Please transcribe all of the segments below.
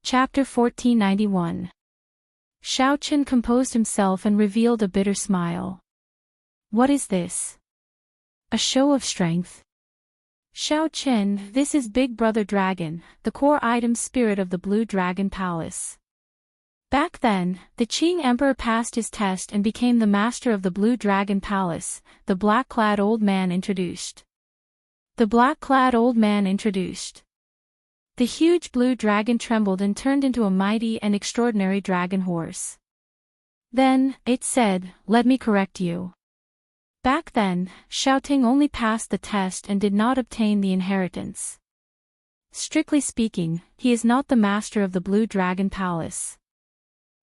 Chapter 1491. Xiaochen composed himself and revealed a bitter smile. What is this? A show of strength? Xiaochen, this is Big Brother Dragon, the core item spirit of the Blue Dragon Palace. Back then, the Qing Emperor passed his test and became the master of the Blue Dragon Palace, the black-clad old man introduced. The black-clad old man introduced. The huge blue dragon trembled and turned into a mighty and extraordinary dragon horse. Then, it said, "Let me correct you. Back then, Xiaoting only passed the test and did not obtain the inheritance. Strictly speaking, he is not the master of the Blue Dragon Palace."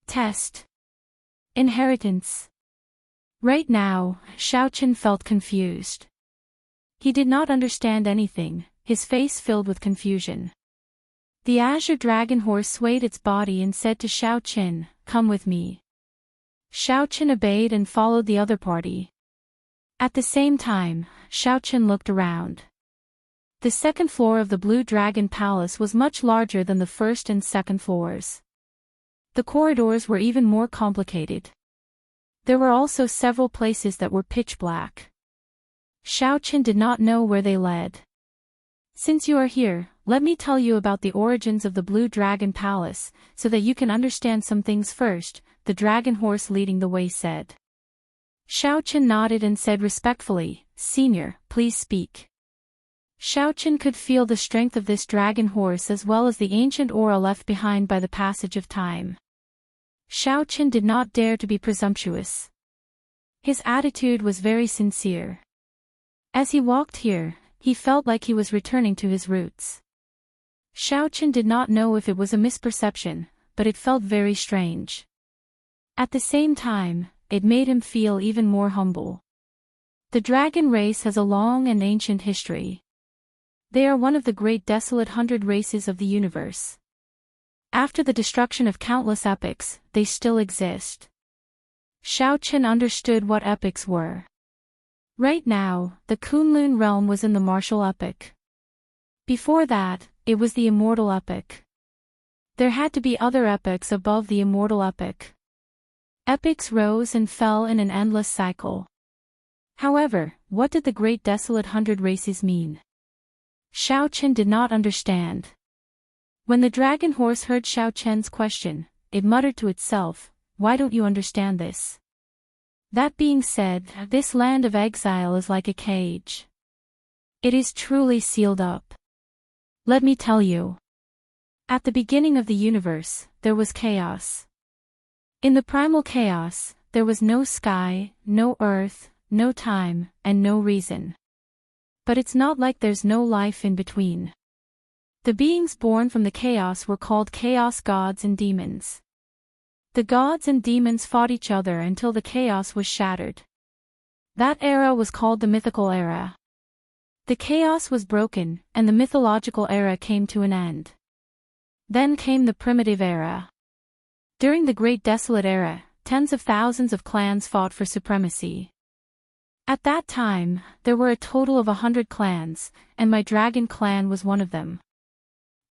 Test. Inheritance. Right now, Xiaochen felt confused. He did not understand anything, his face filled with confusion. The azure dragon horse swayed its body and said to Xiaochen, "Come with me." Xiaochen obeyed and followed the other party. At the same time, Xiaochen looked around. The second floor of the Blue Dragon Palace was much larger than the first and second floors. The corridors were even more complicated. There were also several places that were pitch black. Xiaochen did not know where they led. "Since you are here, let me tell you about the origins of the Blue Dragon Palace, so that you can understand some things first," the dragon horse leading the way said. Xiaochen nodded and said respectfully, "Senior, please speak." Xiaochen could feel the strength of this dragon horse as well as the ancient aura left behind by the passage of time. Xiaochen did not dare to be presumptuous. His attitude was very sincere. As he walked here, he felt like he was returning to his roots. Xiaochen did not know if it was a misperception, but it felt very strange. At the same time, it made him feel even more humble. The dragon race has a long and ancient history. They are one of the great desolate 100 races of the universe. After the destruction of countless epochs, they still exist. Xiaochen understood what epochs were. Right now, the Kunlun realm was in the martial epoch. Before that, it was the immortal epoch. There had to be other epochs above the immortal epoch. Epochs rose and fell in an endless cycle. However, what did the great desolate 100 races mean? Xiaochen did not understand. When the dragon horse heard Xiaochen's question, it muttered to itself, "Why don't you understand this?" That being said, this land of exile is like a cage. It is truly sealed up. Let me tell you. At the beginning of the universe, there was chaos. In the primal chaos, there was no sky, no earth, no time, and no reason. But it's not like there's no life in between. The beings born from the chaos were called chaos gods and demons. The gods and demons fought each other until the chaos was shattered. That era was called the mythical era. The chaos was broken, and the mythological era came to an end. Then came the primitive era. During the Great Desolate Era, tens of thousands of clans fought for supremacy. At that time, there were a total of 100 clans, and my dragon clan was one of them.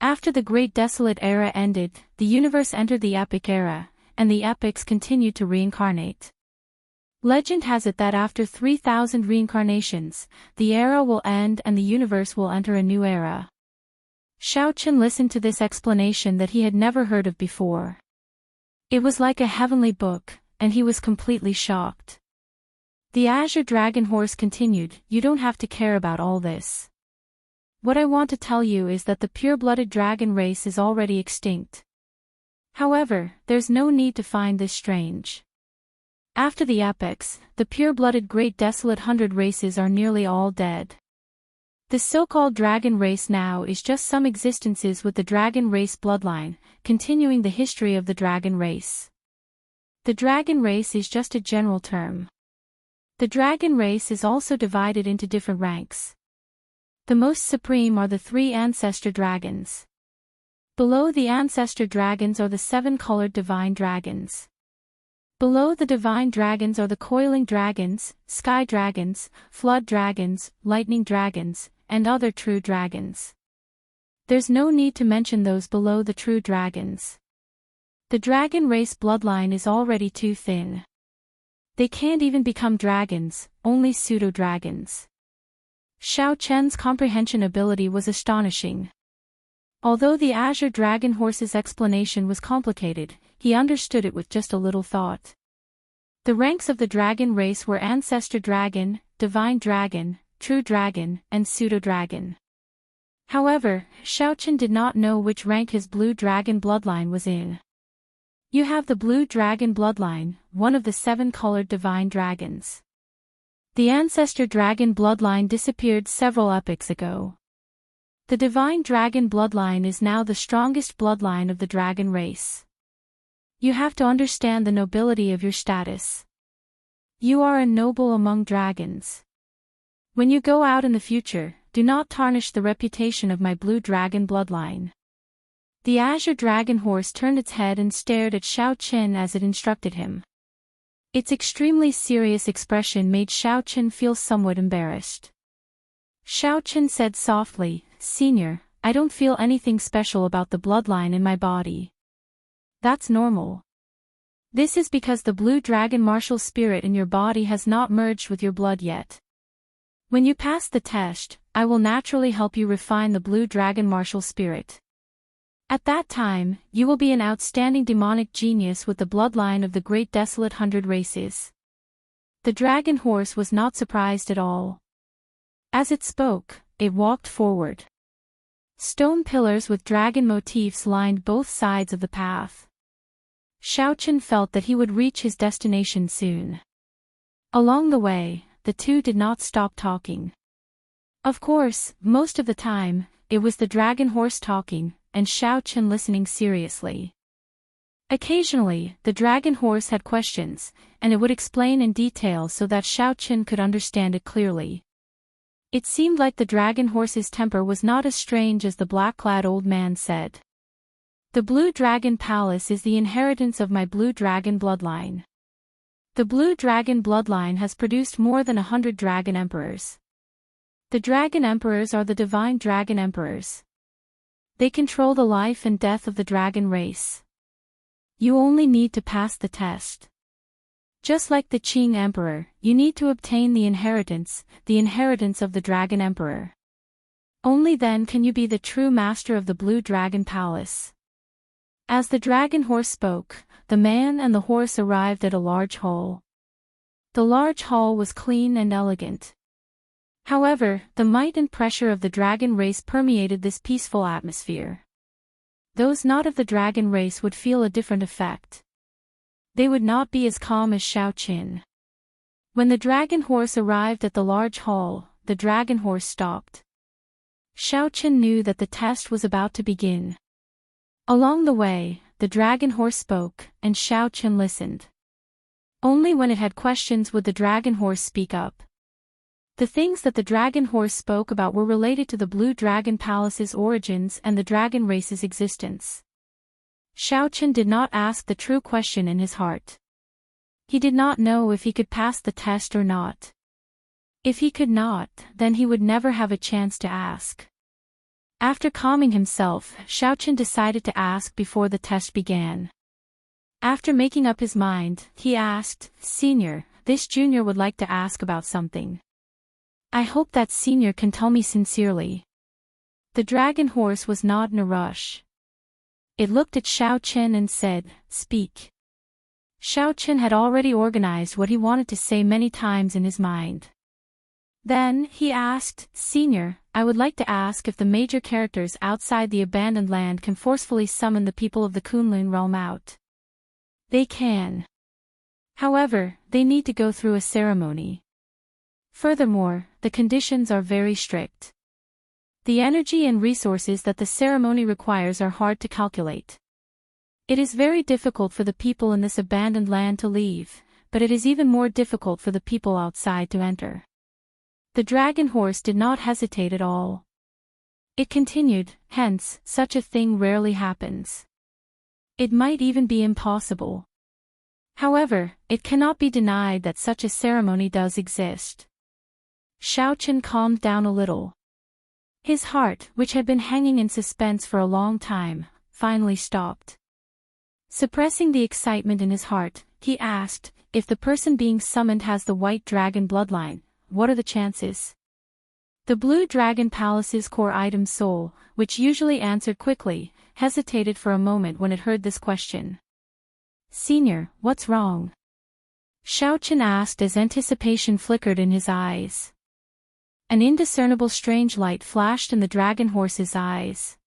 After the Great Desolate Era ended, the universe entered the Epic Era, and the epics continued to reincarnate. Legend has it that after 3,000 reincarnations, the era will end and the universe will enter a new era. Xiaochen listened to this explanation that he had never heard of before. It was like a heavenly book, and he was completely shocked. The azure dragon horse continued, "You don't have to care about all this. What I want to tell you is that the pure-blooded dragon race is already extinct. However, there's no need to find this strange. After the epochs, the pure-blooded Great Desolate 100 races are nearly all dead. The so-called dragon race now is just some existences with the dragon race bloodline, continuing the history of the dragon race. The dragon race is just a general term. The dragon race is also divided into different ranks. The most supreme are the 3 ancestor dragons. Below the ancestor dragons are the 7-colored divine dragons. Below the divine dragons are the coiling dragons, sky dragons, flood dragons, lightning dragons, and other true dragons. There's no need to mention those below the true dragons. The dragon race bloodline is already too thin. They can't even become dragons, only pseudo-dragons. Xiao Chen's comprehension ability was astonishing. Although the Azure Dragon Horse's explanation was complicated, he understood it with just a little thought. The ranks of the dragon race were Ancestor Dragon, Divine Dragon, True Dragon, and Pseudo-Dragon. However, Xiao Chen did not know which rank his blue dragon bloodline was in. You have the blue dragon bloodline, one of the 7-colored divine dragons. The Ancestor Dragon bloodline disappeared several epochs ago. The divine dragon bloodline is now the strongest bloodline of the dragon race. You have to understand the nobility of your status. You are a noble among dragons. When you go out in the future, do not tarnish the reputation of my blue dragon bloodline. The Azure Dragon Horse turned its head and stared at Xiao Chen as it instructed him. Its extremely serious expression made Xiao Chen feel somewhat embarrassed. Xiao Chen said softly, "Senior, I don't feel anything special about the bloodline in my body. That's normal. This is because the blue dragon martial spirit in your body has not merged with your blood yet. When you pass the test, I will naturally help you refine the blue dragon martial spirit. At that time, you will be an outstanding demonic genius with the bloodline of the great desolate 100 races." The dragon horse was not surprised at all. As it spoke, it walked forward. Stone pillars with dragon motifs lined both sides of the path. Xiao Chen felt that he would reach his destination soon. Along the way, the two did not stop talking. Of course, most of the time, it was the dragon horse talking, and Xiao Chen listening seriously. Occasionally, the dragon horse had questions, and it would explain in detail so that Xiao Chen could understand it clearly. It seemed like the dragon horse's temper was not as strange as the black-clad old man said. The Blue Dragon Palace is the inheritance of my Blue Dragon bloodline. The Blue Dragon bloodline has produced more than 100 Dragon Emperors. The Dragon Emperors are the Divine Dragon Emperors. They control the life and death of the dragon race. You only need to pass the test. Just like the Qing Emperor, you need to obtain the inheritance of the Dragon Emperor. Only then can you be the true master of the Blue Dragon Palace. As the dragon horse spoke, the man and the horse arrived at a large hall. The large hall was clean and elegant. However, the might and pressure of the dragon race permeated this peaceful atmosphere. Those not of the dragon race would feel a different effect. They would not be as calm as Xiao Chen. When the dragon horse arrived at the large hall, the dragon horse stopped. Xiao Chen knew that the test was about to begin. Along the way, the dragon horse spoke, and Xiao Chen listened. Only when it had questions would the dragon horse speak up. The things that the dragon horse spoke about were related to the Blue Dragon Palace's origins and the dragon race's existence. Xiao Chen did not ask the true question in his heart. He did not know if he could pass the test or not. If he could not, then he would never have a chance to ask. After calming himself, Xiao Chen decided to ask before the test began. After making up his mind, he asked, "Senior, this junior would like to ask about something. I hope that senior can tell me sincerely." The dragon horse was not in a rush. It looked at Xiao Chen and said, "Speak." Xiao Chen had already organized what he wanted to say many times in his mind. Then, he asked, "Senior, I would like to ask if the major characters outside the abandoned land can forcefully summon the people of the Kunlun realm out." They can. However, they need to go through a ceremony. Furthermore, the conditions are very strict. The energy and resources that the ceremony requires are hard to calculate. It is very difficult for the people in this abandoned land to leave, but it is even more difficult for the people outside to enter. The dragon horse did not hesitate at all. It continued, "Hence, such a thing rarely happens. It might even be impossible. However, it cannot be denied that such a ceremony does exist." Xiao Chen calmed down a little. His heart, which had been hanging in suspense for a long time, finally stopped. Suppressing the excitement in his heart, he asked, if the person being summoned has the white dragon bloodline, what are the chances? The blue dragon palace's core item soul, which usually answered quickly, hesitated for a moment when it heard this question. Senior, what's wrong? Xiaochen asked as anticipation flickered in his eyes. An indiscernible strange light flashed in the dragon horse's eyes.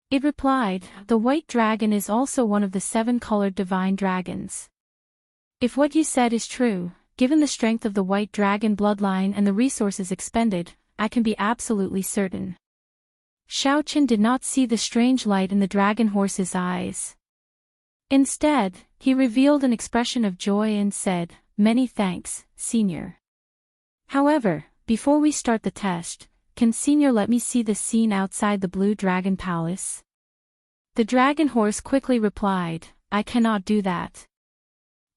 It replied, the white dragon is also one of the 7-colored divine dragons. If what you said is true, given the strength of the white dragon bloodline and the resources expended, I can be absolutely certain. Xiaochen did not see the strange light in the dragon horse's eyes. Instead, he revealed an expression of joy and said, many thanks, Senior. However, before we start the test, can Senior let me see the scene outside the blue dragon palace? The dragon horse quickly replied, I cannot do that.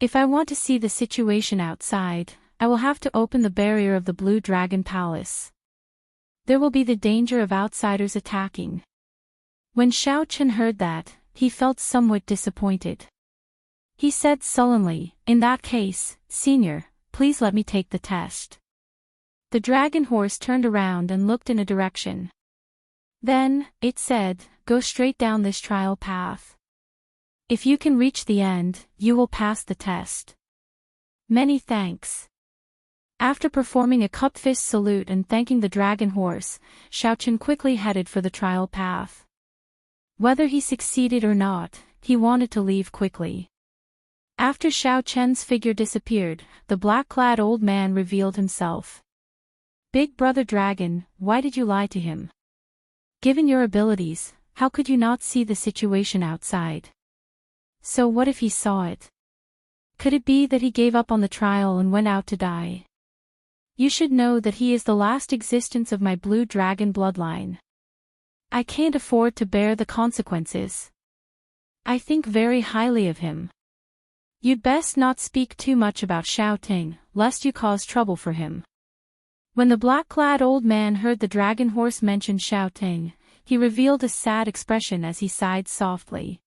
If I want to see the situation outside, I will have to open the barrier of the blue dragon palace. There will be the danger of outsiders attacking. When Xiaochen heard that, he felt somewhat disappointed. He said sullenly, in that case, Senior, please let me take the test. The dragon horse turned around and looked in a direction. Then, it said, go straight down this trial path. If you can reach the end, you will pass the test. Many thanks. After performing a cup-fist salute and thanking the dragon horse, Xiaochen quickly headed for the trial path. Whether he succeeded or not, he wanted to leave quickly. After Xiaochen's figure disappeared, the black-clad old man revealed himself. Big brother dragon, why did you lie to him? Given your abilities, how could you not see the situation outside? So what if he saw it? Could it be that he gave up on the trial and went out to die? You should know that he is the last existence of my blue dragon bloodline. I can't afford to bear the consequences. I think very highly of him. You'd best not speak too much about Xiaoting, lest you cause trouble for him. When the black-clad old man heard the dragon horse mention Xiaoting, he revealed a sad expression as he sighed softly.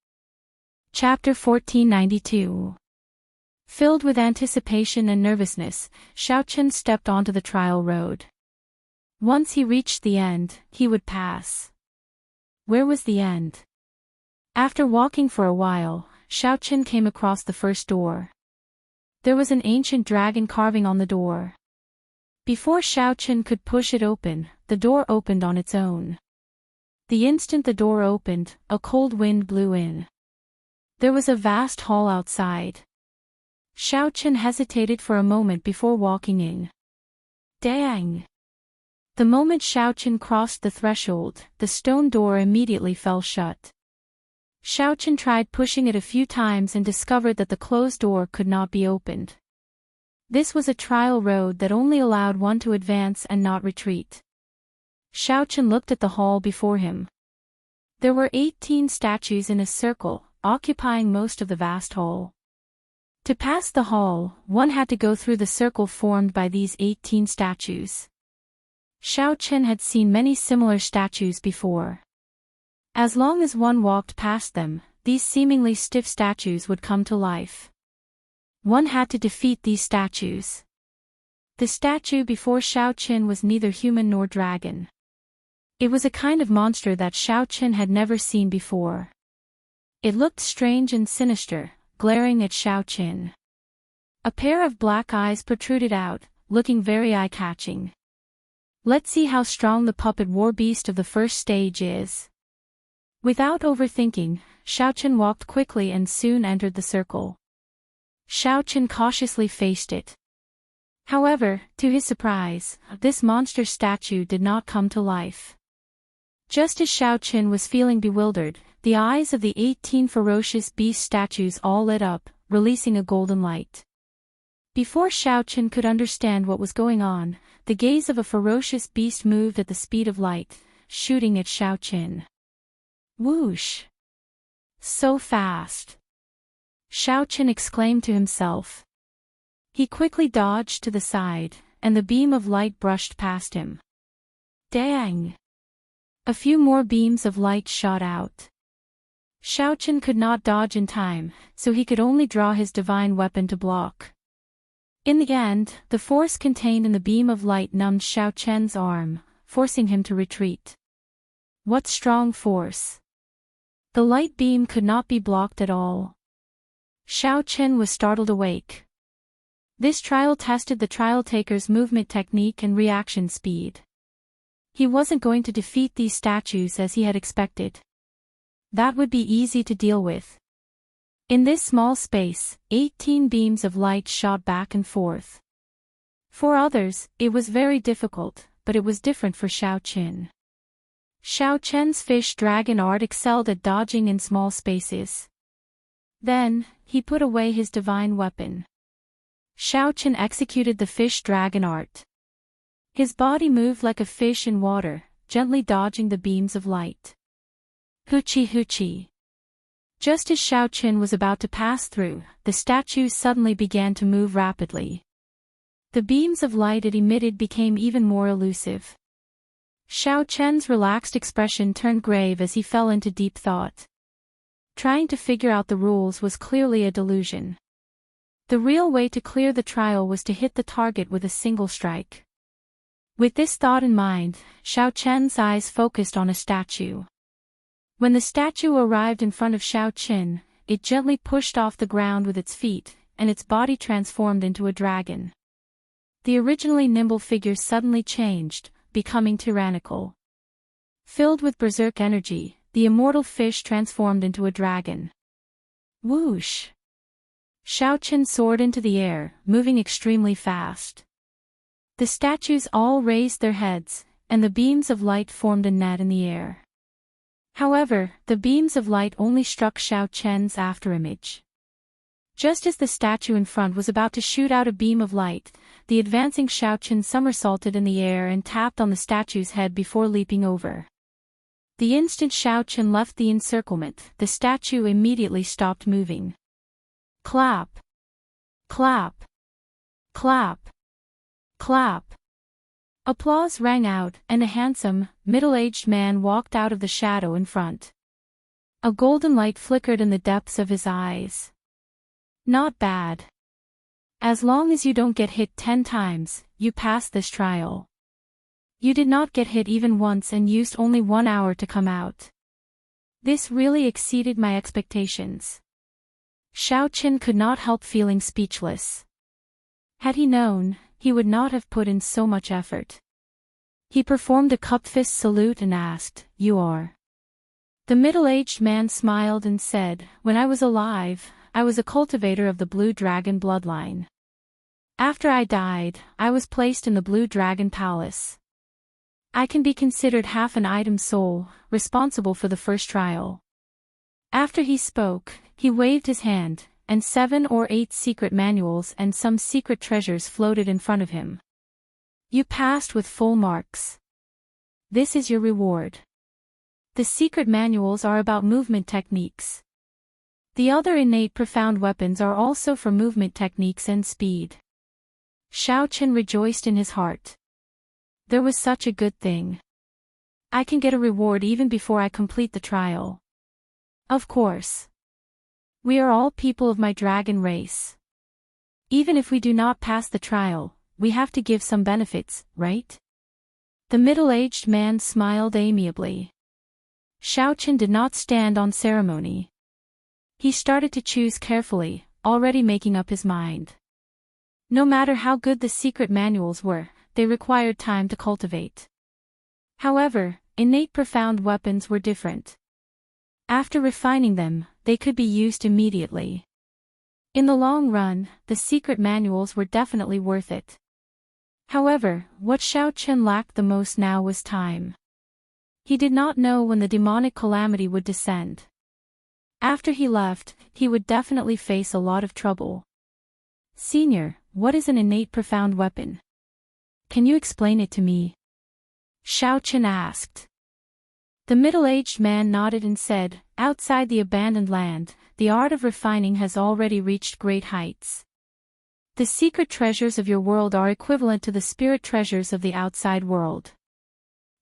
Chapter 1492. Filled with anticipation and nervousness, Xiaochen stepped onto the trial road. Once he reached the end, he would pass. Where was the end? After walking for a while, Xiaochen came across the first door. There was an ancient dragon carving on the door. Before Xiaochen could push it open, the door opened on its own. The instant the door opened, a cold wind blew in. There was a vast hall outside. Xiaochen hesitated for a moment before walking in. Dang! The moment Xiaochen crossed the threshold, the stone door immediately fell shut. Xiaochen tried pushing it a few times and discovered that the closed door could not be opened. This was a trial road that only allowed one to advance and not retreat. Xiaochen looked at the hall before him. There were 18 statues in a circle, occupying most of the vast hall. To pass the hall, one had to go through the circle formed by these 18 statues. Xiaochen had seen many similar statues before. As long as one walked past them, these seemingly stiff statues would come to life. One had to defeat these statues. The statue before Xiaochen was neither human nor dragon. It was a kind of monster that Xiaochen had never seen before. It looked strange and sinister, glaring at Xiaochen. A pair of black eyes protruded out, looking very eye-catching. Let's see how strong the puppet war beast of the first stage is. Without overthinking, Xiaochen walked quickly and soon entered the circle. Xiaochen cautiously faced it. However, to his surprise, this monster statue did not come to life. Just as Xiaochen was feeling bewildered, the eyes of the 18 ferocious beast statues all lit up, releasing a golden light. Before Xiaochen could understand what was going on, the gaze of a ferocious beast moved at the speed of light, shooting at Xiaochen. Whoosh! So fast! Xiaochen exclaimed to himself. He quickly dodged to the side, and the beam of light brushed past him. Dang! A few more beams of light shot out. Xiaochen could not dodge in time, so he could only draw his divine weapon to block. In the end, the force contained in the beam of light numbed Xiaochen's arm, forcing him to retreat. What strong force! The light beam could not be blocked at all. Xiaochen was startled awake. This trial tested the trial taker's movement technique and reaction speed. He wasn't going to defeat these statues as he had expected. That would be easy to deal with. In this small space, 18 beams of light shot back and forth. For others, it was very difficult, but it was different for Xiaochen. Xiaochen's fish dragon art excelled at dodging in small spaces. Then, he put away his divine weapon. Xiaochen executed the fish dragon art. His body moved like a fish in water, gently dodging the beams of light. Hoochie hoochie. Just as Xiaochen was about to pass through, the statues suddenly began to move rapidly. The beams of light it emitted became even more elusive. Xiaochen's relaxed expression turned grave as he fell into deep thought. Trying to figure out the rules was clearly a delusion. The real way to clear the trial was to hit the target with a single strike. With this thought in mind, Xiaochen's eyes focused on a statue. When the statue arrived in front of Xiaochen, it gently pushed off the ground with its feet, and its body transformed into a dragon. The originally nimble figure suddenly changed, becoming tyrannical. Filled with berserk energy, the immortal fish transformed into a dragon. Whoosh! Xiaochen soared into the air, moving extremely fast. The statues all raised their heads, and the beams of light formed a net in the air. However, the beams of light only struck Xiaochen's afterimage. Just as the statue in front was about to shoot out a beam of light, the advancing Xiaochen somersaulted in the air and tapped on the statue's head before leaping over. The instant Xiaochen left the encirclement, the statue immediately stopped moving. Clap! Clap! Clap! Clap! Applause rang out, and a handsome, middle-aged man walked out of the shadow in front. A golden light flickered in the depths of his eyes. Not bad. As long as you don't get hit 10 times, you pass this trial. You did not get hit even once and used only 1 hour to come out. This really exceeded my expectations. Xiaochen could not help feeling speechless. Had he known, he would not have put in so much effort. He performed a cupped fist salute and asked, "You are?" The middle-aged man smiled and said, "When I was alive, I was a cultivator of the Blue Dragon bloodline. After I died, I was placed in the Blue Dragon Palace. I can be considered half an item soul, responsible for the first trial." After he spoke, he waved his hand, and 7 or 8 secret manuals and some secret treasures floated in front of him. You passed with full marks. This is your reward. The secret manuals are about movement techniques. The other innate profound weapons are also for movement techniques and speed. Xiaochen rejoiced in his heart. There was such a good thing. I can get a reward even before I complete the trial. Of course. We are all people of my dragon race. Even if we do not pass the trial, we have to give some benefits, right? The middle-aged man smiled amiably. Xiaochen did not stand on ceremony. He started to choose carefully, already making up his mind. No matter how good the secret manuals were, they required time to cultivate. However, innate profound weapons were different. After refining them, they could be used immediately. In the long run, the secret manuals were definitely worth it. However, what Xiaochen lacked the most now was time. He did not know when the demonic calamity would descend. After he left, he would definitely face a lot of trouble. "Senior, what is an innate profound weapon? Can you explain it to me?" Xiaochen asked. The middle-aged man nodded and said, "Outside the abandoned land, the art of refining has already reached great heights. The secret treasures of your world are equivalent to the spirit treasures of the outside world.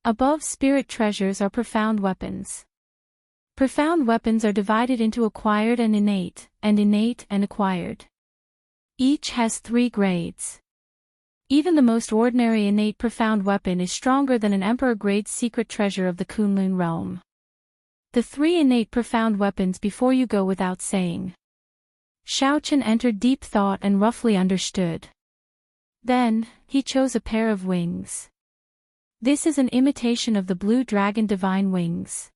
Above spirit treasures are profound weapons. Profound weapons are divided into acquired and innate and acquired. Each has 3 grades. Even the most ordinary innate profound weapon is stronger than an emperor-grade secret treasure of the Kunlun realm. The 3 innate profound weapons before you go without saying. Xiaochen entered deep thought and roughly understood. Then, he chose a pair of wings. This is an imitation of the blue dragon divine wings.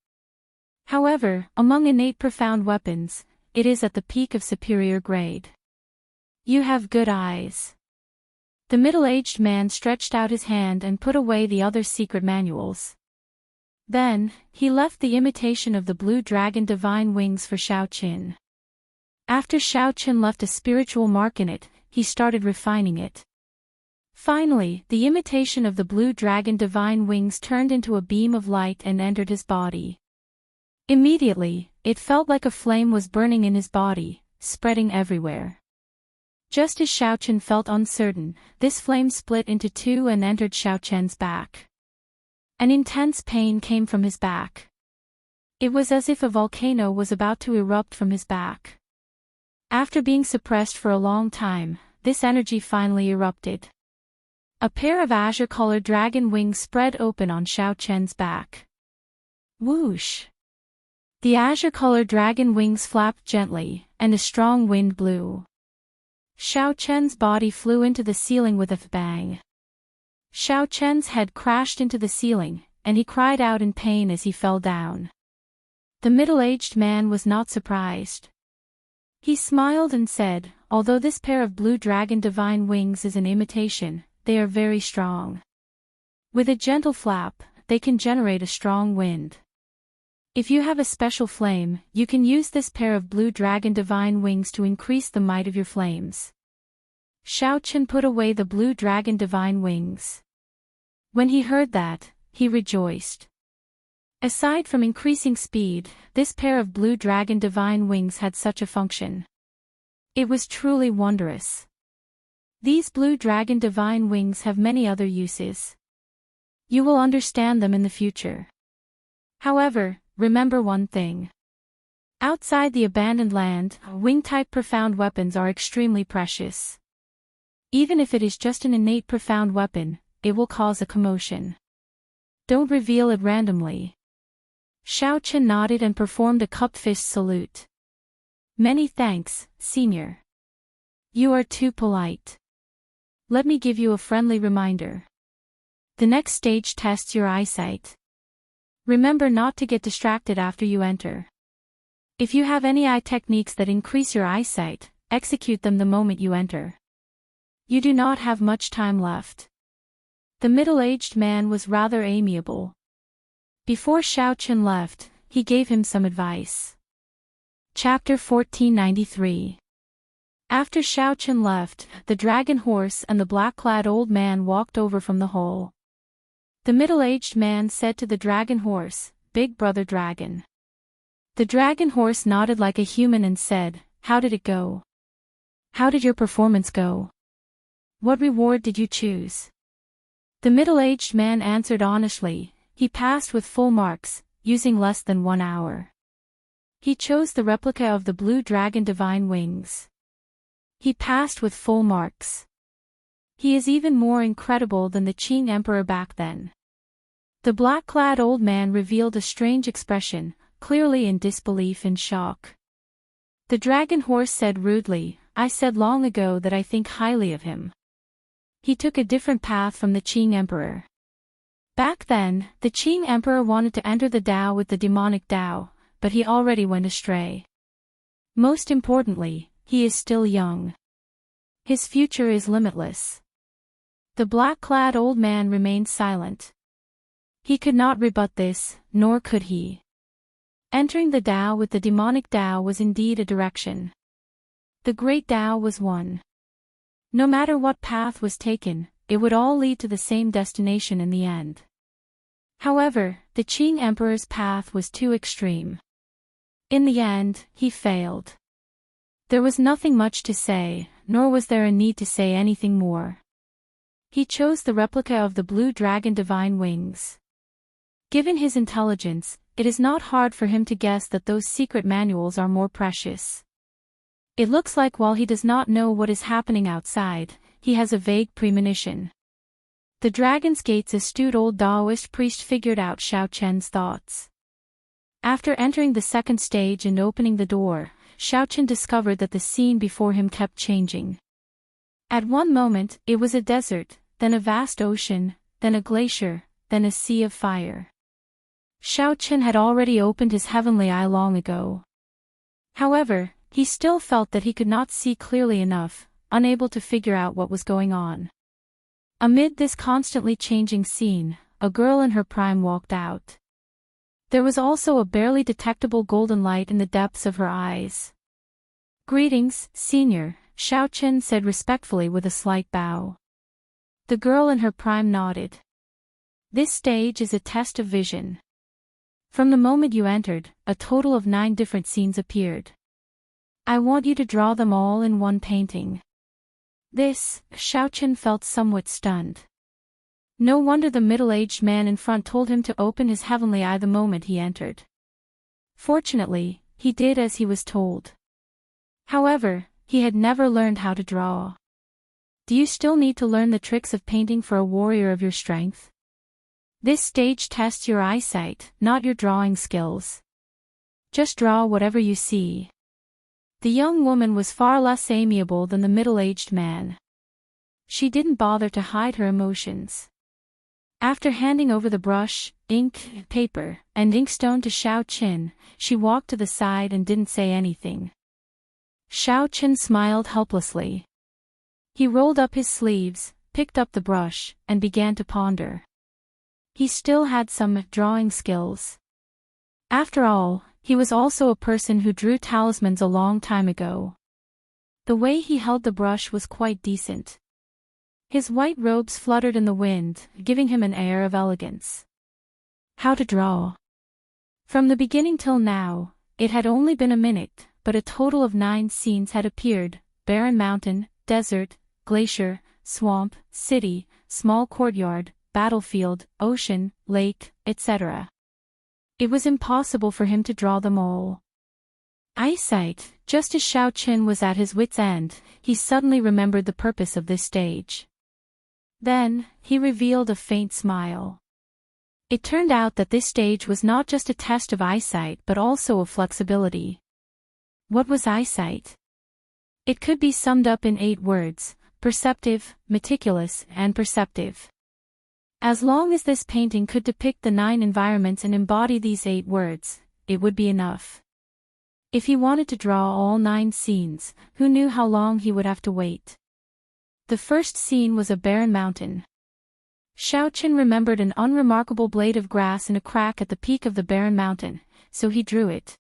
However, among innate profound weapons, it is at the peak of superior grade. You have good eyes. The middle-aged man stretched out his hand and put away the other secret manuals. Then, he left the imitation of the blue dragon divine wings for Xiaochen. After Xiaochen left a spiritual mark in it, he started refining it. Finally, the imitation of the blue dragon divine wings turned into a beam of light and entered his body. Immediately, it felt like a flame was burning in his body, spreading everywhere. Just as Xiaochen felt uncertain, this flame split into 2 and entered Xiaochen's back. An intense pain came from his back. It was as if a volcano was about to erupt from his back. After being suppressed for a long time, this energy finally erupted. A pair of azure-colored dragon wings spread open on Xiaochen's back. Whoosh! The azure-colored dragon wings flapped gently, and a strong wind blew. Xiaochen's body flew into the ceiling with a bang. Xiaochen's head crashed into the ceiling, and he cried out in pain as he fell down. The middle-aged man was not surprised. He smiled and said, although this pair of blue dragon divine wings is an imitation, they are very strong. With a gentle flap, they can generate a strong wind. If you have a special flame, you can use this pair of blue dragon divine wings to increase the might of your flames. Xiaochen put away the blue dragon divine wings. When he heard that, he rejoiced. Aside from increasing speed, this pair of blue dragon divine wings had such a function. It was truly wondrous. These blue dragon divine wings have many other uses. You will understand them in the future. However, remember one thing. Outside the abandoned land, wing-type profound weapons are extremely precious. Even if it is just an innate profound weapon, it will cause a commotion. Don't reveal it randomly. Xiaochen nodded and performed a cup-fist salute. Many thanks, Senior. You are too polite. Let me give you a friendly reminder. The next stage tests your eyesight. Remember not to get distracted after you enter. If you have any eye techniques that increase your eyesight, execute them the moment you enter. You do not have much time left. The middle-aged man was rather amiable. Before Xiaochen left, he gave him some advice. Chapter 1493. After Xiaochen left, the dragon horse and the black-clad old man walked over from the hole. The middle-aged man said to the dragon horse, "Big brother dragon." The dragon horse nodded like a human and said, "How did it go? How did your performance go? What reward did you choose?" The middle-aged man answered honestly, "He passed with full marks, using less than 1 hour. He chose the replica of the blue dragon divine wings. He passed with full marks. He is even more incredible than the Qing emperor back then." The black-clad old man revealed a strange expression, clearly in disbelief and shock. The dragon horse said rudely, "I said long ago that I think highly of him. He took a different path from the Qing emperor. Back then, the Qing emperor wanted to enter the Tao with the demonic Tao, but he already went astray. Most importantly, he is still young. His future is limitless." The black-clad old man remained silent. He could not rebut this, nor could he. Entering the Tao with the demonic Tao was indeed a direction. The great Tao was one. No matter what path was taken, it would all lead to the same destination in the end. However, the Qing emperor's path was too extreme. In the end, he failed. There was nothing much to say, nor was there a need to say anything more. He chose the replica of the blue dragon divine wings. Given his intelligence, it is not hard for him to guess that those secret manuals are more precious. It looks like while he does not know what is happening outside, he has a vague premonition. The Dragon's Gate's astute old Daoist priest figured out Xiaoqian's thoughts. After entering the second stage and opening the door, Xiaoqian discovered that the scene before him kept changing. At one moment, it was a desert, then a vast ocean, then a glacier, then a sea of fire. Xiaoqian had already opened his heavenly eye long ago. However, he still felt that he could not see clearly enough, unable to figure out what was going on. Amid this constantly changing scene, a girl in her prime walked out. There was also a barely detectable golden light in the depths of her eyes. "Greetings, Senior," Xiaoqian said respectfully with a slight bow. The girl in her prime nodded. "This stage is a test of vision. From the moment you entered, a total of 9 different scenes appeared. I want you to draw them all in one painting." Xiaoqian felt somewhat stunned. No wonder the middle-aged man in front told him to open his heavenly eye the moment he entered. Fortunately, he did as he was told. However, he had never learned how to draw. Do you still need to learn the tricks of painting for a warrior of your strength? This stage tests your eyesight, not your drawing skills. Just draw whatever you see. The young woman was far less amiable than the middle-aged man. She didn't bother to hide her emotions. After handing over the brush, ink, paper, and inkstone to Xiaoqian, she walked to the side and didn't say anything. Xiaoqian smiled helplessly. He rolled up his sleeves, picked up the brush, and began to ponder. He still had some drawing skills. After all, he was also a person who drew talismans a long time ago. The way he held the brush was quite decent. His white robes fluttered in the wind, giving him an air of elegance. How to draw? From the beginning till now, it had only been a minute, but a total of 9 scenes had appeared: barren mountain, desert, glacier, swamp, city, small courtyard, battlefield, ocean, lake, etc. It was impossible for him to draw them all. Eyesight. Just as Xiaoqian was at his wit's end, he suddenly remembered the purpose of this stage. Then, he revealed a faint smile. It turned out that this stage was not just a test of eyesight but also of flexibility. What was eyesight? It could be summed up in 8 words: perceptive, meticulous, and perceptive. As long as this painting could depict the 9 environments and embody these 8 words, it would be enough. If he wanted to draw all 9 scenes, who knew how long he would have to wait? The first scene was a barren mountain. Xiaoqian remembered an unremarkable blade of grass in a crack at the peak of the barren mountain, so he drew it.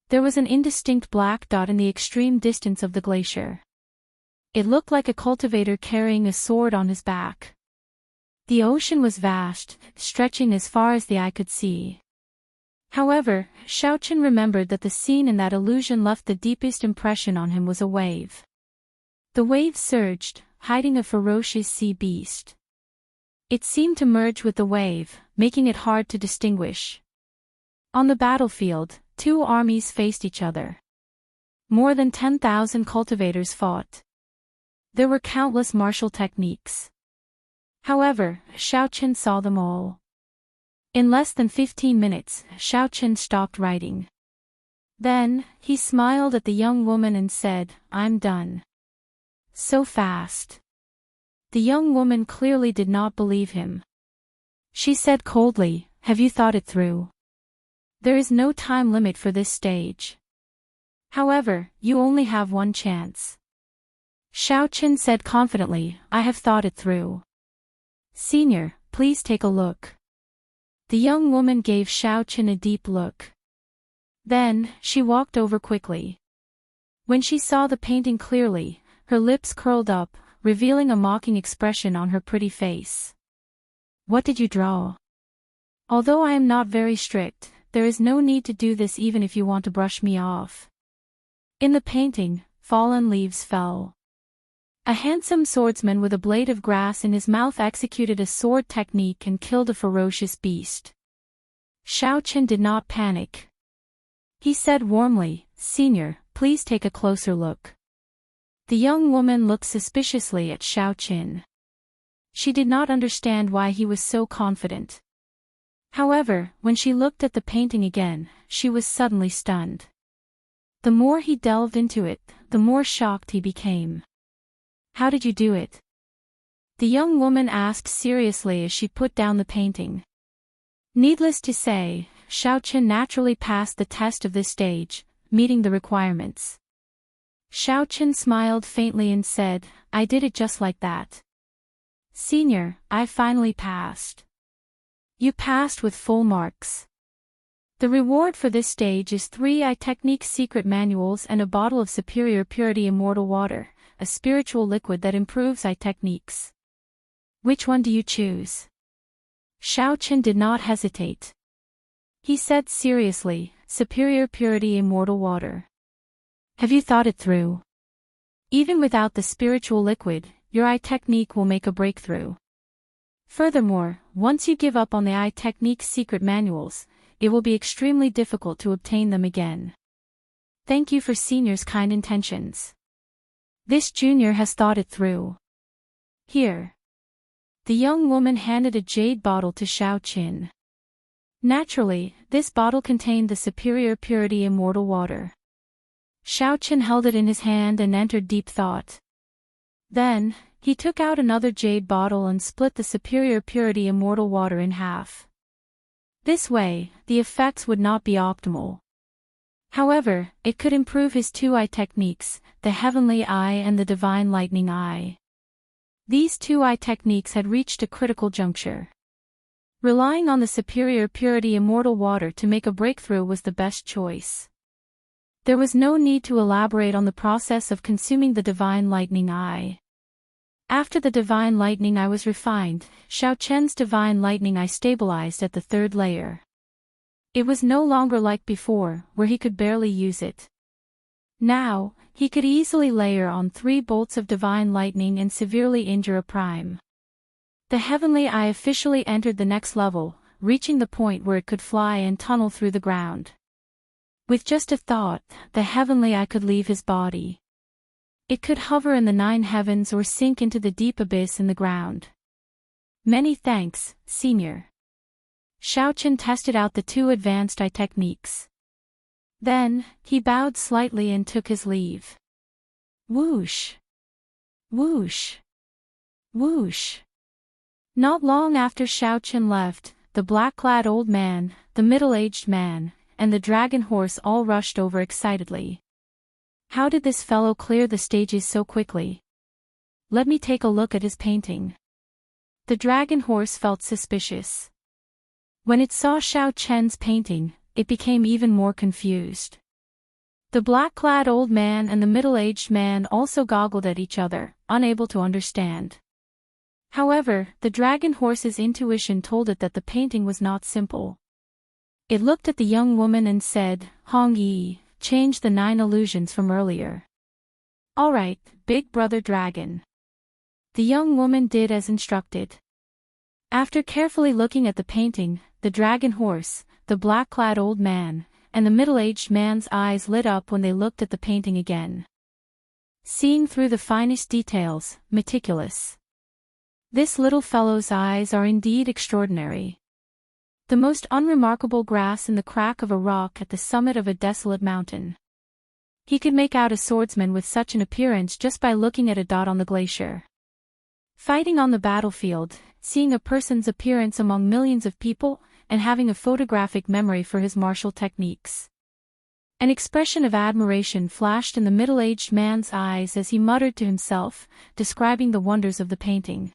There was an indistinct black dot in the extreme distance of the glacier. It looked like a cultivator carrying a sword on his back. The ocean was vast, stretching as far as the eye could see. However, Xiaoqian remembered that the scene in that illusion left the deepest impression on him was a wave. The wave surged, hiding a ferocious sea beast. It seemed to merge with the wave, making it hard to distinguish. On the battlefield, 2 armies faced each other. More than 10,000 cultivators fought. There were countless martial techniques. However, Xiaoqian saw them all. In less than 15 minutes, Xiaoqian stopped writing. Then, he smiled at the young woman and said, "I'm done." So fast. The young woman clearly did not believe him. She said coldly, "Have you thought it through? There is no time limit for this stage. However, you only have one chance." Xiaoqian said confidently, "I have thought it through. Senior, please take a look." The young woman gave Xiaoqian a deep look. Then, she walked over quickly. When she saw the painting clearly, her lips curled up, revealing a mocking expression on her pretty face. "What did you draw? Although I am not very strict, there is no need to do this even if you want to brush me off." In the painting, fallen leaves fell. A handsome swordsman with a blade of grass in his mouth executed a sword technique and killed a ferocious beast. Xiaochen did not panic. He said warmly, "Senior, please take a closer look." The young woman looked suspiciously at Xiaochen. She did not understand why he was so confident. However, when she looked at the painting again, she was suddenly stunned. The more he delved into it, the more shocked he became. "How did you do it?" the young woman asked seriously as she put down the painting. Needless to say, Xiaochen naturally passed the test of this stage, meeting the requirements. Xiaochen smiled faintly and said, "I did it just like that. Senior, I finally passed." "You passed with full marks. The reward for this stage is 3 technique secret manuals and a bottle of superior purity immortal water, a spiritual liquid that improves techniques. Which one do you choose?" Xiaochen did not hesitate. He said seriously, "Superior purity immortal water. Have you thought it through? Even without the spiritual liquid, your technique will make a breakthrough. Furthermore, once you give up on the technique secret manuals, it will be extremely difficult to obtain them again. Thank you for Senior's kind intentions. This junior has thought it through. Here." The young woman handed a jade bottle to Xiaochen. Naturally, this bottle contained the superior purity immortal water. Xiaochen held it in his hand and entered deep thought. Then, he took out another jade bottle and split the superior purity immortal water in half. This way, the effects would not be optimal. However, it could improve his 2 techniques, the Heavenly Eye and the Divine Lightning Eye. These 2 techniques had reached a critical juncture. Relying on the superior purity immortal water to make a breakthrough was the best choice. There was no need to elaborate on the process of consuming the Divine Lightning Eye. After the Divine Lightning Eye was refined, Xiaochen's Divine Lightning Eye stabilized at the 3rd layer. It was no longer like before, where he could barely use it. Now, he could easily layer on 3 bolts of Divine Lightning and severely injure a prime. The Heavenly Eye officially entered the next level, reaching the point where it could fly and tunnel through the ground. With just a thought, the Heavenly Eye could leave his body. It could hover in the 9 heavens or sink into the deep abyss in the ground. Many thanks, Senior. Xiaochen tested out the 2 advanced techniques. Then, he bowed slightly and took his leave. Whoosh! Whoosh! Whoosh! Not long after Xiaochen left, the black-clad old man, the middle-aged man, and the dragon horse all rushed over excitedly. How did this fellow clear the stages so quickly? Let me take a look at his painting. The dragon horse felt suspicious. When it saw Xiaochen's painting, it became even more confused. The black-clad old man and the middle-aged man also goggled at each other, unable to understand. However, the dragon horse's intuition told it that the painting was not simple. It looked at the young woman and said, "Hong Yi, change the 9 illusions from earlier." "All right, big brother dragon." The young woman did as instructed. After carefully looking at the painting, the dragon horse, the black-clad old man, and the middle-aged man's eyes lit up when they looked at the painting again. Seeing through the finest details, meticulous. This little fellow's eyes are indeed extraordinary. The most unremarkable grass in the crack of a rock at the summit of a desolate mountain. He could make out a swordsman with such an appearance just by looking at a dot on the glacier. Fighting on the battlefield, seeing a person's appearance among millions of people, and having a photographic memory for his martial techniques. An expression of admiration flashed in the middle-aged man's eyes as he muttered to himself, describing the wonders of the painting.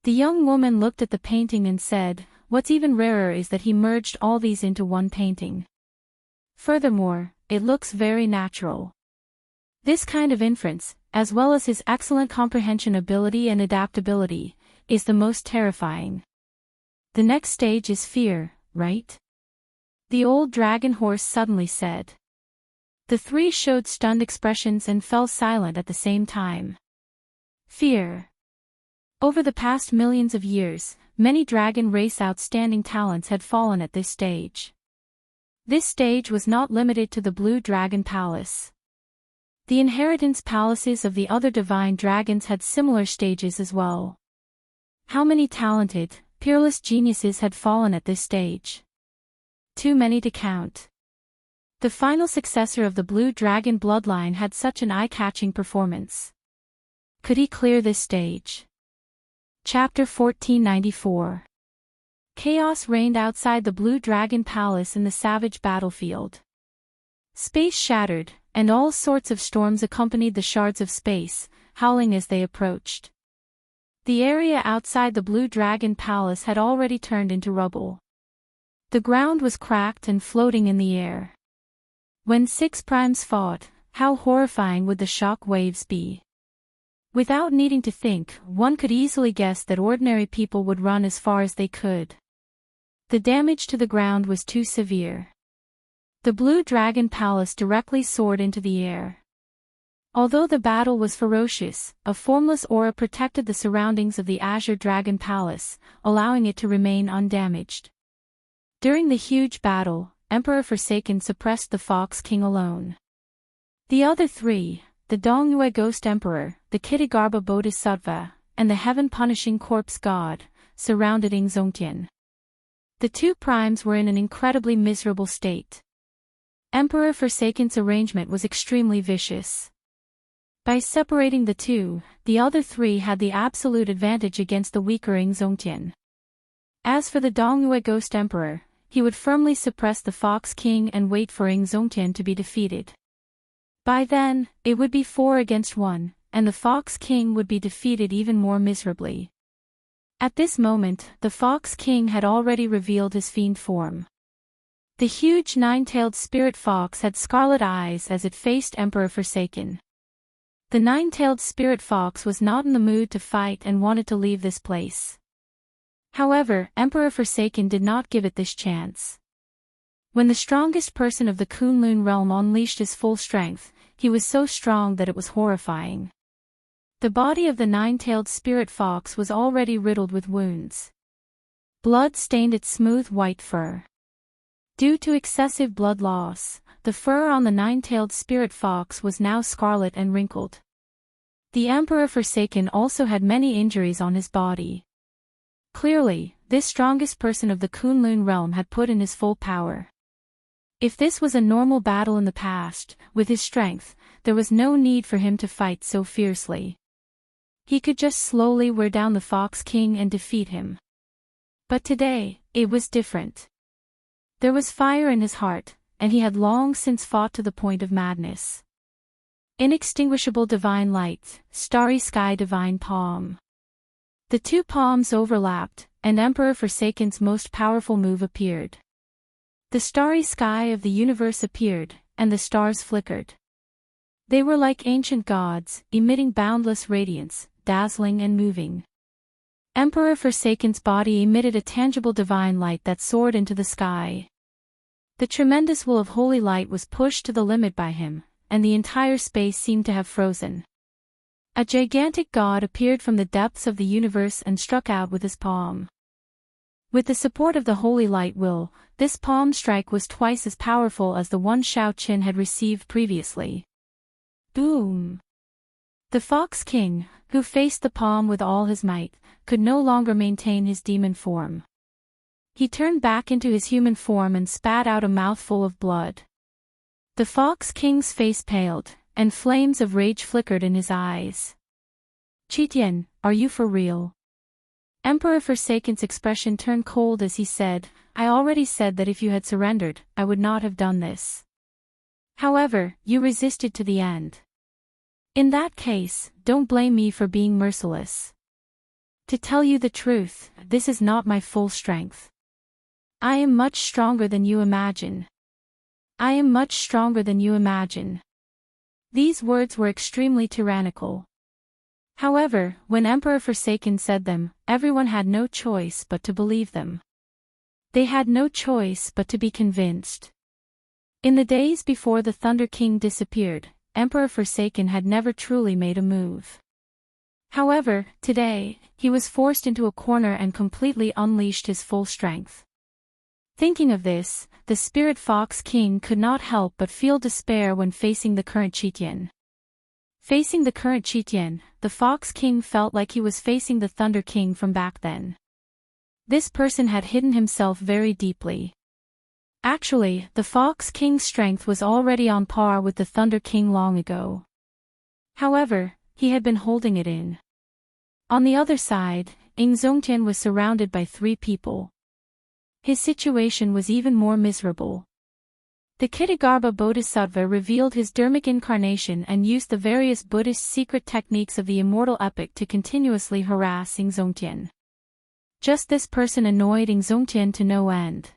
The young woman looked at the painting and said, "What's even rarer is that he merged all these into one painting. Furthermore, it looks very natural." This kind of inference, as well as his excellent comprehension ability and adaptability, is the most terrifying. The next stage is fear, right? The old dragon horse suddenly said. The 3 showed stunned expressions and fell silent at the same time. Fear. Over the past millions of years, many dragon race outstanding talents had fallen at this stage. This stage was not limited to the Blue Dragon Palace. The inheritance palaces of the other divine dragons had similar stages as well. How many talented, peerless geniuses had fallen at this stage? Too many to count. The final successor of the Blue Dragon bloodline had such an eye-catching performance. Could he clear this stage? Chapter 1494. Chaos reigned outside the Blue Dragon Palace in the savage battlefield. Space shattered, and all sorts of storms accompanied the shards of space, howling as they approached. The area outside the Blue Dragon Palace had already turned into rubble. The ground was cracked and floating in the air. When six primes fought, how horrifying would the shock waves be? Without needing to think, one could easily guess that ordinary people would run as far as they could. The damage to the ground was too severe. The Blue Dragon Palace directly soared into the air. Although the battle was ferocious, a formless aura protected the surroundings of the Azure Dragon Palace, allowing it to remain undamaged. During the huge battle, Emperor Forsaken suppressed the Fox King alone. The other three, the Dongyue Ghost Emperor, the Kitagarbha Bodhisattva, and the Heaven-Punishing Corpse God, surrounded Xianxia. The two primes were in an incredibly miserable state. Emperor Forsaken's arrangement was extremely vicious. By separating the two, the other three had the absolute advantage against the weaker Xianxia. As for the Dongyue Ghost Emperor, he would firmly suppress the Fox King and wait for Xianxia to be defeated. By then, it would be 4 against 1, and the Fox King would be defeated even more miserably. At this moment, the Fox King had already revealed his fiend form. The huge nine-tailed spirit fox had scarlet eyes as it faced Emperor Forsaken. The nine-tailed spirit fox was not in the mood to fight and wanted to leave this place. However, Emperor Forsaken did not give it this chance. When the strongest person of the Kunlun realm unleashed his full strength, he was so strong that it was horrifying. The body of the nine-tailed spirit fox was already riddled with wounds. Blood stained its smooth white fur. Due to excessive blood loss, the fur on the nine-tailed spirit fox was now scarlet and wrinkled. The Emperor Forsaken also had many injuries on his body. Clearly, this strongest person of the Kunlun realm had put in his full power. If this was a normal battle in the past, with his strength, there was no need for him to fight so fiercely. He could just slowly wear down the Fox King and defeat him. But today, it was different. There was fire in his heart, and he had long since fought to the point of madness. Inextinguishable divine light, starry sky divine palm. The two palms overlapped, and Emperor Forsaken's most powerful move appeared. The starry sky of the universe appeared, and the stars flickered. They were like ancient gods, emitting boundless radiance, dazzling and moving. Emperor Forsaken's body emitted a tangible divine light that soared into the sky. The tremendous wall of holy light was pushed to the limit by him, and the entire space seemed to have frozen. A gigantic god appeared from the depths of the universe and struck out with his palm. With the support of the holy light will, this palm strike was twice as powerful as the one Xiaoqin had received previously. Boom! The Fox King, who faced the palm with all his might, could no longer maintain his demon form. He turned back into his human form and spat out a mouthful of blood. The Fox King's face paled, and flames of rage flickered in his eyes. Qitian, are you for real? Emperor Forsaken's expression turned cold as he said, I already said that if you had surrendered, I would not have done this. However, you resisted to the end. In that case, don't blame me for being merciless. To tell you the truth, this is not my full strength. I am much stronger than you imagine. I am much stronger than you imagine. These words were extremely tyrannical. However, when Emperor Forsaken said them, everyone had no choice but to believe them. They had no choice but to be convinced. In the days before the Thunder King disappeared, Emperor Forsaken had never truly made a move. However, today, he was forced into a corner and completely unleashed his full strength. Thinking of this, the Spirit Fox King could not help but feel despair when facing the current Qitian. Facing the current Qitian, the Fox King felt like he was facing the Thunder King from back then. This person had hidden himself very deeply. Actually, the Fox King's strength was already on par with the Thunder King long ago. However, he had been holding it in. On the other side, Xianxia was surrounded by 3 people. His situation was even more miserable. The Kshitigarbha Bodhisattva revealed his dharmic incarnation and used the various Buddhist secret techniques of the Immortal epic to continuously harass Xianxia. Just this person annoyed Xianxia to no end.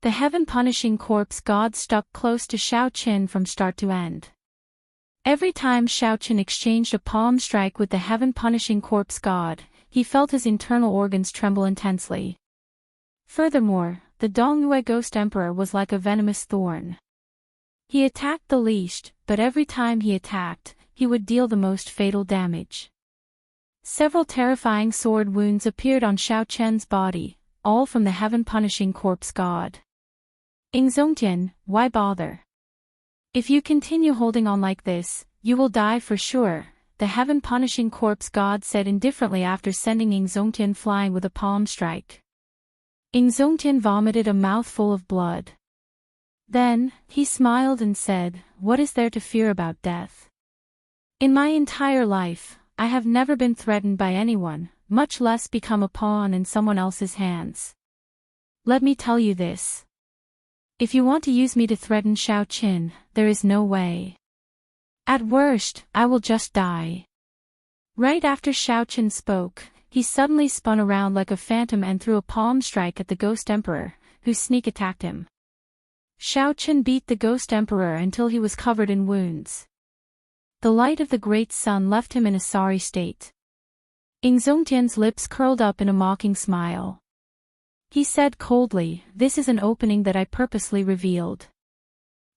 The heaven-punishing corpse god stuck close to Xiaoqin from start to end. Every time Xiaoqin exchanged a palm strike with the heaven-punishing corpse god, he felt his internal organs tremble intensely. Furthermore, the Dongyue Ghost Emperor was like a venomous thorn. He attacked the least, but every time he attacked, he would deal the most fatal damage. Several terrifying sword wounds appeared on Xiaoqian's body, all from the heaven-punishing corpse god. Xianxia, why bother? If you continue holding on like this, you will die for sure, the heaven-punishing corpse god said indifferently after sending Xianxia flying with a palm strike. Xianxia vomited a mouthful of blood. Then, he smiled and said, "What is there to fear about death? In my entire life, I have never been threatened by anyone, much less become a pawn in someone else's hands. Let me tell you this. If you want to use me to threaten Xiaoqin, there is no way. At worst, I will just die." Right after Xiaoqin spoke, he suddenly spun around like a phantom and threw a palm strike at the Ghost Emperor, who sneak attacked him. Xiaoqin beat the Ghost Emperor until he was covered in wounds. The light of the great sun left him in a sorry state. Xianxia's lips curled up in a mocking smile. He said coldly, "This is an opening that I purposely revealed.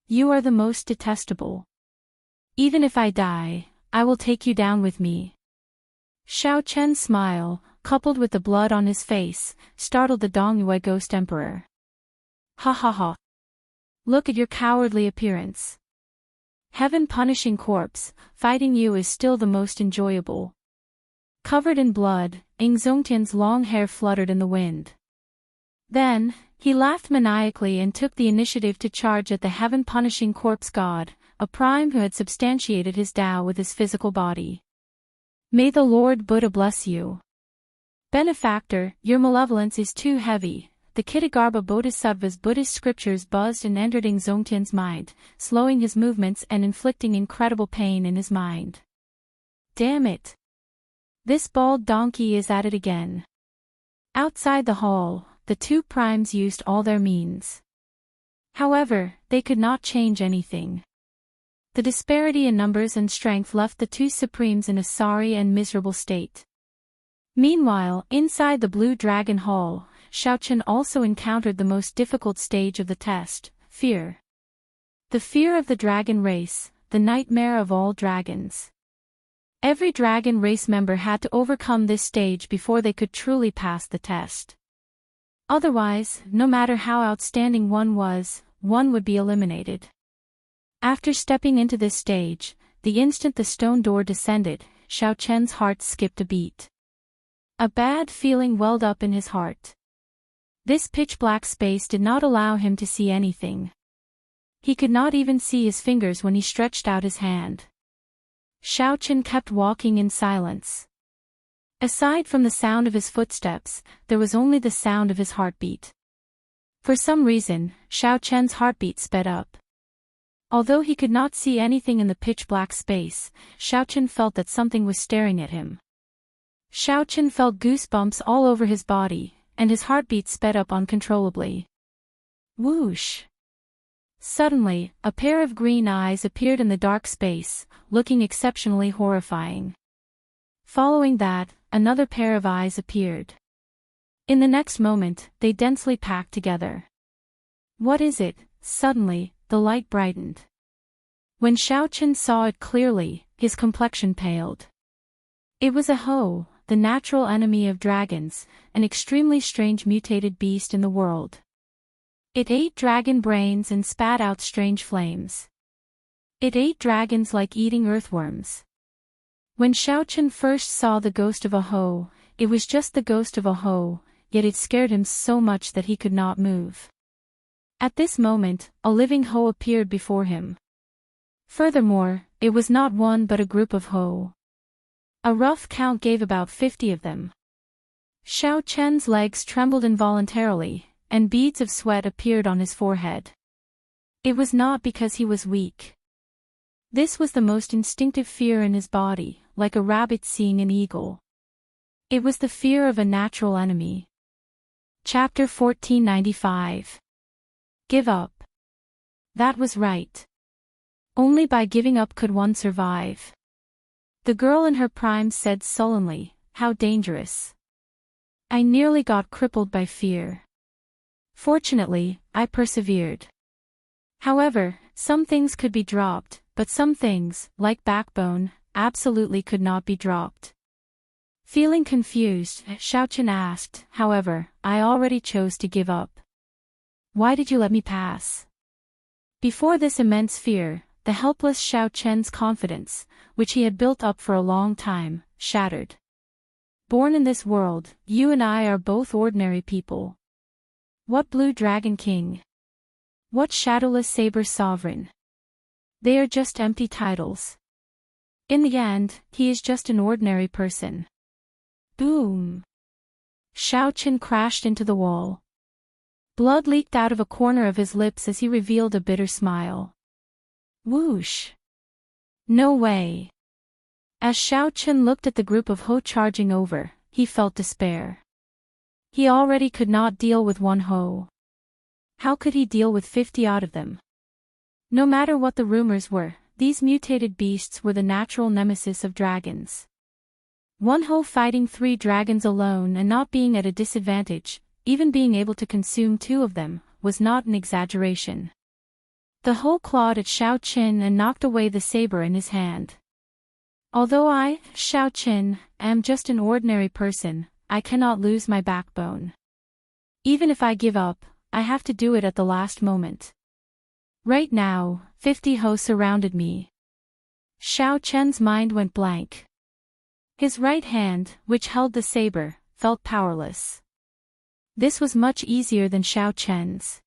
You are the most detestable. Even if I die, I will take you down with me." Xiaoqian's smile, coupled with the blood on his face, startled the Dongyue Ghost Emperor. "Ha ha ha. Look at your cowardly appearance. Heaven-punishing corpse, fighting you is still the most enjoyable." Covered in blood, Xianxia's long hair fluttered in the wind. Then, he laughed maniacally and took the initiative to charge at the heaven-punishing corpse god, a prime who had substantiated his Tao with his physical body. "May the Lord Buddha bless you. Benefactor, your malevolence is too heavy." The Kshitigarbha Bodhisattva's Buddhist scriptures buzzed and entered Xianxia's mind, slowing his movements and inflicting incredible pain in his mind. Damn it! This bald donkey is at it again. Outside the hall, the 2 primes used all their means. However, they could not change anything. The disparity in numbers and strength left the 2 supremes in a sorry and miserable state. Meanwhile, inside the Blue Dragon Hall, Xiaoqin also encountered the most difficult stage of the test, fear. The fear of the dragon race, the nightmare of all dragons. Every dragon race member had to overcome this stage before they could truly pass the test. Otherwise, no matter how outstanding one was, one would be eliminated. After stepping into this stage, the instant the stone door descended, Xiaoqian's heart skipped a beat. A bad feeling welled up in his heart. This pitch-black space did not allow him to see anything. He could not even see his fingers when he stretched out his hand. Xiaoqin kept walking in silence. Aside from the sound of his footsteps, there was only the sound of his heartbeat. For some reason, Xiaoqian's heartbeat sped up. Although he could not see anything in the pitch-black space, Xiaoqin felt that something was staring at him. Xiaoqin felt goosebumps all over his body, and his heartbeat sped up uncontrollably. Whoosh! Suddenly, a pair of green eyes appeared in the dark space, looking exceptionally horrifying. Following that, another pair of eyes appeared. In the next moment, they densely packed together. What is it? Suddenly, the light brightened. When Xiaoqin saw it clearly, his complexion paled. It was a hoe, the natural enemy of dragons, an extremely strange mutated beast in the world. It ate dragon brains and spat out strange flames. It ate dragons like eating earthworms. When Xiaochen first saw the ghost of a hoe, it was just the ghost of a hoe, yet it scared him so much that he could not move. At this moment, a living hoe appeared before him. Furthermore, it was not one but a group of hoe. A rough count gave about 50 of them. Xiaochen's legs trembled involuntarily, and beads of sweat appeared on his forehead. It was not because he was weak. This was the most instinctive fear in his body, like a rabbit seeing an eagle. It was the fear of a natural enemy. Chapter 1495. Give up. That was right. Only by giving up could one survive. The girl in her prime said sullenly, "How dangerous. I nearly got crippled by fear. Fortunately, I persevered. However, some things could be dropped, but some things, like backbone, absolutely could not be dropped." Feeling confused, Xiaochen asked, "However, I already chose to give up. Why did you let me pass?" Before this immense fear, the helpless Xiaochen's confidence, which he had built up for a long time, shattered. Born in this world, you and I are both ordinary people. What Blue Dragon King? What Shadowless Saber Sovereign? They are just empty titles. In the end, he is just an ordinary person. Boom! Xiaochen crashed into the wall. Blood leaked out of a corner of his lips as he revealed a bitter smile. Whoosh! No way! As Xiaochen looked at the group of hoe charging over, he felt despair. He already could not deal with one hoe. How could he deal with 50 odd of them? No matter what the rumors were, these mutated beasts were the natural nemesis of dragons. One hoe fighting 3 dragons alone and not being at a disadvantage, even being able to consume 2 of them, was not an exaggeration. The hoe clawed at Xiaochen and knocked away the saber in his hand. Although I, Xiaochen, am just an ordinary person, I cannot lose my backbone. Even if I give up, I have to do it at the last moment. Right now, 50 hoe surrounded me. Xiaochen's mind went blank. His right hand, which held the saber, felt powerless. This was much easier than Xiaochen's.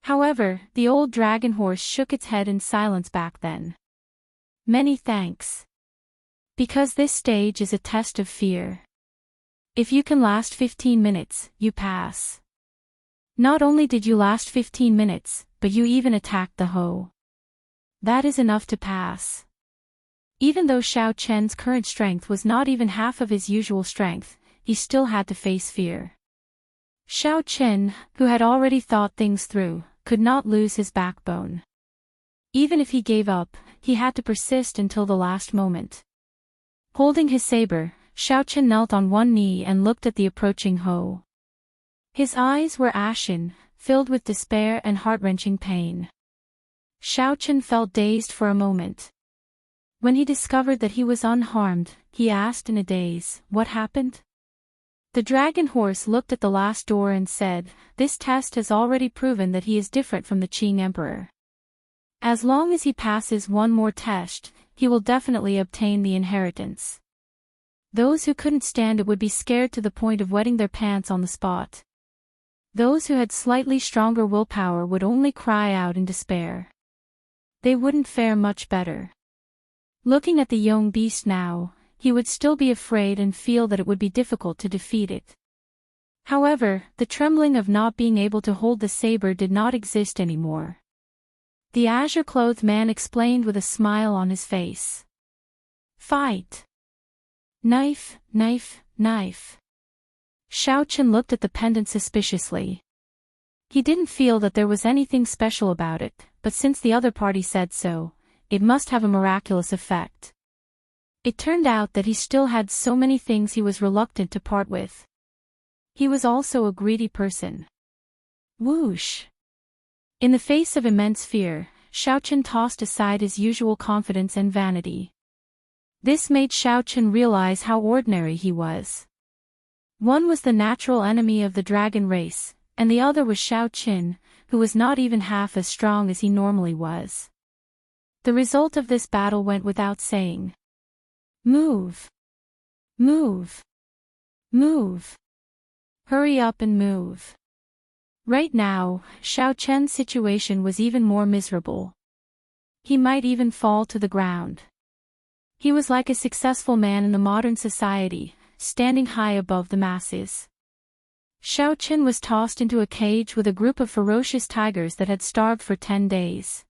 However, the old dragon horse shook its head in silence back then. Many thanks. Because this stage is a test of fear. If you can last 15 minutes, you pass. Not only did you last 15 minutes, but you even attacked the hoe. That is enough to pass. Even though Xiaochen's current strength was not even half of his usual strength, he still had to face fear. Xiaochen, who had already thought things through, could not lose his backbone. Even if he gave up, he had to persist until the last moment. Holding his saber, Xiaochen knelt on one knee and looked at the approaching hoe. His eyes were ashen, filled with despair and heart-wrenching pain. Xiaochen felt dazed for a moment. When he discovered that he was unharmed, he asked in a daze, "What happened?" The dragon horse looked at the last door and said, "This test has already proven that he is different from the Qing Emperor. As long as he passes one more test, he will definitely obtain the inheritance." Those who couldn't stand it would be scared to the point of wetting their pants on the spot. Those who had slightly stronger willpower would only cry out in despair. They wouldn't fare much better. Looking at the young beast now, he would still be afraid and feel that it would be difficult to defeat it. However, the trembling of not being able to hold the saber did not exist anymore. The azure-clothed man explained with a smile on his face. "Fight! Knife, knife, knife." Xiaochen looked at the pendant suspiciously. He didn't feel that there was anything special about it, but since the other party said so, it must have a miraculous effect. It turned out that he still had so many things he was reluctant to part with. He was also a greedy person. Whoosh! In the face of immense fear, Xiaochen tossed aside his usual confidence and vanity. This made Xiaochen realize how ordinary he was. One was the natural enemy of the dragon race, and the other was Xiaochen, who was not even half as strong as he normally was. The result of this battle went without saying. Move! Move! Move! Hurry up and move! Right now, Xiaochen's situation was even more miserable. He might even fall to the ground. He was like a successful man in the modern society, standing high above the masses. Xiaochen was tossed into a cage with a group of ferocious tigers that had starved for 10 days.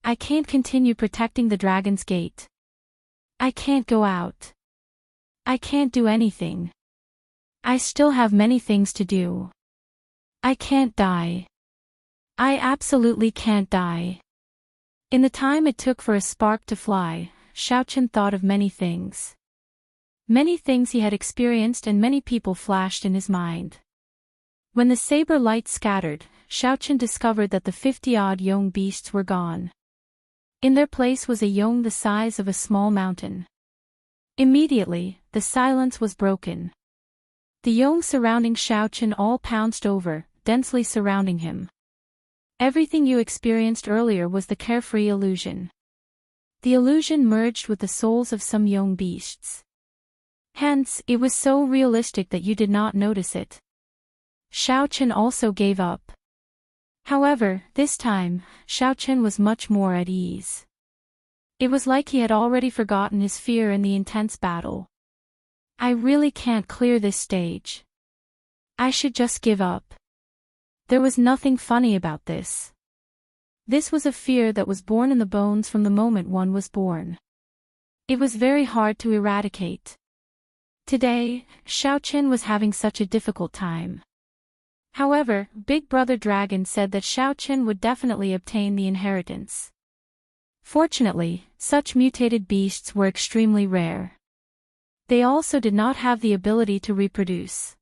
I can't continue protecting the dragon's gate. I can't go out. I can't do anything. I still have many things to do. I can't die. I absolutely can't die. In the time it took for a spark to fly, Xiaochen thought of many things. Many things he had experienced and many people flashed in his mind. When the saber light scattered, Xiaochen discovered that the 50-odd young beasts were gone. In their place was a yong the size of a small mountain. Immediately, the silence was broken. The yong surrounding Xiaochen all pounced over, densely surrounding him. Everything you experienced earlier was the carefree illusion. The illusion merged with the souls of some young beasts. Hence, it was so realistic that you did not notice it. Xiaochen also gave up. However, this time, Xiaochen was much more at ease. It was like he had already forgotten his fear in the intense battle. I really can't clear this stage. I should just give up. There was nothing funny about this. This was a fear that was born in the bones from the moment one was born. It was very hard to eradicate. Today, Xiaochen was having such a difficult time. However, Big Brother Dragon said that Xiaochen would definitely obtain the inheritance. Fortunately, such mutated beasts were extremely rare. They also did not have the ability to reproduce.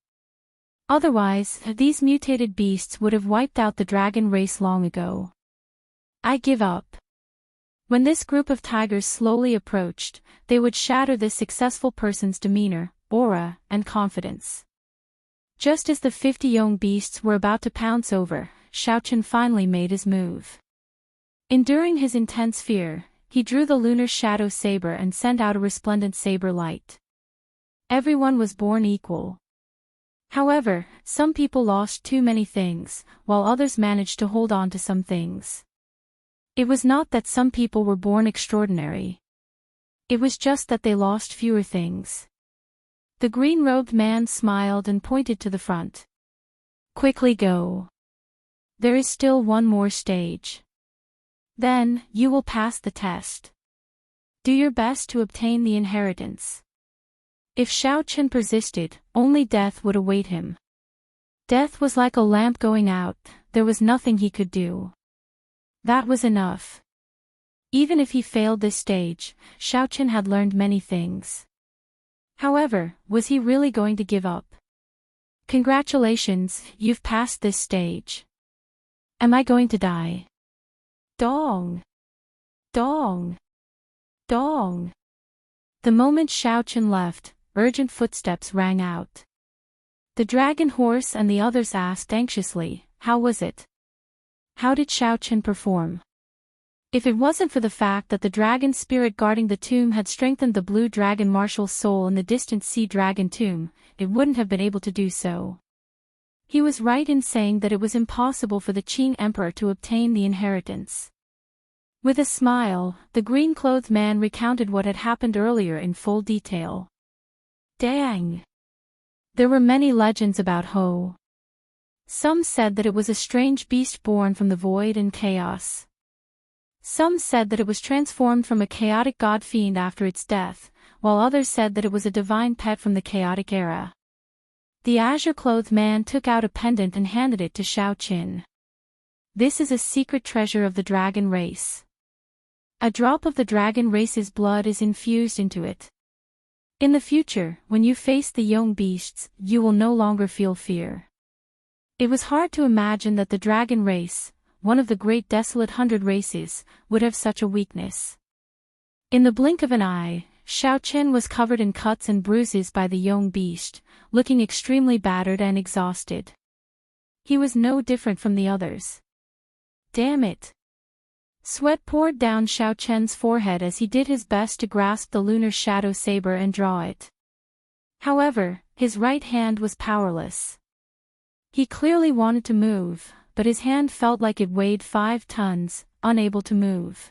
Otherwise, these mutated beasts would have wiped out the dragon race long ago. I give up. When this group of tigers slowly approached, they would shatter this successful person's demeanor, aura, and confidence. Just as the 50 young beasts were about to pounce over, Xiaochen finally made his move. Enduring his intense fear, he drew the lunar shadow saber and sent out a resplendent saber light. Everyone was born equal. However, some people lost too many things, while others managed to hold on to some things. It was not that some people were born extraordinary. It was just that they lost fewer things. The green-robed man smiled and pointed to the front. Quickly go. There is still one more stage. Then, you will pass the test. Do your best to obtain the inheritance. If Xiaochen persisted, only death would await him. Death was like a lamp going out, there was nothing he could do. That was enough. Even if he failed this stage, Xiaochen had learned many things. However, was he really going to give up? Congratulations, you've passed this stage. Am I going to die? Dong! Dong! Dong! The moment Xiaochen left, urgent footsteps rang out. The dragon horse and the others asked anxiously, how was it? How did Xiaochen perform? If it wasn't for the fact that the dragon spirit guarding the tomb had strengthened the blue dragon marshal's soul in the distant sea dragon tomb, it wouldn't have been able to do so. He was right in saying that it was impossible for the Qing emperor to obtain the inheritance. With a smile, the green-clothed man recounted what had happened earlier in full detail. Dang! There were many legends about Ho. Some said that it was a strange beast born from the void and chaos. Some said that it was transformed from a chaotic god-fiend after its death, while others said that it was a divine pet from the chaotic era. The azure-clothed man took out a pendant and handed it to Xiaochen. This is a secret treasure of the dragon race. A drop of the dragon race's blood is infused into it. In the future, when you face the young beasts, you will no longer feel fear. It was hard to imagine that the dragon race, one of the great desolate 100 races, would have such a weakness. In the blink of an eye, Xiaochen was covered in cuts and bruises by the young beast, looking extremely battered and exhausted. He was no different from the others. Damn it! Sweat poured down Xiaochen's forehead as he did his best to grasp the lunar shadow saber and draw it. However, his right hand was powerless. He clearly wanted to move, but his hand felt like it weighed 5 tons, unable to move.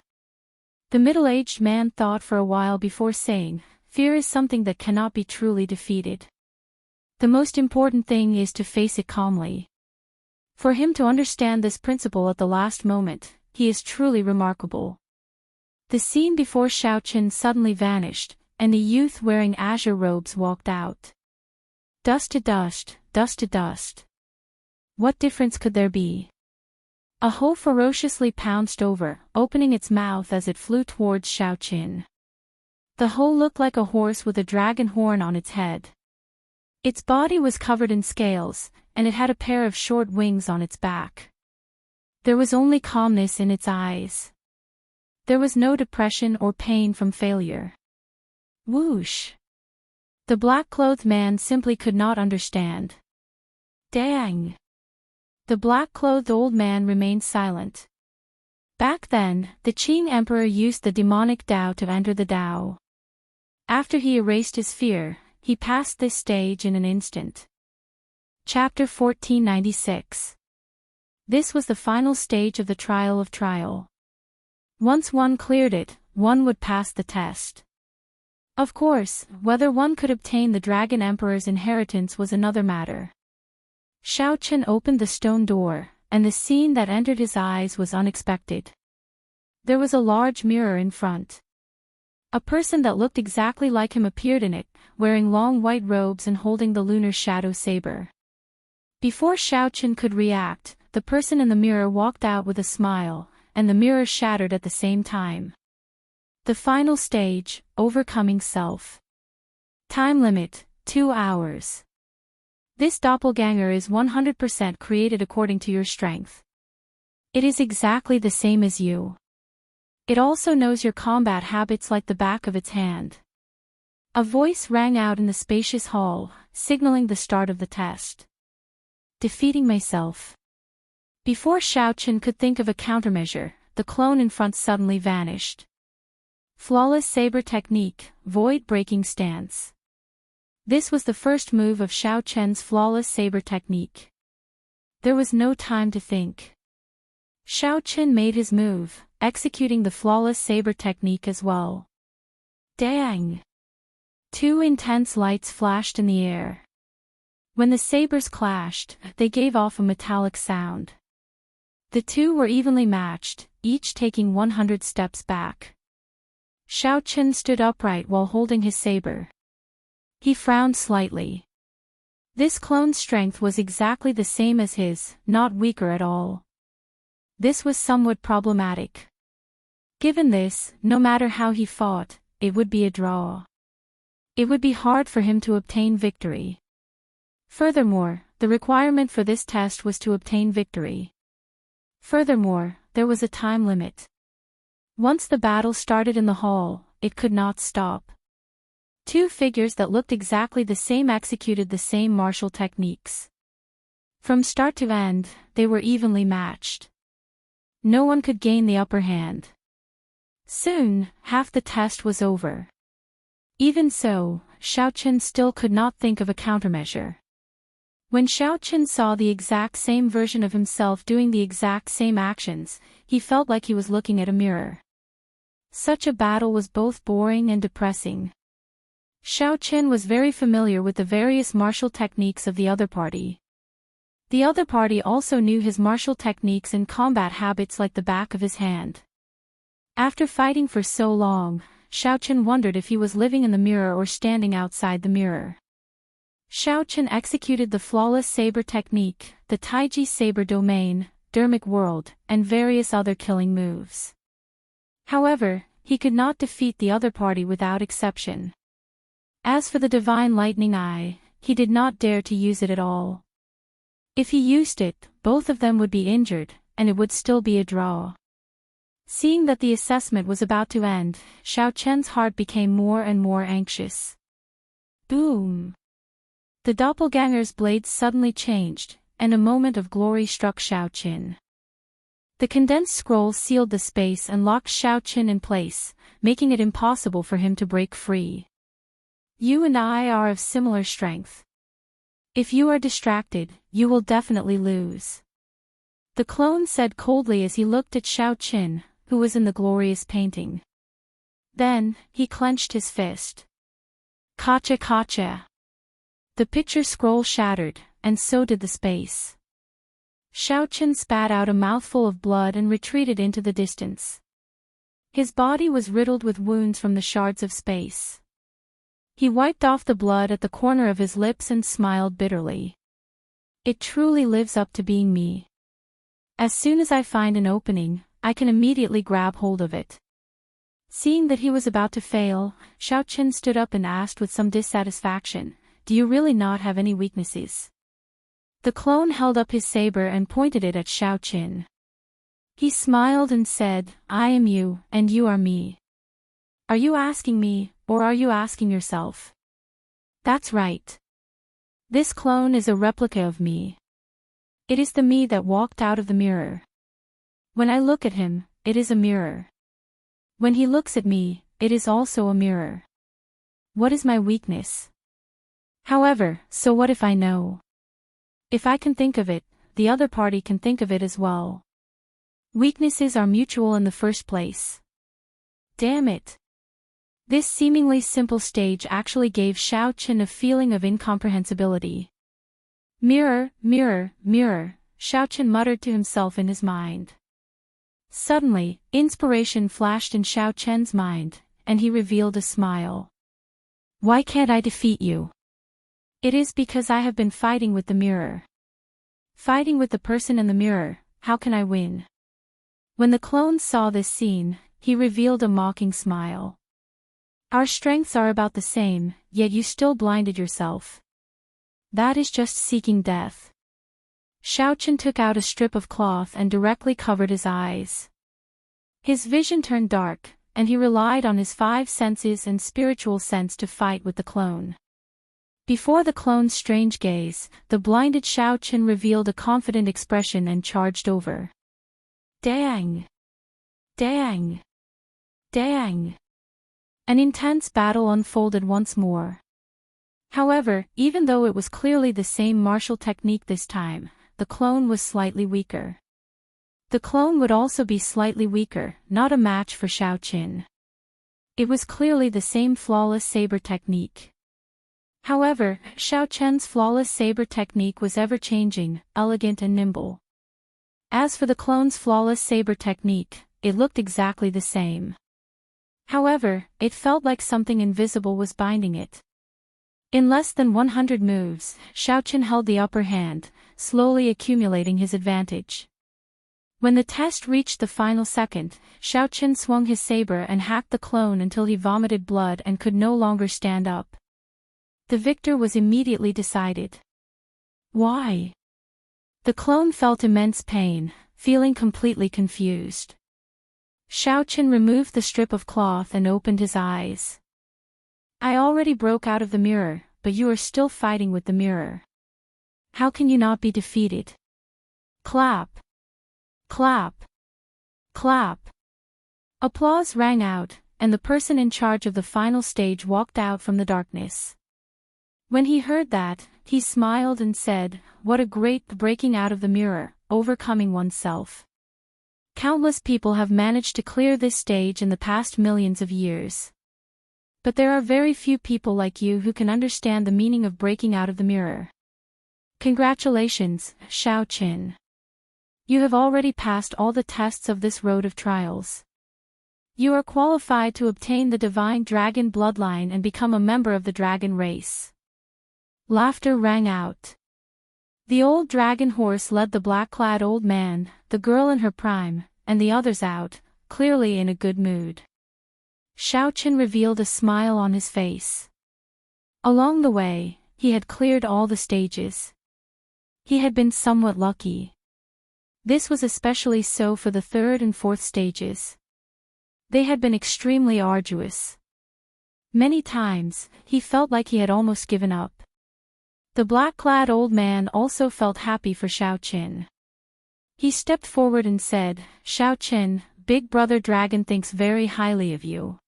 The middle-aged man thought for a while before saying, "Fear is something that cannot be truly defeated. The most important thing is to face it calmly." For him to understand this principle at the last moment, he is truly remarkable. The scene before Xiaochen suddenly vanished, and a youth wearing azure robes walked out. Dust to dust, dust to dust. What difference could there be? A hole ferociously pounced over, opening its mouth as it flew towards Xiaochen. The hole looked like a horse with a dragon horn on its head. Its body was covered in scales, and it had a pair of short wings on its back. There was only calmness in its eyes. There was no depression or pain from failure. Whoosh! The black-clothed man simply could not understand. Dang! The black-clothed old man remained silent. Back then, the Qing emperor used the demonic Dao to enter the Dao. After he erased his fear, he passed this stage in an instant. Chapter 1496. This was the final stage of the trial of trial. Once one cleared it, one would pass the test. Of course, whether one could obtain the Dragon Emperor's inheritance was another matter. Xiaochen opened the stone door, and the scene that entered his eyes was unexpected. There was a large mirror in front. A person that looked exactly like him appeared in it, wearing long white robes and holding the lunar shadow saber. Before Xiaochen could react, the person in the mirror walked out with a smile, and the mirror shattered at the same time. The final stage, overcoming self. Time limit, 2 hours. This doppelganger is 100% created according to your strength. It is exactly the same as you. It also knows your combat habits like the back of its hand. A voice rang out in the spacious hall, signaling the start of the test. Defeating myself. Before Xiaochen could think of a countermeasure, the clone in front suddenly vanished. Flawless saber technique, void-breaking stance. This was the first move of Xiaochen's flawless saber technique. There was no time to think. Xiaochen made his move, executing the flawless saber technique as well. Dang! 2 intense lights flashed in the air. When the sabers clashed, they gave off a metallic sound. The two were evenly matched, each taking 100 steps back. Xiaochen stood upright while holding his saber. He frowned slightly. This clone's strength was exactly the same as his, not weaker at all. This was somewhat problematic. Given this, no matter how he fought, it would be a draw. It would be hard for him to obtain victory. Furthermore, the requirement for this test was to obtain victory. Furthermore, there was a time limit. Once the battle started in the hall, it could not stop. 2 figures that looked exactly the same executed the same martial techniques. From start to end, they were evenly matched. No one could gain the upper hand. Soon, half the test was over. Even so, Xiaochen still could not think of a countermeasure. When Xiaochen saw the exact same version of himself doing the exact same actions, he felt like he was looking at a mirror. Such a battle was both boring and depressing. Xiaochen was very familiar with the various martial techniques of the other party. The other party also knew his martial techniques and combat habits like the back of his hand. After fighting for so long, Xiaochen wondered if he was living in the mirror or standing outside the mirror. Xiaochen executed the flawless saber technique, the Taiji saber domain, dermic world, and various other killing moves. However, he could not defeat the other party without exception. As for the divine lightning eye, he did not dare to use it at all. If he used it, both of them would be injured, and it would still be a draw. Seeing that the assessment was about to end, Xiaochen's heart became more and more anxious. Boom! The doppelganger's blades suddenly changed, and a moment of glory struck Xiaochen. The condensed scroll sealed the space and locked Xiaochen in place, making it impossible for him to break free. You and I are of similar strength. If you are distracted, you will definitely lose. The clone said coldly as he looked at Xiaochen, who was in the glorious painting. Then, he clenched his fist. Kacha kacha. The picture scroll shattered, and so did the space. Xiaochen spat out a mouthful of blood and retreated into the distance. His body was riddled with wounds from the shards of space. He wiped off the blood at the corner of his lips and smiled bitterly. It truly lives up to being me. As soon as I find an opening, I can immediately grab hold of it. Seeing that he was about to fail, Xiaochen stood up and asked with some dissatisfaction, "Do you really not have any weaknesses?" The clone held up his saber and pointed it at Xiaochen. He smiled and said, "I am you, and you are me. Are you asking me, or are you asking yourself?" That's right. This clone is a replica of me. It is the me that walked out of the mirror. When I look at him, it is a mirror. When he looks at me, it is also a mirror. What is my weakness? However, so what if I know? If I can think of it, the other party can think of it as well. Weaknesses are mutual in the first place. Damn it. This seemingly simple stage actually gave Xiaochen a feeling of incomprehensibility. Mirror, mirror, mirror, Xiaochen muttered to himself in his mind. Suddenly, inspiration flashed in Xiaochen's mind, and he revealed a smile. Why can't I defeat you? It is because I have been fighting with the mirror. Fighting with the person in the mirror, how can I win? When the clone saw this scene, he revealed a mocking smile. Our strengths are about the same, yet you still blinded yourself. That is just seeking death. Xiaochen took out a strip of cloth and directly covered his eyes. His vision turned dark, and he relied on his 5 senses and spiritual sense to fight with the clone. Before the clone's strange gaze, the blinded Xiaochen revealed a confident expression and charged over. Dang! Dang! Dang! An intense battle unfolded once more. However, even though it was clearly the same martial technique this time, the clone was slightly weaker. The clone would also be slightly weaker, not a match for Xiaochen. It was clearly the same flawless saber technique. However, Xiaochen's flawless saber technique was ever-changing, elegant and nimble. As for the clone's flawless saber technique, it looked exactly the same. However, it felt like something invisible was binding it. In less than 100 moves, Xiaochen held the upper hand, slowly accumulating his advantage. When the test reached the final second, Xiaochen swung his saber and hacked the clone until he vomited blood and could no longer stand up. The victor was immediately decided. Why? The clone felt immense pain, feeling completely confused. Xiaochen removed the strip of cloth and opened his eyes. I already broke out of the mirror, but you are still fighting with the mirror. How can you not be defeated? Clap! Clap! Clap! Applause rang out, and the person in charge of the final stage walked out from the darkness. When he heard that, he smiled and said, "What a great breaking out of the mirror, overcoming oneself. Countless people have managed to clear this stage in the past millions of years. But there are very few people like you who can understand the meaning of breaking out of the mirror. Congratulations, Xiaochen. You have already passed all the tests of this road of trials. You are qualified to obtain the divine dragon bloodline and become a member of the dragon race." Laughter rang out. The old dragon horse led the black-clad old man, the girl in her prime, and the others out, clearly in a good mood. Xiaochen revealed a smile on his face. Along the way, he had cleared all the stages. He had been somewhat lucky. This was especially so for the third and fourth stages. They had been extremely arduous. Many times, he felt like he had almost given up. The black-clad old man also felt happy for Xiaoqin. He stepped forward and said, "Xiaoqin, Big Brother Dragon thinks very highly of you.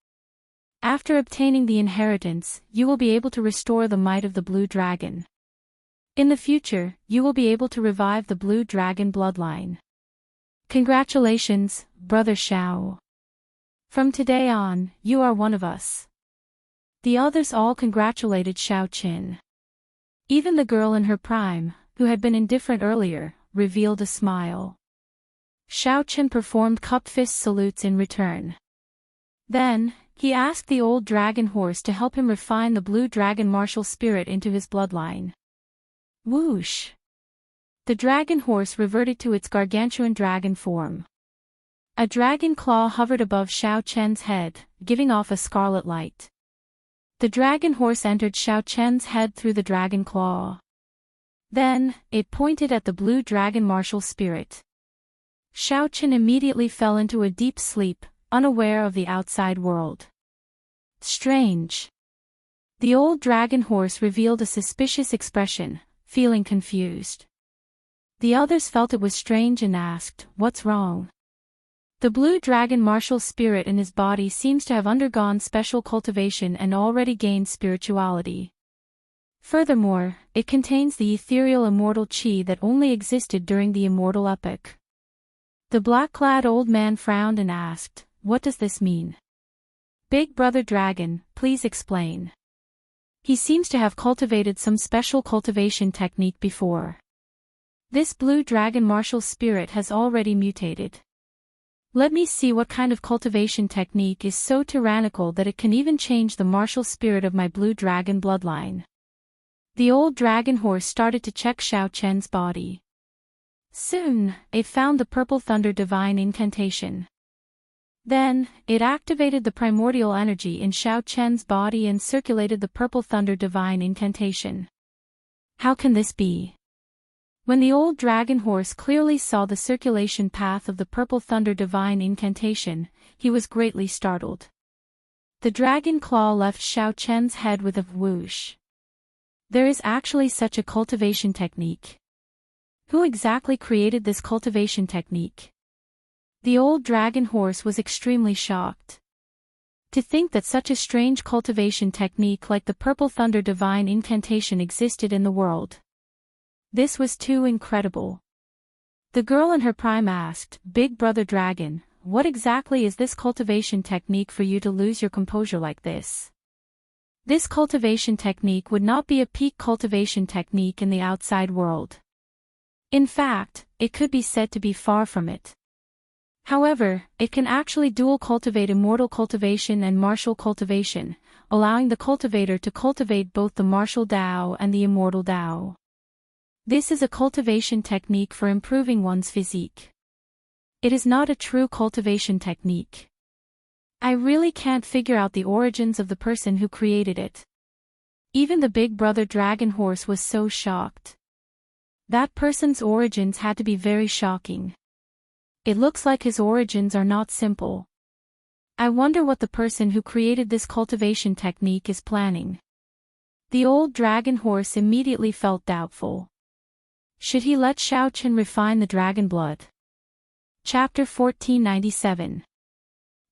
After obtaining the inheritance, you will be able to restore the might of the Blue Dragon. In the future, you will be able to revive the Blue Dragon bloodline. Congratulations, Brother Xiao. From today on, you are one of us." The others all congratulated Xiaoqin. Even the girl in her prime, who had been indifferent earlier, revealed a smile. Xiaoqin performed cupped fist salutes in return. Then, he asked the old dragon horse to help him refine the blue dragon martial spirit into his bloodline. Whoosh! The dragon horse reverted to its gargantuan dragon form. A dragon claw hovered above Xiaoqian's head, giving off a scarlet light. The dragon horse entered Xiaoqian's head through the dragon claw. Then, it pointed at the blue dragon martial spirit. Xiaoqian immediately fell into a deep sleep, unaware of the outside world. Strange. The old dragon horse revealed a suspicious expression, feeling confused. The others felt it was strange and asked, "What's wrong?" The blue dragon martial spirit in his body seems to have undergone special cultivation and already gained spirituality. Furthermore, it contains the ethereal immortal qi that only existed during the immortal epoch. The black-clad old man frowned and asked, "What does this mean? Big Brother Dragon, please explain." He seems to have cultivated some special cultivation technique before. This blue dragon martial spirit has already mutated. Let me see what kind of cultivation technique is so tyrannical that it can even change the martial spirit of my blue dragon bloodline. The old dragon horse started to check Xiaoqian's body. Soon, it found the purple thunder divine incantation. Then, it activated the primordial energy in Xiaoqian's body and circulated the purple thunder divine incantation. How can this be? When the old dragon horse clearly saw the circulation path of the purple thunder divine incantation, he was greatly startled. The dragon claw left Xiaoqian's head with a whoosh. There is actually such a cultivation technique. Who exactly created this cultivation technique? The old dragon horse was extremely shocked. To think that such a strange cultivation technique like the purple thunder divine incantation existed in the world. This was too incredible. The girl in her prime asked, "Big Brother Dragon, what exactly is this cultivation technique for you to lose your composure like this?" This cultivation technique would not be a peak cultivation technique in the outside world. In fact, it could be said to be far from it. However, it can actually dual cultivate immortal cultivation and martial cultivation, allowing the cultivator to cultivate both the martial Dao and the immortal Dao. This is a cultivation technique for improving one's physique. It is not a true cultivation technique. I really can't figure out the origins of the person who created it. Even the Big Brother Dragon Horse was so shocked. That person's origins had to be very shocking. It looks like his origins are not simple. I wonder what the person who created this cultivation technique is planning. The old dragon horse immediately felt doubtful. Should he let Xiaoqian refine the dragon blood? Chapter 1497.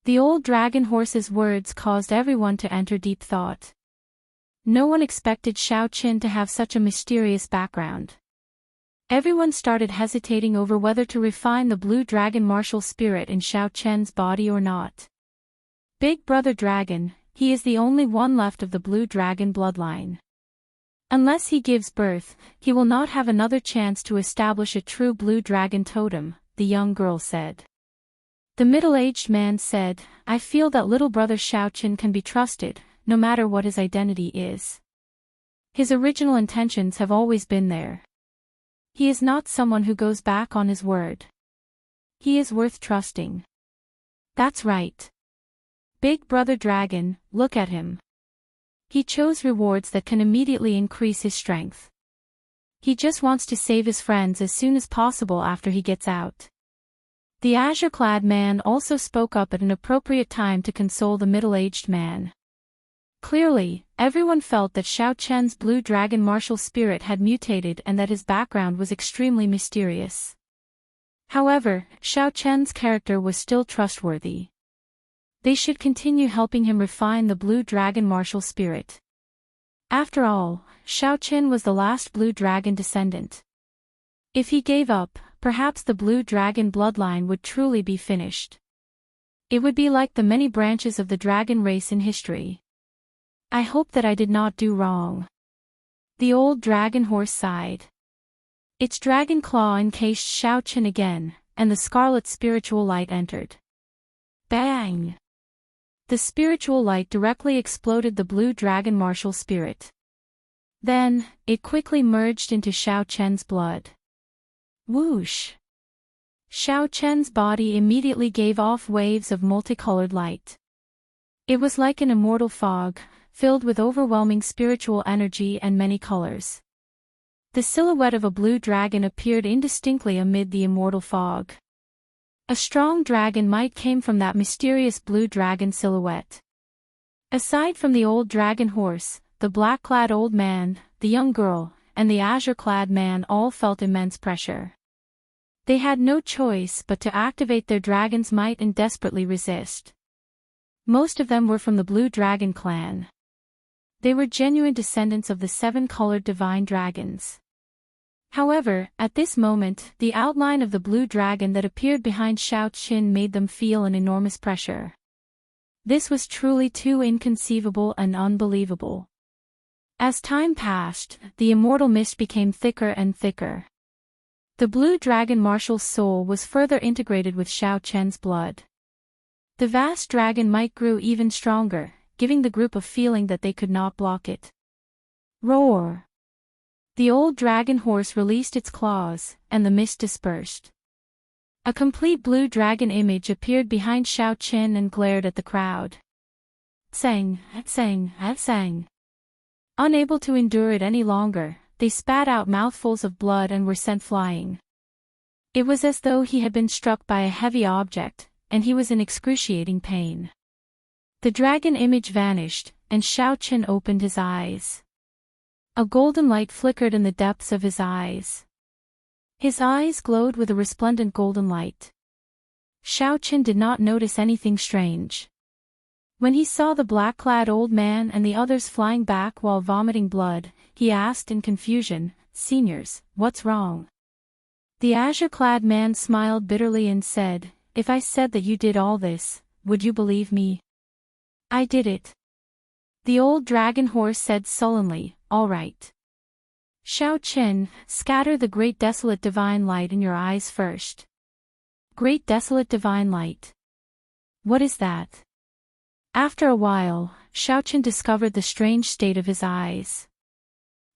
The old dragon horse's words caused everyone to enter deep thought. No one expected Xiaoqian to have such a mysterious background. Everyone started hesitating over whether to refine the blue dragon martial spirit in Xiaoqian's body or not. Big Brother Dragon, he is the only one left of the blue dragon bloodline. Unless he gives birth, he will not have another chance to establish a true blue dragon totem, the young girl said. The middle-aged man said, "I feel that little brother Xiaoqian can be trusted, no matter what his identity is. His original intentions have always been there. He is not someone who goes back on his word. He is worth trusting." That's right. Big Brother Dragon, look at him. He chose rewards that can immediately increase his strength. He just wants to save his friends as soon as possible after he gets out. The azure-clad man also spoke up at an appropriate time to console the middle-aged man. Clearly, everyone felt that Xiao Chen's blue dragon martial spirit had mutated and that his background was extremely mysterious. However, Xiao Chen's character was still trustworthy. They should continue helping him refine the blue dragon martial spirit. After all, Xiao Chen was the last blue dragon descendant. If he gave up, perhaps the blue dragon bloodline would truly be finished. It would be like the many branches of the dragon race in history. I hope that I did not do wrong. The old dragon horse sighed. Its dragon claw encased Xiao Chen again, and the scarlet spiritual light entered. Bang! The spiritual light directly exploded the blue dragon martial spirit. Then, it quickly merged into Xiao Chen's blood. Whoosh! Xiao Chen's body immediately gave off waves of multicolored light. It was like an immortal fog, filled with overwhelming spiritual energy and many colors. The silhouette of a blue dragon appeared indistinctly amid the immortal fog. A strong dragon might came from that mysterious blue dragon silhouette. Aside from the old dragon horse, the black-clad old man, the young girl, and the azure-clad man all felt immense pressure. They had no choice but to activate their dragon's might and desperately resist. Most of them were from the Blue Dragon clan. They were genuine descendants of the seven-colored divine dragons. However, at this moment, the outline of the blue dragon that appeared behind Xiao Chen made them feel an enormous pressure. This was truly too inconceivable and unbelievable. As time passed, the immortal mist became thicker and thicker. The blue dragon martial soul was further integrated with Xiao Chen's blood. The vast dragon might grew even stronger, giving the group a feeling that they could not block it. Roar! The old dragon horse released its claws, and the mist dispersed. A complete blue dragon image appeared behind Xiao Chen and glared at the crowd. Tsang, tsang, tsang. Unable to endure it any longer, they spat out mouthfuls of blood and were sent flying. It was as though he had been struck by a heavy object, and he was in excruciating pain. The dragon image vanished, and Xiao Chen opened his eyes. A golden light flickered in the depths of his eyes. His eyes glowed with a resplendent golden light. Xiao Chen did not notice anything strange. When he saw the black-clad old man and the others flying back while vomiting blood, he asked in confusion, "Seniors, what's wrong?" The azure-clad man smiled bitterly and said, "If I said that you did all this, would you believe me?" "I did it." The old dragon horse said sullenly, "All right. Xiao Chen, scatter the great desolate divine light in your eyes first." Great desolate divine light. What is that? After a while, Xiao Chen discovered the strange state of his eyes.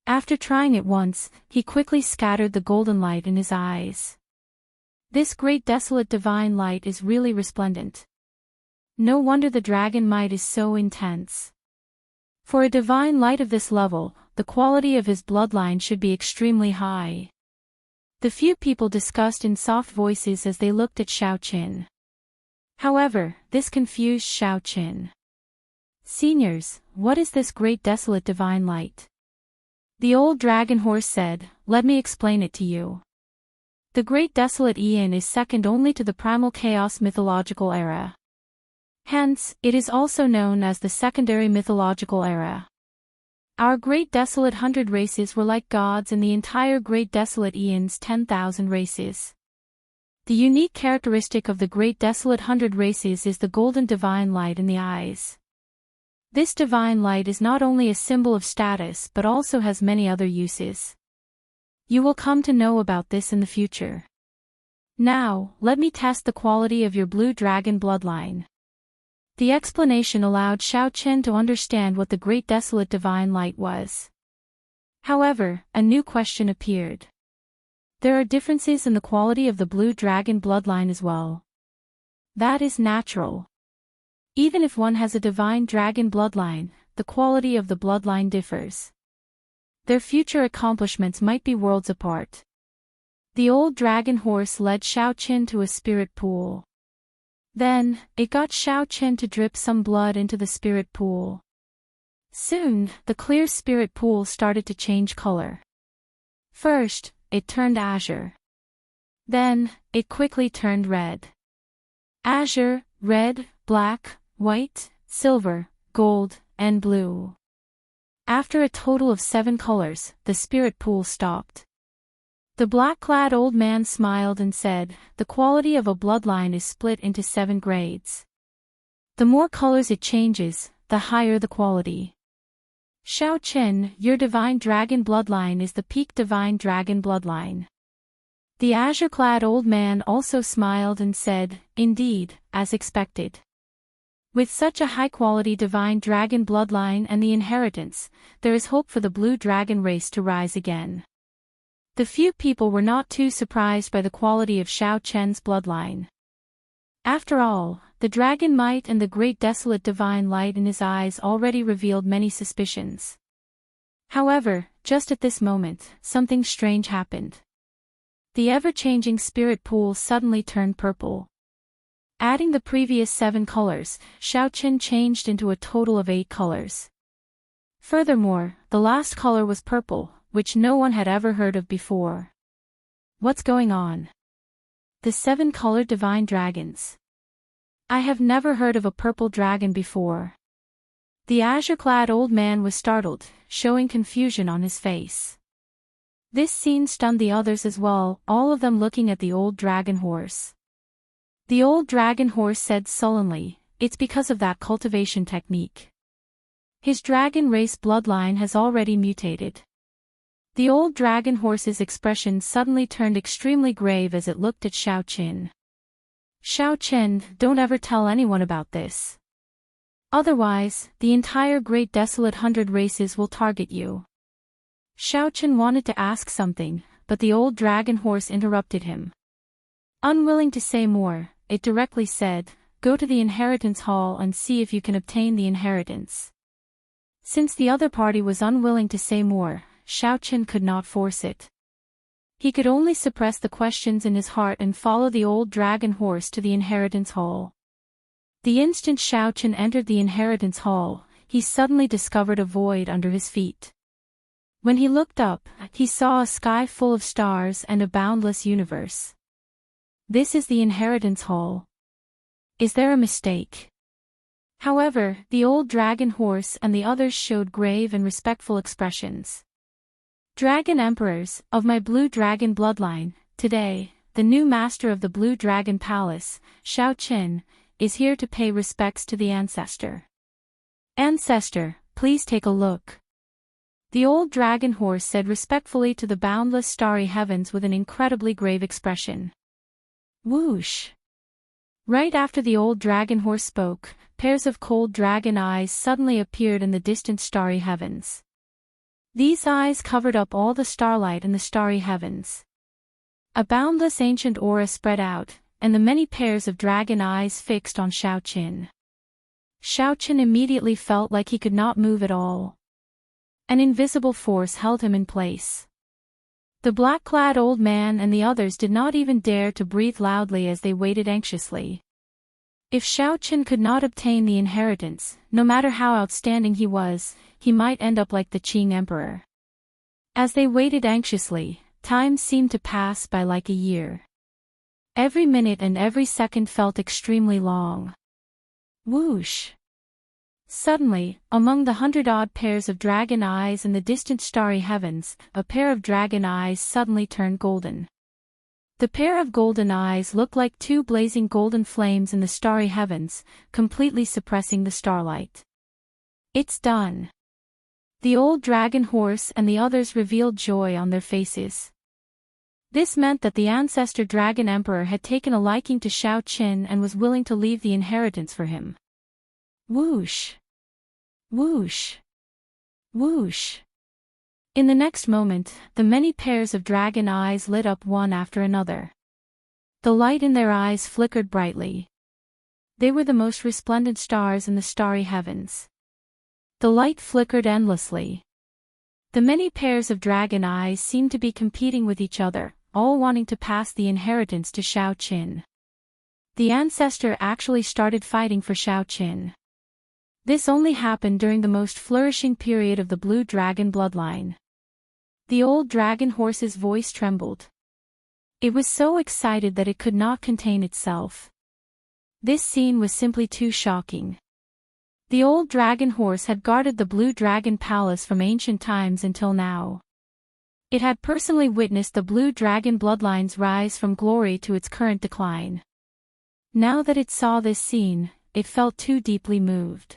After trying it once, he quickly scattered the golden light in his eyes. This great desolate divine light is really resplendent. No wonder the dragon might is so intense. For a divine light of this level, the quality of his bloodline should be extremely high. The few people discussed in soft voices as they looked at Xiao Chen. However, this confused Xiao Chen. "Seniors, what is this great desolate divine light?" The old dragon horse said, "Let me explain it to you. The great desolate Aeon is second only to the primal chaos mythological era. Hence, it is also known as the secondary mythological era. Our great desolate 100 races were like gods in the entire great desolate Aeon's 10,000 races. The unique characteristic of the great desolate 100 races is the golden divine light in the eyes. This divine light is not only a symbol of status but also has many other uses. You will come to know about this in the future. Now, let me test the quality of your blue dragon bloodline." The explanation allowed Xiao Chen to understand what the great desolate divine light was. However, a new question appeared. There are differences in the quality of the blue dragon bloodline as well. That is natural. Even if one has a divine dragon bloodline, the quality of the bloodline differs. their future accomplishments might be worlds apart. The old dragon horse led Xiaoqin to a spirit pool. Then, it got Xiaoqin to drip some blood into the spirit pool. Soon, the clear spirit pool started to change color. First, it turned azure. Then, it quickly turned red. Azure, red, black, white, silver, gold, and blue. After a total of 7 colors, the spirit pool stopped. The black-clad old man smiled and said, "The quality of a bloodline is split into 7 grades. The more colors it changes, the higher the quality. Xiaoqin, your divine dragon bloodline is the peak divine dragon bloodline." The azure-clad old man also smiled and said, "Indeed, as expected. With such a high-quality divine dragon bloodline and the inheritance, there is hope for the blue dragon race to rise again." The few people were not too surprised by the quality of Xiaoqin's bloodline. After all, the dragon might and the great desolate divine light in his eyes already revealed many suspicions. However, just at this moment, something strange happened. The ever-changing spirit pool suddenly turned purple. Adding the previous 7 colors, Xiaoqin changed into a total of 8 colors. Furthermore, the last color was purple, which no one had ever heard of before. What's going on? The 7-colored divine dragons. I have never heard of a purple dragon before. The azure-clad old man was startled, showing confusion on his face. This scene stunned the others as well, all of them looking at the old dragon horse. The old dragon horse said sullenly, "It's because of that cultivation technique. His dragon race bloodline has already mutated." The old dragon horse's expression suddenly turned extremely grave as it looked at Xiaoqin. "Xiaoqin, don't ever tell anyone about this. Otherwise, the entire great desolate 100 races will target you." Xiaoqin wanted to ask something, but the old dragon horse interrupted him. Unwilling to say more, it directly said, "Go to the inheritance hall and see if you can obtain the inheritance." Since the other party was unwilling to say more, Xiaoqin could not force it. He could only suppress the questions in his heart and follow the old dragon horse to the inheritance hall. The instant Xiaoqin entered the inheritance hall, he suddenly discovered a void under his feet. When he looked up, he saw a sky full of stars and a boundless universe. This is the inheritance hall. Is there a mistake? However, the old dragon horse and the others showed grave and respectful expressions. "Dragon Emperors, of my blue dragon bloodline, today, the new master of the Blue Dragon Palace, Xiaoqin, is here to pay respects to the ancestor. Ancestor, please take a look." The old dragon horse said respectfully to the boundless starry heavens with an incredibly grave expression. Whoosh! Right after the old dragon horse spoke, pairs of cold dragon eyes suddenly appeared in the distant starry heavens. These eyes covered up all the starlight in the starry heavens. A boundless ancient aura spread out, and the many pairs of dragon eyes fixed on Xiaoqin. Xiaoqin immediately felt like he could not move at all. An invisible force held him in place. The black-clad old man and the others did not even dare to breathe loudly as they waited anxiously. If Xiaoqin could not obtain the inheritance, no matter how outstanding he was, he might end up like the Qing Emperor. As they waited anxiously, time seemed to pass by like a year. Every minute and every second felt extremely long. Whoosh! Suddenly, among the 100-odd pairs of dragon eyes in the distant starry heavens, a pair of dragon eyes suddenly turned golden. The pair of golden eyes looked like 2 blazing golden flames in the starry heavens, completely suppressing the starlight. "It's done." The old dragon horse and the others revealed joy on their faces. This meant that the ancestor dragon emperor had taken a liking to Xiaoqin and was willing to leave the inheritance for him. Whoosh! Whoosh! Whoosh! In the next moment, the many pairs of dragon eyes lit up one after another. The light in their eyes flickered brightly. They were the most resplendent stars in the starry heavens. The light flickered endlessly. The many pairs of dragon eyes seemed to be competing with each other, all wanting to pass the inheritance to Xiaoqin. The ancestor actually started fighting for Xiaoqin. This only happened during the most flourishing period of the blue dragon bloodline. The old dragon horse's voice trembled. It was so excited that it could not contain itself. This scene was simply too shocking. The old dragon horse had guarded the blue dragon palace from ancient times until now. It had personally witnessed the blue dragon bloodline's rise from glory to its current decline. Now that it saw this scene, it felt too deeply moved.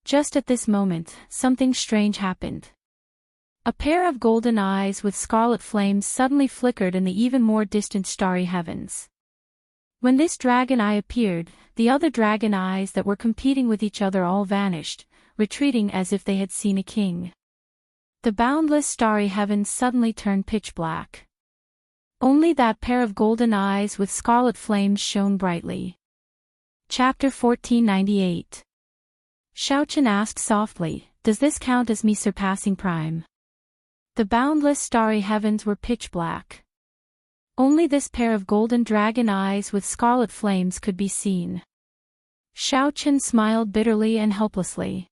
Just at this moment, something strange happened. A pair of golden eyes with scarlet flames suddenly flickered in the even more distant starry heavens. When this dragon eye appeared, the other dragon eyes that were competing with each other all vanished, retreating as if they had seen a king. The boundless starry heavens suddenly turned pitch black. Only that pair of golden eyes with scarlet flames shone brightly. Chapter 1498. Xiaoqin asked softly, "Does this count as me surpassing Prime?" The boundless starry heavens were pitch black. Only this pair of golden dragon eyes with scarlet flames could be seen. Xiaoqin smiled bitterly and helplessly.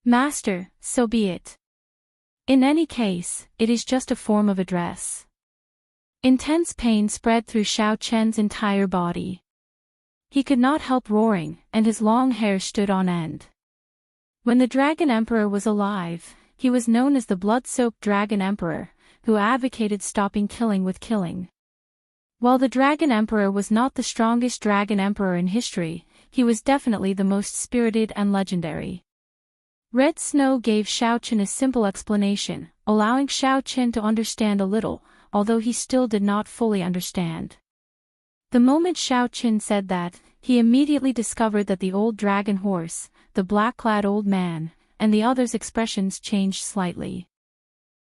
"Master, so be it. In any case, it is just a form of address." Intense pain spread through Xiaoqian's entire body. He could not help roaring, and his long hair stood on end. When the Dragon Emperor was alive, he was known as the blood-soaked Dragon Emperor, who advocated stopping killing with killing. While the Dragon Emperor was not the strongest Dragon Emperor in history, he was definitely the most spirited and legendary. Red Snow gave Xiaoqin a simple explanation, allowing Xiaoqin to understand a little, although he still did not fully understand. The moment Xiaoqin said that, he immediately discovered that the old dragon horse, the black-clad old man, and the others' expressions changed slightly.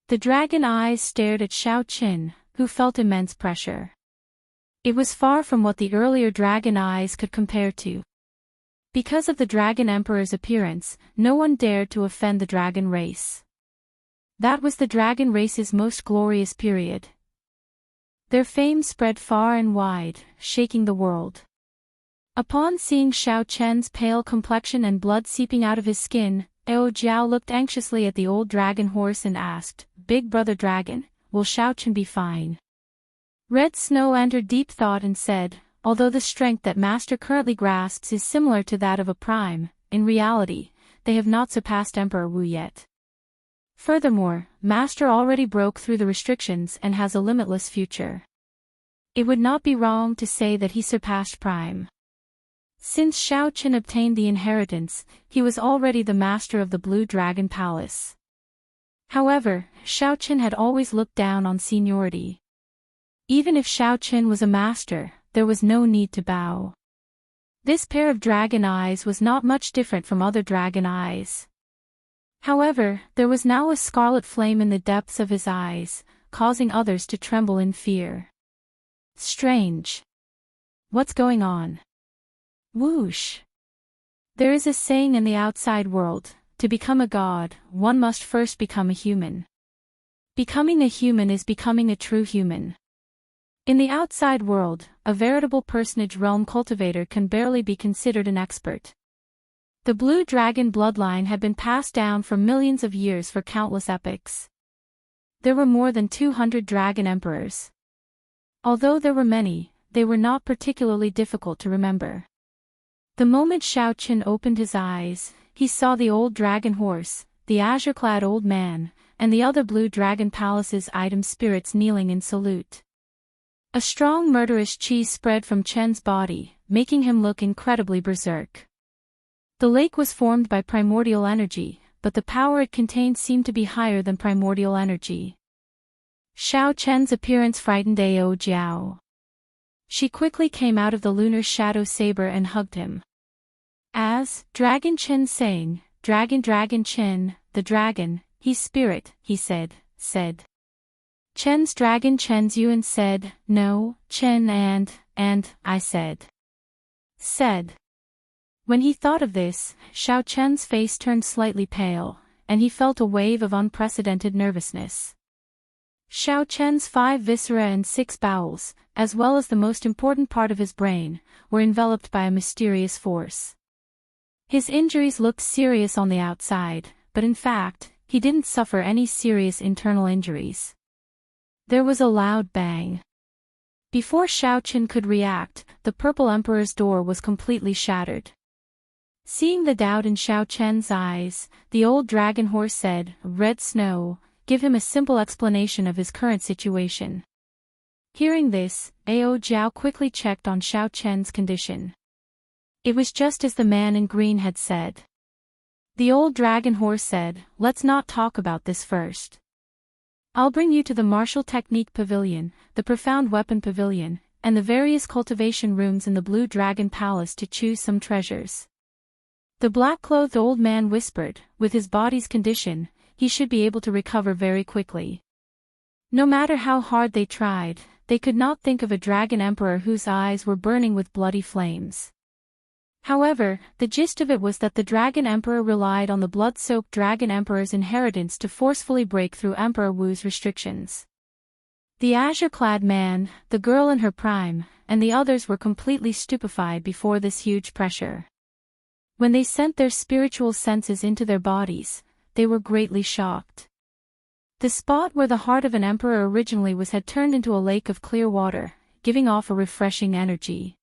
The dragon eyes stared at Xiaoqin, who felt immense pressure. It was far from what the earlier dragon eyes could compare to. Because of the Dragon Emperor's appearance, no one dared to offend the dragon race. That was the dragon race's most glorious period. Their fame spread far and wide, shaking the world. Upon seeing Xiaoqian's pale complexion and blood seeping out of his skin, Jiao looked anxiously at the old dragon horse and asked, "Big brother dragon, will Xiaoqian be fine?" Red Snow entered deep thought and said, "Although the strength that Master currently grasps is similar to that of a prime, in reality, they have not surpassed Emperor Wu yet. Furthermore, Master already broke through the restrictions and has a limitless future. It would not be wrong to say that he surpassed Prime. Since Xiaoqin obtained the inheritance, he was already the master of the Blue Dragon Palace." However, Xiaoqin had always looked down on seniority. Even if Xiaoqin was a master, there was no need to bow. This pair of dragon eyes was not much different from other dragon eyes. However, there was now a scarlet flame in the depths of his eyes, causing others to tremble in fear. Strange. What's going on? Whoosh. There is a saying in the outside world, to become a god, one must first become a human. Becoming a human is becoming a true human. In the outside world, a veritable personage realm cultivator can barely be considered an expert. The blue dragon bloodline had been passed down for millions of years for countless epochs. There were more than 200 dragon emperors. Although there were many, they were not particularly difficult to remember. The moment Xiaoqin opened his eyes, he saw the old dragon horse, the azure-clad old man, and the other blue dragon palace's item spirits kneeling in salute. A strong murderous chi spread from Chen's body, making him look incredibly berserk. The lake was formed by primordial energy, but the power it contained seemed to be higher than primordial energy. Xiaoqian's appearance frightened Jiao. She quickly came out of the lunar shadow saber and hugged him. As Dragon Chen saying, Dragon Chen, the dragon, he's spirit, he said. Chen's dragon Chen's Yuan said, "No, Chen and, I said. When he thought of this, Xiaoqian's face turned slightly pale, and he felt a wave of unprecedented nervousness. Xiao Chen's 5 viscera and 6 bowels, as well as the most important part of his brain, were enveloped by a mysterious force. His injuries looked serious on the outside, but in fact, he didn't suffer any serious internal injuries. There was a loud bang. Before Xiao Chen could react, the Purple Emperor's door was completely shattered. Seeing the doubt in Xiao Chen's eyes, the old dragon horse said, "Red Snow, give him a simple explanation of his current situation." Hearing this, Ao Jiao quickly checked on Xiao Chen's condition. It was just as the man in green had said. The old dragon horse said, "Let's not talk about this first. I'll bring you to the martial technique pavilion, the profound weapon pavilion, and the various cultivation rooms in the Blue Dragon Palace to choose some treasures." The black-clothed old man whispered, with his body's condition, he should be able to recover very quickly. No matter how hard they tried, they could not think of a dragon emperor whose eyes were burning with bloody flames. However, the gist of it was that the dragon emperor relied on the blood-soaked dragon emperor's inheritance to forcefully break through Emperor Wu's restrictions. The azure-clad man, the girl in her prime, and the others were completely stupefied before this huge pressure. When they sent their spiritual senses into their bodies, they were greatly shocked. The spot where the heart of an emperor originally was had turned into a lake of clear water, giving off a refreshing energy.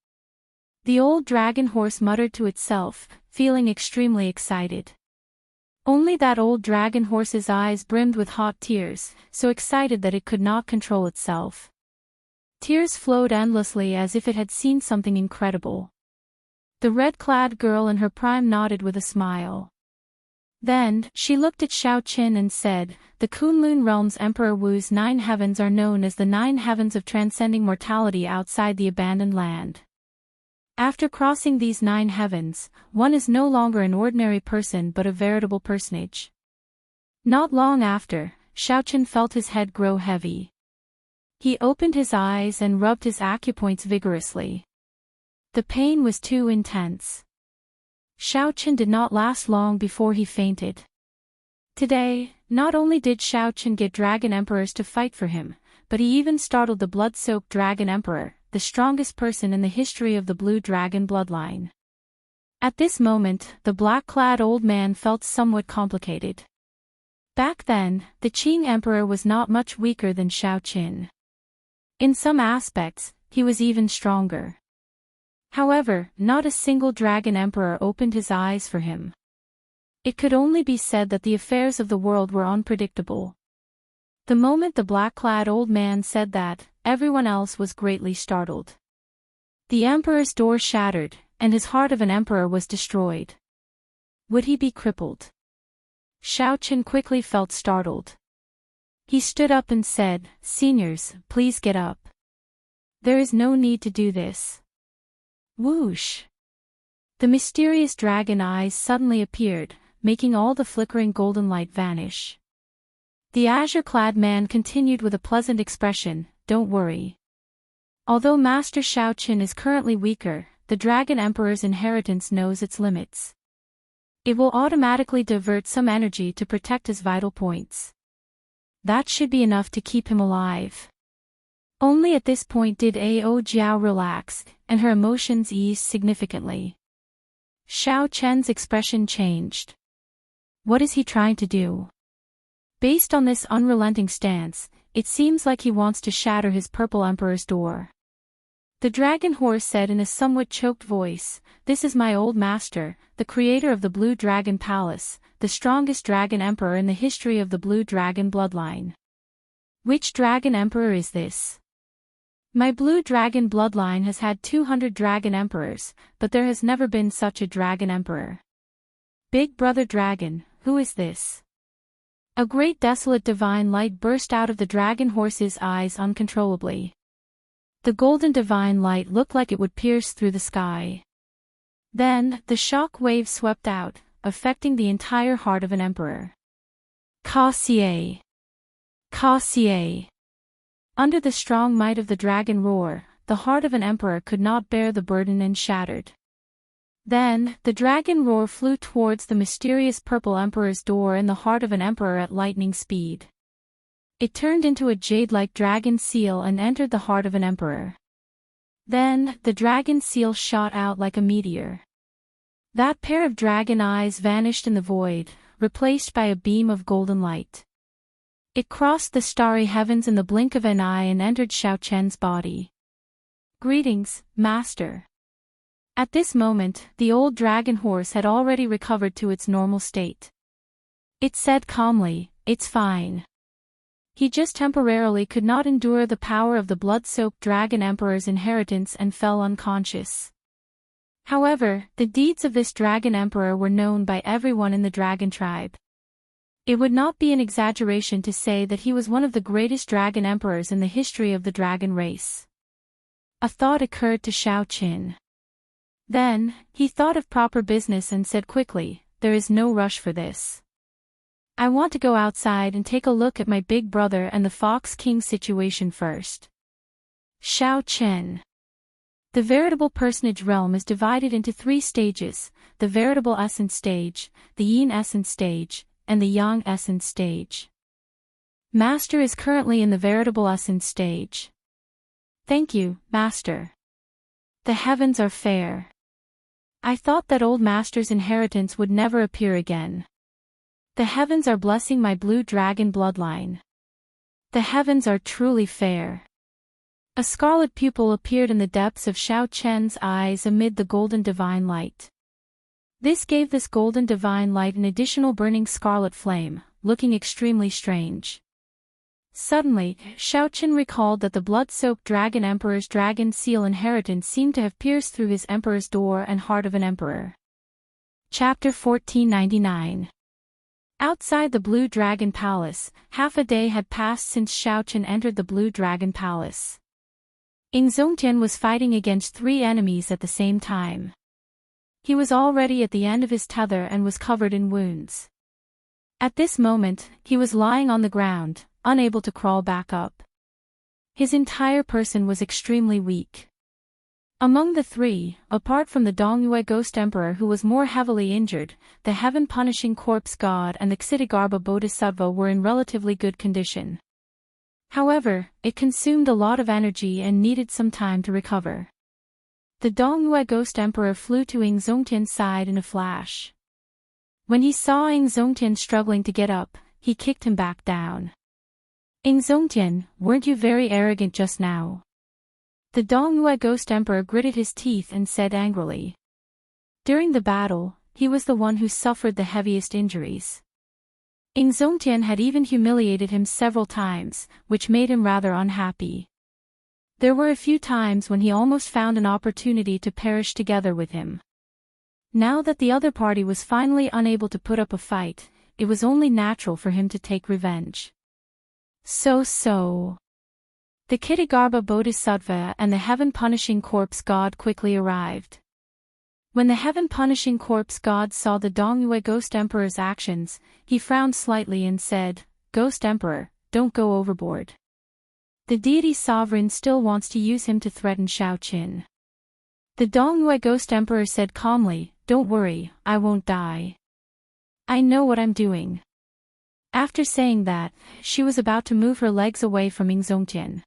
The old dragon horse muttered to itself, feeling extremely excited. Only that old dragon horse's eyes brimmed with hot tears, so excited that it could not control itself. Tears flowed endlessly as if it had seen something incredible. The red-clad girl in her prime nodded with a smile. Then, she looked at Xiao Qin and said, "The Kunlun realm's Emperor Wu's 9 heavens are known as the 9 heavens of transcending mortality outside the abandoned land. After crossing these 9 heavens, one is no longer an ordinary person but a veritable personage." Not long after, Xiao Qin felt his head grow heavy. He opened his eyes and rubbed his acupoints vigorously. The pain was too intense. Xiao Qin did not last long before he fainted. Today, not only did Xiao Qin get dragon emperors to fight for him, but he even startled the blood-soaked dragon emperor, the strongest person in the history of the blue dragon bloodline. At this moment, the black-clad old man felt somewhat complicated. Back then, the Qing emperor was not much weaker than Xiao Qin. In some aspects, he was even stronger. However, not a single dragon emperor opened his eyes for him. It could only be said that the affairs of the world were unpredictable. The moment the black-clad old man said that, everyone else was greatly startled. The emperor's door shattered, and his heart of an emperor was destroyed. Would he be crippled? Xiao Qin quickly felt startled. He stood up and said, "Seniors, please get up. There is no need to do this." Whoosh! The mysterious dragon eyes suddenly appeared, making all the flickering golden light vanish. The azure-clad man continued with a pleasant expression, "Don't worry. Although Master Xiao Qin is currently weaker, the Dragon Emperor's inheritance knows its limits. It will automatically divert some energy to protect his vital points. That should be enough to keep him alive." Only at this point did Ao Jiao relax, and her emotions eased significantly. Xiao Chen's expression changed. What is he trying to do? Based on this unrelenting stance, it seems like he wants to shatter his Purple Emperor's door. The dragon horse said in a somewhat choked voice, "This is my old master, the creator of the Blue Dragon Palace, the strongest dragon emperor in the history of the Blue Dragon bloodline." "Which dragon emperor is this?" "My Blue Dragon bloodline has had 200 dragon emperors, but there has never been such a dragon emperor." "Big brother dragon, who is this?" A great desolate divine light burst out of the dragon horse's eyes uncontrollably. The golden divine light looked like it would pierce through the sky. Then, the shock wave swept out, affecting the entire heart of an emperor. "Ka Xie! Ka Xie!" Under the strong might of the dragon roar, the heart of an emperor could not bear the burden and shattered. Then, the dragon roar flew towards the mysterious purple emperor's door in the heart of an emperor at lightning speed. It turned into a jade-like dragon seal and entered the heart of an emperor. Then, the dragon seal shot out like a meteor. That pair of dragon eyes vanished in the void, replaced by a beam of golden light. It crossed the starry heavens in the blink of an eye and entered Xiaochen's body. "Greetings, Master." At this moment, the old dragon horse had already recovered to its normal state. It said calmly, "It's fine." He just temporarily could not endure the power of the blood-soaked dragon emperor's inheritance and fell unconscious. However, the deeds of this dragon emperor were known by everyone in the dragon tribe. It would not be an exaggeration to say that he was one of the greatest dragon emperors in the history of the dragon race. A thought occurred to Xiaochen. Then, he thought of proper business and said quickly, "There is no rush for this. I want to go outside and take a look at my big brother and the Fox King situation first." Xiaochen. The veritable personage realm is divided into 3 stages: the veritable essence stage, the yin essence stage, and the yang essence stage. Master is currently in the veritable essence stage. "Thank you, Master. The heavens are fair. I thought that old Master's inheritance would never appear again. The heavens are blessing my blue dragon bloodline. The heavens are truly fair." A scarlet pupil appeared in the depths of Xiaochen's eyes amid the golden divine light. This gave this golden divine light an additional burning scarlet flame, looking extremely strange. Suddenly, Xiaochen recalled that the blood-soaked dragon emperor's dragon seal inheritance seemed to have pierced through his emperor's door and heart of an emperor. Chapter 1499. Outside the Blue Dragon Palace, half a day had passed since Xiaochen entered the Blue Dragon Palace. Zongtian was fighting against 3 enemies at the same time. He was already at the end of his tether and was covered in wounds. At this moment, he was lying on the ground, unable to crawl back up. His entire person was extremely weak. Among the 3, apart from the Dongyue Ghost Emperor who was more heavily injured, the Heaven-Punishing Corpse God and the Xitigarbha Bodhisattva were in relatively good condition. However, it consumed a lot of energy and needed some time to recover. The Dongyue Ghost Emperor flew to Zongtian's side in a flash. When he saw Zongtian struggling to get up, he kicked him back down. "Zongtian, weren't you very arrogant just now?" The Dongyue Ghost Emperor gritted his teeth and said angrily. During the battle, he was the one who suffered the heaviest injuries. Zongtian had even humiliated him several times, which made him rather unhappy. There were a few times when he almost found an opportunity to perish together with him. Now that the other party was finally unable to put up a fight, it was only natural for him to take revenge. So. The Xitigarbha Bodhisattva and the Heaven-Punishing Corpse God quickly arrived. When the Heaven-Punishing Corpse God saw the Dongyue Ghost Emperor's actions, he frowned slightly and said, "Ghost Emperor, don't go overboard. The deity sovereign still wants to use him to threaten Xiaochen." The Dongyue Ghost Emperor said calmly, "Don't worry, I won't die. I know what I'm doing." After saying that, she was about to move her legs away from Zongtian.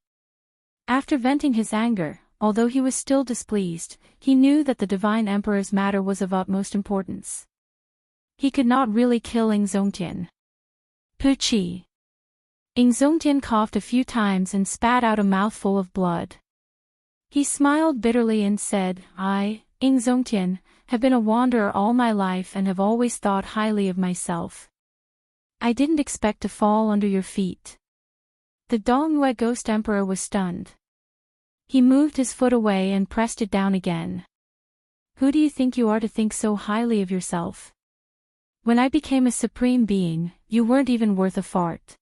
After venting his anger, although he was still displeased, he knew that the Divine Emperor's matter was of utmost importance. He could not really kill Zongtian. Puchi. Zongtian coughed a few times and spat out a mouthful of blood. He smiled bitterly and said, "I, Zongtian, have been a wanderer all my life and have always thought highly of myself. I didn't expect to fall under your feet." The Dongyue Ghost Emperor was stunned. He moved his foot away and pressed it down again. "Who do you think you are to think so highly of yourself? When I became a supreme being, you weren't even worth a fart.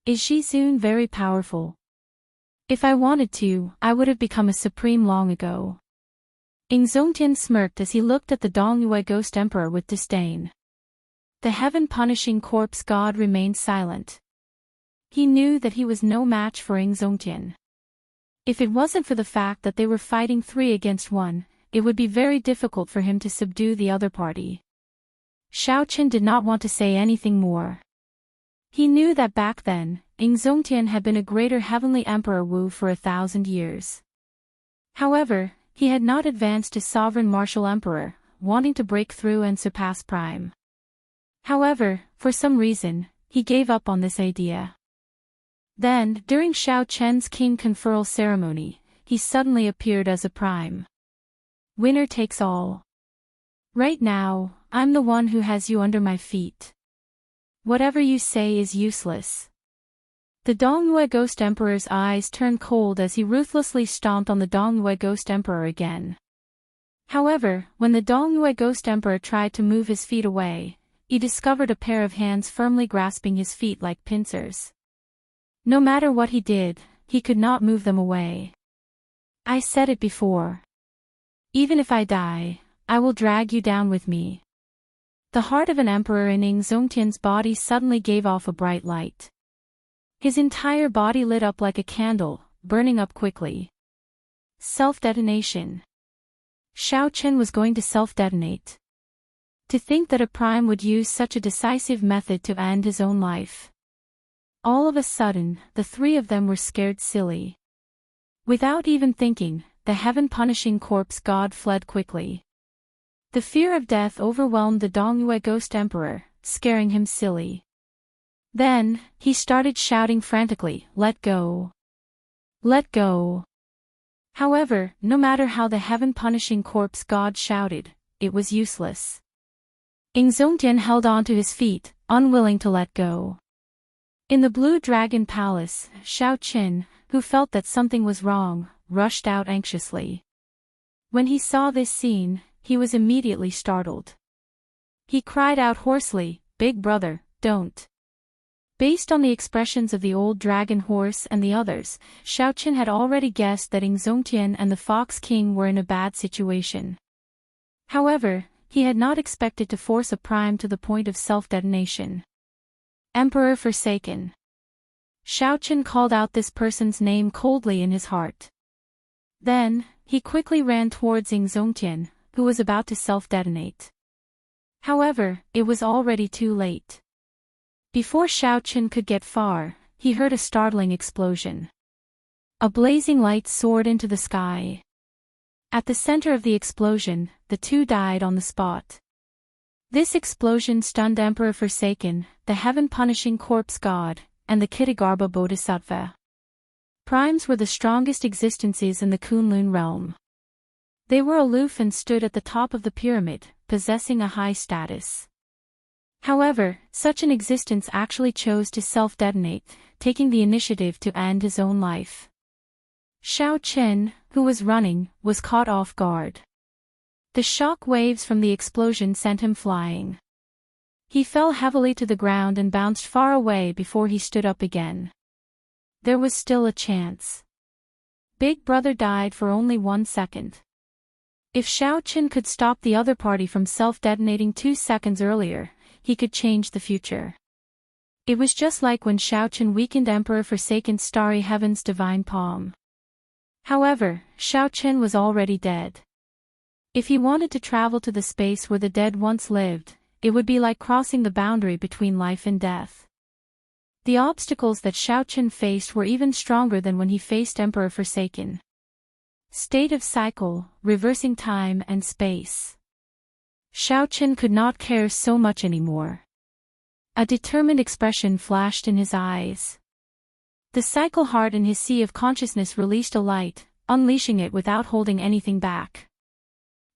Is Shizun very powerful? If I wanted to, I would have become a supreme long ago." Zongtian smirked as he looked at the Dongyue Ghost Emperor with disdain. The Heaven-Punishing Corpse God remained silent. He knew that he was no match for Zongtian. If it wasn't for the fact that they were fighting 3 against 1, it would be very difficult for him to subdue the other party. Xiaoqin did not want to say anything more. He knew that back then, Xianxia had been a greater heavenly emperor Wu for 1,000 years. However, he had not advanced to sovereign martial emperor, wanting to break through and surpass Prime. However, for some reason, he gave up on this idea. Then, during Xiaoqian's king conferral ceremony, he suddenly appeared as a Prime. Winner takes all. Right now, I'm the one who has you under my feet. Whatever you say is useless. The Dongyue Ghost Emperor's eyes turned cold as he ruthlessly stomped on the Dongyue Ghost Emperor again. However, when the Dongyue Ghost Emperor tried to move his feet away, he discovered a pair of hands firmly grasping his feet like pincers. No matter what he did, he could not move them away. I said it before. Even if I die, I will drag you down with me. The heart of an emperor in Xianxia's body suddenly gave off a bright light. His entire body lit up like a candle, burning up quickly. Self-detonation. Xiaoqin was going to self-detonate. To think that a Prime would use such a decisive method to end his own life. All of a sudden, the three of them were scared silly. Without even thinking, the heaven-punishing corpse god fled quickly. The fear of death overwhelmed the Dongyue Ghost Emperor, scaring him silly. Then, he started shouting frantically, "Let go! Let go!" However, no matter how the heaven-punishing corpse god shouted, it was useless. Xianxia held on to his feet, unwilling to let go. In the Blue Dragon Palace, Xiaoqin, who felt that something was wrong, rushed out anxiously. When he saw this scene, he was immediately startled. He cried out hoarsely, "Big brother, don't." Based on the expressions of the old dragon horse and the others, Xiaoqin had already guessed that Xianxia and the Fox King were in a bad situation. However, he had not expected to force a Prime to the point of self-detonation. Emperor Forsaken. Xiaoqin called out this person's name coldly in his heart. Then, he quickly ran towards Xianxia, who was about to self-detonate. However, it was already too late. Before Xiaoqin could get far, he heard a startling explosion. A blazing light soared into the sky. At the center of the explosion, the two died on the spot. This explosion stunned Emperor Forsaken, the heaven-punishing corpse god, and the Kitagarbha Bodhisattva. Primes were the strongest existences in the Kunlun realm. They were aloof and stood at the top of the pyramid, possessing a high status. However, such an existence actually chose to self-detonate, taking the initiative to end his own life. Xiaoqin, who was running, was caught off guard. The shock waves from the explosion sent him flying. He fell heavily to the ground and bounced far away before he stood up again. There was still a chance. Big Brother died for only 1 second. If Xiaoqin could stop the other party from self-detonating 2 seconds earlier, he could change the future. It was just like when Xiaoqin weakened Emperor Forsaken's starry heaven's divine palm. However, Xiaoqin was already dead. If he wanted to travel to the space where the dead once lived, it would be like crossing the boundary between life and death. The obstacles that Xiaoqin faced were even stronger than when he faced Emperor Forsaken. State of cycle, reversing time and space. Xiaoqin could not care so much anymore. A determined expression flashed in his eyes. The cycle heart in his sea of consciousness released a light, unleashing it without holding anything back.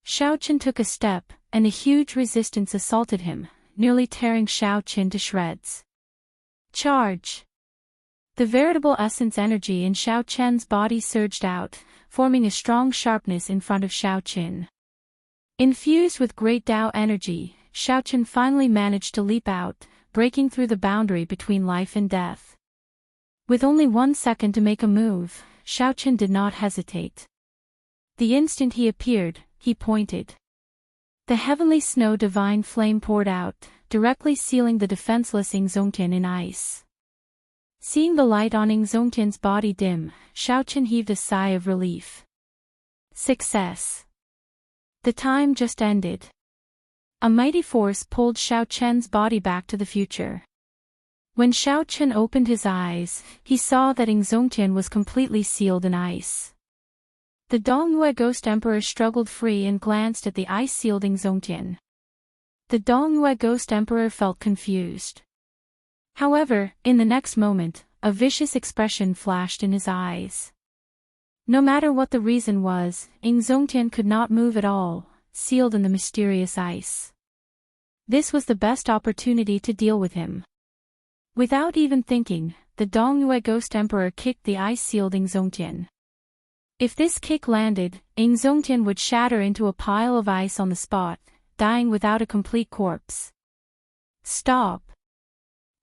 Xiaoqin took a step, and a huge resistance assaulted him, nearly tearing Xiaoqin to shreds. Charge! The veritable essence energy in Xiaoqin's body surged out, forming a strong sharpness in front of Xiaoqin. Infused with great Tao energy, Xiaoqin finally managed to leap out, breaking through the boundary between life and death. With only 1 second to make a move, Xiaoqin did not hesitate. The instant he appeared, he pointed. The heavenly snow divine flame poured out, directly sealing the defenseless Xianxia in ice. Seeing the light on Xianxia's body dim, Xiaoqin heaved a sigh of relief. Success! The time just ended. A mighty force pulled Xiao Chen's body back to the future. When Xiao Chen opened his eyes, he saw that Xianxia was completely sealed in ice. The Dongyue Ghost Emperor struggled free and glanced at the ice-sealed Xianxia. The Dongyue Ghost Emperor felt confused. However, in the next moment, a vicious expression flashed in his eyes. No matter what the reason was, Xianxia could not move at all, sealed in the mysterious ice. This was the best opportunity to deal with him. Without even thinking, the Dongyue Ghost Emperor kicked the ice-sealed Xianxia. If this kick landed, Xianxia would shatter into a pile of ice on the spot, dying without a complete corpse. Stop!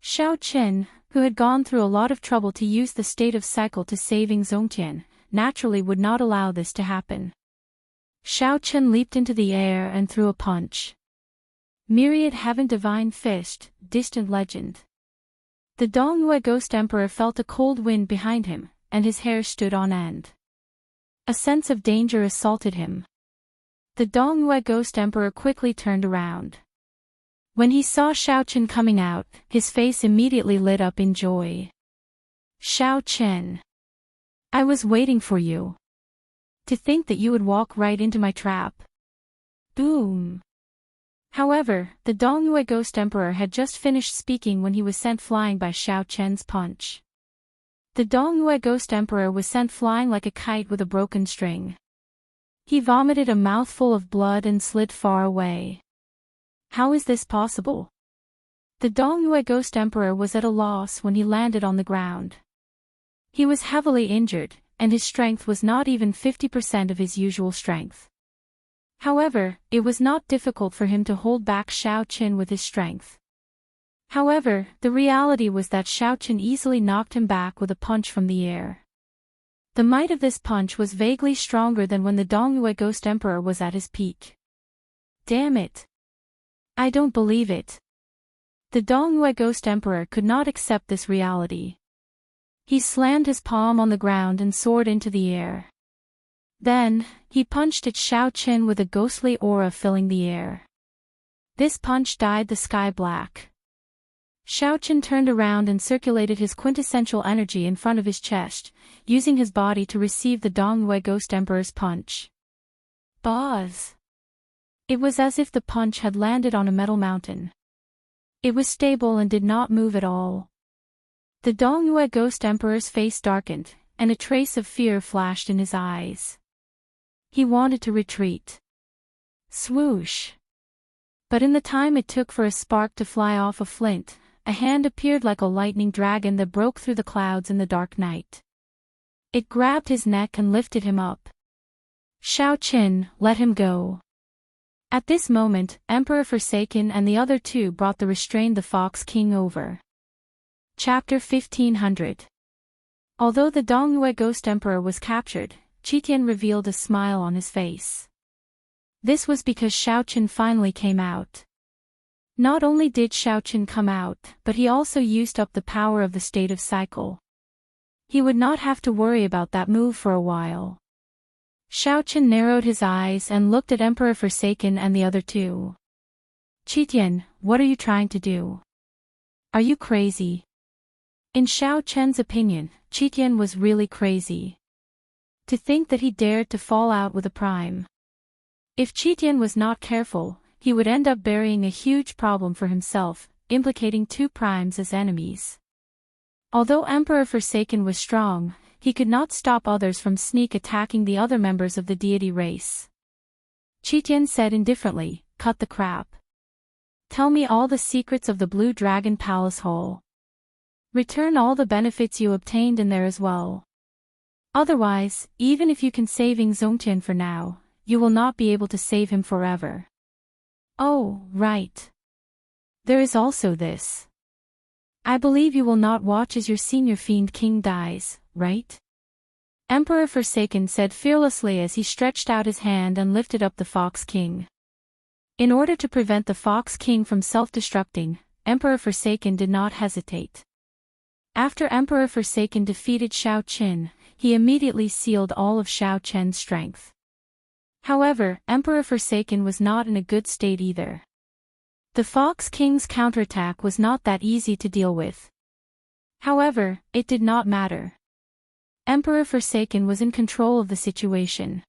Xiao Chen, who had gone through a lot of trouble to use the state of cycle to save Xianxia, naturally would not allow this to happen. Xiao Chen leaped into the air and threw a punch. Myriad Heaven Divine Fist, Distant Legend. The Dongyue Ghost Emperor felt a cold wind behind him, and his hair stood on end. A sense of danger assaulted him. The Dongyue Ghost Emperor quickly turned around. When he saw Xiao Chen coming out, his face immediately lit up in joy. Xiao Chen! I was waiting for you. To think that you would walk right into my trap. Boom! However, the Dongyue Ghost Emperor had just finished speaking when he was sent flying by Xiao Chen's punch. The Dongyue Ghost Emperor was sent flying like a kite with a broken string. He vomited a mouthful of blood and slid far away. How is this possible? The Dongyue Ghost Emperor was at a loss when he landed on the ground. He was heavily injured, and his strength was not even 50% of his usual strength. However, it was not difficult for him to hold back Xiao Chen with his strength. However, the reality was that Xiao Chen easily knocked him back with a punch from the air. The might of this punch was vaguely stronger than when the Dongyue Ghost Emperor was at his peak. Damn it! I don't believe it. The Dongyue Ghost Emperor could not accept this reality. He slammed his palm on the ground and soared into the air. Then, he punched at Xiao Chen with a ghostly aura filling the air. This punch dyed the sky black. Xiao Chen turned around and circulated his quintessential energy in front of his chest, using his body to receive the Dongyue Ghost Emperor's punch. Buzz! It was as if the punch had landed on a metal mountain. It was stable and did not move at all. The Dongyue Ghost Emperor's face darkened, and a trace of fear flashed in his eyes. He wanted to retreat. Swoosh! But in the time it took for a spark to fly off a flint, a hand appeared like a lightning dragon that broke through the clouds in the dark night. It grabbed his neck and lifted him up. Xiao Chen, let him go. At this moment, Emperor Forsaken and the other two brought the restrained the Fox King over. Chapter 1500. Although the Dongyue Ghost Emperor was captured, Qitian revealed a smile on his face. This was because Xiao Chen finally came out. Not only did Xiao Chen come out, but he also used up the power of the state of cycle. He would not have to worry about that move for a while. Xiao Chen narrowed his eyes and looked at Emperor Forsaken and the other two. Qitian, what are you trying to do? Are you crazy? In Xiao Chen's opinion, Qitian was really crazy. To think that he dared to fall out with a prime. If Qitian was not careful, he would end up burying a huge problem for himself, implicating two primes as enemies. Although Emperor Forsaken was strong, he could not stop others from sneak attacking the other members of the deity race. Qitian said indifferently, cut the crap. Tell me all the secrets of the Blue Dragon Palace Hole. Return all the benefits you obtained in there as well. Otherwise, even if you can save Xianxia for now, you will not be able to save him forever. Oh, right. There is also this. I believe you will not watch as your senior fiend king dies, right? Emperor Forsaken said fearlessly as he stretched out his hand and lifted up the Fox King. In order to prevent the Fox King from self-destructing, Emperor Forsaken did not hesitate. After Emperor Forsaken defeated Xiao Chen, he immediately sealed all of Xiao Chen's strength. However, Emperor Forsaken was not in a good state either. The Fox King's counterattack was not that easy to deal with. However, it did not matter. Emperor Forsaken was in control of the situation.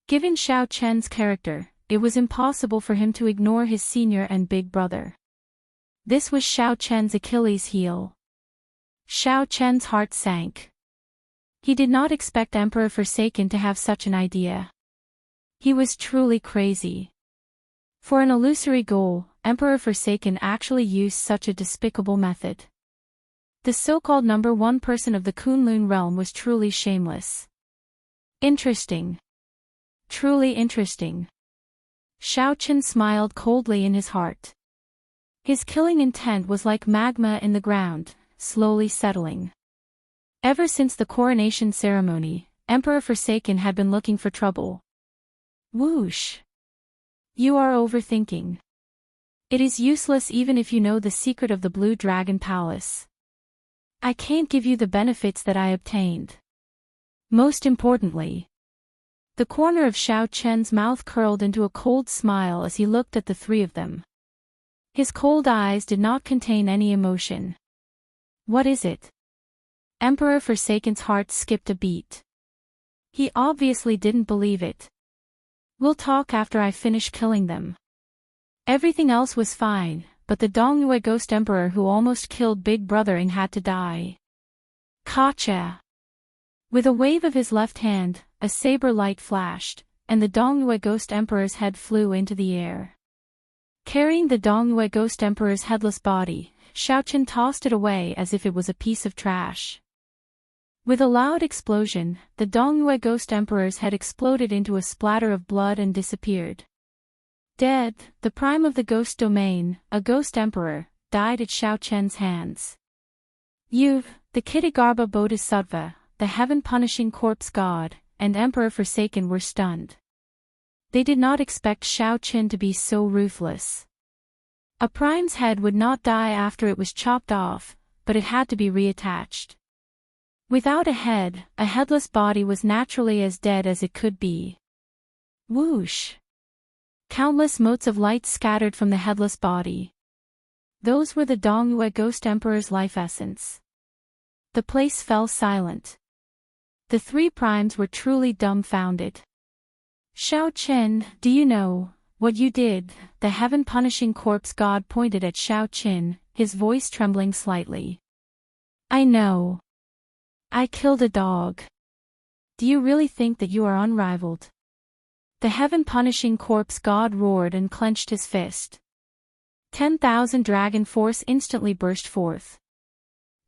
Given Xiao Chen's character, it was impossible for him to ignore his senior and big brother. This was Xiao Chen's Achilles heel. Xiao Chen's heart sank. He did not expect Emperor Forsaken to have such an idea. He was truly crazy. For an illusory goal, Emperor Forsaken actually used such a despicable method. The so-called number one person of the Kunlun realm was truly shameless. Interesting. Truly interesting. Xiao Chen smiled coldly in his heart. His killing intent was like magma in the ground, slowly settling. Ever since the coronation ceremony, Emperor Forsaken had been looking for trouble. Whoosh. You are overthinking. It is useless even if you know the secret of the Blue Dragon Palace. I can't give you the benefits that I obtained. Most importantly. The corner of Xiao Chen's mouth curled into a cold smile as he looked at the three of them. His cold eyes did not contain any emotion. What is it? Emperor Forsaken's heart skipped a beat. He obviously didn't believe it. We'll talk after I finish killing them. Everything else was fine, but the Dongyue Ghost Emperor who almost killed Big Brother Ing had to die. Gotcha! With a wave of his left hand, a saber light flashed, and the Dongyue Ghost Emperor's head flew into the air. Carrying the Dongyue Ghost Emperor's headless body, Xiao Chen tossed it away as if it was a piece of trash. With a loud explosion, the Dongyue Ghost Emperor's head exploded into a splatter of blood and disappeared. Dead, the prime of the Ghost Domain, a Ghost Emperor, died at Xiao Chen's hands. You, the Kitagarbha Bodhisattva, the heaven-punishing corpse god, and Emperor Forsaken were stunned. They did not expect Xiao Chen to be so ruthless. A prime's head would not die after it was chopped off, but it had to be reattached. Without a head, a headless body was naturally as dead as it could be. Whoosh! Countless motes of light scattered from the headless body. Those were the Dongyue Ghost Emperor's life essence. The place fell silent. The three primes were truly dumbfounded. Xiao Chen, do you know what you did? The heaven-punishing corpse god pointed at Xiao Chen, his voice trembling slightly. I know. I killed a dog. Do you really think that you are unrivaled? The heaven-punishing corpse god roared and clenched his fist. 10,000 dragon force instantly burst forth.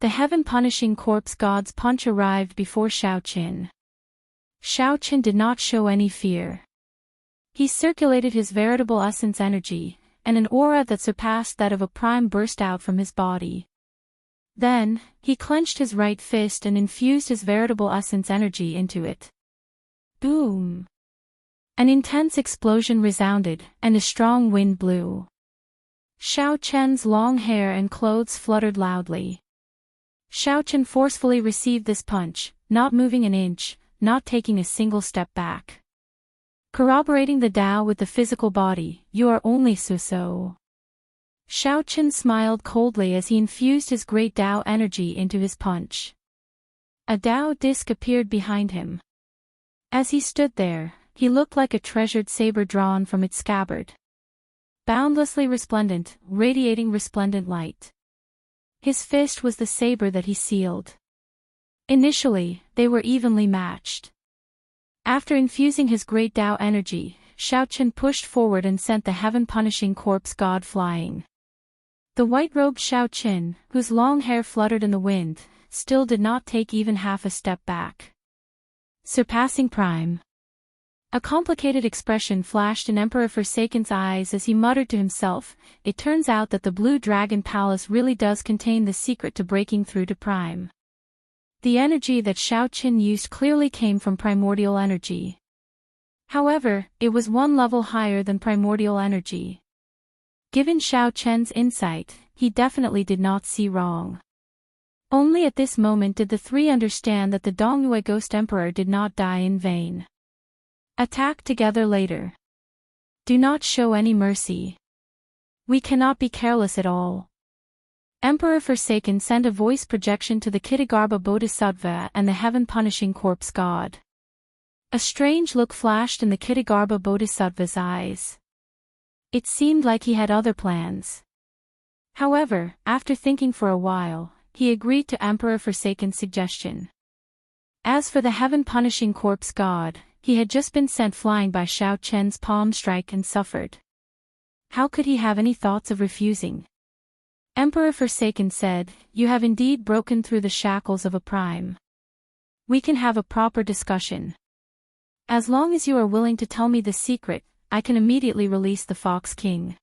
The heaven-punishing corpse god's punch arrived before Xiao Chen. Xiao Chen did not show any fear. He circulated his veritable essence energy, and an aura that surpassed that of a prime burst out from his body. Then, he clenched his right fist and infused his veritable essence energy into it. Boom! An intense explosion resounded, and a strong wind blew. Xiao Chen's long hair and clothes fluttered loudly. Xiao Chen forcefully received this punch, not moving an inch, not taking a single step back. Corroborating the Tao with the physical body, you are only so. Xiao Chen smiled coldly as he infused his great Tao energy into his punch. A Tao disc appeared behind him. As he stood there, he looked like a treasured saber drawn from its scabbard. Boundlessly resplendent, radiating resplendent light. His fist was the saber that he sealed. Initially, they were evenly matched. After infusing his great Tao energy, Xiao Chen pushed forward and sent the heaven-punishing corpse god flying. The white-robed Xiao Chen, whose long hair fluttered in the wind, still did not take even half a step back. Surpassing Prime. A complicated expression flashed in Emperor Forsaken's eyes as he muttered to himself, it turns out that the Blue Dragon Palace really does contain the secret to breaking through to Prime. The energy that Xiao Chen used clearly came from primordial energy. However, it was one level higher than primordial energy. Given Xiao Chen's insight, he definitely did not see wrong. Only at this moment did the three understand that the Dongyue Ghost Emperor did not die in vain. Attack together later. Do not show any mercy. We cannot be careless at all. Emperor Forsaken sent a voice projection to the Kitagarbha Bodhisattva and the heaven-punishing corpse god. A strange look flashed in the Kitagarbha Bodhisattva's eyes. It seemed like he had other plans. However, after thinking for a while, he agreed to Emperor Forsaken's suggestion. As for the heaven-punishing corpse god, he had just been sent flying by Xiao Chen's palm strike and suffered. How could he have any thoughts of refusing? Emperor Forsaken said, "You have indeed broken through the shackles of a prime. We can have a proper discussion. As long as you are willing to tell me the secret, I can immediately release the Fox King."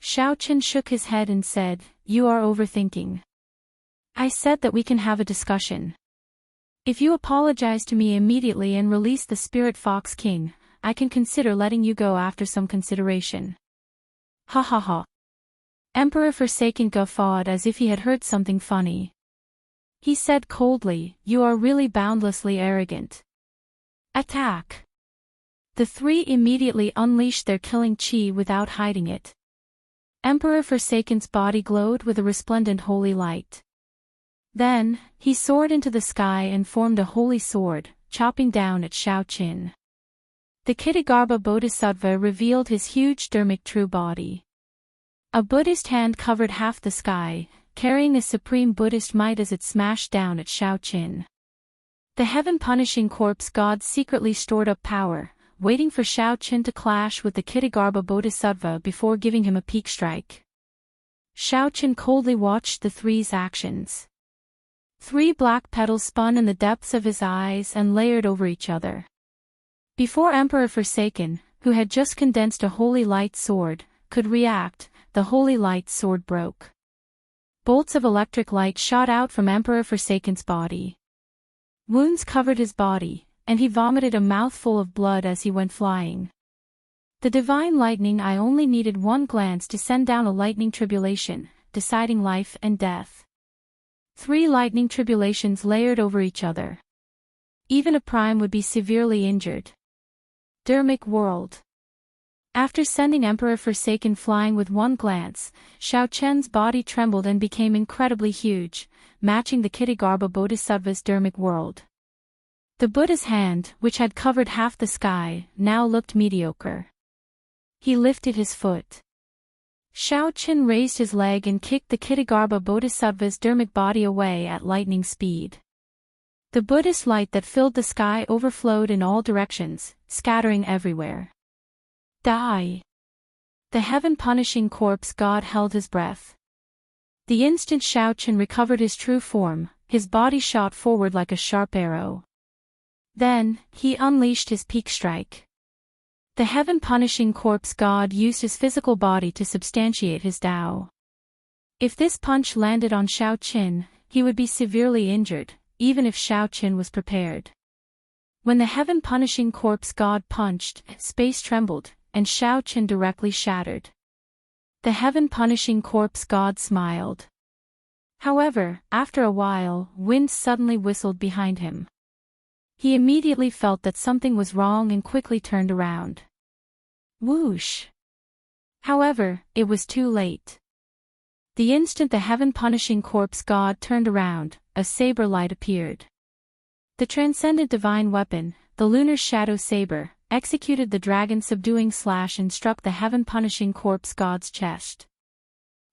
Xiao Chen shook his head and said, "You are overthinking. I said that we can have a discussion. If you apologize to me immediately and release the Spirit Fox King, I can consider letting you go after some consideration." Ha ha ha. Emperor Forsaken guffawed as if he had heard something funny. He said coldly, "You are really boundlessly arrogant. Attack." The three immediately unleashed their killing chi without hiding it. Emperor Forsaken's body glowed with a resplendent holy light. Then, he soared into the sky and formed a holy sword, chopping down at Xiao Qin. The Kitagarbha Bodhisattva revealed his huge dharmic true body. A Buddhist hand covered half the sky, carrying a supreme Buddhist might as it smashed down at Xiao Qin. The heaven-punishing corpse god secretly stored up power, waiting for Xiao Qin to clash with the Kitagarbha Bodhisattva before giving him a peak strike. Xiao Qin coldly watched the three's actions. 3 black petals spun in the depths of his eyes and layered over each other. Before Emperor Forsaken, who had just condensed a holy light sword, could react, the holy light sword broke. Bolts of electric light shot out from Emperor Forsaken's body. Wounds covered his body, and he vomited a mouthful of blood as he went flying. The divine lightning. I only needed one glance to send down a lightning tribulation, deciding life and death. 3 lightning tribulations layered over each other. Even a prime would be severely injured. Dharmic world. After sending Emperor Forsaken flying with one glance, Xiao Chen's body trembled and became incredibly huge, matching the Kitagarbha Bodhisattva's dharmic world. The Buddha's hand, which had covered half the sky, now looked mediocre. He lifted his foot. Xiao Qin raised his leg and kicked the Kitagarbha Bodhisattva's dharmic body away at lightning speed. The Buddhist light that filled the sky overflowed in all directions, scattering everywhere. Die! The heaven-punishing corpse god held his breath. The instant Xiao Qin recovered his true form, his body shot forward like a sharp arrow. Then, he unleashed his peak strike. The heaven-punishing corpse god used his physical body to substantiate his Tao. If this punch landed on Xiao Qin, he would be severely injured, even if Xiao Qin was prepared. When the heaven-punishing corpse god punched, space trembled, and Xiao Qin directly shattered. The heaven-punishing corpse god smiled. However, after a while, wind suddenly whistled behind him. He immediately felt that something was wrong and quickly turned around. Whoosh! However, it was too late. The instant the heaven-punishing corpse god turned around, a saber light appeared. The transcendent divine weapon, the lunar shadow saber, executed the dragon-subduing slash and struck the heaven-punishing corpse god's chest.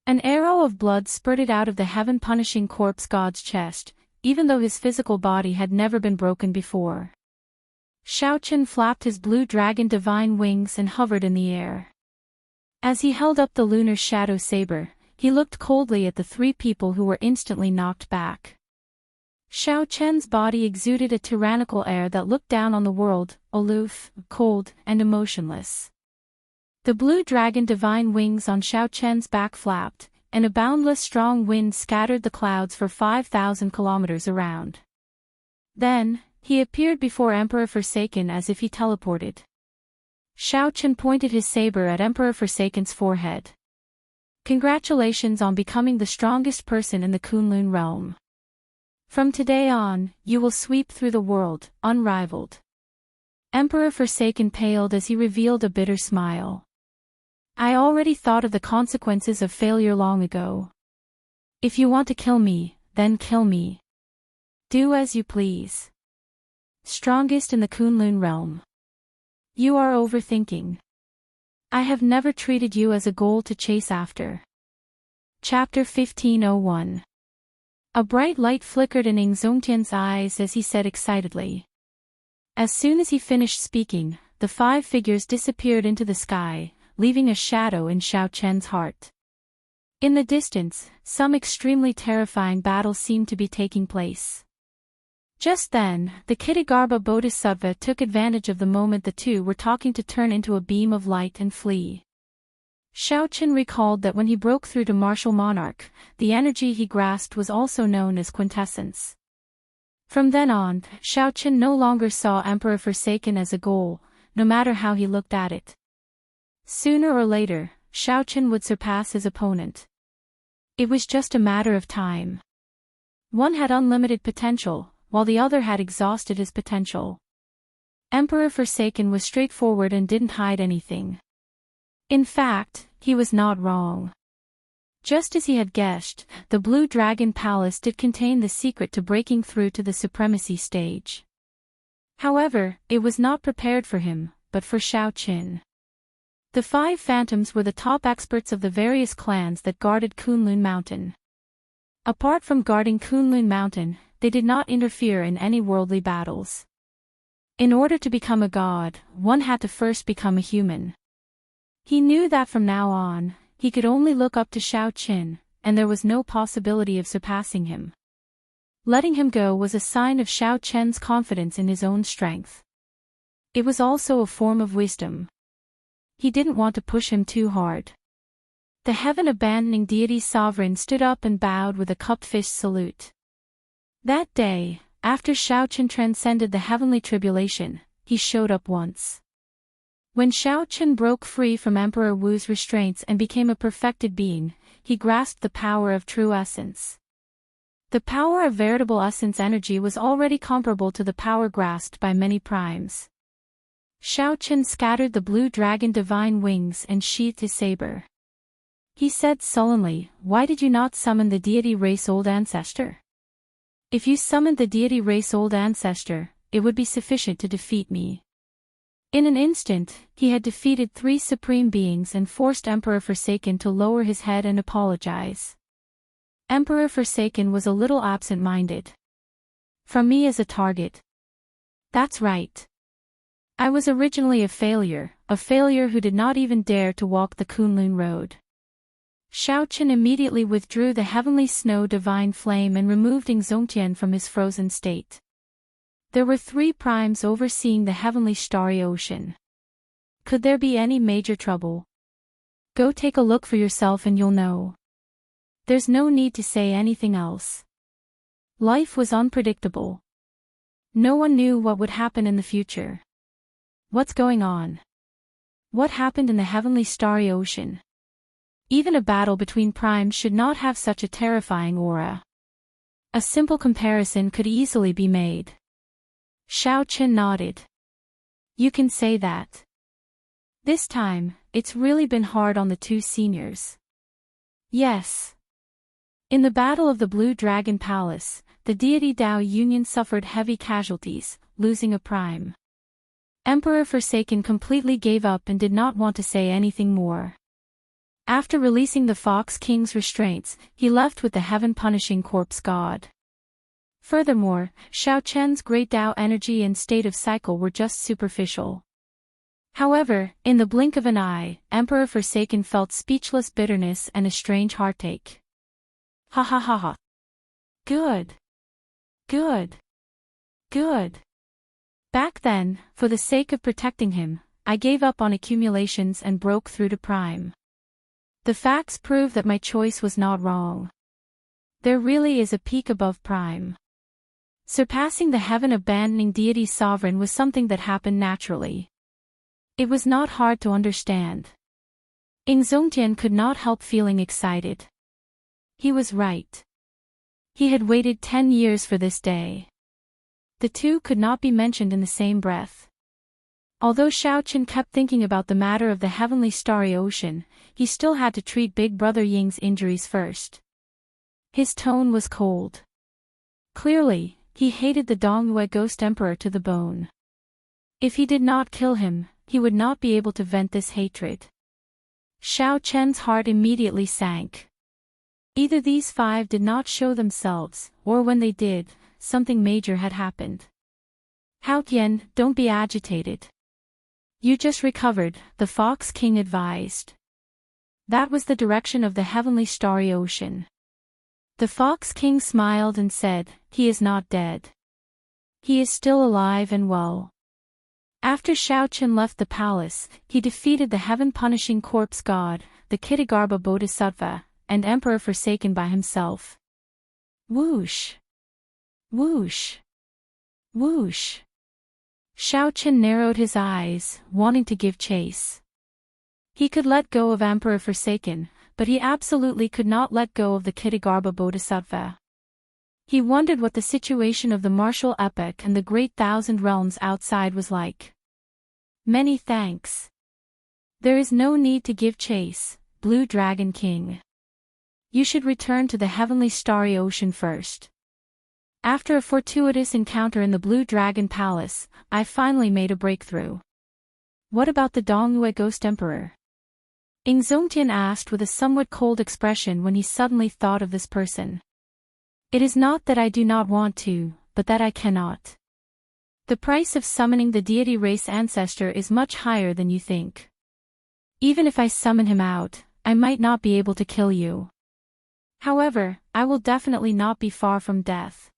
An arrow of blood spurted out of the heaven-punishing corpse god's chest, even though his physical body had never been broken before. Xiao Qin flapped his blue dragon divine wings and hovered in the air. As he held up the lunar shadow saber, he looked coldly at the 3 people who were instantly knocked back. Xiao Chen's body exuded a tyrannical air that looked down on the world, aloof, cold, and emotionless. The blue dragon divine wings on Xiao Chen's back flapped, and a boundless strong wind scattered the clouds for 5,000 kilometers around. Then, he appeared before Emperor Forsaken as if he teleported. Xiao Chen pointed his saber at Emperor Forsaken's forehead. Congratulations on becoming the strongest person in the Kunlun realm. From today on, you will sweep through the world, unrivaled. Emperor Forsaken paled as he revealed a bitter smile. I already thought of the consequences of failure long ago. If you want to kill me, then kill me. Do as you please. Strongest in the Kunlun realm. You are overthinking. I have never treated you as a goal to chase after. Chapter 1501. A bright light flickered in Xianxia's eyes as he said excitedly. As soon as he finished speaking, the 5 figures disappeared into the sky, leaving a shadow in Xiaoqian's heart. In the distance, some extremely terrifying battle seemed to be taking place. Just then, the Kitagarbha Bodhisattva took advantage of the moment the two were talking to turn into a beam of light and flee. Xiaoqian recalled that when he broke through to martial monarch, the energy he grasped was also known as quintessence. From then on, Xiaoqian no longer saw Emperor Forsaken as a goal, no matter how he looked at it. Sooner or later, Xiaoqian would surpass his opponent. It was just a matter of time. One had unlimited potential, while the other had exhausted his potential. Emperor Forsaken was straightforward and didn't hide anything. In fact, he was not wrong. Just as he had guessed, the Blue Dragon Palace did contain the secret to breaking through to the supremacy stage. However, it was not prepared for him, but for Xiaoqian. The 5 phantoms were the top experts of the various clans that guarded Kunlun Mountain. Apart from guarding Kunlun Mountain, they did not interfere in any worldly battles. In order to become a god, one had to first become a human. He knew that from now on, he could only look up to Xiaoqian, and there was no possibility of surpassing him. Letting him go was a sign of Xiaoqian's confidence in his own strength. It was also a form of wisdom. He didn't want to push him too hard. The heaven-abandoning deity sovereign stood up and bowed with a cup-fist salute. That day, after Xiaoqian transcended the heavenly tribulation, he showed up once. When Xiaoqian broke free from Emperor Wu's restraints and became a perfected being, he grasped the power of true essence. The power of veritable essence energy was already comparable to the power grasped by many primes. Xiaoqian scattered the blue dragon divine wings and sheathed his saber. He said sullenly, "Why did you not summon the deity race old ancestor? If you summoned the deity race old ancestor, it would be sufficient to defeat me." In an instant, he had defeated 3 supreme beings and forced Emperor Forsaken to lower his head and apologize. Emperor Forsaken was a little absent-minded. "From me as a target." "That's right. I was originally a failure who did not even dare to walk the Kunlun road." Xiaoqian immediately withdrew the heavenly snow divine flame and removed Xianxia from his frozen state. There were 3 primes overseeing the heavenly starry ocean. Could there be any major trouble? Go take a look for yourself and you'll know. There's no need to say anything else. Life was unpredictable. No one knew what would happen in the future. What's going on? What happened in the heavenly starry ocean? Even a battle between primes should not have such a terrifying aura. A simple comparison could easily be made. Xiaoqian nodded. You can say that. This time, it's really been hard on the 2 seniors. Yes. In the Battle of the Blue Dragon Palace, the deity Dao Union suffered heavy casualties, losing a prime. Emperor Forsaken completely gave up and did not want to say anything more. After releasing the Fox King's restraints, he left with the heaven-punishing corpse god. Furthermore, Xiaoqian's great Dao energy and state of cycle were just superficial. However, in the blink of an eye, Emperor Forsaken felt speechless bitterness and a strange heartache. Ha ha ha ha. Good. Good. Good. Back then, for the sake of protecting him, I gave up on accumulations and broke through to Prime. The facts prove that my choice was not wrong. There really is a peak above Prime. Surpassing the heaven-abandoning deity sovereign was something that happened naturally. It was not hard to understand. Xianxia could not help feeling excited. He was right. He had waited 10 years for this day. The two could not be mentioned in the same breath. Although Xiaoqin kept thinking about the matter of the heavenly starry ocean, he still had to treat Big Brother Ying's injuries first. His tone was cold. Clearly, he hated the Dongyue Ghost Emperor to the bone. If he did not kill him, he would not be able to vent this hatred. Xiao Chen's heart immediately sank. Either these five did not show themselves, or when they did, something major had happened. Haotian, don't be agitated. You just recovered, the Fox King advised. That was the direction of the heavenly starry ocean. The Fox King smiled and said, he is not dead. He is still alive and well. After Xiaoqin left the palace, he defeated the heaven-punishing corpse god, the Kitagarbha Bodhisattva, and Emperor Forsaken by himself. Whoosh! Whoosh! Whoosh! Xiaoqin narrowed his eyes, wanting to give chase. He could let go of Emperor Forsaken, but he absolutely could not let go of the Kitagarbha Bodhisattva. He wondered what the situation of the martial epic and the great thousand realms outside was like. Many thanks. There is no need to give chase, Blue Dragon King. You should return to the heavenly starry ocean first. After a fortuitous encounter in the Blue Dragon Palace, I finally made a breakthrough. What about the Dongyue Ghost Emperor? Ing Zongtian asked with a somewhat cold expression when he suddenly thought of this person. It is not that I do not want to, but that I cannot. The price of summoning the deity race ancestor is much higher than you think. Even if I summon him out, I might not be able to kill you. However, I will definitely not be far from death.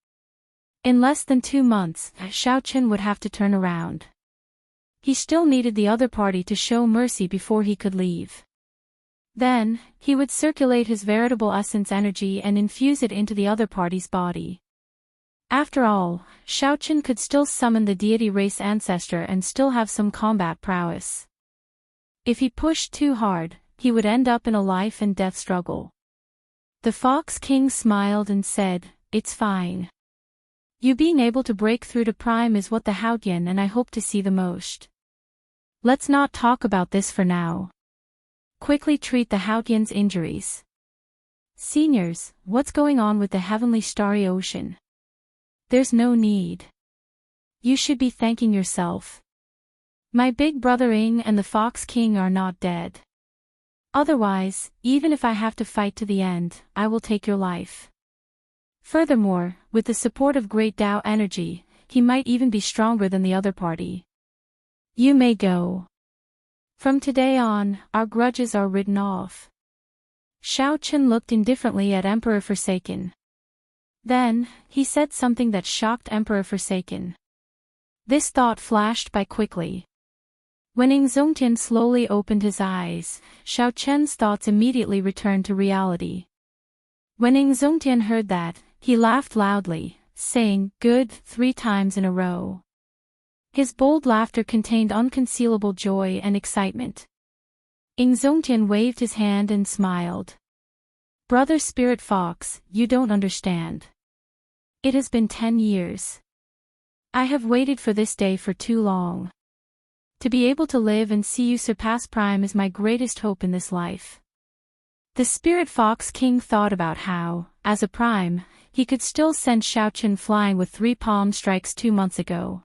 In less than 2 months, Xiaoqin would have to turn around. He still needed the other party to show mercy before he could leave. Then, he would circulate his veritable essence energy and infuse it into the other party's body. After all, Xiaoqin could still summon the deity race ancestor and still have some combat prowess. If he pushed too hard, he would end up in a life and death struggle. The Fox King smiled and said, it's fine. You being able to break through to Prime is what the Haotian and I hope to see the most. Let's not talk about this for now. Quickly treat the Haotian's injuries. Seniors, what's going on with the heavenly starry ocean? There's no need. You should be thanking yourself. My big brother Ing and the Fox King are not dead. Otherwise, even if I have to fight to the end, I will take your life. Furthermore, with the support of great Tao energy, he might even be stronger than the other party. You may go. From today on, our grudges are written off. Xiaoqin looked indifferently at Emperor Forsaken. Then, he said something that shocked Emperor Forsaken. This thought flashed by quickly. When Ing Zongtian slowly opened his eyes, Xiaoqian's thoughts immediately returned to reality. When Ing Zongtian heard that, he laughed loudly, saying, good, 3 times in a row. His bold laughter contained unconcealable joy and excitement. Ing Zongtian waved his hand and smiled. Brother Spirit Fox, you don't understand. It has been 10 years. I have waited for this day for too long. To be able to live and see you surpass Prime is my greatest hope in this life. The Spirit Fox King thought about how, as a Prime, he could still send Xiaoqin flying with 3 palm strikes 2 months ago.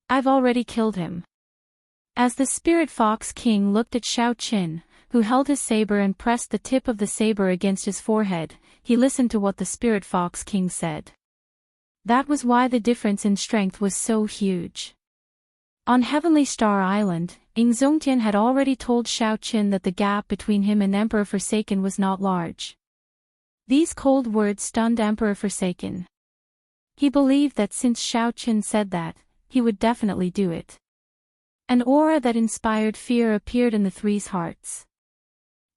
I've already killed him. As the Spirit Fox King looked at Xiaoqin, who held his saber and pressed the tip of the saber against his forehead, he listened to what the Spirit Fox King said. That was why the difference in strength was so huge. On Heavenly Star Island, Ing Zongtian had already told Xiaoqin that the gap between him and Emperor Forsaken was not large. These cold words stunned Emperor Forsaken. He believed that since Xiaoqin said that, he would definitely do it. An aura that inspired fear appeared in the three's hearts.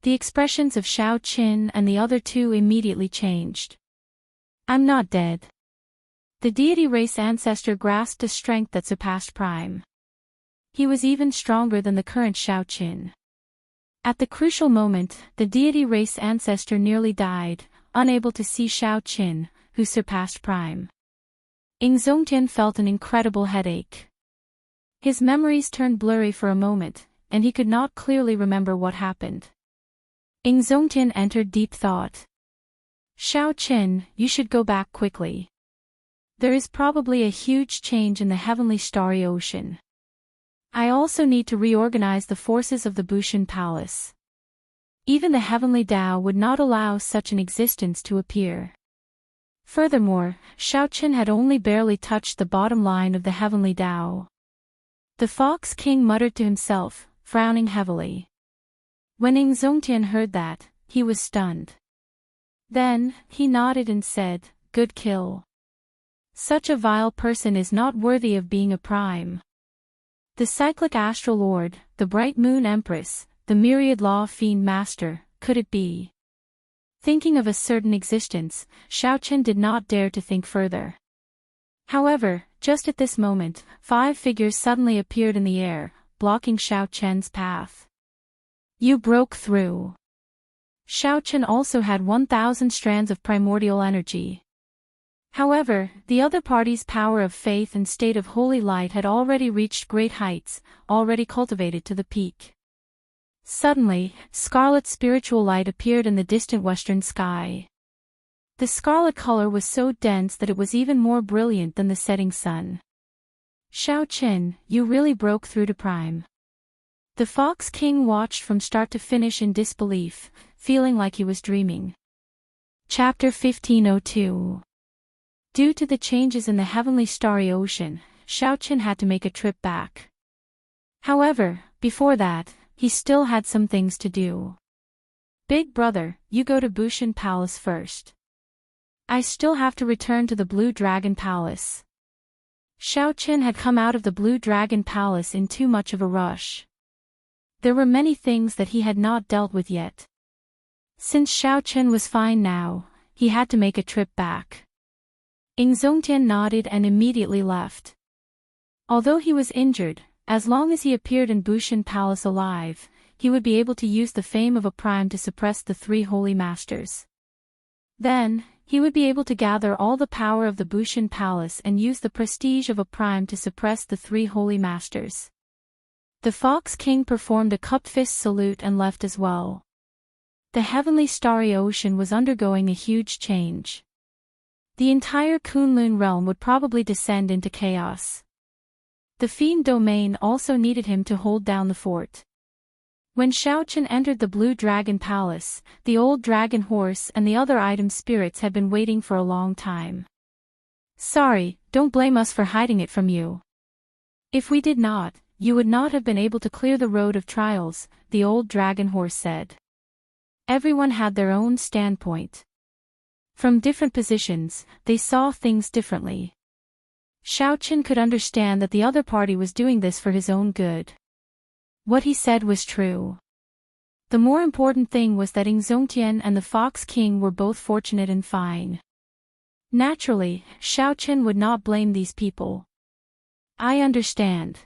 The expressions of Xiaoqin and the other 2 immediately changed. I'm not dead. The deity race ancestor grasped a strength that surpassed Prime. He was even stronger than the current Xiaoqin. At the crucial moment, the deity race ancestor nearly died, unable to see Xiaoqin, who surpassed Prime. Ing Zongtian felt an incredible headache. His memories turned blurry for a moment, and he could not clearly remember what happened. Xianxia entered deep thought. Xiaoqin, you should go back quickly. There is probably a huge change in the heavenly starry ocean. I also need to reorganize the forces of the Bushan Palace. Even the heavenly Tao would not allow such an existence to appear. Furthermore, Xiaoqin had only barely touched the bottom line of the heavenly Tao. The Fox King muttered to himself, frowning heavily. When Xianxia heard that, he was stunned. Then, he nodded and said, "Good kill. Such a vile person is not worthy of being a prime." The cyclic astral lord, the bright moon empress, the myriad law fiend master, could it be? Thinking of a certain existence, Xiaoqin did not dare to think further. However, just at this moment, 5 figures suddenly appeared in the air, blocking Xiaoqin's path. You broke through. Xiaoqin also had 1,000 strands of primordial energy. However, the other party's power of faith and state of holy light had already reached great heights, already cultivated to the peak. Suddenly, scarlet spiritual light appeared in the distant western sky. The scarlet color was so dense that it was even more brilliant than the setting sun. Xiaoqin, you really broke through to prime. The Fox King watched from start to finish in disbelief, feeling like he was dreaming. Chapter 1502. Due to the changes in the heavenly starry ocean, Xiaoqin had to make a trip back. However, before that, he still had some things to do. Big brother, you go to Bushan Palace first. I still have to return to the Blue Dragon Palace. Xiaoqin had come out of the Blue Dragon Palace in too much of a rush. There were many things that he had not dealt with yet. Since Xiaoqin was fine now, he had to make a trip back. Xianxia nodded and immediately left. Although he was injured, as long as he appeared in Bushan Palace alive, he would be able to use the fame of a prime to suppress the 3 holy masters. Then, he would be able to gather all the power of the Bushan Palace and use the prestige of a prime to suppress the 3 holy masters. The Fox King performed a cupped fist salute and left as well. The heavenly starry ocean was undergoing a huge change. The entire Kunlun realm would probably descend into chaos. The fiend domain also needed him to hold down the fort. When Xiaoqin entered the Blue Dragon Palace, the old dragon horse and the other item spirits had been waiting for a long time. Sorry, don't blame us for hiding it from you. If we did not, you would not have been able to clear the road of trials, the old dragon horse said. Everyone had their own standpoint. From different positions, they saw things differently. Xiaoqin could understand that the other party was doing this for his own good. What he said was true. The more important thing was that Xianxia and the Fox King were both fortunate and fine. Naturally, Xiaoqin would not blame these people. I understand.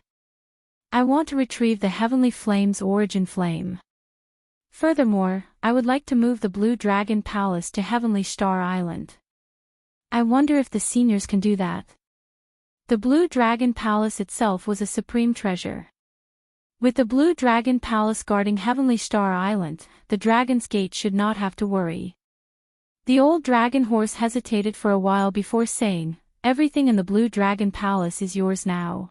I want to retrieve the heavenly flame's origin flame. Furthermore, I would like to move the Blue Dragon Palace to Heavenly Star Island. I wonder if the seniors can do that. The Blue Dragon Palace itself was a supreme treasure. With the Blue Dragon Palace guarding Heavenly Star Island, the Dragon's Gate should not have to worry. The old dragon horse hesitated for a while before saying, "Everything in the Blue Dragon Palace is yours now.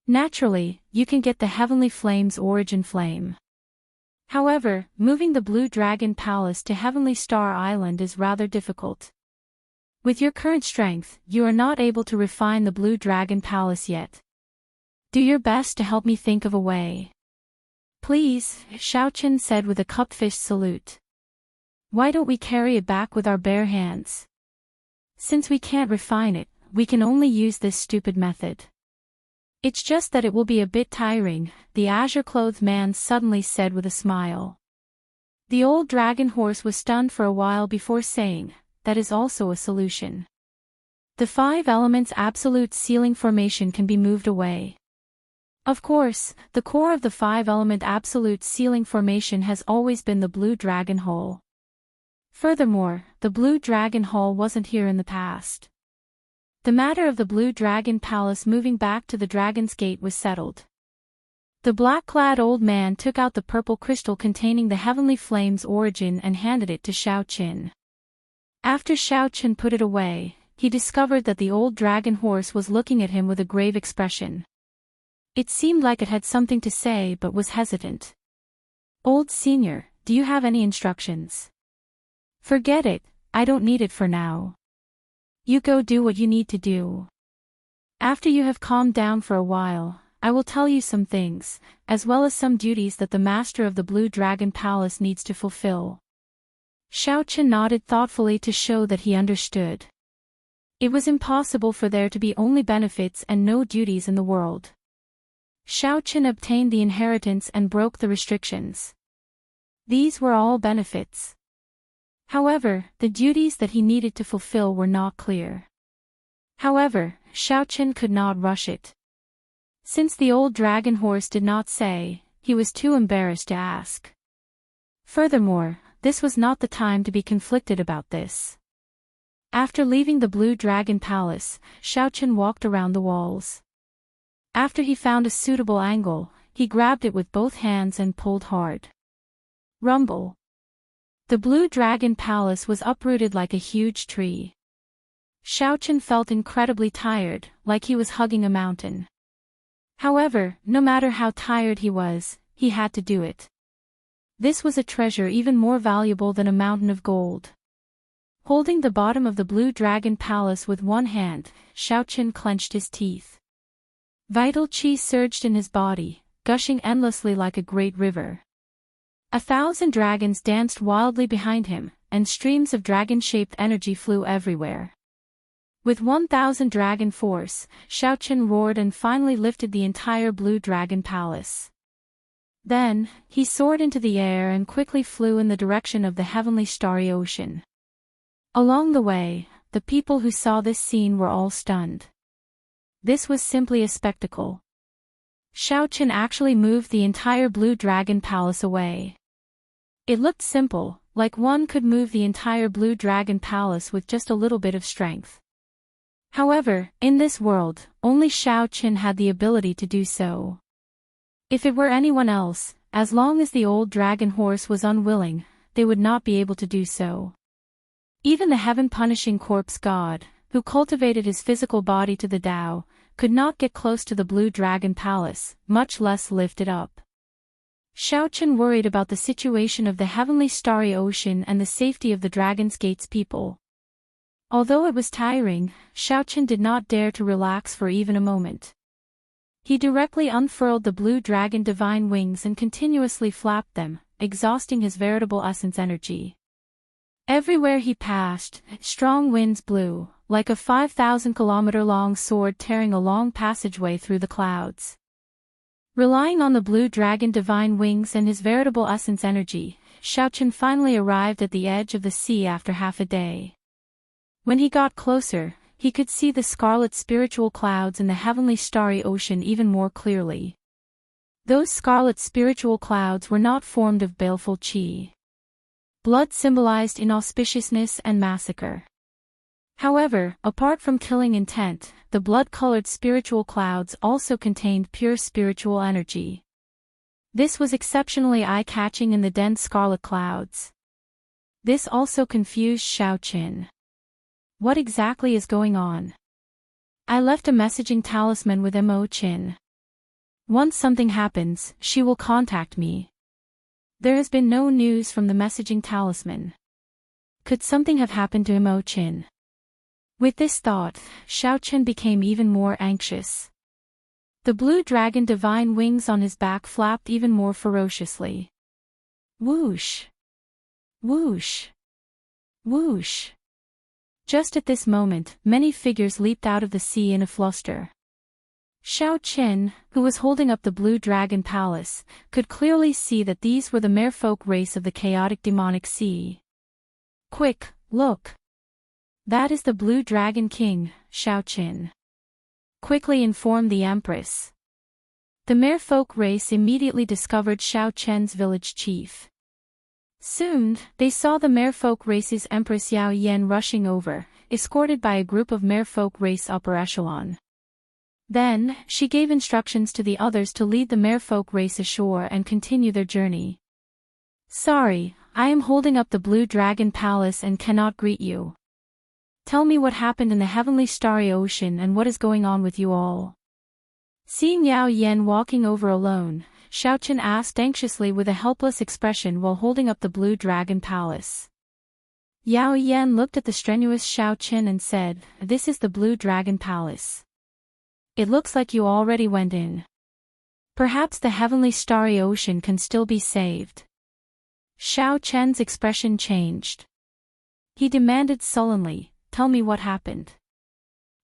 Naturally, you can get the Heavenly Flame's origin flame. However, moving the Blue Dragon Palace to Heavenly Star Island is rather difficult. With your current strength, you are not able to refine the Blue Dragon Palace yet. Do your best to help me think of a way. Please," Xiaoqin said with a cupped fist salute. Why don't we carry it back with our bare hands? Since we can't refine it, we can only use this stupid method. It's just that it will be a bit tiring, the azure-clothed man suddenly said with a smile. The old dragon horse was stunned for a while before saying, "That is also a solution. The 5 elements absolute sealing formation can be moved away." Of course, the core of the 5-element absolute sealing formation has always been the Blue Dragon Hole. Furthermore, the Blue Dragon Hole wasn't here in the past. The matter of the Blue Dragon Palace moving back to the Dragon's Gate was settled. The black-clad old man took out the purple crystal containing the heavenly flame's origin and handed it to Xiaoqin. After Xiaoqin put it away, he discovered that the old dragon horse was looking at him with a grave expression. It seemed like it had something to say but was hesitant. "Old senior, do you have any instructions?" "Forget it, I don't need it for now. You go do what you need to do. After you have calmed down for a while, I will tell you some things, as well as some duties that the master of the Blue Dragon Palace needs to fulfill." Xiaoqin nodded thoughtfully to show that he understood. It was impossible for there to be only benefits and no duties in the world. Xiaoqin obtained the inheritance and broke the restrictions. These were all benefits. However, the duties that he needed to fulfill were not clear. However, Xiaoqin could not rush it. Since the old dragon horse did not say, he was too embarrassed to ask. Furthermore, this was not the time to be conflicted about this. After leaving the Blue Dragon Palace, Xiaoqin walked around the walls. After he found a suitable angle, he grabbed it with both hands and pulled hard. Rumble. The Blue Dragon Palace was uprooted like a huge tree. Xiaoqin felt incredibly tired, like he was hugging a mountain. However, no matter how tired he was, he had to do it. This was a treasure even more valuable than a mountain of gold. Holding the bottom of the Blue Dragon Palace with one hand, Xiaoqin clenched his teeth. Vital qi surged in his body, gushing endlessly like a great river. 1,000 dragons danced wildly behind him, and streams of dragon-shaped energy flew everywhere. With 1,000 dragon force, Xiaoqin roared and finally lifted the entire Blue Dragon Palace. Then, he soared into the air and quickly flew in the direction of the heavenly starry ocean. Along the way, the people who saw this scene were all stunned. This was simply a spectacle. Xiaoqin actually moved the entire Blue Dragon Palace away. It looked simple, like one could move the entire Blue Dragon Palace with just a little bit of strength. However, in this world, only Xiaoqin had the ability to do so. If it were anyone else, as long as the old dragon horse was unwilling, they would not be able to do so. Even the heaven-punishing corpse god, who cultivated his physical body to the Tao, could not get close to the Blue Dragon Palace, much less lift it up. Xiaoqin worried about the situation of the heavenly starry ocean and the safety of the Dragon's Gate's people. Although it was tiring, Xiaoqin did not dare to relax for even a moment. He directly unfurled the Blue Dragon divine wings and continuously flapped them, exhausting his veritable essence energy. Everywhere he passed, strong winds blew, like a 5,000-kilometer-long sword tearing a long passageway through the clouds. Relying on the Blue Dragon divine wings and his veritable essence energy, Xiaoqin finally arrived at the edge of the sea after half a day. When he got closer, he could see the scarlet spiritual clouds in the heavenly starry ocean even more clearly. Those scarlet spiritual clouds were not formed of baleful qi. Blood symbolized inauspiciousness and massacre. However, apart from killing intent, the blood-colored spiritual clouds also contained pure spiritual energy. This was exceptionally eye-catching in the dense scarlet clouds. This also confused Xiaoqin. What exactly is going on? I left a messaging talisman with Mo Qin. Once something happens, she will contact me. There has been no news from the messaging talisman. Could something have happened to Mo Qin? With this thought, Xiaoqin became even more anxious. The Blue Dragon divine wings on his back flapped even more ferociously. Whoosh! Whoosh! Whoosh! Just at this moment, many figures leaped out of the sea in a fluster. Xiaoqin, who was holding up the Blue Dragon Palace, could clearly see that these were the merfolk race of the chaotic demonic sea. Quick, look! That is the Blue Dragon King, Xiaoqin quickly informed the Empress. The merfolk race immediately discovered Xiaoqin's village chief. Soon, they saw the merfolk race's Empress Yao Yan rushing over, escorted by a group of merfolk race upper echelon. Then, she gave instructions to the others to lead the merfolk race ashore and continue their journey. Sorry, I am holding up the Blue Dragon Palace and cannot greet you. Tell me what happened in the heavenly starry ocean and what is going on with you all. Seeing Yao Yan walking over alone, Xiaochen asked anxiously with a helpless expression while holding up the Blue Dragon Palace. Yao Yan looked at the strenuous Xiaochen and said, "This is the Blue Dragon Palace. It looks like you already went in. Perhaps the heavenly starry ocean can still be saved." Xiao Chen's expression changed. He demanded sullenly, "Tell me what happened."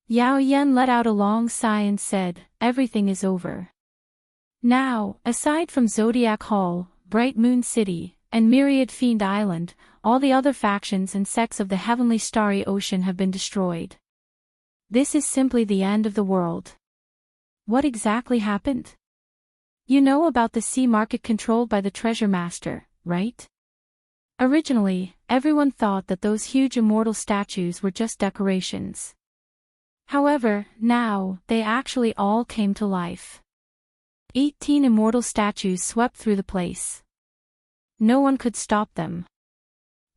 Yao Yan let out a long sigh and said, "Everything is over. Now, aside from Zodiac Hall, Bright Moon City, and Myriad Fiend Island, all the other factions and sects of the heavenly starry ocean have been destroyed. This is simply the end of the world." What exactly happened? You know about the sea market controlled by the treasure master, right? Originally, everyone thought that those huge immortal statues were just decorations. However, now, they actually all came to life. 18 immortal statues swept through the place. No one could stop them.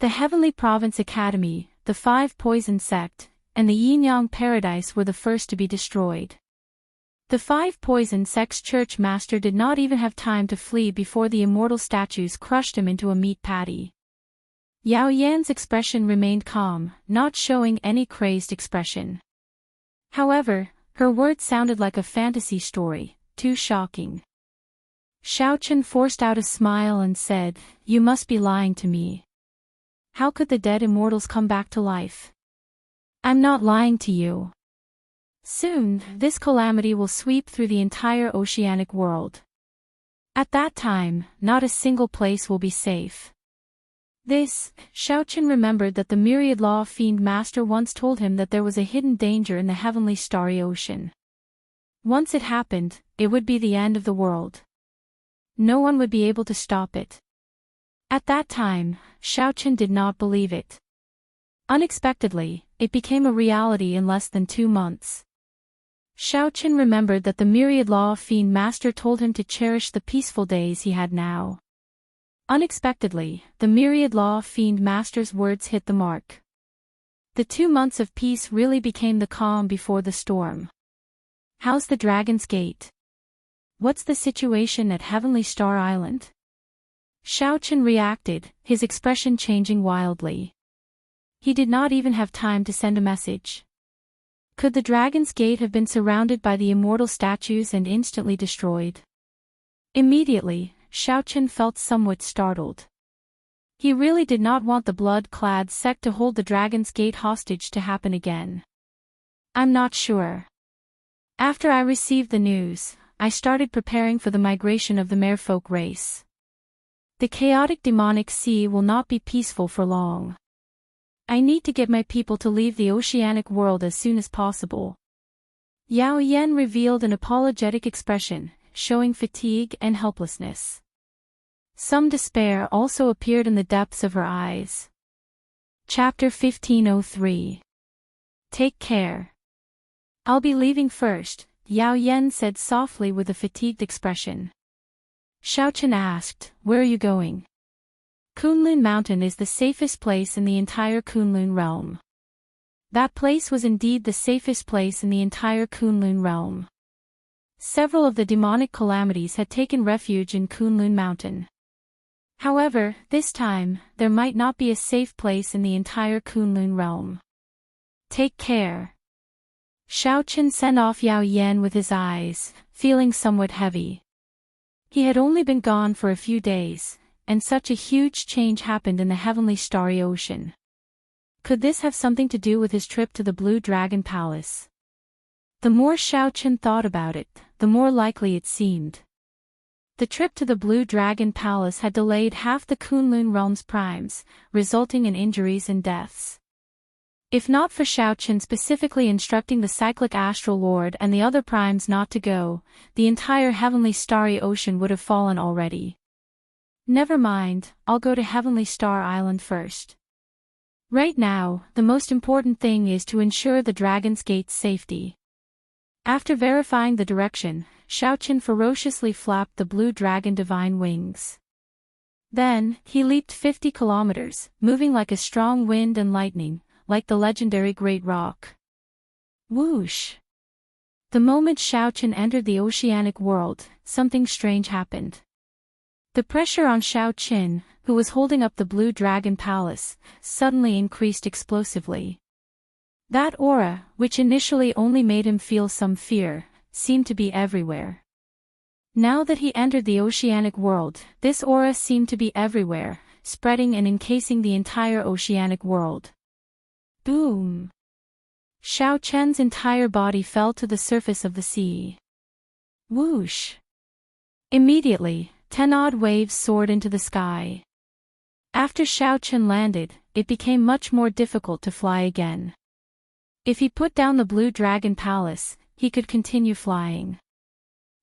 The Heavenly Province Academy, the 5 Poison Sect, and the Yin-Yang Paradise were the first to be destroyed. The 5 Poison Sect's church master did not even have time to flee before the immortal statues crushed him into a meat patty. Yao Yan's expression remained calm, not showing any crazed expression. However, her words sounded like a fantasy story, too shocking. Xiaochen forced out a smile and said, "You must be lying to me. How could the dead immortals come back to life?" "I'm not lying to you. Soon, this calamity will sweep through the entire oceanic world. At that time, not a single place will be safe." Xiaochen remembered that the Myriad Law Fiend Master once told him that there was a hidden danger in the heavenly starry ocean. Once it happened, it would be the end of the world. No one would be able to stop it. At that time, Xiaochen did not believe it. Unexpectedly, it became a reality in less than 2 months. Xiaochen remembered that the Myriad Law Fiend Master told him to cherish the peaceful days he had now. Unexpectedly, the Myriad Law Fiend Master's words hit the mark. The 2 months of peace really became the calm before the storm. "How's the Dragon's Gate? What's the situation at Heavenly Star Island?" Xiaochen reacted, his expression changing wildly. He did not even have time to send a message. Could the Dragon's Gate have been surrounded by the immortal statues and instantly destroyed? Immediately, Xiaochen felt somewhat startled. He really did not want the blood-clad sect to hold the Dragon's Gate hostage to happen again. "I'm not sure. After I received the news, I started preparing for the migration of the merfolk race. The chaotic demonic sea will not be peaceful for long. I need to get my people to leave the oceanic world as soon as possible." Yao Yan revealed an apologetic expression, showing fatigue and helplessness. Some despair also appeared in the depths of her eyes. Chapter 1503. Take care. "I'll be leaving first," Yao Yan said softly with a fatigued expression. Xiaochen asked, "Where are you going?" "Kunlun Mountain is the safest place in the entire Kunlun realm." That place was indeed the safest place in the entire Kunlun realm. Several of the demonic calamities had taken refuge in Kunlun Mountain. However, this time, there might not be a safe place in the entire Kunlun realm. "Take care." Xiaochen sent off Yao Yan with his eyes, feeling somewhat heavy. He had only been gone for a few days, and such a huge change happened in the heavenly starry ocean. Could this have something to do with his trip to the Blue Dragon Palace? The more Xiaochen thought about it, the more likely it seemed. The trip to the Blue Dragon Palace had delayed half the Kunlun realm's primes, resulting in injuries and deaths. If not for Xiaochen specifically instructing the Cyclic Astral Lord and the other primes not to go, the entire heavenly starry ocean would have fallen already. "Never mind, I'll go to Heavenly Star Island first." Right now, the most important thing is to ensure the dragon's gate's safety. After verifying the direction, Xiaoqin ferociously flapped the blue dragon divine wings. Then, he leaped 50 kilometers, moving like a strong wind and lightning, like the legendary Great Rock. Whoosh! The moment Xiaoqin entered the oceanic world, something strange happened. The pressure on Xiaoqin, who was holding up the blue dragon palace, suddenly increased explosively. That aura, which initially only made him feel some fear, seemed to be everywhere. Now that he entered the oceanic world, this aura seemed to be everywhere, spreading and encasing the entire oceanic world. Boom! Xiaoqian's entire body fell to the surface of the sea. Whoosh! Immediately, 10 odd waves soared into the sky. After Xiaoqian landed, it became much more difficult to fly again. If he put down the blue dragon palace, he could continue flying.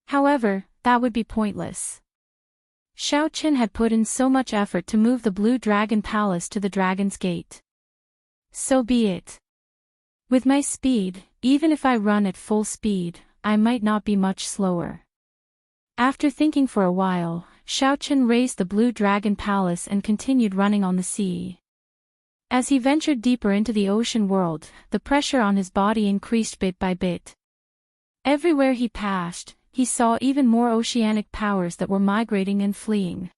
However, that would be pointless. Xiaoqian had put in so much effort to move the blue dragon palace to the dragon's gate. So be it. With my speed, even if I run at full speed, I might not be much slower. After thinking for a while, Xiaoqian raised the blue dragon palace and continued running on the sea. As he ventured deeper into the ocean world, the pressure on his body increased bit by bit. Everywhere he passed, he saw even more oceanic powers that were migrating and fleeing.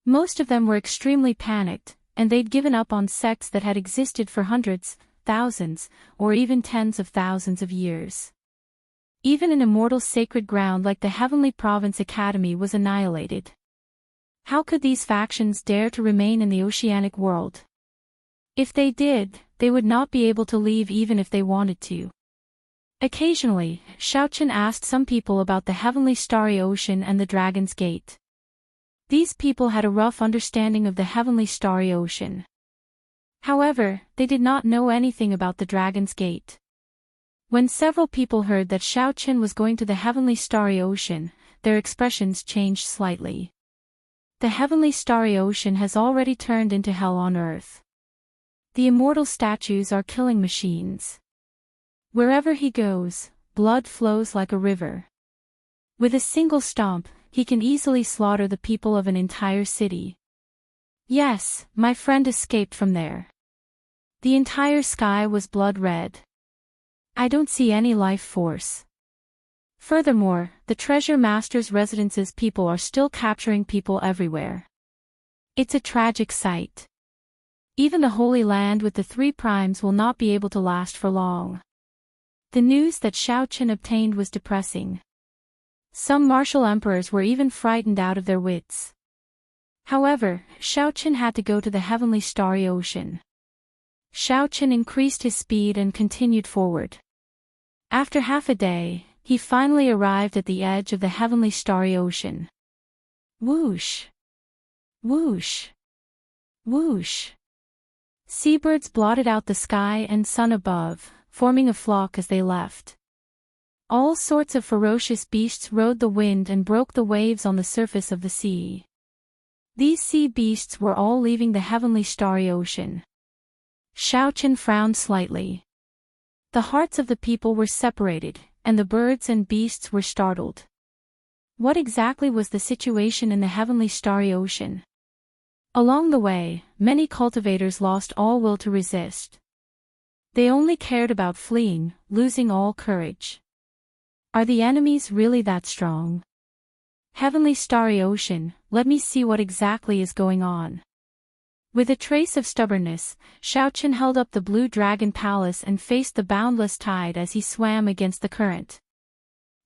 Most of them were extremely panicked, and they'd given up on sects that had existed for hundreds, thousands, or even tens of thousands of years. Even an immortal sacred ground like the Heavenly Province Academy was annihilated. How could these factions dare to remain in the oceanic world? If they did, they would not be able to leave even if they wanted to. Occasionally, Xiaoqian asked some people about the heavenly starry ocean and the Dragon's Gate. These people had a rough understanding of the heavenly starry ocean. However, they did not know anything about the Dragon's Gate. When several people heard that Xiaoqian was going to the heavenly starry ocean, their expressions changed slightly. The heavenly starry ocean has already turned into hell on earth. The immortal statues are killing machines. Wherever he goes, blood flows like a river. With a single stomp, he can easily slaughter the people of an entire city. Yes, my friend escaped from there. The entire sky was blood red. I don't see any life force. Furthermore, the treasure master's residence's people are still capturing people everywhere. It's a tragic sight. Even the Holy Land with the 3 primes will not be able to last for long. The news that Xiaoqian obtained was depressing. Some martial emperors were even frightened out of their wits. However, Xiaoqian had to go to the heavenly starry ocean. Xiaoqian increased his speed and continued forward. After half a day, he finally arrived at the edge of the heavenly starry ocean. Whoosh! Whoosh! Whoosh! Seabirds blotted out the sky and sun above, forming a flock as they left. All sorts of ferocious beasts rode the wind and broke the waves on the surface of the sea. These sea beasts were all leaving the heavenly starry ocean. Xiaoqian frowned slightly. The hearts of the people were separated, and the birds and beasts were startled. What exactly was the situation in the heavenly starry ocean? Along the way, many cultivators lost all will to resist. They only cared about fleeing, losing all courage. Are the enemies really that strong? Heavenly starry ocean, let me see what exactly is going on. With a trace of stubbornness, Xiaoqian held up the blue dragon palace and faced the boundless tide as he swam against the current.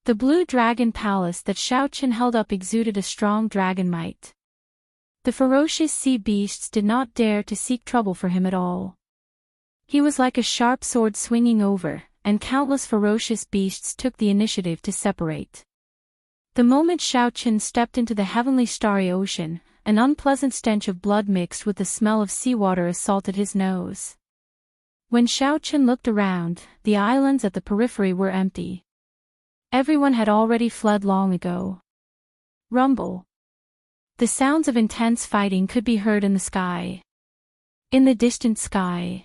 The blue dragon palace that Xiaoqian held up exuded a strong dragon might. The ferocious sea beasts did not dare to seek trouble for him at all. He was like a sharp sword swinging over, and countless ferocious beasts took the initiative to separate. The moment Xiaoqian stepped into the heavenly starry ocean, an unpleasant stench of blood mixed with the smell of seawater assaulted his nose. When Xiaoqian looked around, the islands at the periphery were empty. Everyone had already fled long ago. Rumble. The sounds of intense fighting could be heard in the sky. In the distant sky,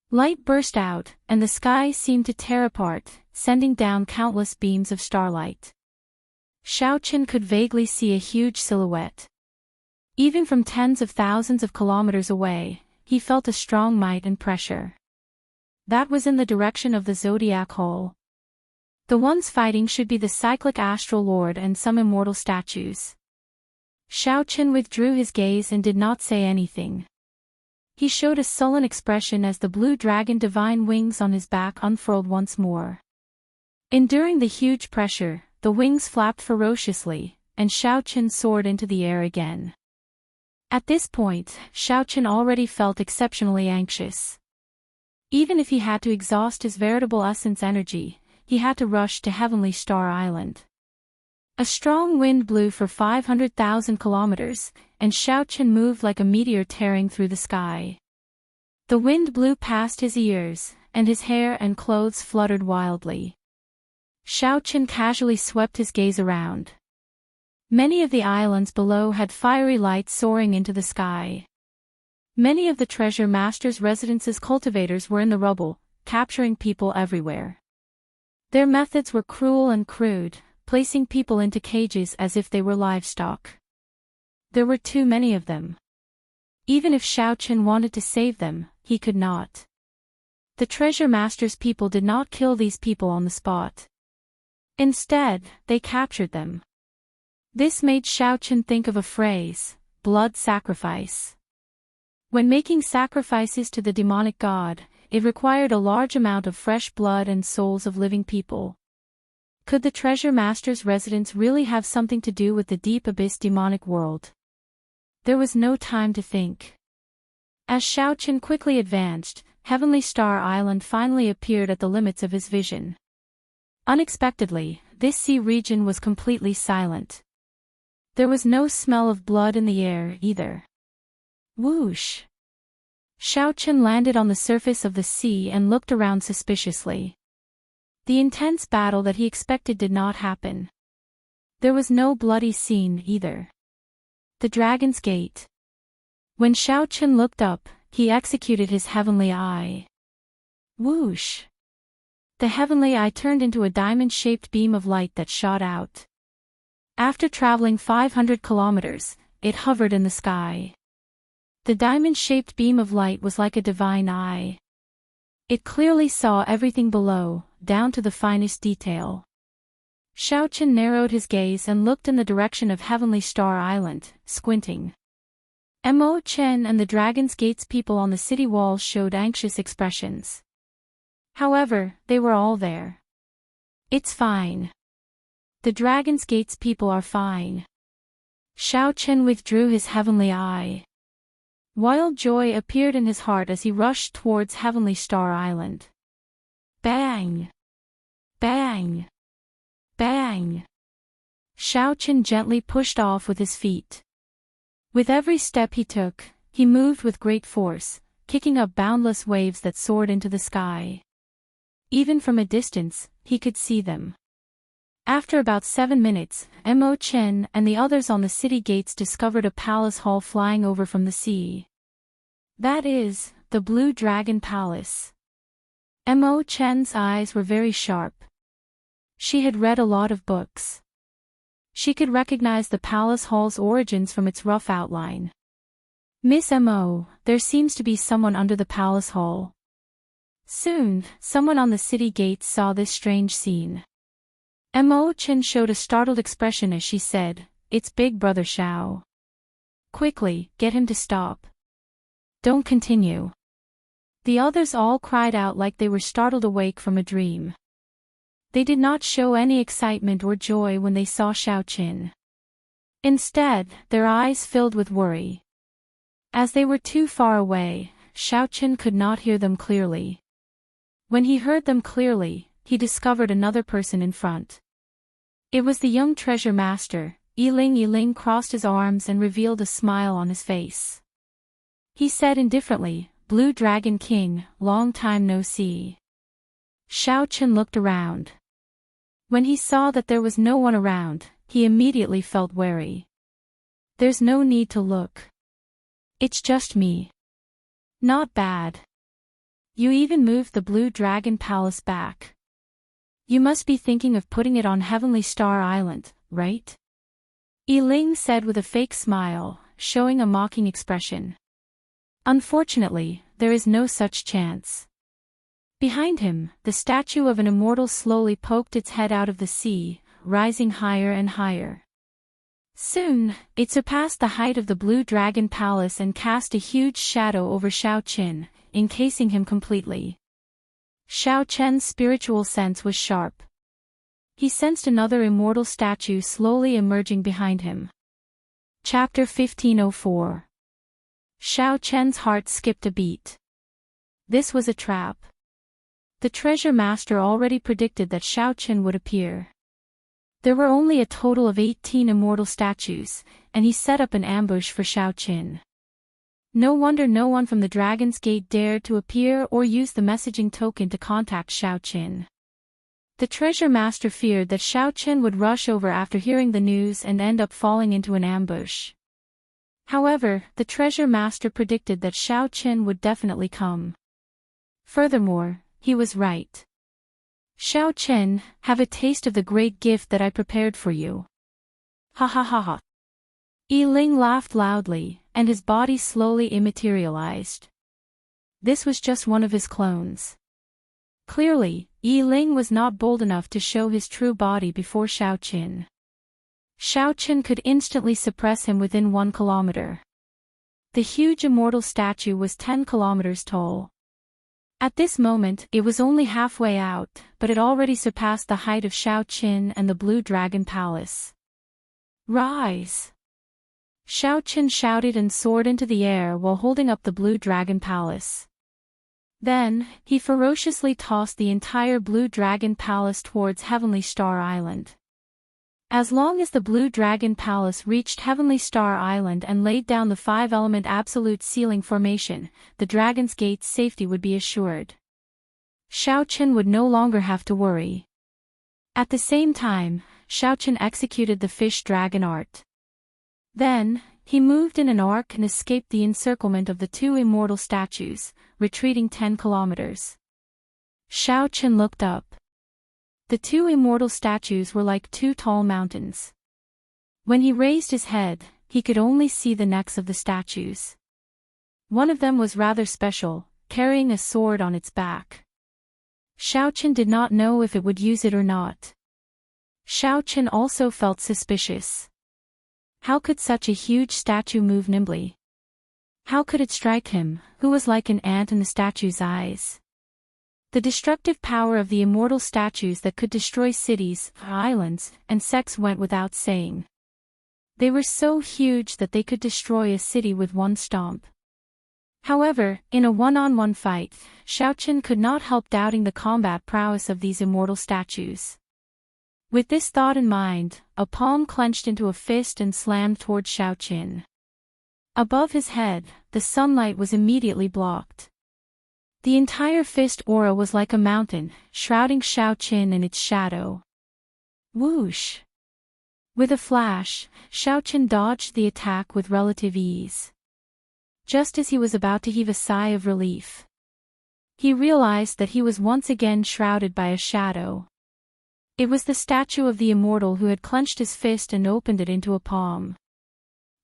light burst out, and the sky seemed to tear apart, sending down countless beams of starlight. Xiaoqin could vaguely see a huge silhouette. Even from tens of thousands of kilometers away, he felt a strong might and pressure. That was in the direction of the zodiac hole. The ones fighting should be the cyclic astral lord and some immortal statues. Xiaoqin withdrew his gaze and did not say anything. He showed a sullen expression as the blue dragon divine wings on his back unfurled once more. Enduring the huge pressure, the wings flapped ferociously, and Xiaoqin soared into the air again. At this point, Xiaoqin already felt exceptionally anxious. Even if he had to exhaust his veritable essence energy, he had to rush to Heavenly Star Island. A strong wind blew for 500,000 kilometers, and Xiaoqin moved like a meteor tearing through the sky. The wind blew past his ears, and his hair and clothes fluttered wildly. Xiaoqin casually swept his gaze around. Many of the islands below had fiery lights soaring into the sky. Many of the treasure master's residence's cultivators were in the rubble, capturing people everywhere. Their methods were cruel and crude, placing people into cages as if they were livestock. There were too many of them. Even if Xiaoqin wanted to save them, he could not. The treasure master's people did not kill these people on the spot. Instead, they captured them. This made Xiaoqin think of a phrase, blood sacrifice. When making sacrifices to the demonic god, it required a large amount of fresh blood and souls of living people. Could the treasure master's residence really have something to do with the deep abyss demonic world? There was no time to think. As Xiaoqin quickly advanced, Heavenly Star Island finally appeared at the limits of his vision. Unexpectedly, this sea region was completely silent. There was no smell of blood in the air either. Whoosh! Xiaoqin landed on the surface of the sea and looked around suspiciously. The intense battle that he expected did not happen. There was no bloody scene either. The Dragon's Gate. When Xiaoqin looked up, he executed his heavenly eye. Whoosh! The heavenly eye turned into a diamond-shaped beam of light that shot out. After traveling 500 kilometers, it hovered in the sky. The diamond-shaped beam of light was like a divine eye. It clearly saw everything below, down to the finest detail. Xiaoqin narrowed his gaze and looked in the direction of Heavenly Star Island, squinting. Mo Chen and the Dragon's Gate's people on the city walls showed anxious expressions. However, they were all there. It's fine. The Dragon's Gate's people are fine. Xiaoqin withdrew his heavenly eye. Wild joy appeared in his heart as he rushed towards Heavenly Star Island. Bang! Bang! Bang! Xiaoqin gently pushed off with his feet. With every step he took, he moved with great force, kicking up boundless waves that soared into the sky. Even from a distance, he could see them. After about 7 minutes, Mo Chen and the others on the city gates discovered a palace hall flying over from the sea. That is, the Blue Dragon Palace. Mo Chen's eyes were very sharp. She had read a lot of books. She could recognize the palace hall's origins from its rough outline. Miss Mo, there seems to be someone under the palace hall. Soon, someone on the city gates saw this strange scene. Mo Chen showed a startled expression as she said, "It's Big Brother Xiao. Quickly, get him to stop. Don't continue." The others all cried out like they were startled awake from a dream. They did not show any excitement or joy when they saw Xiaoqin. Instead, their eyes filled with worry. As they were too far away, Xiaoqin could not hear them clearly. When he heard them clearly, he discovered another person in front. It was the young treasure master. Yiling crossed his arms and revealed a smile on his face. He said indifferently, "Blue Dragon King, long time no see." Xiaoqin looked around. When he saw that there was no one around, he immediately felt wary. There's no need to look. It's just me. Not bad. You even moved the Blue Dragon Palace back. You must be thinking of putting it on Heavenly Star Island, right? Ling said with a fake smile, showing a mocking expression. Unfortunately, there is no such chance. Behind him, the statue of an immortal slowly poked its head out of the sea, rising higher and higher. Soon, it surpassed the height of the Blue Dragon Palace and cast a huge shadow over Xiaoqin, encasing him completely. Xiaoqian's spiritual sense was sharp. He sensed another immortal statue slowly emerging behind him. Chapter 1504. Xiaoqian's heart skipped a beat. This was a trap. The treasure master already predicted that Xiaoqian would appear. There were only a total of 18 immortal statues, and he set up an ambush for Xiaoqian. No wonder no one from the Dragon's Gate dared to appear or use the messaging token to contact Xiaoqian. The treasure master feared that Xiaoqian would rush over after hearing the news and end up falling into an ambush. However, the treasure master predicted that Xiaoqian would definitely come. Furthermore, he was right. Xiaoqian, have a taste of the great gift that I prepared for you. Ha ha ha ha. Ling laughed loudly, and his body slowly immaterialized. This was just one of his clones. Clearly, Ling was not bold enough to show his true body before Xiaoqian. Xiaoqian could instantly suppress him within 1 kilometer. The huge immortal statue was 10 kilometers tall. At this moment, it was only halfway out, but it already surpassed the height of Xiaoqian and the Blue Dragon Palace. Rise! Xiaoqian shouted and soared into the air while holding up the Blue Dragon Palace. Then, he ferociously tossed the entire Blue Dragon Palace towards Heavenly Star Island. As long as the Blue Dragon Palace reached Heavenly Star Island and laid down the 5-element absolute ceiling formation, the Dragon's Gate's safety would be assured. Xiaoqian would no longer have to worry. At the same time, Xiaoqian executed the fish dragon art. Then, he moved in an arc and escaped the encirclement of the 2 immortal statues, retreating 10 kilometers. Xiaoqian looked up. The 2 immortal statues were like 2 tall mountains. When he raised his head, he could only see the necks of the statues. One of them was rather special, carrying a sword on its back. Xiaoqian did not know if it would use it or not. Xiaoqian also felt suspicious. How could such a huge statue move nimbly? How could it strike him, who was like an ant in the statue's eyes? The destructive power of the immortal statues that could destroy cities, islands, and sects went without saying. They were so huge that they could destroy a city with one stomp. However, in a one-on-one fight, Xiaoqian could not help doubting the combat prowess of these immortal statues. With this thought in mind, a palm clenched into a fist and slammed toward Xiaoqian. Above his head, the sunlight was immediately blocked. The entire fist aura was like a mountain, shrouding Xiaoqian in its shadow. Whoosh! With a flash, Xiaoqian dodged the attack with relative ease. Just as he was about to heave a sigh of relief, he realized that he was once again shrouded by a shadow. It was the statue of the immortal who had clenched his fist and opened it into a palm.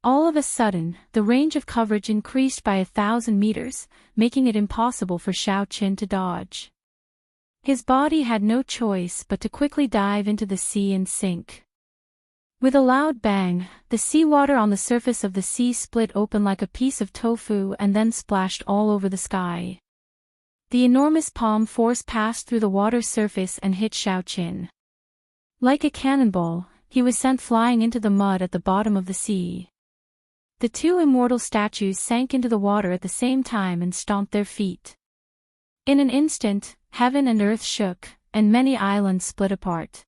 All of a sudden, the range of coverage increased by 1,000 meters, making it impossible for Xiaoqian to dodge. His body had no choice but to quickly dive into the sea and sink. With a loud bang, the seawater on the surface of the sea split open like a piece of tofu and then splashed all over the sky. The enormous palm force passed through the water's surface and hit Xiaoqian. Like a cannonball, he was sent flying into the mud at the bottom of the sea. The 2 immortal statues sank into the water at the same time and stomped their feet. In an instant, heaven and earth shook, and many islands split apart.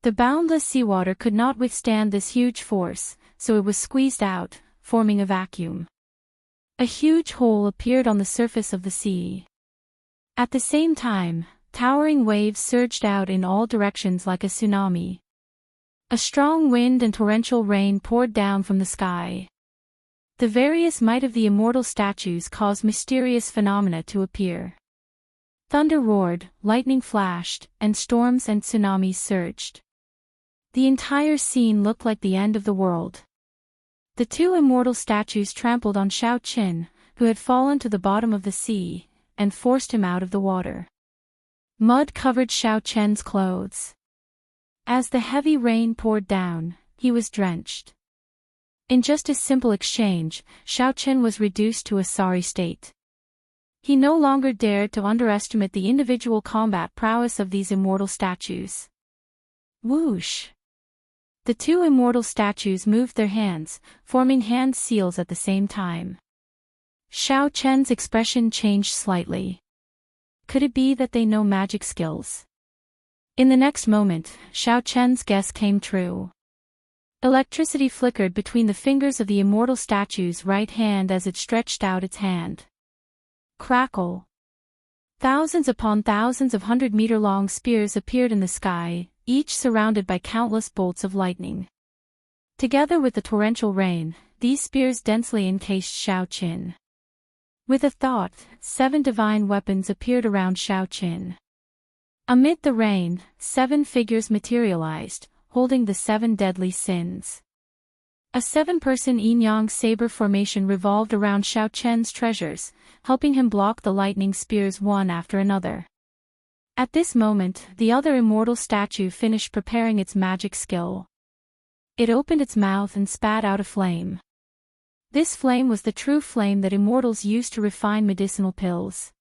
The boundless seawater could not withstand this huge force, so it was squeezed out, forming a vacuum. A huge hole appeared on the surface of the sea. At the same time, towering waves surged out in all directions like a tsunami. A strong wind and torrential rain poured down from the sky. The various might of the immortal statues caused mysterious phenomena to appear. Thunder roared, lightning flashed, and storms and tsunamis surged. The entire scene looked like the end of the world. The two immortal statues trampled on Xiaoqin, who had fallen to the bottom of the sea, and forced him out of the water. Mud covered Xiaoqian's clothes. As the heavy rain poured down, he was drenched. In just a simple exchange, Xiaoqian was reduced to a sorry state. He no longer dared to underestimate the individual combat prowess of these immortal statues. Whoosh! The two immortal statues moved their hands, forming hand seals at the same time. Xiao Chen's expression changed slightly. Could it be that they know magic skills? In the next moment, Xiao Chen's guess came true. Electricity flickered between the fingers of the immortal statue's right hand as it stretched out its hand. Crackle! Thousands upon thousands of 100-meter-long spears appeared in the sky, each surrounded by countless bolts of lightning. Together with the torrential rain, these spears densely encased Xiaoqin. With a thought, 7 divine weapons appeared around Xiaoqin. Amid the rain, 7 figures materialized, holding the 7 deadly sins. A 7-person yin-yang saber formation revolved around Xiaoqian's treasures, helping him block the lightning spears one after another. At this moment, the other immortal statue finished preparing its magic skill. It opened its mouth and spat out a flame. This flame was the true flame that immortals use to refine medicinal pills.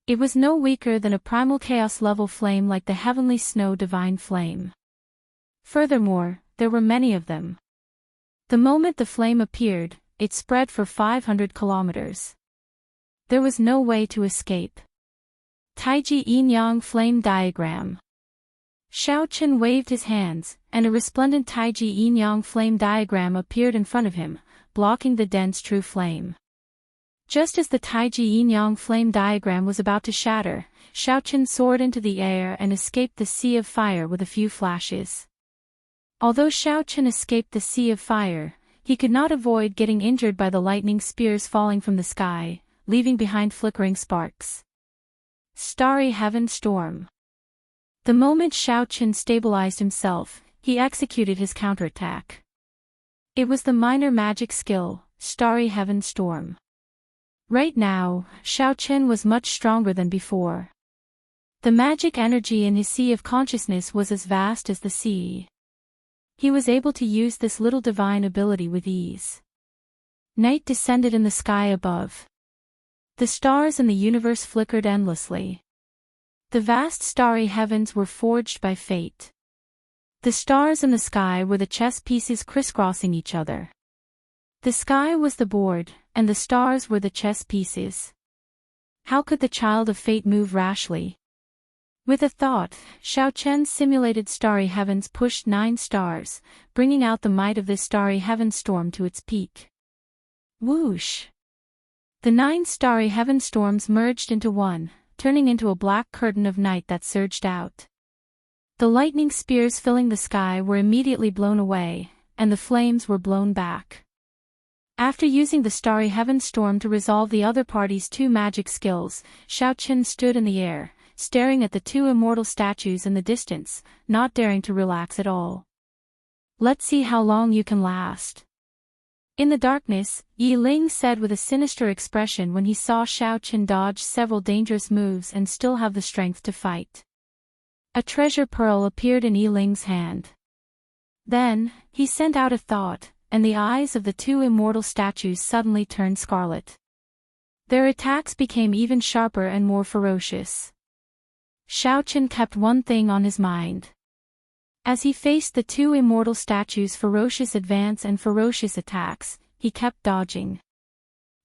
It was no weaker than a primal chaos-level flame like the heavenly snow divine flame. Furthermore, there were many of them. The moment the flame appeared, it spread for 500 kilometers. There was no way to escape. Taiji Yin-Yang Flame Diagram. Xiaoqin waved his hands, and a resplendent Taiji Yin-Yang Flame Diagram appeared in front of him, blocking the dense true flame. Just as the Taiji Yin-Yang Flame Diagram was about to shatter, Xiaoqin soared into the air and escaped the sea of fire with a few flashes. Although Xiaoqin escaped the sea of fire, he could not avoid getting injured by the lightning spears falling from the sky, leaving behind flickering sparks. Starry Heaven Storm. The moment Xiaoqin stabilized himself, he executed his counterattack. It was the minor magic skill, Starry Heaven Storm. Right now, Xiaoqin was much stronger than before. The magic energy in his sea of consciousness was as vast as the sea. He was able to use this little divine ability with ease. Night descended in the sky above. The stars in the universe flickered endlessly. The vast starry heavens were forged by fate. The stars in the sky were the chess pieces crisscrossing each other. The sky was the board, and the stars were the chess pieces. How could the child of fate move rashly? With a thought, Xiaoqian's simulated starry heavens pushed 9 stars, bringing out the might of this starry heaven storm to its peak. Whoosh! The 9 starry heaven storms merged into one, turning into a black curtain of night that surged out. The lightning spears filling the sky were immediately blown away, and the flames were blown back. After using the starry heaven storm to resolve the other party's 2 magic skills, Xiaoqin stood in the air, staring at the 2 immortal statues in the distance, not daring to relax at all. Let's see how long you can last. In the darkness, Yi Ling said with a sinister expression when he saw Xiaoqin dodge several dangerous moves and still have the strength to fight. A treasure pearl appeared in Yi Ling's hand. Then, he sent out a thought, and the eyes of the 2 immortal statues suddenly turned scarlet. Their attacks became even sharper and more ferocious. Xiaoqin kept one thing on his mind. As he faced the 2 immortal statues' ferocious advance and ferocious attacks, he kept dodging.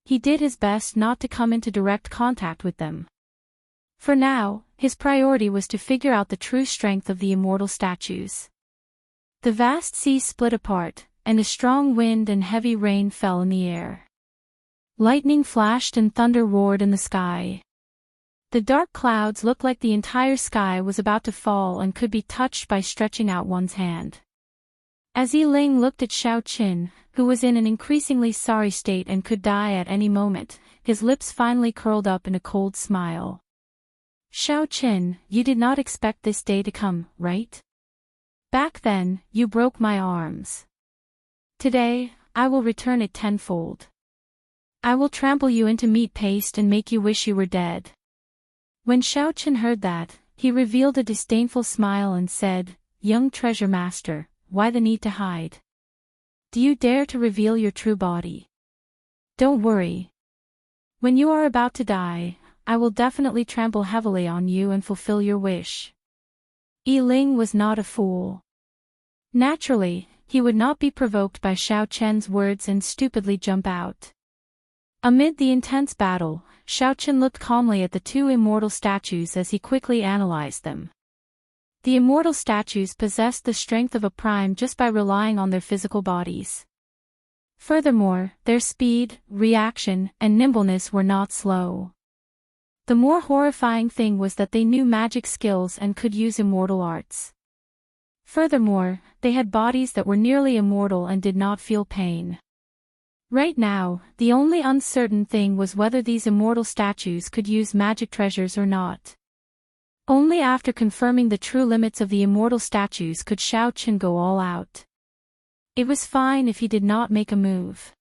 He did his best not to come into direct contact with them. For now, his priority was to figure out the true strength of the immortal statues. The vast sea split apart, and a strong wind and heavy rain fell in the air. Lightning flashed and thunder roared in the sky. The dark clouds looked like the entire sky was about to fall and could be touched by stretching out one's hand. As Ling looked at Xiao Qin, who was in an increasingly sorry state and could die at any moment, his lips finally curled up in a cold smile. Xiao Qin, you did not expect this day to come, right? Back then, you broke my arms. Today, I will return it tenfold. I will trample you into meat paste and make you wish you were dead. When Xiao Qin heard that, he revealed a disdainful smile and said, Young treasure master, why the need to hide? Do you dare to reveal your true body? Don't worry. When you are about to die, I will definitely trample heavily on you and fulfill your wish. Ling was not a fool. Naturally, he would not be provoked by Xiao Qin's words and stupidly jump out. Amid the intense battle, Xiao Qin looked calmly at the two immortal statues as he quickly analyzed them. The immortal statues possessed the strength of a prime just by relying on their physical bodies. Furthermore, their speed, reaction, and nimbleness were not slow. The more horrifying thing was that they knew magic skills and could use immortal arts. Furthermore, they had bodies that were nearly immortal and did not feel pain. Right now, the only uncertain thing was whether these immortal statues could use magic treasures or not. Only after confirming the true limits of the immortal statues could Xiao Qin go all out. It was fine if he did not make a move.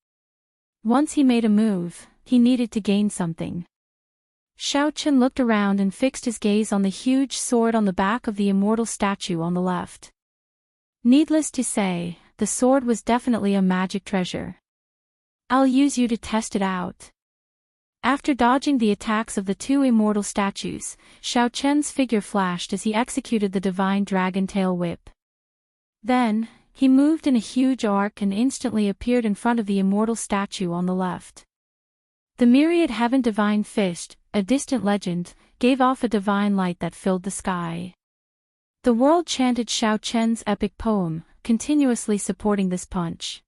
Once he made a move, he needed to gain something. Xiao Qin looked around and fixed his gaze on the huge sword on the back of the immortal statue on the left. Needless to say, the sword was definitely a magic treasure. I'll use you to test it out. After dodging the attacks of the two immortal statues, Xiao Qin's figure flashed as he executed the divine dragon tail whip. Then, he moved in a huge arc and instantly appeared in front of the immortal statue on the left. The myriad heaven divine fist, a distant legend, gave off a divine light that filled the sky. The world chanted Xiao Qin's epic poem, continuously supporting this punch.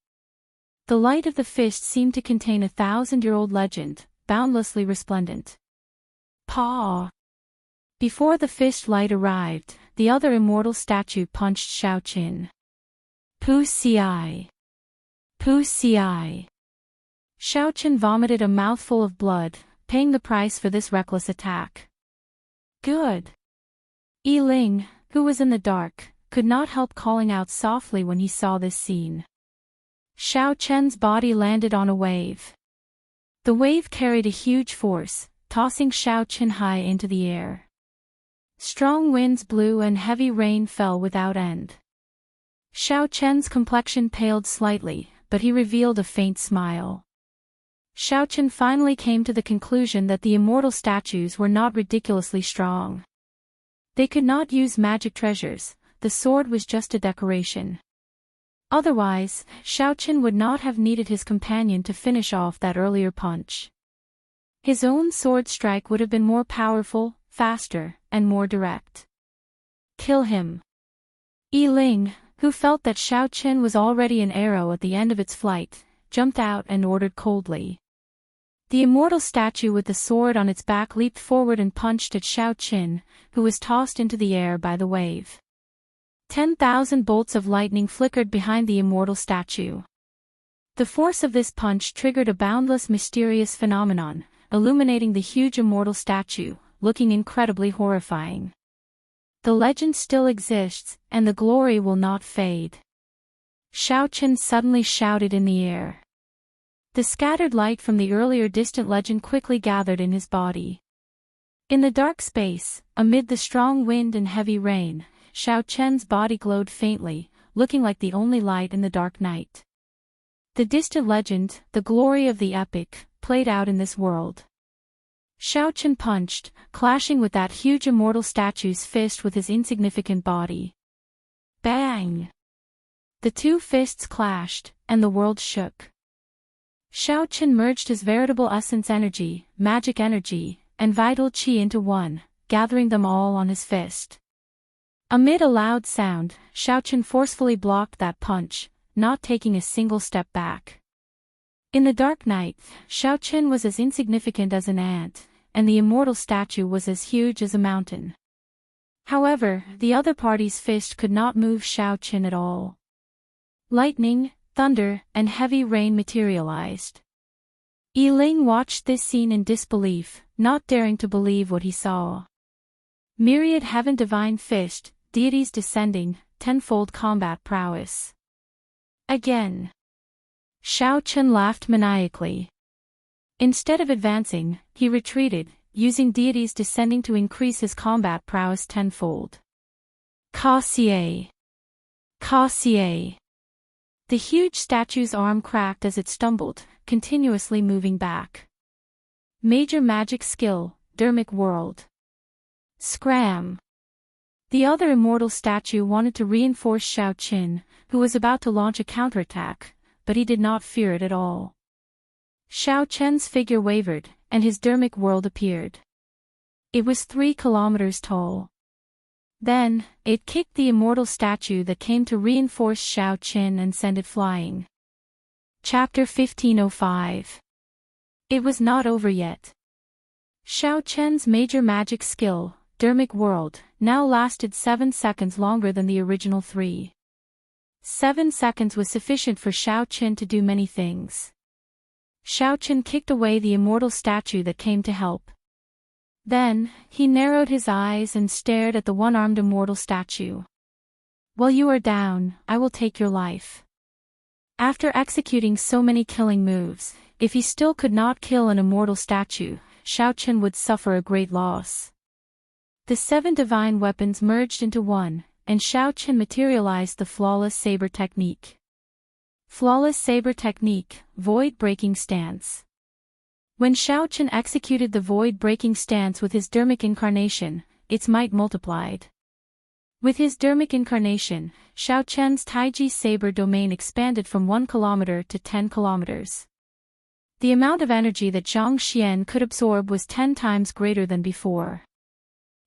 The light of the fist seemed to contain a 1,000-year-old legend, boundlessly resplendent. Paw! Before the fist light arrived, the other immortal statue punched Xiao Qin. Pu-ci! Pu-ci! Xiao Qin vomited a mouthful of blood, paying the price for this reckless attack. Good! Ling, who was in the dark, could not help calling out softly when he saw this scene. Xiao Qin's body landed on a wave. The wave carried a huge force, tossing Xiao Qin high into the air. Strong winds blew and heavy rain fell without end. Xiao Qin's complexion paled slightly, but he revealed a faint smile. Xiao Qin finally came to the conclusion that the immortal statues were not ridiculously strong. They could not use magic treasures, the sword was just a decoration. Otherwise, Xiao Qin would not have needed his companion to finish off that earlier punch. His own sword strike would have been more powerful, faster, and more direct. Kill him. Ling, who felt that Xiao Qin was already an arrow at the end of its flight, jumped out and ordered coldly. The immortal statue with the sword on its back leaped forward and punched at Xiao Qin, who was tossed into the air by the wave. 10,000 bolts of lightning flickered behind the immortal statue. The force of this punch triggered a boundless mysterious phenomenon, illuminating the huge immortal statue, looking incredibly horrifying. The legend still exists, and the glory will not fade. Xiao Qin suddenly shouted in the air. The scattered light from the earlier distant legend quickly gathered in his body. In the dark space, amid the strong wind and heavy rain, Xiao Qin's body glowed faintly, looking like the only light in the dark night. The distant legend, the glory of the epic, played out in this world. Xiao Qin punched, clashing with that huge immortal statue's fist with his insignificant body. Bang! The two fists clashed, and the world shook. Xiao Qin merged his veritable essence energy, magic energy, and vital qi into one, gathering them all on his fist. Amid a loud sound, Xiao Qin forcefully blocked that punch, not taking a single step back. In the dark night, Xiao Qin was as insignificant as an ant, and the immortal statue was as huge as a mountain. However, the other party's fist could not move Xiao Qin at all. Lightning, thunder, and heavy rain materialized. Yiling watched this scene in disbelief, not daring to believe what he saw. Myriad heaven divine fist, deities descending, tenfold combat prowess. Again. Xiaochen laughed maniacally. Instead of advancing, he retreated, using deities descending to increase his combat prowess tenfold. Ka-xie. Ka-xie. The huge statue's arm cracked as it stumbled, continuously moving back. Major magic skill, dermic world. Scram. The other immortal statue wanted to reinforce Xiaochen, who was about to launch a counterattack, but he did not fear it at all. Xiaochen's figure wavered, and his dermic world appeared. It was 3 kilometers tall. Then, it kicked the immortal statue that came to reinforce Xiaochen and sent it flying. Chapter 1505. It was not over yet. Xiaochen's major magic skill, dermic world, now lasted 7 seconds longer than the original 3. 7 seconds was sufficient for Xiaochen to do many things. Xiaochen kicked away the immortal statue that came to help. Then, he narrowed his eyes and stared at the one-armed immortal statue. While you are down, I will take your life. After executing so many killing moves, if he still could not kill an immortal statue, Xiaochen would suffer a great loss. The 7 divine weapons merged into one, and Xiaochen materialized the flawless saber technique. Flawless saber technique, void-breaking stance. When Xiaochen executed the void-breaking stance with his dermic incarnation, its might multiplied. With his dermic incarnation, Xiaochen's Taiji saber domain expanded from 1 kilometer to 10 kilometers. The amount of energy that Zhang Xian could absorb was 10 times greater than before.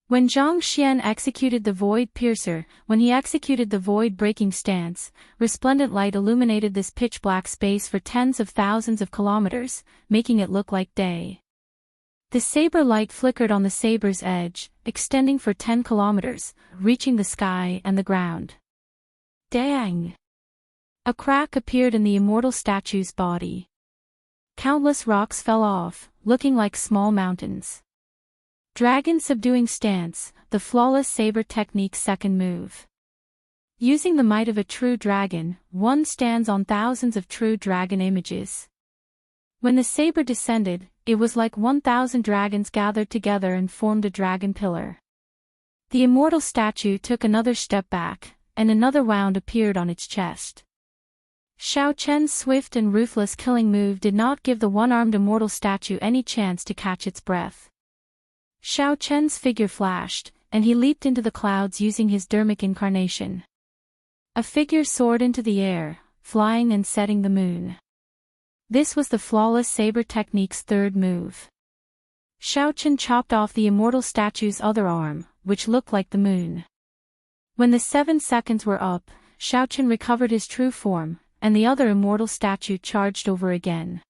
When Zhang Xian executed the Void Piercer, when he executed the void-breaking stance, resplendent light illuminated this pitch-black space for tens of thousands of kilometers, making it look like day. The saber light flickered on the saber's edge, extending for 10 kilometers, reaching the sky and the ground. Dang! A crack appeared in the immortal statue's body. Countless rocks fell off, looking like small mountains. Dragon subduing stance, the flawless saber technique's second move. Using the might of a true dragon, one stands on thousands of true dragon images. When the saber descended, it was like 1,000 dragons gathered together and formed a dragon pillar. The immortal statue took another step back, and another wound appeared on its chest. Xiaochen's swift and ruthless killing move did not give the one-armed immortal statue any chance to catch its breath. Xiaochen's figure flashed, and he leaped into the clouds using his dermic incarnation. A figure soared into the air, flying and setting the moon. This was the flawless saber technique's third move. Xiaochen chopped off the immortal statue's other arm, which looked like the moon. When the 7 seconds were up, Xiaochen recovered his true form, and the other immortal statue charged over again.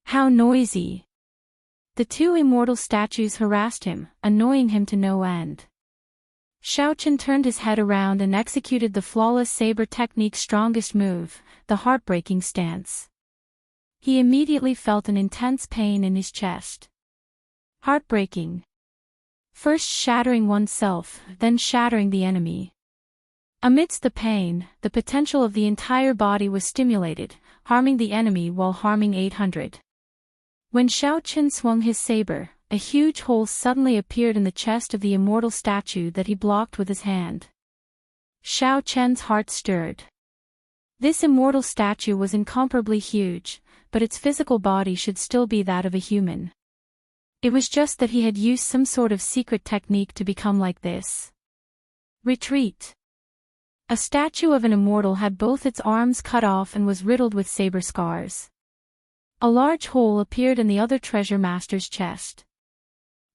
How noisy! The 2 immortal statues harassed him, annoying him to no end. Xiaochen turned his head around and executed the flawless saber technique's strongest move, the heartbreaking stance. He immediately felt an intense pain in his chest. Heartbreaking. First shattering oneself, then shattering the enemy. Amidst the pain, the potential of the entire body was stimulated, harming the enemy while harming 800. When Xiaochen swung his saber, a huge hole suddenly appeared in the chest of the immortal statue that he blocked with his hand. Xiaochen's heart stirred. This immortal statue was incomparably huge, but its physical body should still be that of a human. It was just that he had used some sort of secret technique to become like this. Retreat. A statue of an immortal had both its arms cut off and was riddled with saber scars. A large hole appeared in the other treasure master's chest.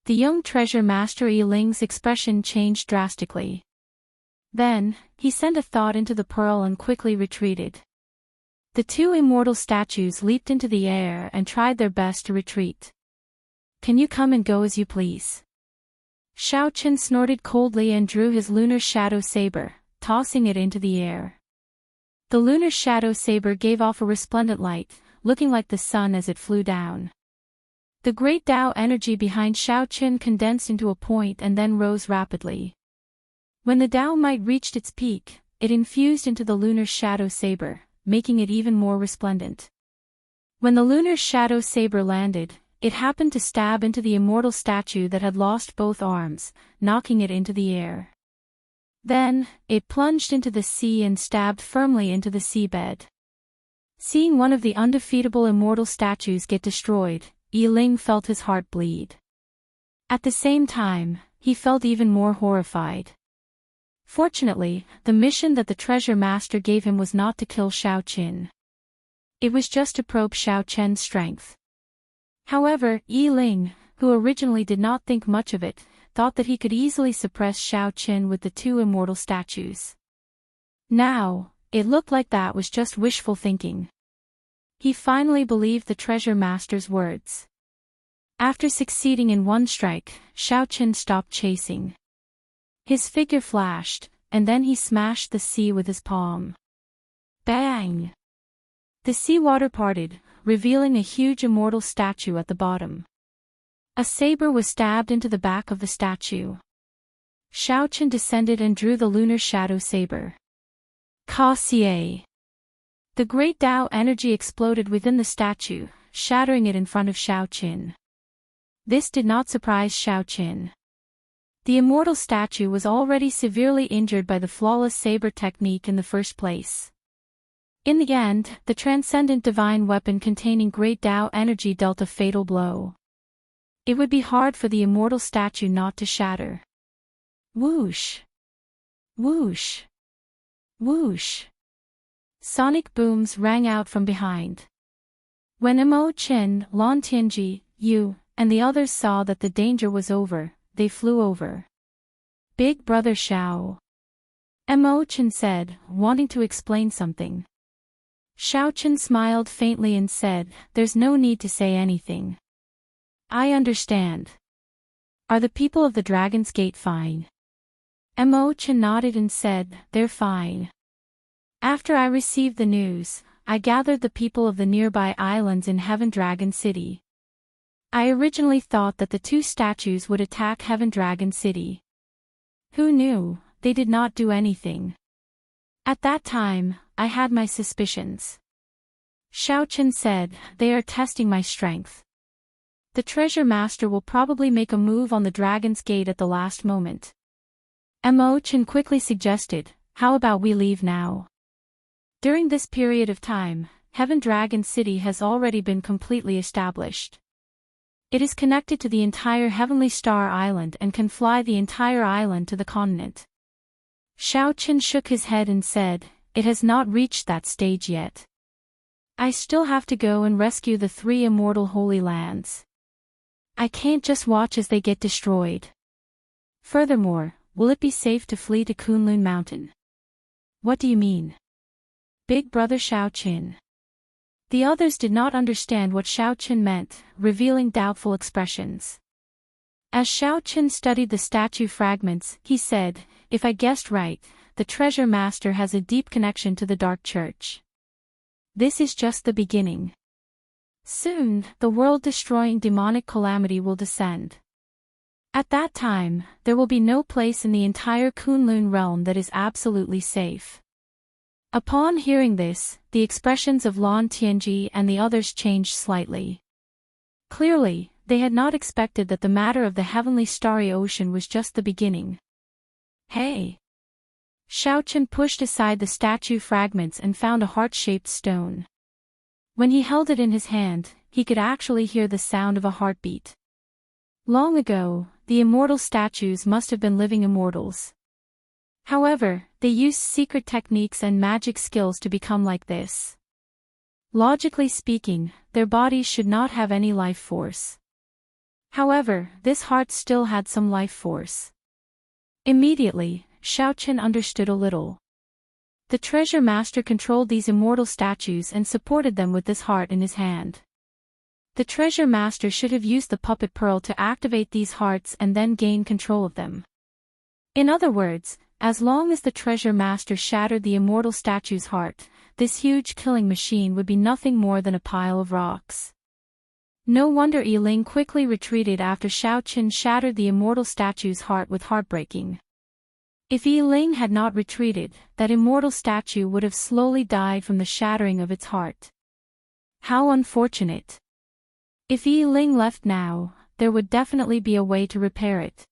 The young treasure master Yiling's expression changed drastically. Then, he sent a thought into the pearl and quickly retreated. The 2 immortal statues leaped into the air and tried their best to retreat. Can you come and go as you please? Xiaochen snorted coldly and drew his lunar shadow saber, tossing it into the air. The lunar shadow saber gave off a resplendent light, looking like the sun as it flew down. The great Tao energy behind Xiaoqin condensed into a point and then rose rapidly. When the Tao might reached its peak, it infused into the lunar shadow saber, making it even more resplendent. When the lunar shadow saber landed, it happened to stab into the immortal statue that had lost both arms, knocking it into the air. Then, it plunged into the sea and stabbed firmly into the seabed. Seeing one of the undefeatable immortal statues get destroyed, Yi Ling felt his heart bleed. At the same time, he felt even more horrified. Fortunately, the mission that the treasure master gave him was not to kill Xiaoqin. It was just to probe Xiaoqian's strength. However, Yi Ling, who originally did not think much of it, thought that he could easily suppress Xiaoqin with the two immortal statues. Now, it looked like that was just wishful thinking. He finally believed the treasure master's words. After succeeding in one strike, Xiaoqin stopped chasing. His figure flashed, and then he smashed the sea with his palm. Bang! The seawater parted, revealing a huge immortal statue at the bottom. A saber was stabbed into the back of the statue. Xiaoqin descended and drew the lunar shadow saber. Ka-xie! The great Tao energy exploded within the statue, shattering it in front of Xiaoqin. This did not surprise Xiaoqin. The immortal statue was already severely injured by the flawless saber technique in the first place. In the end, the transcendent divine weapon containing great Tao energy dealt a fatal blow. It would be hard for the immortal statue not to shatter. Whoosh! Whoosh! Whoosh! Sonic booms rang out from behind. When Mo Chen, Lan Tianji, Yu, and the others saw that the danger was over, they flew over. Big Brother Xiao. Mo Chen said, wanting to explain something. Xiaoqin smiled faintly and said, "There's no need to say anything. I understand. Are the people of the Dragon's Gate fine?" Mo Chen nodded and said, "They're fine. After I received the news, I gathered the people of the nearby islands in Heaven Dragon City. I originally thought that the two statues would attack Heaven Dragon City. Who knew, they did not do anything. At that time, I had my suspicions." Xiaoqin said, "They are testing my strength. The treasure master will probably make a move on the Dragon's Gate at the last moment." Mo Chen quickly suggested, "How about we leave now?" During this period of time, Heaven Dragon City has already been completely established. It is connected to the entire Heavenly Star Island and can fly the entire island to the continent. Xiaoqin shook his head and said, "It has not reached that stage yet. I still have to go and rescue the three immortal holy lands. I can't just watch as they get destroyed. Furthermore, will it be safe to flee to Kunlun Mountain?" "What do you mean?" Big Brother Xiaoqin. The others did not understand what Xiaoqin meant, revealing doubtful expressions. As Xiaoqin studied the statue fragments, he said, "If I guessed right, the treasure master has a deep connection to the Dark Church. This is just the beginning. Soon, the world-destroying demonic calamity will descend. At that time, there will be no place in the entire Kunlun realm that is absolutely safe." Upon hearing this, the expressions of Lan Tianji and the others changed slightly. Clearly, they had not expected that the matter of the heavenly starry ocean was just the beginning. "Hey!" Xiaoqin pushed aside the statue fragments and found a heart-shaped stone. When he held it in his hand, he could actually hear the sound of a heartbeat. Long ago, the immortal statues must have been living immortals. However, they used secret techniques and magic skills to become like this. Logically speaking, their bodies should not have any life force. However, this heart still had some life force. Immediately, Xiaoqin understood a little. The treasure master controlled these immortal statues and supported them with this heart in his hand. The treasure master should have used the puppet pearl to activate these hearts and then gain control of them. In other words, as long as the treasure master shattered the immortal statue's heart, this huge killing machine would be nothing more than a pile of rocks. No wonder Ling quickly retreated after Xiaoqin shattered the immortal statue's heart with heartbreaking. If Ling had not retreated, that immortal statue would have slowly died from the shattering of its heart. How unfortunate. If Ling left now, there would definitely be a way to repair it.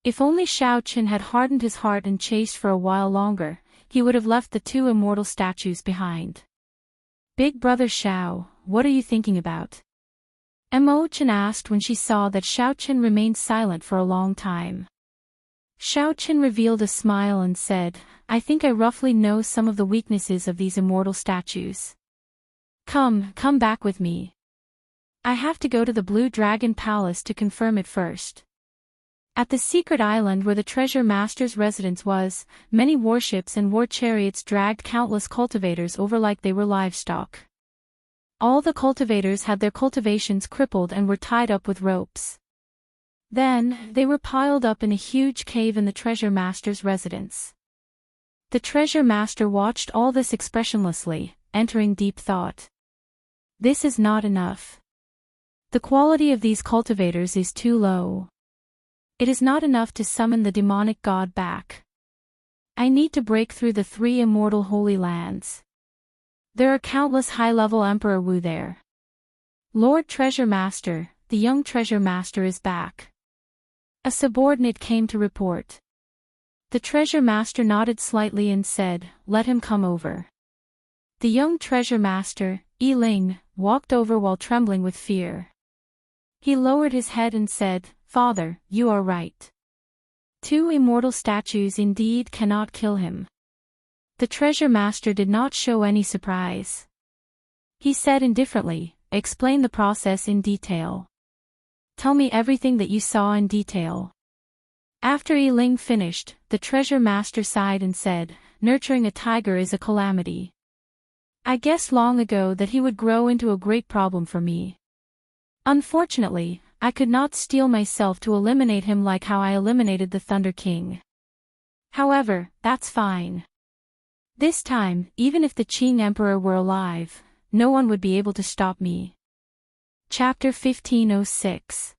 If only Xiaoqin had hardened his heart and chased for a while longer, he would have left the two immortal statues behind. Big brother Xiao, what are you thinking about? Imochen asked when she saw that Xiaoqin remained silent for a long time. Xiaoqin revealed a smile and said, I think I roughly know some of the weaknesses of these immortal statues. Come back with me. I have to go to the Blue Dragon Palace to confirm it first. At the secret island where the treasure master's residence was, many warships and war chariots dragged countless cultivators over like they were livestock. All the cultivators had their cultivations crippled and were tied up with ropes. Then, they were piled up in a huge cave in the treasure master's residence. The treasure master watched all this expressionlessly, entering deep thought. This is not enough. The quality of these cultivators is too low. It is not enough to summon the demonic god back. I need to break through the 3 immortal holy lands. There are countless high-level Emperor Wu there. Lord Treasure Master, the young Treasure Master is back. A subordinate came to report. The Treasure Master nodded slightly and said, let him come over. The young Treasure Master, Ling, walked over while trembling with fear. He lowered his head and said, Father, you are right. 2 immortal statues indeed cannot kill him. The Treasure Master did not show any surprise. He said indifferently, explain the process in detail. Tell me everything that you saw in detail. After Ling finished, the Treasure Master sighed and said, nurturing a tiger is a calamity. I guessed long ago that he would grow into a great problem for me. Unfortunately, I could not steel myself to eliminate him like how I eliminated the Thunder King. However, that's fine. This time, even if the Qing Emperor were alive, no one would be able to stop me. Chapter 1506.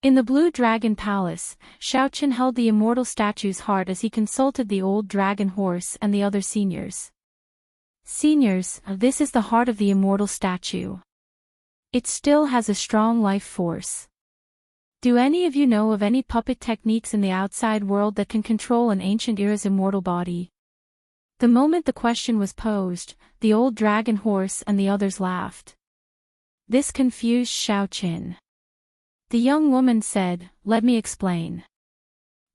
In the Blue Dragon Palace, Xiaoqin held the immortal statue's heart as he consulted the old dragon horse and the other seniors. Seniors, this is the heart of the immortal statue. It still has a strong life force. Do any of you know of any puppet techniques in the outside world that can control an ancient era's immortal body? The moment the question was posed, the old dragon horse and the others laughed. This confused Xiaoqin. The young woman said, let me explain.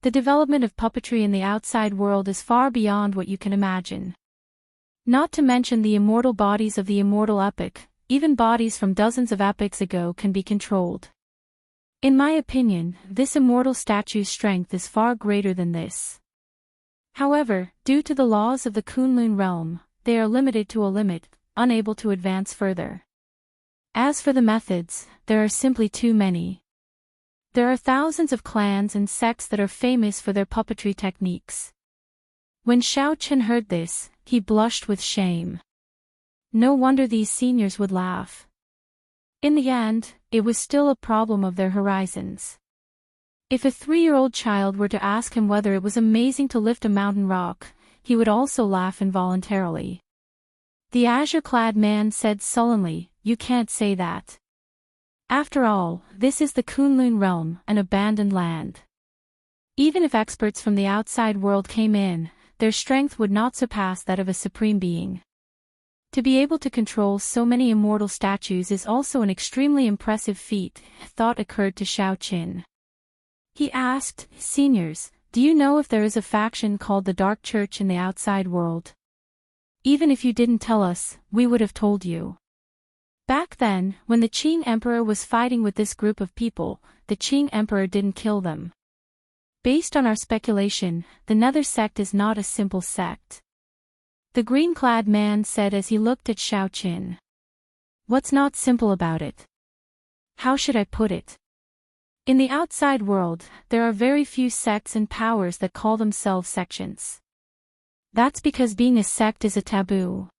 The development of puppetry in the outside world is far beyond what you can imagine. Not to mention the immortal bodies of the immortal epic, even bodies from dozens of epochs ago can be controlled. In my opinion, this immortal statue's strength is far greater than this. However, due to the laws of the Kunlun realm, they are limited to a limit, unable to advance further. As for the methods, there are simply too many. There are thousands of clans and sects that are famous for their puppetry techniques. When Xiaoqin heard this, he blushed with shame. No wonder these seniors would laugh. In the end, it was still a problem of their horizons. If a 3-year-old child were to ask him whether it was amazing to lift a mountain rock, he would also laugh involuntarily. The azure-clad man said sullenly, you can't say that. After all, this is the Kunlun realm, an abandoned land. Even if experts from the outside world came in, their strength would not surpass that of a supreme being. To be able to control so many immortal statues is also an extremely impressive feat, thought occurred to Xiaoqin. He asked, Seniors, do you know if there is a faction called the Dark Church in the outside world? Even if you didn't tell us, we would have told you. Back then, when the Qing Emperor was fighting with this group of people, the Qing Emperor didn't kill them. Based on our speculation, the Nether sect is not a simple sect. The green-clad man said as he looked at Xiaoqin. What's not simple about it? How should I put it? In the outside world, there are very few sects and powers that call themselves sections. That's because being a sect is a taboo.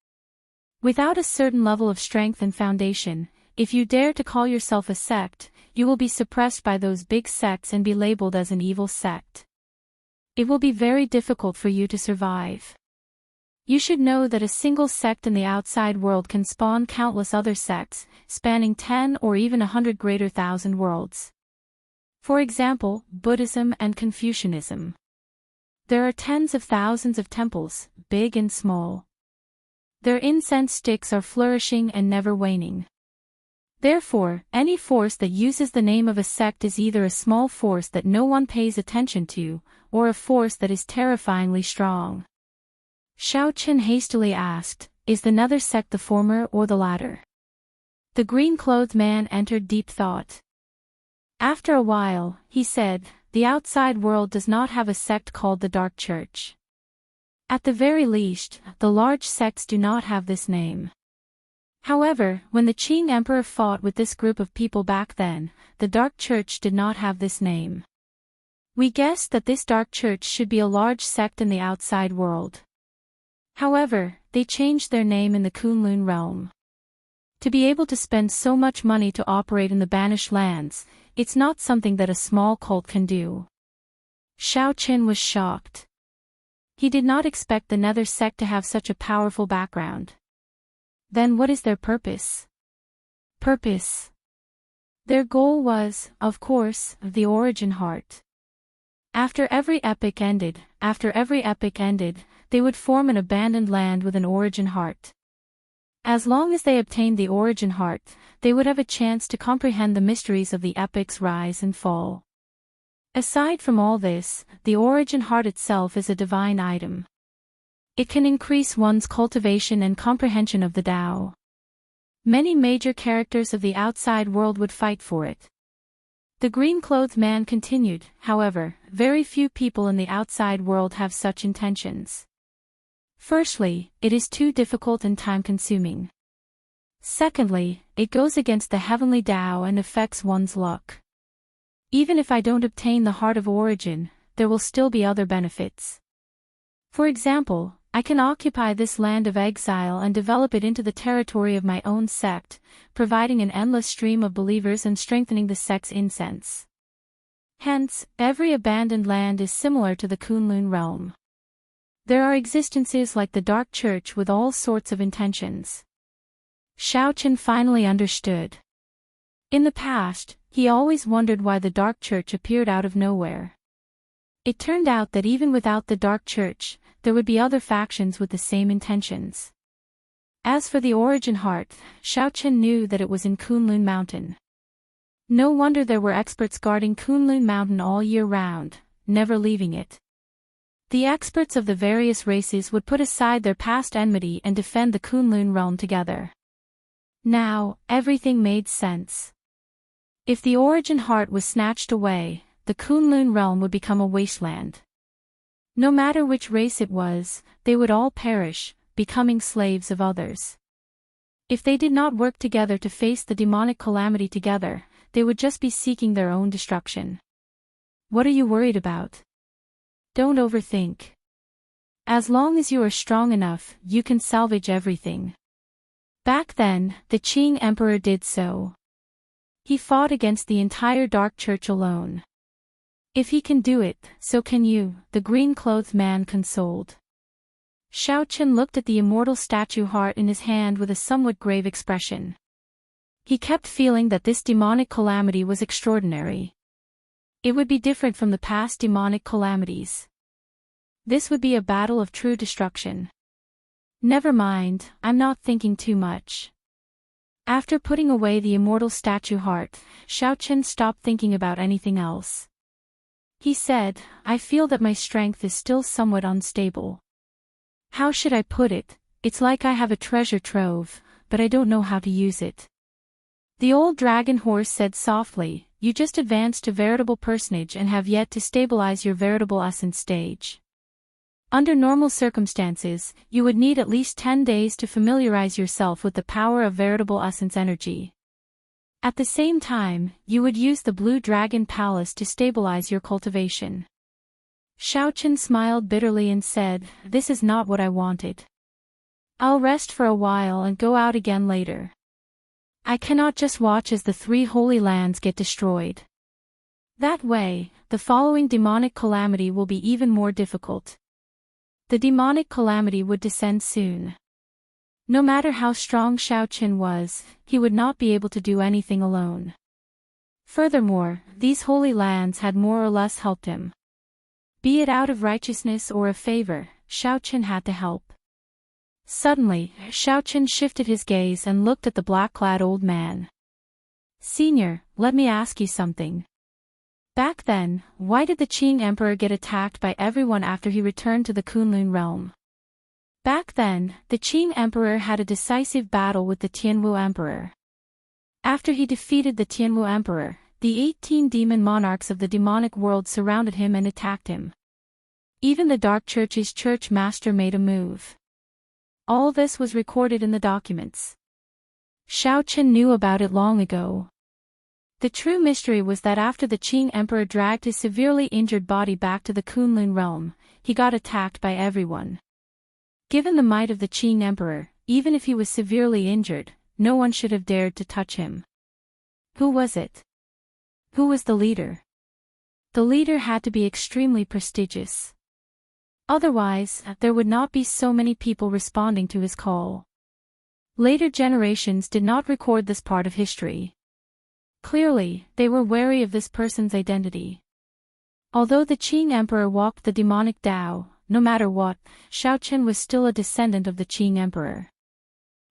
Without a certain level of strength and foundation, if you dare to call yourself a sect, you will be suppressed by those big sects and be labeled as an evil sect. It will be very difficult for you to survive. You should know that a single sect in the outside world can spawn countless other sects, spanning 10 or even 100 greater thousand worlds. For example, Buddhism and Confucianism. There are tens of thousands of temples, big and small. Their incense sticks are flourishing and never waning. Therefore, any force that uses the name of a sect is either a small force that no one pays attention to, or a force that is terrifyingly strong. Xiaoqin hastily asked, "Is the nether sect the former or the latter?" The green-clothed man entered deep thought. After a while, he said, "The outside world does not have a sect called the Dark Church. At the very least, the large sects do not have this name. However, when the Qing Emperor fought with this group of people back then, the Dark Church did not have this name. We guessed that this Dark Church should be a large sect in the outside world. However, they changed their name in the Kunlun realm. To be able to spend so much money to operate in the banished lands, it's not something that a small cult can do." Xiaoqin was shocked. He did not expect the Nether sect to have such a powerful background. Then what is their purpose? Purpose. Their goal was, of course, the origin heart. After every epoch ended, they would form an abandoned land with an origin heart. As long as they obtained the origin heart, they would have a chance to comprehend the mysteries of the epoch's rise and fall. Aside from all this, the origin heart itself is a divine item. It can increase one's cultivation and comprehension of the Tao. Many major characters of the outside world would fight for it. The green-clothed man continued, "However, very few people in the outside world have such intentions. Firstly, it is too difficult and time-consuming. Secondly, it goes against the heavenly Tao and affects one's luck. Even if I don't obtain the heart of origin, there will still be other benefits. For example, I can occupy this land of exile and develop it into the territory of my own sect, providing an endless stream of believers and strengthening the sect's incense. Hence, every abandoned land is similar to the Kunlun realm. There are existences like the Dark Church with all sorts of intentions." Xiaoqin finally understood. In the past, he always wondered why the Dark Church appeared out of nowhere. It turned out that even without the Dark Church, there would be other factions with the same intentions. As for the origin heart, Xiaoqin knew that it was in Kunlun Mountain. No wonder there were experts guarding Kunlun Mountain all year round, never leaving it. The experts of the various races would put aside their past enmity and defend the Kunlun realm together. Now, everything made sense. If the origin heart was snatched away, the Kunlun realm would become a wasteland. No matter which race it was, they would all perish, becoming slaves of others. If they did not work together to face the demonic calamity together, they would just be seeking their own destruction. What are you worried about? Don't overthink. As long as you are strong enough, you can salvage everything. Back then, the Qing Emperor did so. He fought against the entire Dark Church alone. If he can do it, so can you, the green-clothed man consoled. Xiaoqin looked at the immortal statue heart in his hand with a somewhat grave expression. He kept feeling that this demonic calamity was extraordinary. It would be different from the past demonic calamities. This would be a battle of true destruction. Never mind, I'm not thinking too much. After putting away the immortal statue heart, Xiaoqin stopped thinking about anything else. He said, "I feel that my strength is still somewhat unstable. How should I put it? It's like I have a treasure trove, but I don't know how to use it." The old dragon horse said softly, "You just advanced to veritable personage and have yet to stabilize your veritable essence stage. Under normal circumstances, you would need at least 10 days to familiarize yourself with the power of veritable essence energy. At the same time, you would use the Blue Dragon Palace to stabilize your cultivation." Xiaoqin smiled bitterly and said, "This is not what I wanted." I'll rest for a while and go out again later. I cannot just watch as the 3 holy lands get destroyed. That way, the following demonic calamity will be even more difficult. The demonic calamity would descend soon. No matter how strong Xiaoqin was, he would not be able to do anything alone. Furthermore, these holy lands had more or less helped him. Be it out of righteousness or a favor, Xiaoqin had to help. Suddenly, Xiaoqin shifted his gaze and looked at the black-clad old man. Senior, let me ask you something. Back then, why did the Qing Emperor get attacked by everyone after he returned to the Kunlun realm? Back then, the Qing Emperor had a decisive battle with the Tianwu Emperor. After he defeated the Tianwu Emperor, the 18 demon monarchs of the demonic world surrounded him and attacked him. Even the Dark Church's church master made a move. All this was recorded in the documents. Xiaoqin knew about it long ago. The true mystery was that after the Qing Emperor dragged his severely injured body back to the Kunlun realm, he got attacked by everyone. Given the might of the Qing Emperor, even if he was severely injured, no one should have dared to touch him. Who was it? Who was the leader? The leader had to be extremely prestigious. Otherwise, there would not be so many people responding to his call. Later generations did not record this part of history. Clearly, they were wary of this person's identity. Although the Qing Emperor walked the demonic Tao, no matter what, Xiaoqin was still a descendant of the Qing Emperor.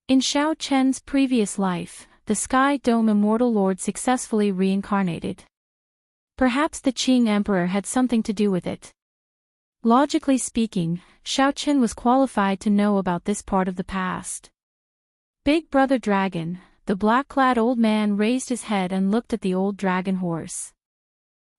In Xiaoqin's previous life, the Sky Dome Immortal Lord successfully reincarnated. Perhaps the Qing Emperor had something to do with it. Logically speaking, Xiaoqin was qualified to know about this part of the past. Big Brother Dragon, the black-clad old man raised his head and looked at the old dragon horse.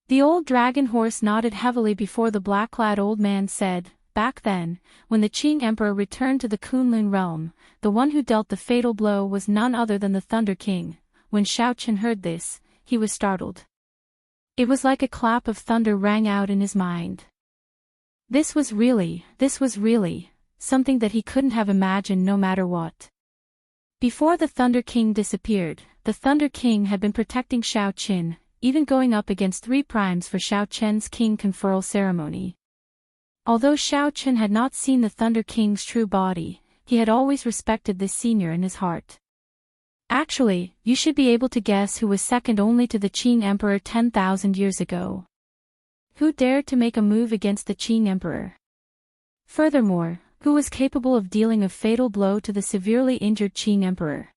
The old dragon horse nodded heavily before the black-clad old man said, Back then, when the Qing Emperor returned to the Kunlun realm, the one who dealt the fatal blow was none other than the Thunder King. When Xiaoqin heard this, he was startled. It was like a clap of thunder rang out in his mind. This was really, something that he couldn't have imagined no matter what. Before the Thunder King disappeared, the Thunder King had been protecting Xiaoqin, even going up against 3 primes for Xiaoqin's king conferral ceremony. Although Xiaoqin had not seen the Thunder King's true body, he had always respected this senior in his heart. Actually, you should be able to guess who was second only to the Qing Emperor 10,000 years ago. Who dared to make a move against the Qing Emperor? Furthermore, who was capable of dealing a fatal blow to the severely injured Qing Emperor?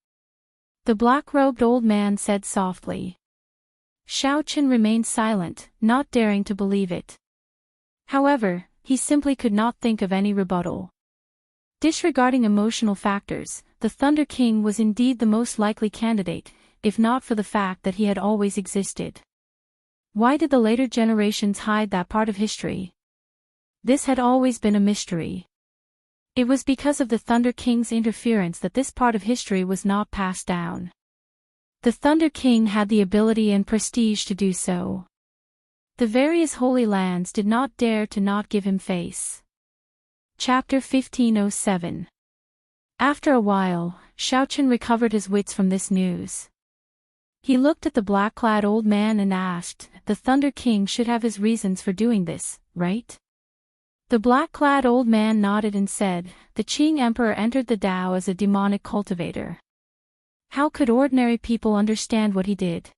The black-robed old man said softly. Xiaoqin remained silent, not daring to believe it. However, he simply could not think of any rebuttal. Disregarding emotional factors, the Thunder King was indeed the most likely candidate, if not for the fact that he had always existed. Why did the later generations hide that part of history? This had always been a mystery. It was because of the Thunder King's interference that this part of history was not passed down. The Thunder King had the ability and prestige to do so. The various holy lands did not dare to not give him face. Chapter 1507. After a while, Xiaoqin recovered his wits from this news. He looked at the black-clad old man and asked, The Thunder King should have his reasons for doing this, right? The black-clad old man nodded and said, The Qing Emperor entered the Tao as a demonic cultivator. How could ordinary people understand what he did?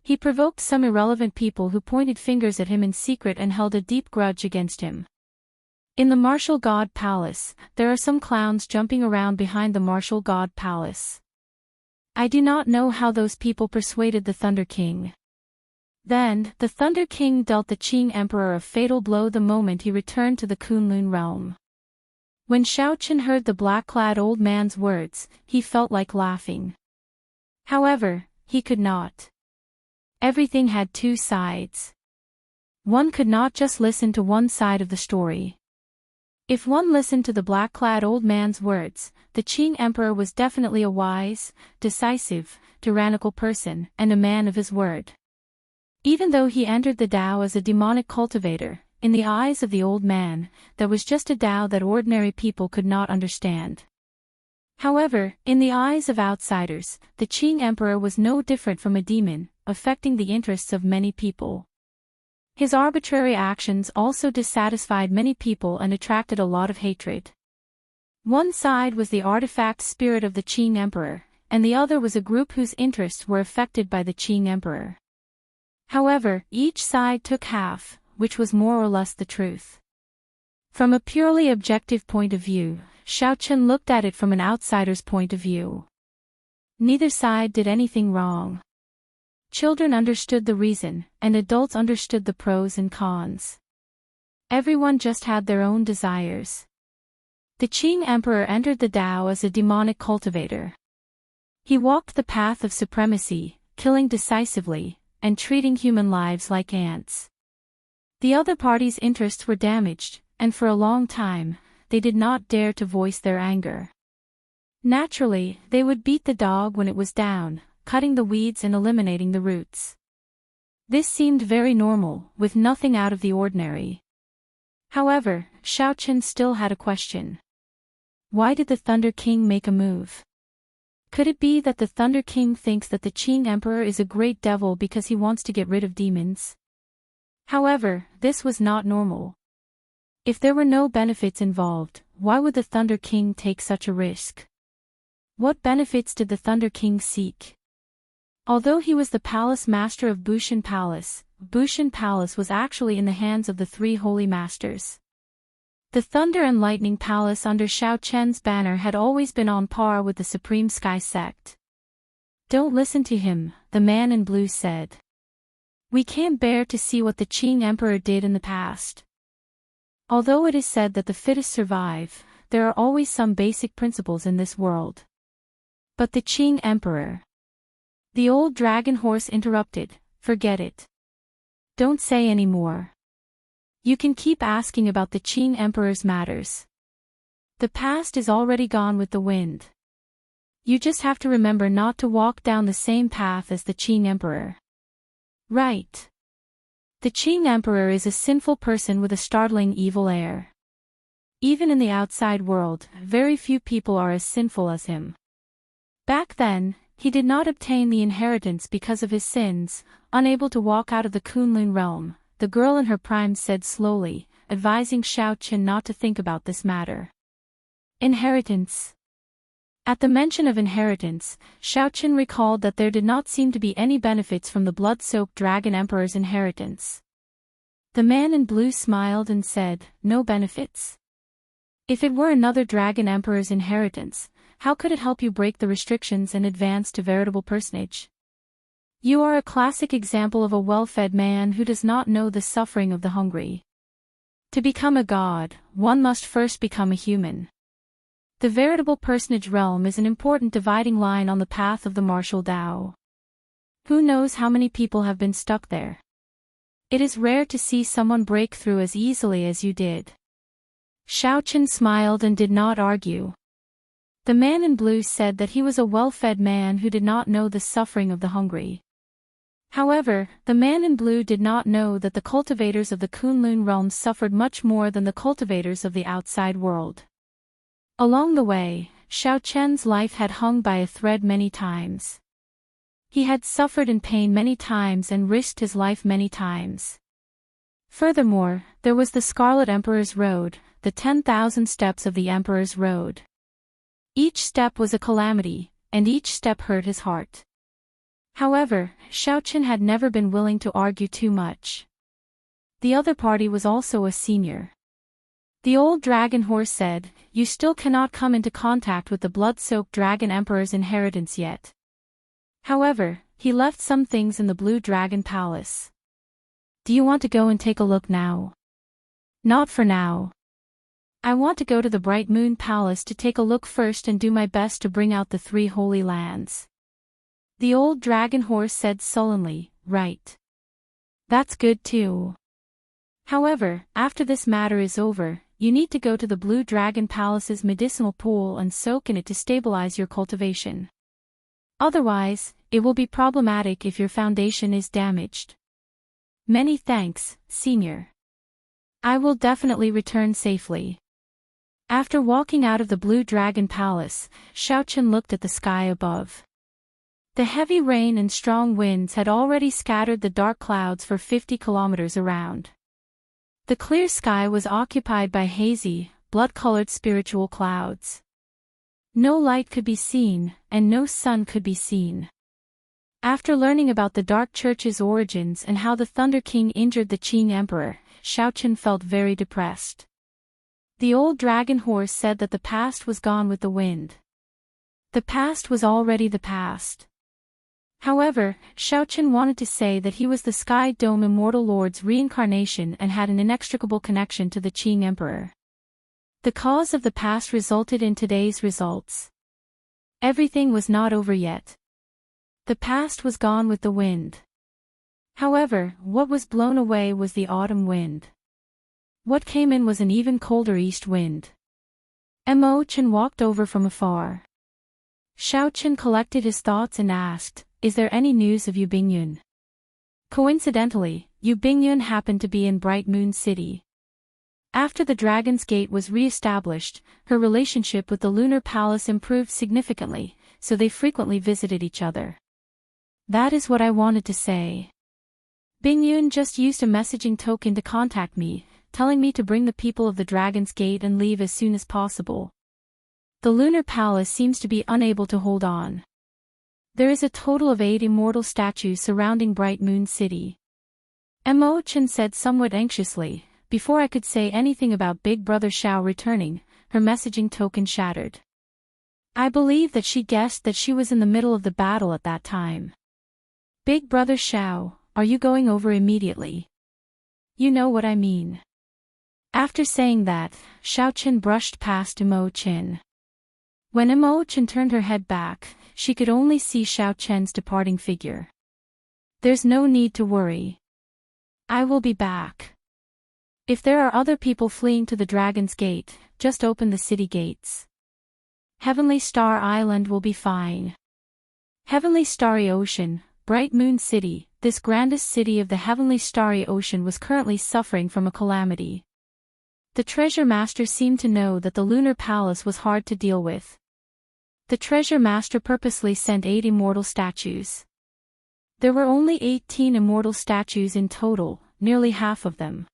He provoked some irrelevant people who pointed fingers at him in secret and held a deep grudge against him. In the Martial God Palace, there are some clowns jumping around behind the Martial God Palace. I do not know how those people persuaded the Thunder King. Then, the Thunder King dealt the Qing Emperor a fatal blow the moment he returned to the Kunlun realm. When Xiaoqin heard the black-clad old man's words, he felt like laughing. However, he could not. Everything had 2 sides. One could not just listen to one side of the story. If one listened to the black-clad old man's words, the Qing Emperor was definitely a wise, decisive, tyrannical person, and a man of his word. Even though he entered the Tao as a demonic cultivator, in the eyes of the old man, there was just a Tao that ordinary people could not understand. However, in the eyes of outsiders, the Qing emperor was no different from a demon, affecting the interests of many people. His arbitrary actions also dissatisfied many people and attracted a lot of hatred. One side was the artifact spirit of the Qing emperor, and the other was a group whose interests were affected by the Qing emperor. However, each side took half, which was more or less the truth. From a purely objective point of view, Xiaochen looked at it from an outsider's point of view. Neither side did anything wrong. Children understood the reason, and adults understood the pros and cons. Everyone just had their own desires. The Qing emperor entered the Tao as a demonic cultivator. He walked the path of supremacy, killing decisively, and treating human lives like ants. The other party's interests were damaged, and for a long time, they did not dare to voice their anger. Naturally, they would beat the dog when it was down, cutting the weeds and eliminating the roots. This seemed very normal, with nothing out of the ordinary. However, Xiaochen still had a question. Why did the Thunder King make a move? Could it be that the Thunder King thinks that the Qing Emperor is a great devil because he wants to get rid of demons? However, this was not normal. If there were no benefits involved, why would the Thunder King take such a risk? What benefits did the Thunder King seek? Although he was the palace master of Bushan Palace was actually in the hands of the three holy masters. The Thunder and Lightning Palace under Xiaochen's banner had always been on par with the Supreme Sky Sect. Don't listen to him, the man in blue said. We can't bear to see what the Qing Emperor did in the past. Although it is said that the fittest survive, there are always some basic principles in this world. But the Qing Emperor. The old dragon horse interrupted, forget it. Don't say any more. You can keep asking about the Qing Emperor's matters. The past is already gone with the wind. You just have to remember not to walk down the same path as the Qing Emperor. Right. The Qing Emperor is a sinful person with a startling evil air. Even in the outside world, very few people are as sinful as him. Back then, he did not obtain the inheritance because of his sins, unable to walk out of the Kunlun realm, the girl in her prime said slowly, advising Xiaochen not to think about this matter. Inheritance. At the mention of inheritance, Xiaochen recalled that there did not seem to be any benefits from the blood-soaked Dragon Emperor's inheritance. The man in blue smiled and said, no benefits? If it were another Dragon Emperor's inheritance, how could it help you break the restrictions and advance to veritable personage? You are a classic example of a well-fed man who does not know the suffering of the hungry. To become a god, one must first become a human. The veritable personage realm is an important dividing line on the path of the martial Tao. Who knows how many people have been stuck there? It is rare to see someone break through as easily as you did. Xiaochen smiled and did not argue. The man in blue said that he was a well-fed man who did not know the suffering of the hungry. However, the man in blue did not know that the cultivators of the Kunlun realm suffered much more than the cultivators of the outside world. Along the way, Xiaochen's life had hung by a thread many times. He had suffered in pain many times and risked his life many times. Furthermore, there was the Scarlet Emperor's Road, the 10,000 steps of the Emperor's Road. Each step was a calamity, and each step hurt his heart. However, Xiaochen had never been willing to argue too much. The other party was also a senior. The old dragon horse said, you still cannot come into contact with the blood-soaked Dragon Emperor's inheritance yet. However, he left some things in the Blue Dragon Palace. Do you want to go and take a look now? Not for now. I want to go to the Bright Moon Palace to take a look first and do my best to bring out the three holy lands. The old dragon horse said sullenly, right. That's good too. However, after this matter is over, you need to go to the Blue Dragon Palace's medicinal pool and soak in it to stabilize your cultivation. Otherwise, it will be problematic if your foundation is damaged. Many thanks, Senior. I will definitely return safely. After walking out of the Blue Dragon Palace, Xiaochen looked at the sky above. The heavy rain and strong winds had already scattered the dark clouds for 50 kilometers around. The clear sky was occupied by hazy, blood-colored spiritual clouds. No light could be seen, and no sun could be seen. After learning about the Dark Church's origins and how the Thunder King injured the Qing Emperor, Xiaochen felt very depressed. The old dragon horse said that the past was gone with the wind. The past was already the past. However, Xiaochen wanted to say that he was the Sky Dome Immortal Lord's reincarnation and had an inextricable connection to the Qing Emperor. The cause of the past resulted in today's results. Everything was not over yet. The past was gone with the wind. However, what was blown away was the autumn wind. What came in was an even colder east wind. Chen walked over from afar. Xiaochen collected his thoughts and asked, "Is there any news of Yu Bingyun?" Coincidentally, Yu Bingyun happened to be in Bright Moon City. After the Dragon's Gate was re-established, her relationship with the Lunar Palace improved significantly, so they frequently visited each other. That is what I wanted to say. Bingyun just used a messaging token to contact me, telling me to bring the people of the Dragon's Gate and leave as soon as possible. The Lunar Palace seems to be unable to hold on. There is a total of 8 immortal statues surrounding Bright Moon City. Chen said somewhat anxiously. Before I could say anything about Big Brother Xiao returning, her messaging token shattered. I believe that she guessed that she was in the middle of the battle at that time. Big Brother Xiao, are you going over immediately? You know what I mean. After saying that, Xiaochen brushed past Chen. When Chen turned her head back, she could only see Xiaochen's departing figure. There's no need to worry. I will be back. If there are other people fleeing to the Dragon's Gate, just open the city gates. Heavenly Star Island will be fine. Heavenly Starry Ocean, Bright Moon City, this grandest city of the Heavenly Starry Ocean was currently suffering from a calamity. The Treasure Master seemed to know that the Lunar Palace was hard to deal with. The Treasure Master purposely sent 8 immortal statues. There were only 18 immortal statues in total, nearly half of them.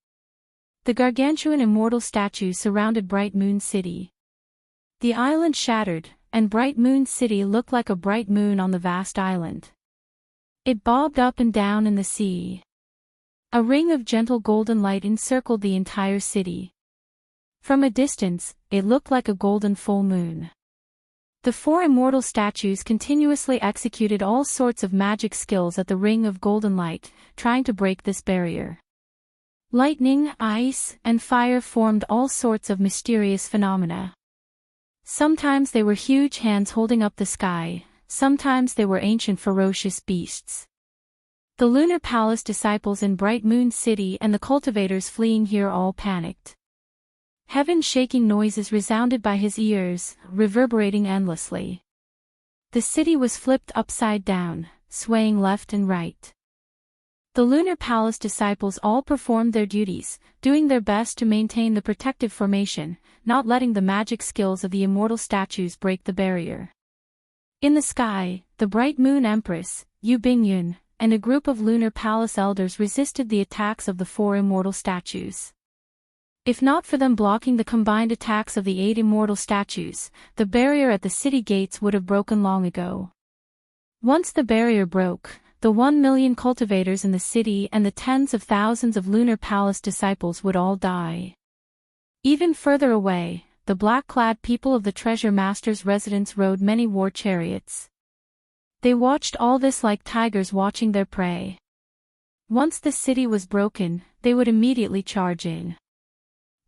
The gargantuan immortal statues surrounded Bright Moon City. The island shattered, and Bright Moon City looked like a bright moon on the vast island. It bobbed up and down in the sea. A ring of gentle golden light encircled the entire city. From a distance, it looked like a golden full moon. The 4 immortal statues continuously executed all sorts of magic skills at the ring of golden light, trying to break this barrier. Lightning, ice, and fire formed all sorts of mysterious phenomena. Sometimes they were huge hands holding up the sky, sometimes they were ancient ferocious beasts. The Lunar Palace disciples in Bright Moon City and the cultivators fleeing here all panicked. Heaven-shaking noises resounded by his ears, reverberating endlessly. The city was flipped upside down, swaying left and right. The Lunar Palace disciples all performed their duties, doing their best to maintain the protective formation, not letting the magic skills of the immortal statues break the barrier. In the sky, the Bright Moon Empress, Yu Bingyun, and a group of Lunar Palace elders resisted the attacks of the 4 immortal statues. If not for them blocking the combined attacks of the 8 immortal statues, the barrier at the city gates would have broken long ago. Once the barrier broke, the 1 million cultivators in the city and the tens of thousands of Lunar Palace disciples would all die. Even further away, the black-clad people of the Treasure Master's residence rode many war chariots. They watched all this like tigers watching their prey. Once the city was broken, they would immediately charge in.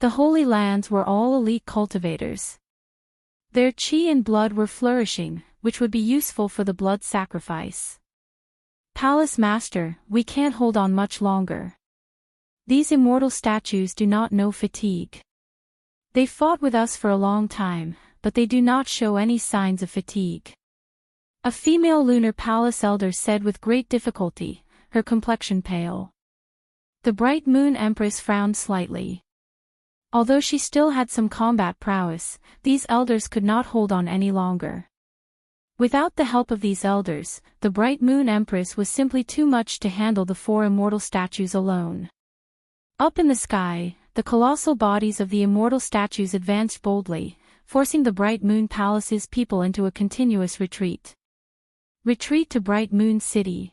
The Holy Lands were all elite cultivators. Their chi and blood were flourishing, which would be useful for the blood sacrifice. Palace Master, we can't hold on much longer. These immortal statues do not know fatigue. They fought with us for a long time, but they do not show any signs of fatigue. A female Lunar Palace elder said with great difficulty, her complexion pale. The Bright Moon Empress frowned slightly. Although she still had some combat prowess, these elders could not hold on any longer. Without the help of these elders, the Bright Moon Empress was simply too much to handle the four immortal statues alone. Up in the sky, the colossal bodies of the immortal statues advanced boldly, forcing the Bright Moon Palace's people into a continuous retreat. Retreat to Bright Moon City.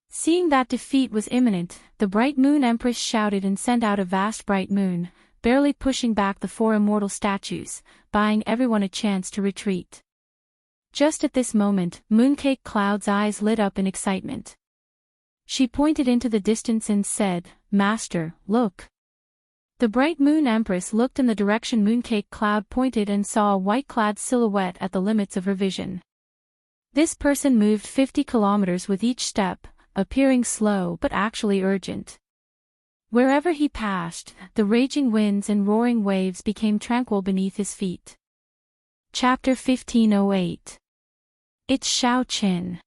Seeing that defeat was imminent, the Bright Moon Empress shouted and sent out a vast bright moon, barely pushing back the four immortal statues, buying everyone a chance to retreat. Just at this moment, Mooncake Cloud's eyes lit up in excitement. She pointed into the distance and said, "Master, look." The Bright Moon Empress looked in the direction Mooncake Cloud pointed and saw a white-clad silhouette at the limits of her vision. This person moved 50 kilometers with each step, appearing slow but actually urgent. Wherever he passed, the raging winds and roaring waves became tranquil beneath his feet. Chapter 1508. It's Xiaoqin.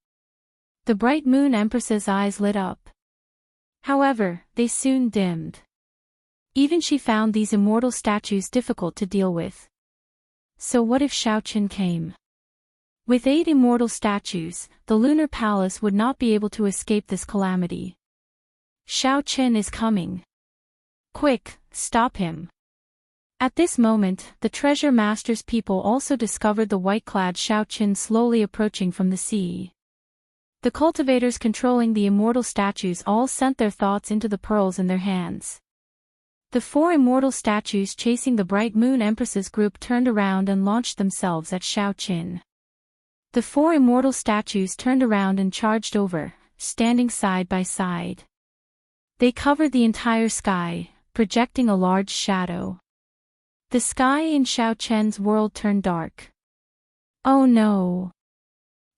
The Bright Moon Empress's eyes lit up. However, they soon dimmed. Even she found these immortal statues difficult to deal with. So what if Xiaoqin came? With 8 immortal statues, the Lunar Palace would not be able to escape this calamity. Xiaoqin is coming. Quick, stop him. At this moment, the Treasure Master's people also discovered the white-clad Xiaoqin slowly approaching from the sea. The cultivators controlling the immortal statues all sent their thoughts into the pearls in their hands. The 4 immortal statues chasing the Bright Moon Empress's group turned around and launched themselves at Xiaoqin. The 4 immortal statues turned around and charged over, standing side by side. They covered the entire sky, projecting a large shadow. The sky in Xiaoqin's world turned dark. Oh no!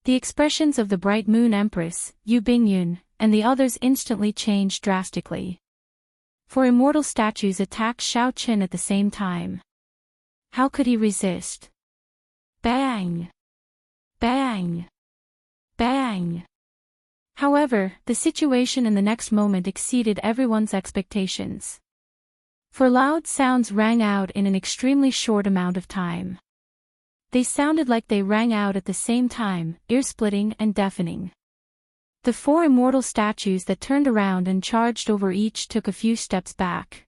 The expressions of the Bright Moon Empress, Yu Bingyun, and the others instantly changed drastically. 4 immortal statues attacked Xiaoqin at the same time. How could he resist? Bang! Bang! Bang! However, the situation in the next moment exceeded everyone's expectations. For loud sounds rang out in an extremely short amount of time. They sounded like they rang out at the same time, ear-splitting and deafening. The 4 immortal statues that turned around and charged over each took a few steps back.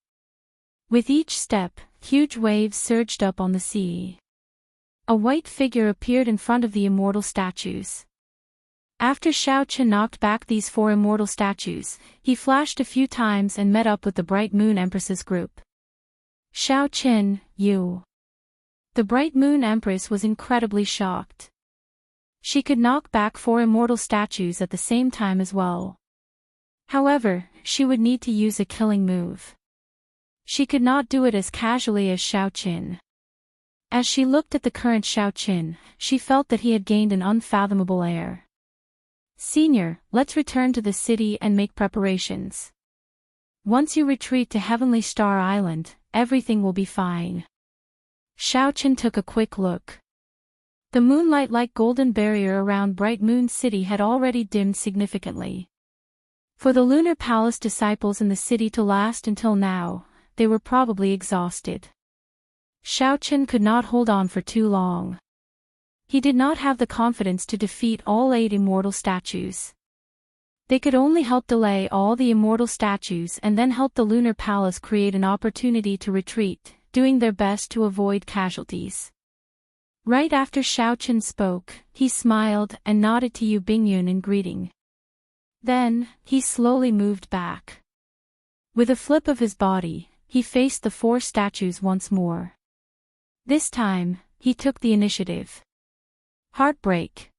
With each step, huge waves surged up on the sea. A white figure appeared in front of the immortal statues. After Xiaoqin knocked back these 4 immortal statues, he flashed a few times and met up with the Bright Moon Empress's group. Xiaoqin, you. The Bright Moon Empress was incredibly shocked. She could knock back 4 immortal statues at the same time as well. However, she would need to use a killing move. She could not do it as casually as Xiaoqin. As she looked at the current Xiaoqin, she felt that he had gained an unfathomable air. Senior, let's return to the city and make preparations. Once you retreat to Heavenly Star Island, everything will be fine. Xiaoqin took a quick look. The moonlight-like golden barrier around Bright Moon City had already dimmed significantly. For the Lunar Palace disciples in the city to last until now, they were probably exhausted. Xiaoqin could not hold on for too long. He did not have the confidence to defeat all 8 immortal statues. They could only help delay all the immortal statues and then help the Lunar Palace create an opportunity to retreat, doing their best to avoid casualties. Right after Xiaoqin spoke, he smiled and nodded to Yu Bingyun in greeting. Then, he slowly moved back. With a flip of his body, he faced the 4 statues once more. This time, he took the initiative. Heartbreak.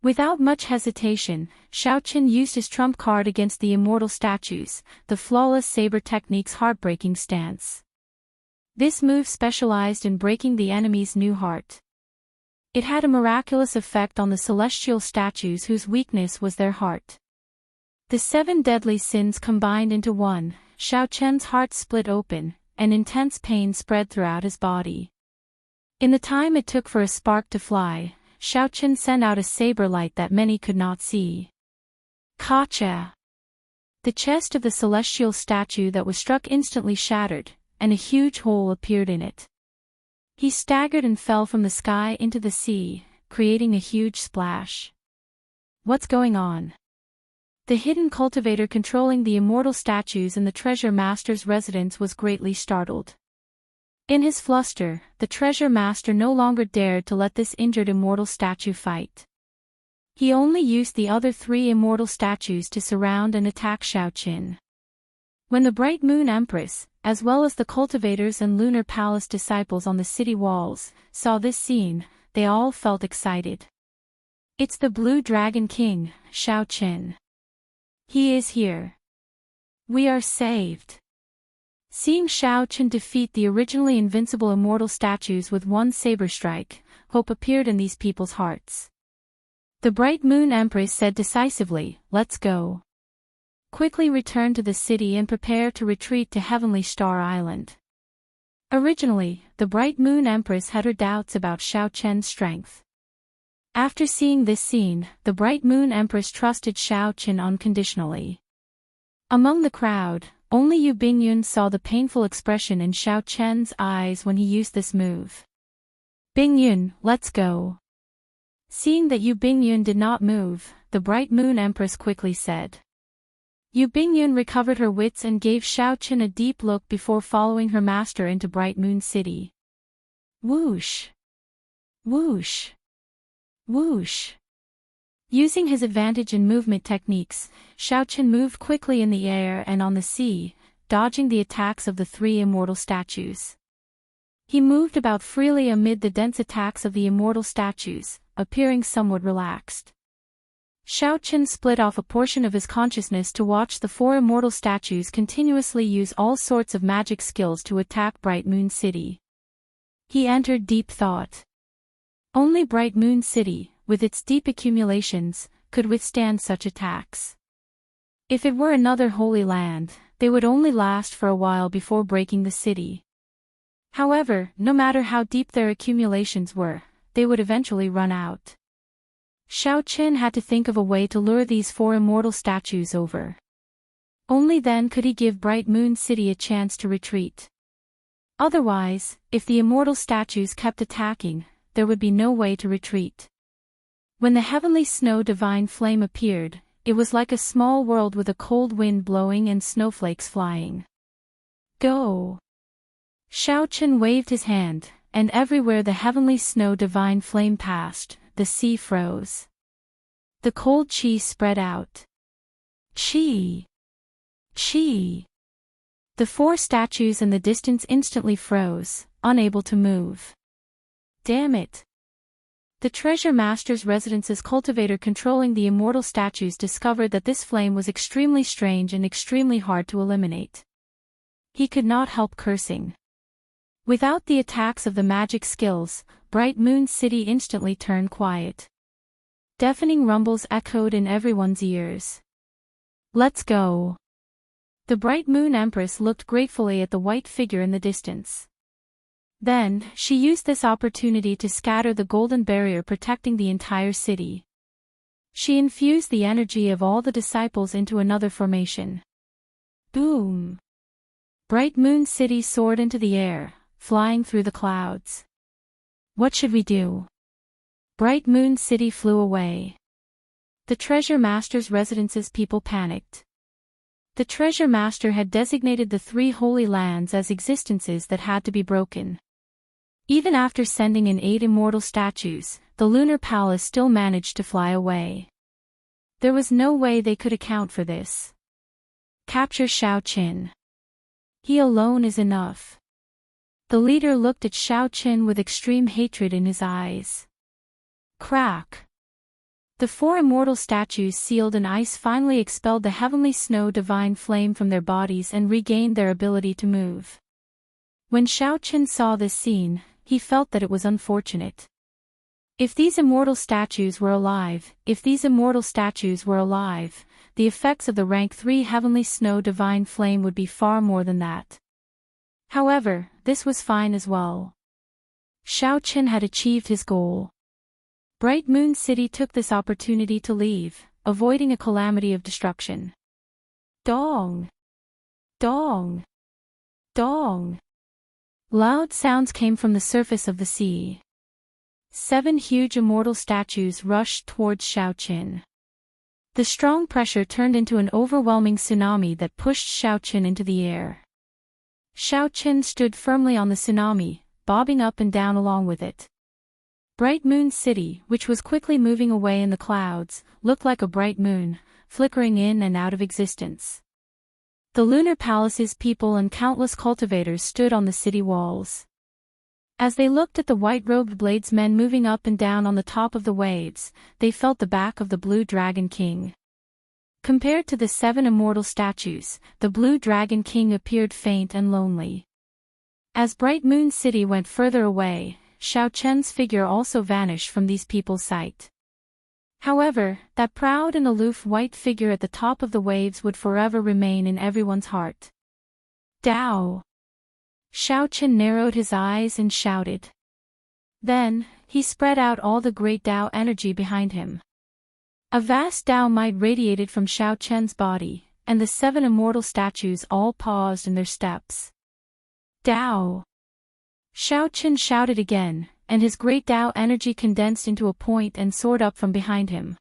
Without much hesitation, Xiaoqin used his trump card against the immortal statues, the flawless saber technique's heartbreaking stance. This move specialized in breaking the enemy's new heart. It had a miraculous effect on the celestial statues whose weakness was their heart. The 7 deadly sins combined into one, Xiaoqin's heart split open, and intense pain spread throughout his body. In the time it took for a spark to fly, Xiaoqin sent out a saber light that many could not see. Kacha! The chest of the celestial statue that was struck instantly shattered, and a huge hole appeared in it. He staggered and fell from the sky into the sea, creating a huge splash. What's going on? The hidden cultivator controlling the immortal statues in the treasure master's residence was greatly startled. In his fluster, the treasure master no longer dared to let this injured immortal statue fight. He only used the other 3 immortal statues to surround and attack Xiaoqin. When the Bright Moon Empress, as well as the cultivators and Lunar Palace disciples on the city walls, saw this scene, they all felt excited. It's the Blue Dragon King, Xiaoqin. He is here. We are saved. Seeing Xiaoqin defeat the originally invincible immortal statues with one saber strike, hope appeared in these people's hearts. The Bright Moon Empress said decisively, "Let's go. Quickly return to the city and prepare to retreat to Heavenly Star Island." Originally, the Bright Moon Empress had her doubts about Xiaoqin's strength. After seeing this scene, the Bright Moon Empress trusted Xiaoqin unconditionally. Among the crowd, only Yu Bingyun saw the painful expression in Xiaoqin's eyes when he used this move. "Bingyun, let's go." Seeing that Yu Bingyun did not move, the Bright Moon Empress quickly said. Yu Bingyun recovered her wits and gave Xiaoqin a deep look before following her master into Bright Moon City. Whoosh! Whoosh! Whoosh! Using his advantage in movement techniques, Xiaoqin moved quickly in the air and on the sea, dodging the attacks of the 3 immortal statues. He moved about freely amid the dense attacks of the immortal statues, appearing somewhat relaxed. Xiaoqin split off a portion of his consciousness to watch the 4 immortal statues continuously use all sorts of magic skills to attack Bright Moon City. He entered deep thought. Only Bright Moon City, with its deep accumulations, could withstand such attacks. If it were another holy land, they would only last for a while before breaking the city. However, no matter how deep their accumulations were, they would eventually run out. Xiaoqin had to think of a way to lure these 4 immortal statues over. Only then could he give Bright Moon City a chance to retreat. Otherwise, if the immortal statues kept attacking, there would be no way to retreat. When the heavenly snow divine flame appeared, it was like a small world with a cold wind blowing and snowflakes flying. Go! Xiaoqin waved his hand, and everywhere the heavenly snow divine flame passed, the sea froze. The cold qi spread out. Qi! Qi! The 4 statues in the distance instantly froze, unable to move. Damn it! The treasure master's residence's cultivator controlling the immortal statues discovered that this flame was extremely strange and extremely hard to eliminate. He could not help cursing. Without the attacks of the magic skills, Bright Moon City instantly turned quiet. Deafening rumbles echoed in everyone's ears. Let's go! The Bright Moon Empress looked gratefully at the white figure in the distance. Then, she used this opportunity to scatter the golden barrier protecting the entire city. She infused the energy of all the disciples into another formation. Boom! Bright Moon City soared into the air, flying through the clouds. What should we do? Bright Moon City flew away. The treasure master's residence's people panicked. The treasure master had designated the 3 holy lands as existences that had to be broken. Even after sending in 8 immortal statues, the lunar palace still managed to fly away. There was no way they could account for this. Capture Xiaoqin. He alone is enough. The leader looked at Xiaoqin with extreme hatred in his eyes. Crack! The 4 immortal statues sealed in ice finally expelled the heavenly snow divine flame from their bodies and regained their ability to move. When Xiaoqin saw this scene, he felt that it was unfortunate. If these immortal statues were alive, the effects of the rank 3 heavenly snow divine flame would be far more than that. However, this was fine as well. Xiaoqin had achieved his goal. Bright Moon City took this opportunity to leave, avoiding a calamity of destruction. Dong! Dong! Dong! Loud sounds came from the surface of the sea. 7 huge immortal statues rushed towards Xiaoqin. The strong pressure turned into an overwhelming tsunami that pushed Xiaoqin into the air. Xiaoqin stood firmly on the tsunami, bobbing up and down along with it. Bright Moon City, which was quickly moving away in the clouds, looked like a bright moon, flickering in and out of existence. The lunar palace's people and countless cultivators stood on the city walls. As they looked at the white-robed bladesmen moving up and down on the top of the waves, they felt the back of the Blue Dragon King. Compared to the 7 immortal statues, the Blue Dragon King appeared faint and lonely. As Bright Moon City went further away, Xiaoqin's figure also vanished from these people's sight. However, that proud and aloof white figure at the top of the waves would forever remain in everyone's heart. Dao! Xiaoqin narrowed his eyes and shouted. Then, he spread out all the great Dao energy behind him. A vast Dao might radiated from Xiaoqin's body, and the 7 immortal statues all paused in their steps. Dao! Xiaoqin shouted again, and his great Dao energy condensed into a point and soared up from behind him.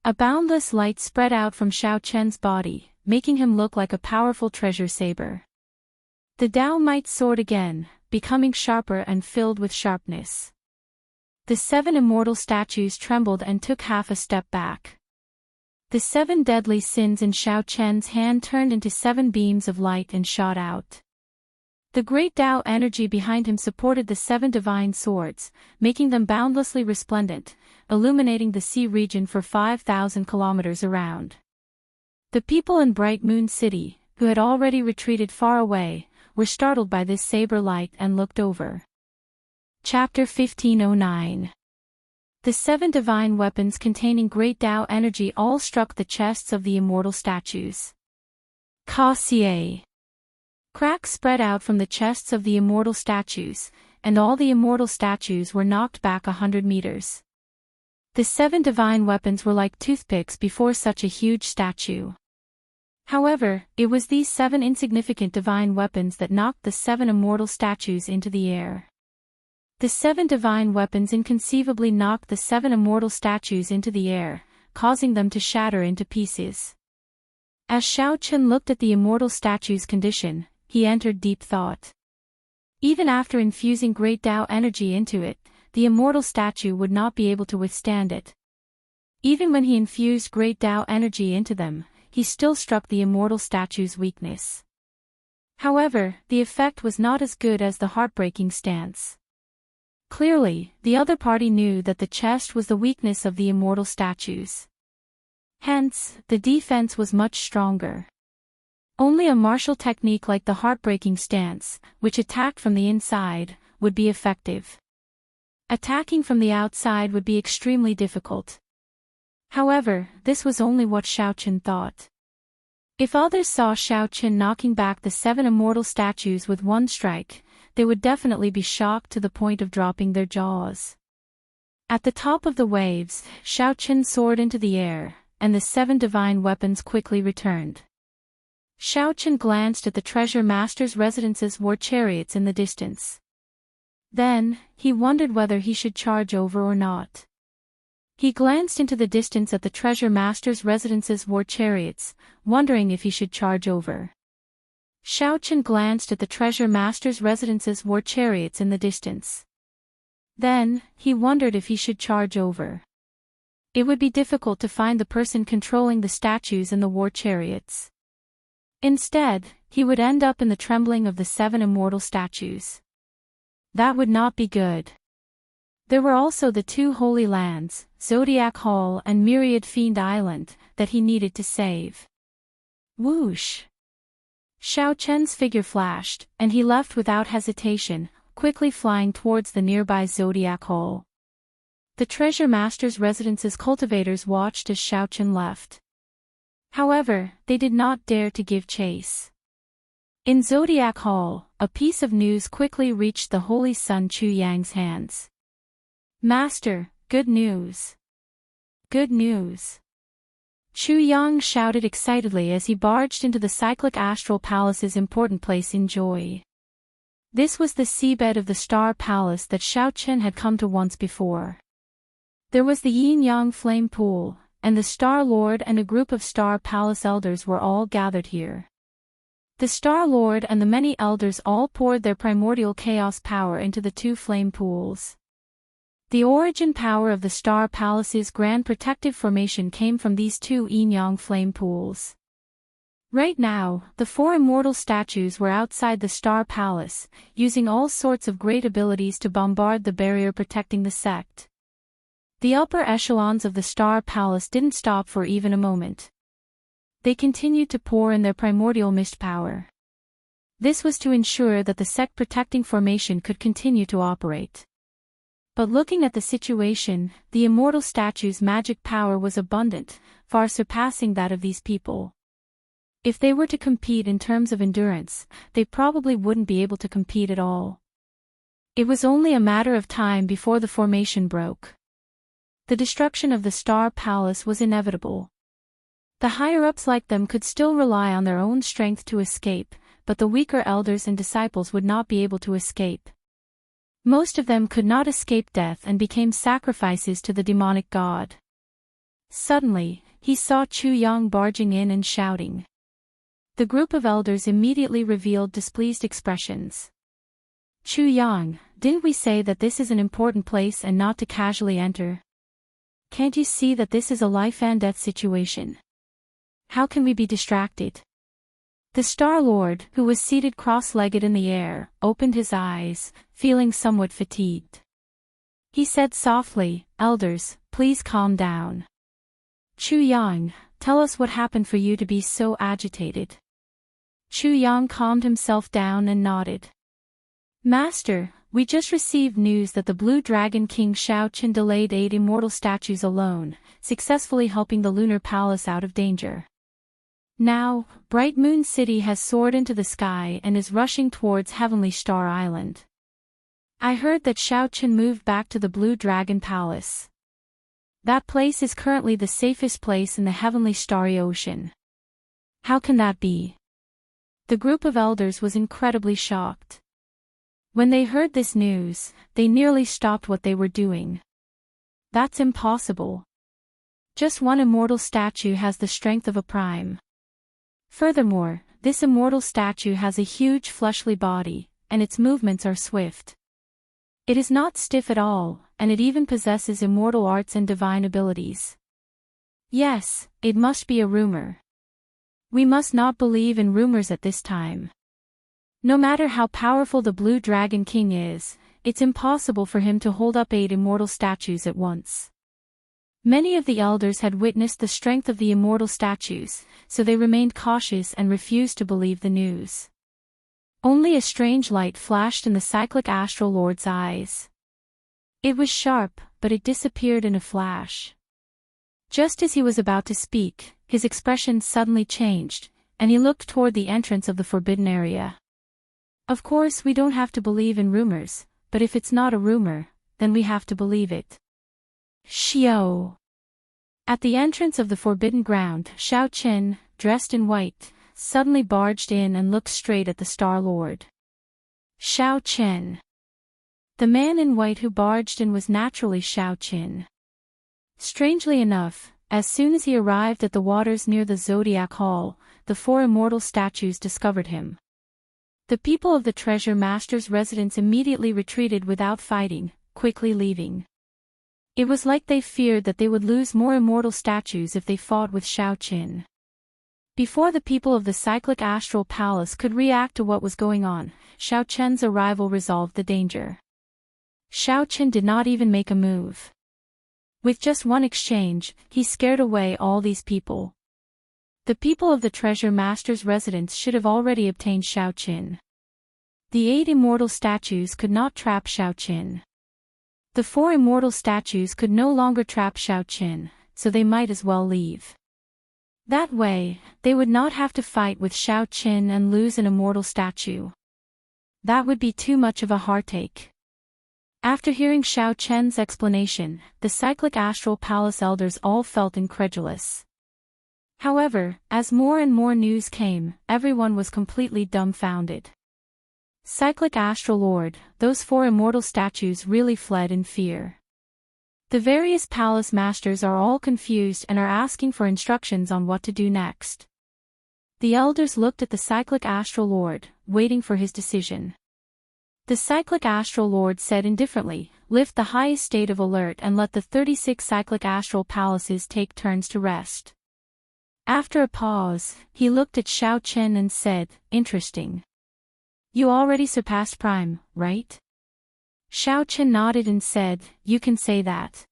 A boundless light spread out from Xiaoqin's body, making him look like a powerful treasure saber. The Dao might soared again, becoming sharper and filled with sharpness. The 7 immortal statues trembled and took half a step back. The 7 deadly sins in Xiaoqin's hand turned into 7 beams of light and shot out. The great Dao energy behind him supported the 7 divine swords, making them boundlessly resplendent, illuminating the sea region for 5,000 kilometers around. The people in Bright Moon City, who had already retreated far away, were startled by this saber light and looked over. Chapter 1509. The 7 divine weapons containing great Dao energy all struck the chests of the immortal statues. Ka-xie. Cracks spread out from the chests of the immortal statues, and all the immortal statues were knocked back 100 meters. The 7 divine weapons were like toothpicks before such a huge statue. However, it was these 7 insignificant divine weapons that knocked the 7 immortal statues into the air. The 7 divine weapons inconceivably knocked the 7 immortal statues into the air, causing them to shatter into pieces. As Xiaoqin looked at the immortal statue's condition, he entered deep thought. Even after infusing great Dao energy into it, the immortal statue would not be able to withstand it. Even when he infused great Dao energy into them, he still struck the immortal statue's weakness. However, the effect was not as good as the heartbreaking stance. Clearly, the other party knew that the chest was the weakness of the immortal statues. Hence, the defense was much stronger. Only a martial technique like the heartbreaking stance, which attacked from the inside, would be effective. Attacking from the outside would be extremely difficult. However, this was only what Xiaoqin thought. If others saw Xiaoqin knocking back the 7 immortal statues with one strike, they would definitely be shocked to the point of dropping their jaws. At the top of the waves, Xiaoqin soared into the air, and the 7 divine weapons quickly returned. Xiaoqin glanced at the treasure master's residence's war chariots in the distance. Then, he wondered whether he should charge over or not. He glanced into the distance at the treasure master's residence's war chariots, wondering if he should charge over. Xiaoqin glanced at the treasure master's residence's war chariots in the distance. Then, he wondered if he should charge over. It would be difficult to find the person controlling the statues in the war chariots. Instead, he would end up in the trembling of the 7 immortal statues. That would not be good. There were also the 2 holy lands, Zodiac Hall and Myriad Fiend Island, that he needed to save. Whoosh! Xiaoqin's figure flashed, and he left without hesitation, quickly flying towards the nearby Zodiac Hall. The treasure master's residence's cultivators watched as Xiaoqin left. However, they did not dare to give chase. In Zodiac Hall, a piece of news quickly reached the Holy Sun Chu Yang's hands. Master, good news! Good news! Chu Yang shouted excitedly as he barged into the cyclic astral palace's important place in joy. This was the seabed of the Star Palace that Xiaochen had come to once before. There was the yin-yang flame pool, and the Star Lord and a group of Star Palace elders were all gathered here. The Star Lord and the many elders all poured their primordial chaos power into the two flame pools. The origin power of the Star Palace's grand protective formation came from these two yin-yang flame pools. Right now, the four immortal statues were outside the Star Palace, using all sorts of great abilities to bombard the barrier protecting the sect. The upper echelons of the Star Palace didn't stop for even a moment. They continued to pour in their primordial mist power. This was to ensure that the sect protecting formation could continue to operate. But looking at the situation, the immortal statue's magic power was abundant, far surpassing that of these people. If they were to compete in terms of endurance, they probably wouldn't be able to compete at all. It was only a matter of time before the formation broke. The destruction of the Star Palace was inevitable. The higher-ups like them could still rely on their own strength to escape, but the weaker elders and disciples would not be able to escape. Most of them could not escape death and became sacrifices to the demonic god. Suddenly, he saw Chu Yang barging in and shouting. The group of elders immediately revealed displeased expressions. Chu Yang, didn't we say that this is an important place and not to casually enter? Can't you see that this is a life and death situation? How can we be distracted? The Star Lord, who was seated cross-legged in the air, opened his eyes, feeling somewhat fatigued. He said softly, "Elders, please calm down. Chu Yang, tell us what happened for you to be so agitated." Chu Yang calmed himself down and nodded. "Master, we just received news that the Blue Dragon King Xiaochen delayed 8 immortal statues alone, successfully helping the Lunar Palace out of danger. Now, Bright Moon City has soared into the sky and is rushing towards Heavenly Star Island. I heard that Xiaochen moved back to the Blue Dragon Palace. That place is currently the safest place in the Heavenly Starry Ocean. How can that be?" The group of elders was incredibly shocked. When they heard this news, they nearly stopped what they were doing. That's impossible. Just one immortal statue has the strength of a prime. Furthermore, this immortal statue has a huge fleshly body, and its movements are swift. It is not stiff at all, and it even possesses immortal arts and divine abilities. Yes, it must be a rumor. We must not believe in rumors at this time. No matter how powerful the Blue Dragon King is, it's impossible for him to hold up 8 immortal statues at once. Many of the elders had witnessed the strength of the immortal statues, so they remained cautious and refused to believe the news. Only a strange light flashed in the cyclic astral lord's eyes. It was sharp, but it disappeared in a flash. Just as he was about to speak, his expression suddenly changed, and he looked toward the entrance of the forbidden area. Of course we don't have to believe in rumors, but if it's not a rumor, then we have to believe it. Xiao. At the entrance of the forbidden ground, Xiaochen, dressed in white, suddenly barged in and looked straight at the Star Lord. Xiaochen. The man in white who barged in was naturally Xiaochen. Strangely enough, as soon as he arrived at the waters near the Zodiac Hall, the 4 immortal statues discovered him. The people of the Treasure Master's residence immediately retreated without fighting, quickly leaving. It was like they feared that they would lose more immortal statues if they fought with Xiaochen. Before the people of the Cyclic Astral Palace could react to what was going on, Xiaochen's arrival resolved the danger. Xiaochen did not even make a move. With just one exchange, he scared away all these people. The people of the Treasure Master's residence should have already obtained Xiaochen. The 8 immortal statues could not trap Xiaochen. The 4 immortal statues could no longer trap Xiaochen, so they might as well leave. That way, they would not have to fight with Xiaochen and lose an immortal statue. That would be too much of a heartache. After hearing Xiaochen's explanation, the Cyclic Astral Palace elders all felt incredulous. However, as more and more news came, everyone was completely dumbfounded. Cyclic Astral Lord, those four immortal statues really fled in fear. The various palace masters are all confused and are asking for instructions on what to do next. The elders looked at the Cyclic Astral Lord, waiting for his decision. The Cyclic Astral Lord said indifferently, "Lift the highest state of alert and let the 36 Cyclic Astral Palaces take turns to rest." After a pause, he looked at Xiao and said, "Interesting. You already surpassed Prime, right?" Xiao nodded and said, "You can say that."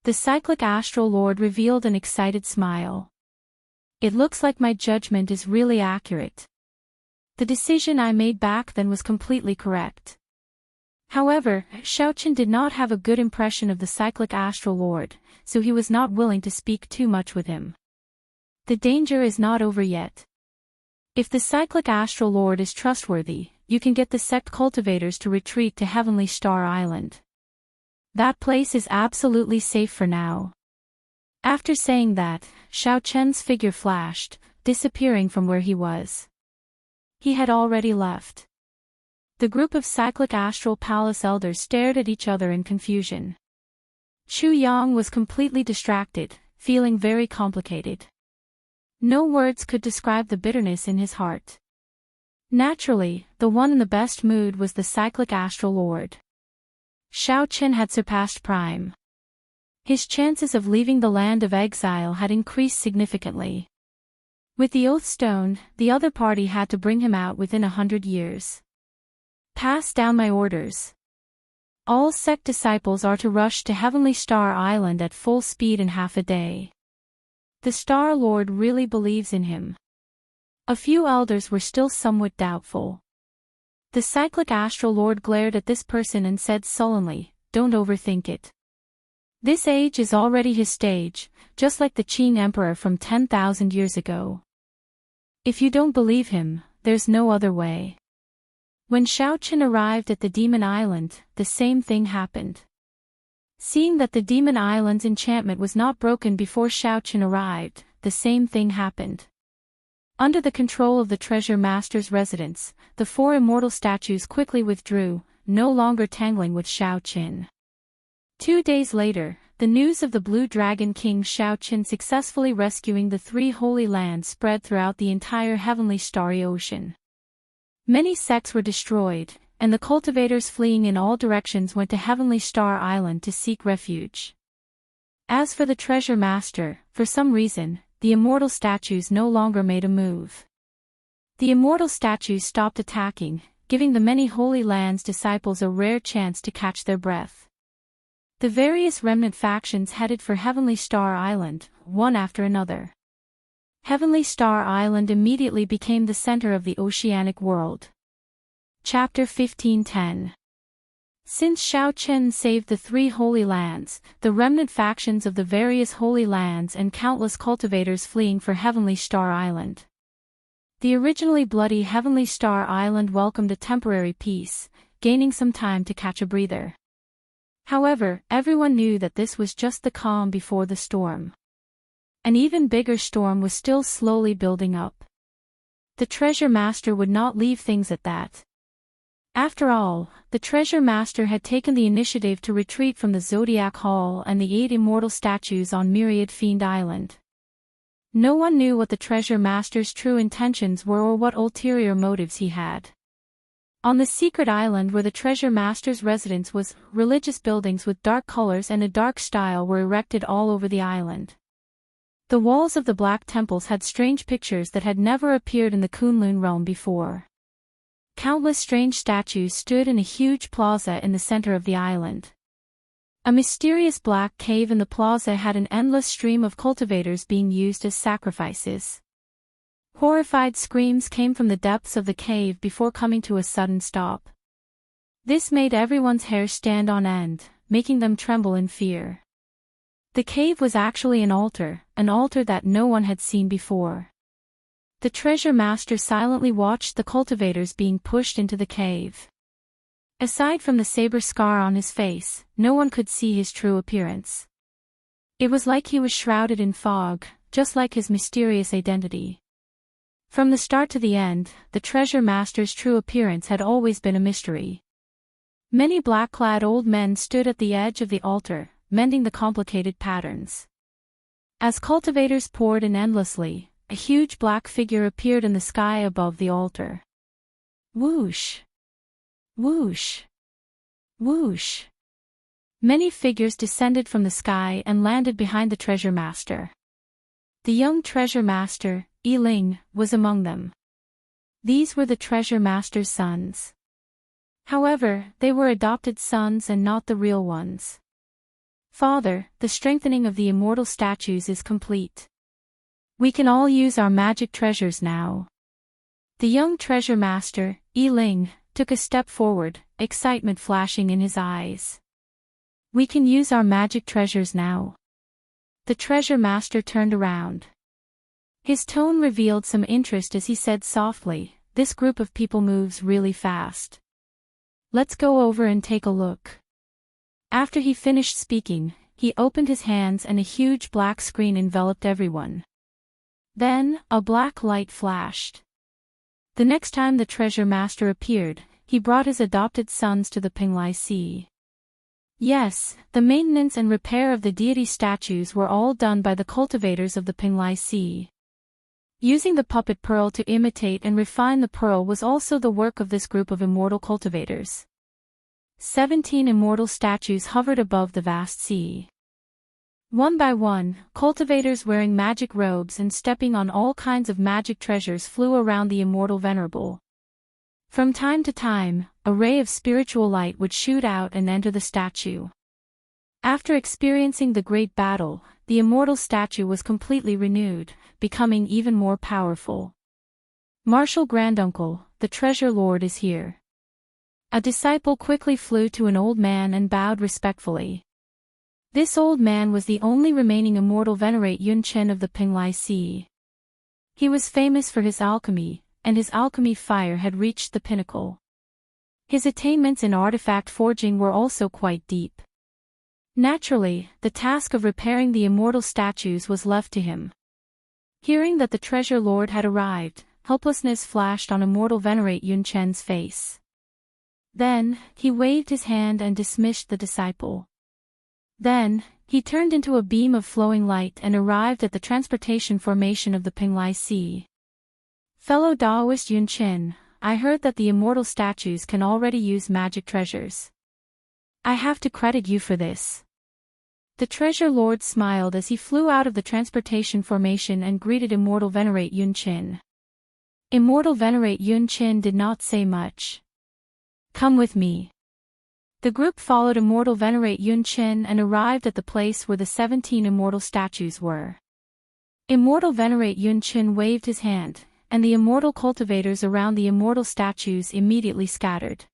The Cyclic Astral Lord revealed an excited smile. "It looks like my judgment is really accurate. The decision I made back then was completely correct." However, Xiao did not have a good impression of the Cyclic Astral Lord, so he was not willing to speak too much with him. The danger is not over yet. If the Cyclic Astral Lord is trustworthy, you can get the sect cultivators to retreat to Heavenly Star Island. That place is absolutely safe for now. After saying that, Xiao figure flashed, disappearing from where he was. He had already left. The group of Cyclic Astral Palace elders stared at each other in confusion. Chu Yang was completely distracted, feeling very complicated. No words could describe the bitterness in his heart. Naturally, the one in the best mood was the Cyclic Astral Lord. Xiao had surpassed Prime. His chances of leaving the land of exile had increased significantly. With the Oath Stone, the other party had to bring him out within 100 years. Pass down my orders. All sect disciples are to rush to Heavenly Star Island at full speed in half a day. The Star Lord really believes in him. A few elders were still somewhat doubtful. The Cyclic Astral Lord glared at this person and said sullenly, "Don't overthink it. This age is already his stage, just like the Qing Emperor from 10,000 years ago. If you don't believe him, there's no other way." When Xiao arrived at the Demon Island, the same thing happened. Seeing that the Demon Island's enchantment was not broken before Xiao arrived, the same thing happened. Under the control of the Treasure Master's residence, the four immortal statues quickly withdrew, no longer tangling with Xiao. 2 days later, the news of the Blue Dragon King Xiao successfully rescuing the 3 Holy Lands spread throughout the entire Heavenly Starry Ocean. Many sects were destroyed, and the cultivators fleeing in all directions went to Heavenly Star Island to seek refuge. As for the Treasure Master, for some reason, the immortal statues no longer made a move. The immortal statues stopped attacking, giving the many Holy Lands disciples a rare chance to catch their breath. The various remnant factions headed for Heavenly Star Island, one after another. Heavenly Star Island immediately became the center of the oceanic world. Chapter 15:10. Since Xiao saved the 3 Holy Lands, the remnant factions of the various Holy Lands and countless cultivators fleeing for Heavenly Star Island. The originally bloody Heavenly Star Island welcomed a temporary peace, gaining some time to catch a breather. However, everyone knew that this was just the calm before the storm. An even bigger storm was still slowly building up. The Treasure Master would not leave things at that. After all, the Treasure Master had taken the initiative to retreat from the Zodiac Hall and the 8 immortal statues on Myriad Fiend Island. No one knew what the Treasure Master's true intentions were or what ulterior motives he had. On the secret island where the Treasure Master's residence was, religious buildings with dark colors and a dark style were erected all over the island. The walls of the black temples had strange pictures that had never appeared in the Kunlun realm before. Countless strange statues stood in a huge plaza in the center of the island. A mysterious black cave in the plaza had an endless stream of cultivators being used as sacrifices. Horrified screams came from the depths of the cave before coming to a sudden stop. This made everyone's hair stand on end, making them tremble in fear. The cave was actually an altar that no one had seen before. The Treasure Master silently watched the cultivators being pushed into the cave. Aside from the saber scar on his face, no one could see his true appearance. It was like he was shrouded in fog, just like his mysterious identity. From the start to the end, the treasure master's true appearance had always been a mystery. Many black-clad old men stood at the edge of the altar, mending the complicated patterns. As cultivators poured in endlessly, a huge black figure appeared in the sky above the altar. Whoosh! Whoosh! Whoosh! Many figures descended from the sky and landed behind the treasure master. The young treasure master, Ling, was among them. These were the treasure master's sons. However, they were adopted sons and not the real ones. Father, the strengthening of the immortal statues is complete. We can all use our magic treasures now. The young treasure master, Ling, took a step forward, excitement flashing in his eyes. We can use our magic treasures now. The treasure master turned around. His tone revealed some interest as he said softly, "This group of people moves really fast. Let's go over and take a look." After he finished speaking, he opened his hands and a huge black screen enveloped everyone. Then, a black light flashed. The next time the treasure master appeared, he brought his adopted sons to the Penglai Sea. Yes, the maintenance and repair of the deity statues were all done by the cultivators of the Penglai Sea. Using the puppet pearl to imitate and refine the pearl was also the work of this group of immortal cultivators. 17 immortal statues hovered above the vast sea. One by one, cultivators wearing magic robes and stepping on all kinds of magic treasures flew around the immortal venerable. From time to time, a ray of spiritual light would shoot out and enter the statue. After experiencing the great battle, the immortal statue was completely renewed, becoming even more powerful. "Martial Granduncle, the treasure lord is here." A disciple quickly flew to an old man and bowed respectfully. This old man was the only remaining immortal venerate Yunchen of the Penglai Sea. He was famous for his alchemy, and his alchemy fire had reached the pinnacle. His attainments in artifact forging were also quite deep. Naturally, the task of repairing the immortal statues was left to him. Hearing that the treasure lord had arrived, helplessness flashed on immortal venerate Yunchen's face. Then, he waved his hand and dismissed the disciple. Then, he turned into a beam of flowing light and arrived at the transportation formation of the Penglai Sea. "Fellow Daoist Yunchen, I heard that the immortal statues can already use magic treasures. I have to credit you for this." The treasure lord smiled as he flew out of the transportation formation and greeted immortal venerate Yunchin. Immortal venerate Yunchin did not say much. "Come with me." The group followed immortal venerate Yunchin and arrived at the place where the 17 immortal statues were. Immortal venerate Yunchin waved his hand, and the immortal cultivators around the immortal statues immediately scattered.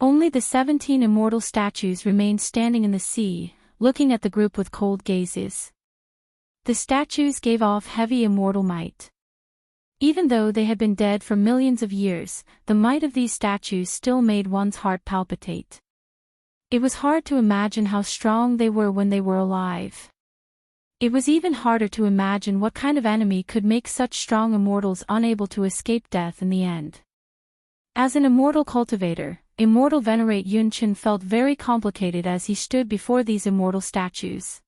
Only the 17 immortal statues remained standing in the sea, looking at the group with cold gazes. The statues gave off heavy immortal might. Even though they had been dead for millions of years, the might of these statues still made one's heart palpitate. It was hard to imagine how strong they were when they were alive. It was even harder to imagine what kind of enemy could make such strong immortals unable to escape death in the end. As an immortal cultivator, immortal venerate Yunchin felt very complicated as he stood before these immortal statues.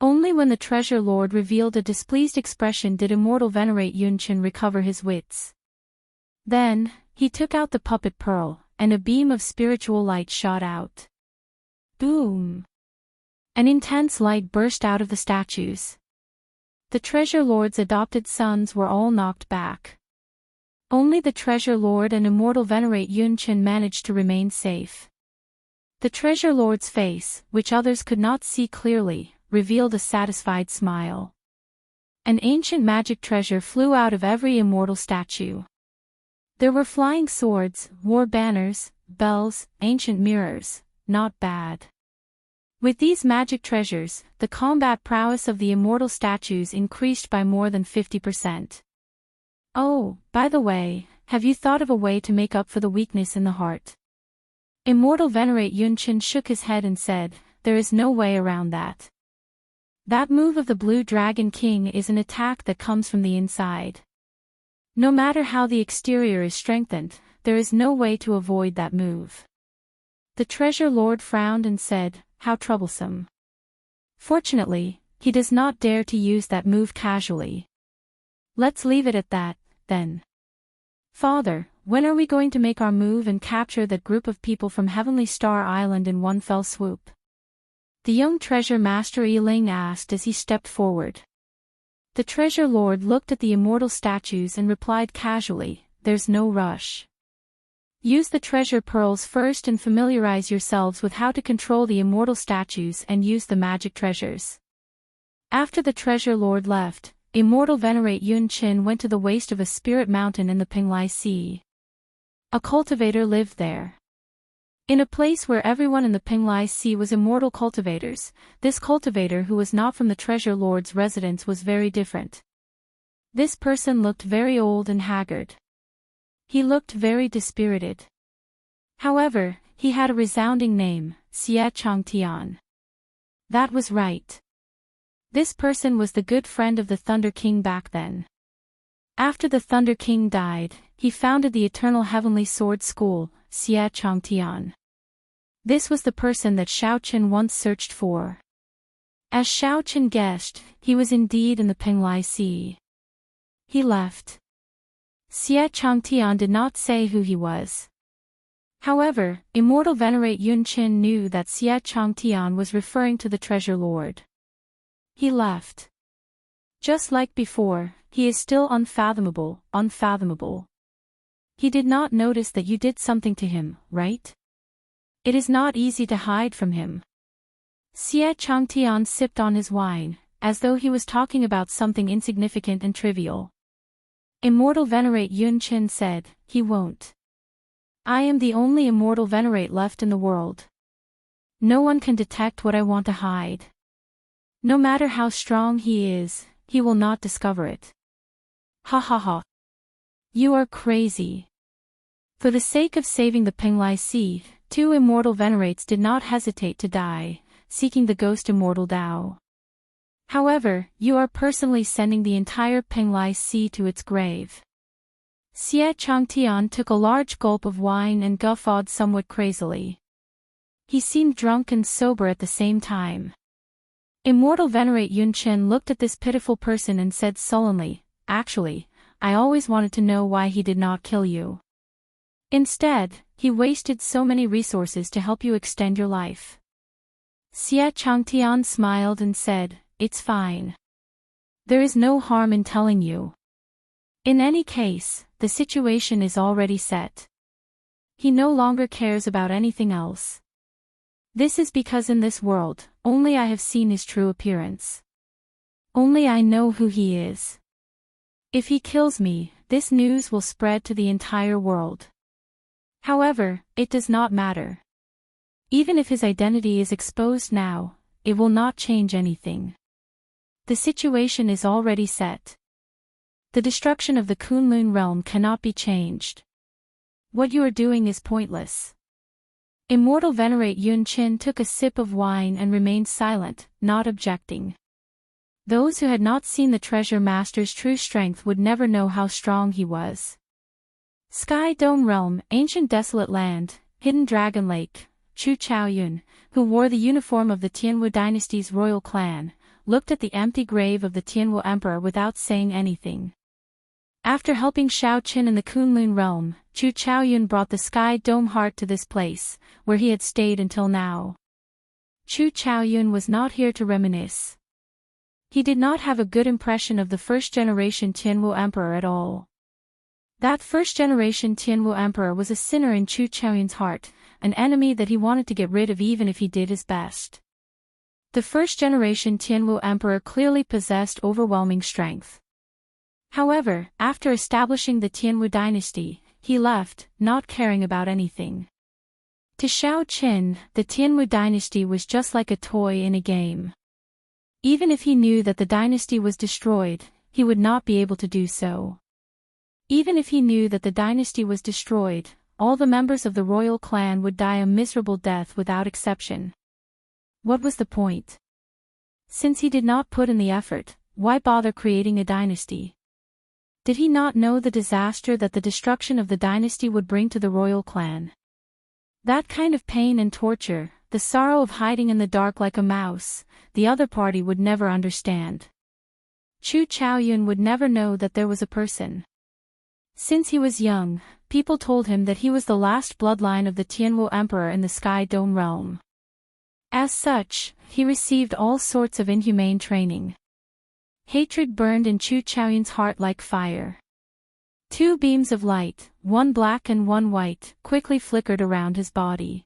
Only when the treasure lord revealed a displeased expression did immortal venerate Yunchin recover his wits. Then, he took out the puppet pearl, and a beam of spiritual light shot out. Boom! An intense light burst out of the statues. The treasure lord's adopted sons were all knocked back. Only the treasure lord and immortal venerate Yunchin managed to remain safe. The treasure lord's face, which others could not see clearly, revealed a satisfied smile. An ancient magic treasure flew out of every immortal statue. There were flying swords, war banners, bells, ancient mirrors. Not bad. With these magic treasures, the combat prowess of the immortal statues increased by more than 50%. Oh, by the way, have you thought of a way to make up for the weakness in the heart? Immortal venerate Yunchin shook his head and said, "There is no way around that. That move of the Blue Dragon King is an attack that comes from the inside. No matter how the exterior is strengthened, there is no way to avoid that move. The treasure lord frowned and said, "How troublesome." Fortunately, he does not dare to use that move casually. Let's leave it at that, then. Father, when are we going to make our move and capture that group of people from Heavenly Star Island in one fell swoop? The young treasure master Yiling asked as he stepped forward. The treasure lord looked at the immortal statues and replied casually, "There's no rush. Use the treasure pearls first and familiarize yourselves with how to control the immortal statues and use the magic treasures." After the treasure lord left, Immortal Venerate Yun Qin went to the waist of a spirit mountain in the Pinglai Sea. A cultivator lived there. In a place where everyone in the Pinglai Sea was immortal cultivators, this cultivator who was not from the treasure lord's residence was very different. This person looked very old and haggard. He looked very dispirited. However, he had a resounding name, Xie Changtian. That was right. This person was the good friend of the Thunder King back then. After the Thunder King died, he founded the Eternal Heavenly Sword School, Xie Changtian. This was the person that Xiaoqin once searched for. As Xiaoqin guessed, he was indeed in the Pinglai Sea. He left. Xie Changtian did not say who he was. However, Immortal Venerate Yun Qin knew that Xie Changtian was referring to the treasure lord. He left. Just like before, he is still unfathomable, unfathomable. He did not notice that you did something to him, right? It is not easy to hide from him. Xie Changtian sipped on his wine, as though he was talking about something insignificant and trivial. Immortal Venerate Yun Qin said, "He won't. I am the only immortal venerate left in the world. No one can detect what I want to hide. No matter how strong he is, he will not discover it." Ha ha ha. You are crazy. For the sake of saving the Pinglai Sea, two immortal venerates did not hesitate to die, seeking the ghost immortal Dao. However, you are personally sending the entire Pinglai Sea to its grave. Xie Changtian took a large gulp of wine and guffawed somewhat crazily. He seemed drunk and sober at the same time. Immortal Venerate Yun Qin looked at this pitiful person and said sullenly, "Actually, I always wanted to know why he did not kill you. Instead, he wasted so many resources to help you extend your life." Xie Changtian smiled and said, "It's fine. There is no harm in telling you. In any case, the situation is already set. He no longer cares about anything else. This is because in this world, only I have seen his true appearance. Only I know who he is. If he kills me, this news will spread to the entire world. However, it does not matter. Even if his identity is exposed now, it will not change anything. The situation is already set. The destruction of the Kunlun realm cannot be changed. What you are doing is pointless." Immortal Venerate Yun Qin took a sip of wine and remained silent, not objecting. Those who had not seen the treasure master's true strength would never know how strong he was. Sky Dome Realm, Ancient Desolate Land, Hidden Dragon Lake. Chu Chaoyun, who wore the uniform of the Tianwu dynasty's royal clan, looked at the empty grave of the Tianwu emperor without saying anything. After helping Xiaoqin in the Kunlun realm, Chu Chaoyun brought the Sky Dome Heart to this place, where he had stayed until now. Chu Chaoyun was not here to reminisce. He did not have a good impression of the first-generation Tianwu emperor at all. That first-generation Tianwu emperor was a sinner in Chu Chaoyun's heart, an enemy that he wanted to get rid of even if he did his best. The first-generation Tianwu emperor clearly possessed overwhelming strength. However, after establishing the Tianwu dynasty, he left, not caring about anything. To Xiaoqin, the Tianwu dynasty was just like a toy in a game. Even if he knew that the dynasty was destroyed, he would not be able to do so. Even if he knew that the dynasty was destroyed, all the members of the royal clan would die a miserable death without exception. What was the point? Since he did not put in the effort, why bother creating a dynasty? Did he not know the disaster that the destruction of the dynasty would bring to the royal clan? That kind of pain and torture, the sorrow of hiding in the dark like a mouse, the other party would never understand. Chu Chaoyun would never know that there was a person. Since he was young, people told him that he was the last bloodline of the Tianwu Emperor in the Sky Dome realm. As such, he received all sorts of inhumane training. Hatred burned in Chu Chaoyun's heart like fire. Two beams of light, one black and one white, quickly flickered around his body.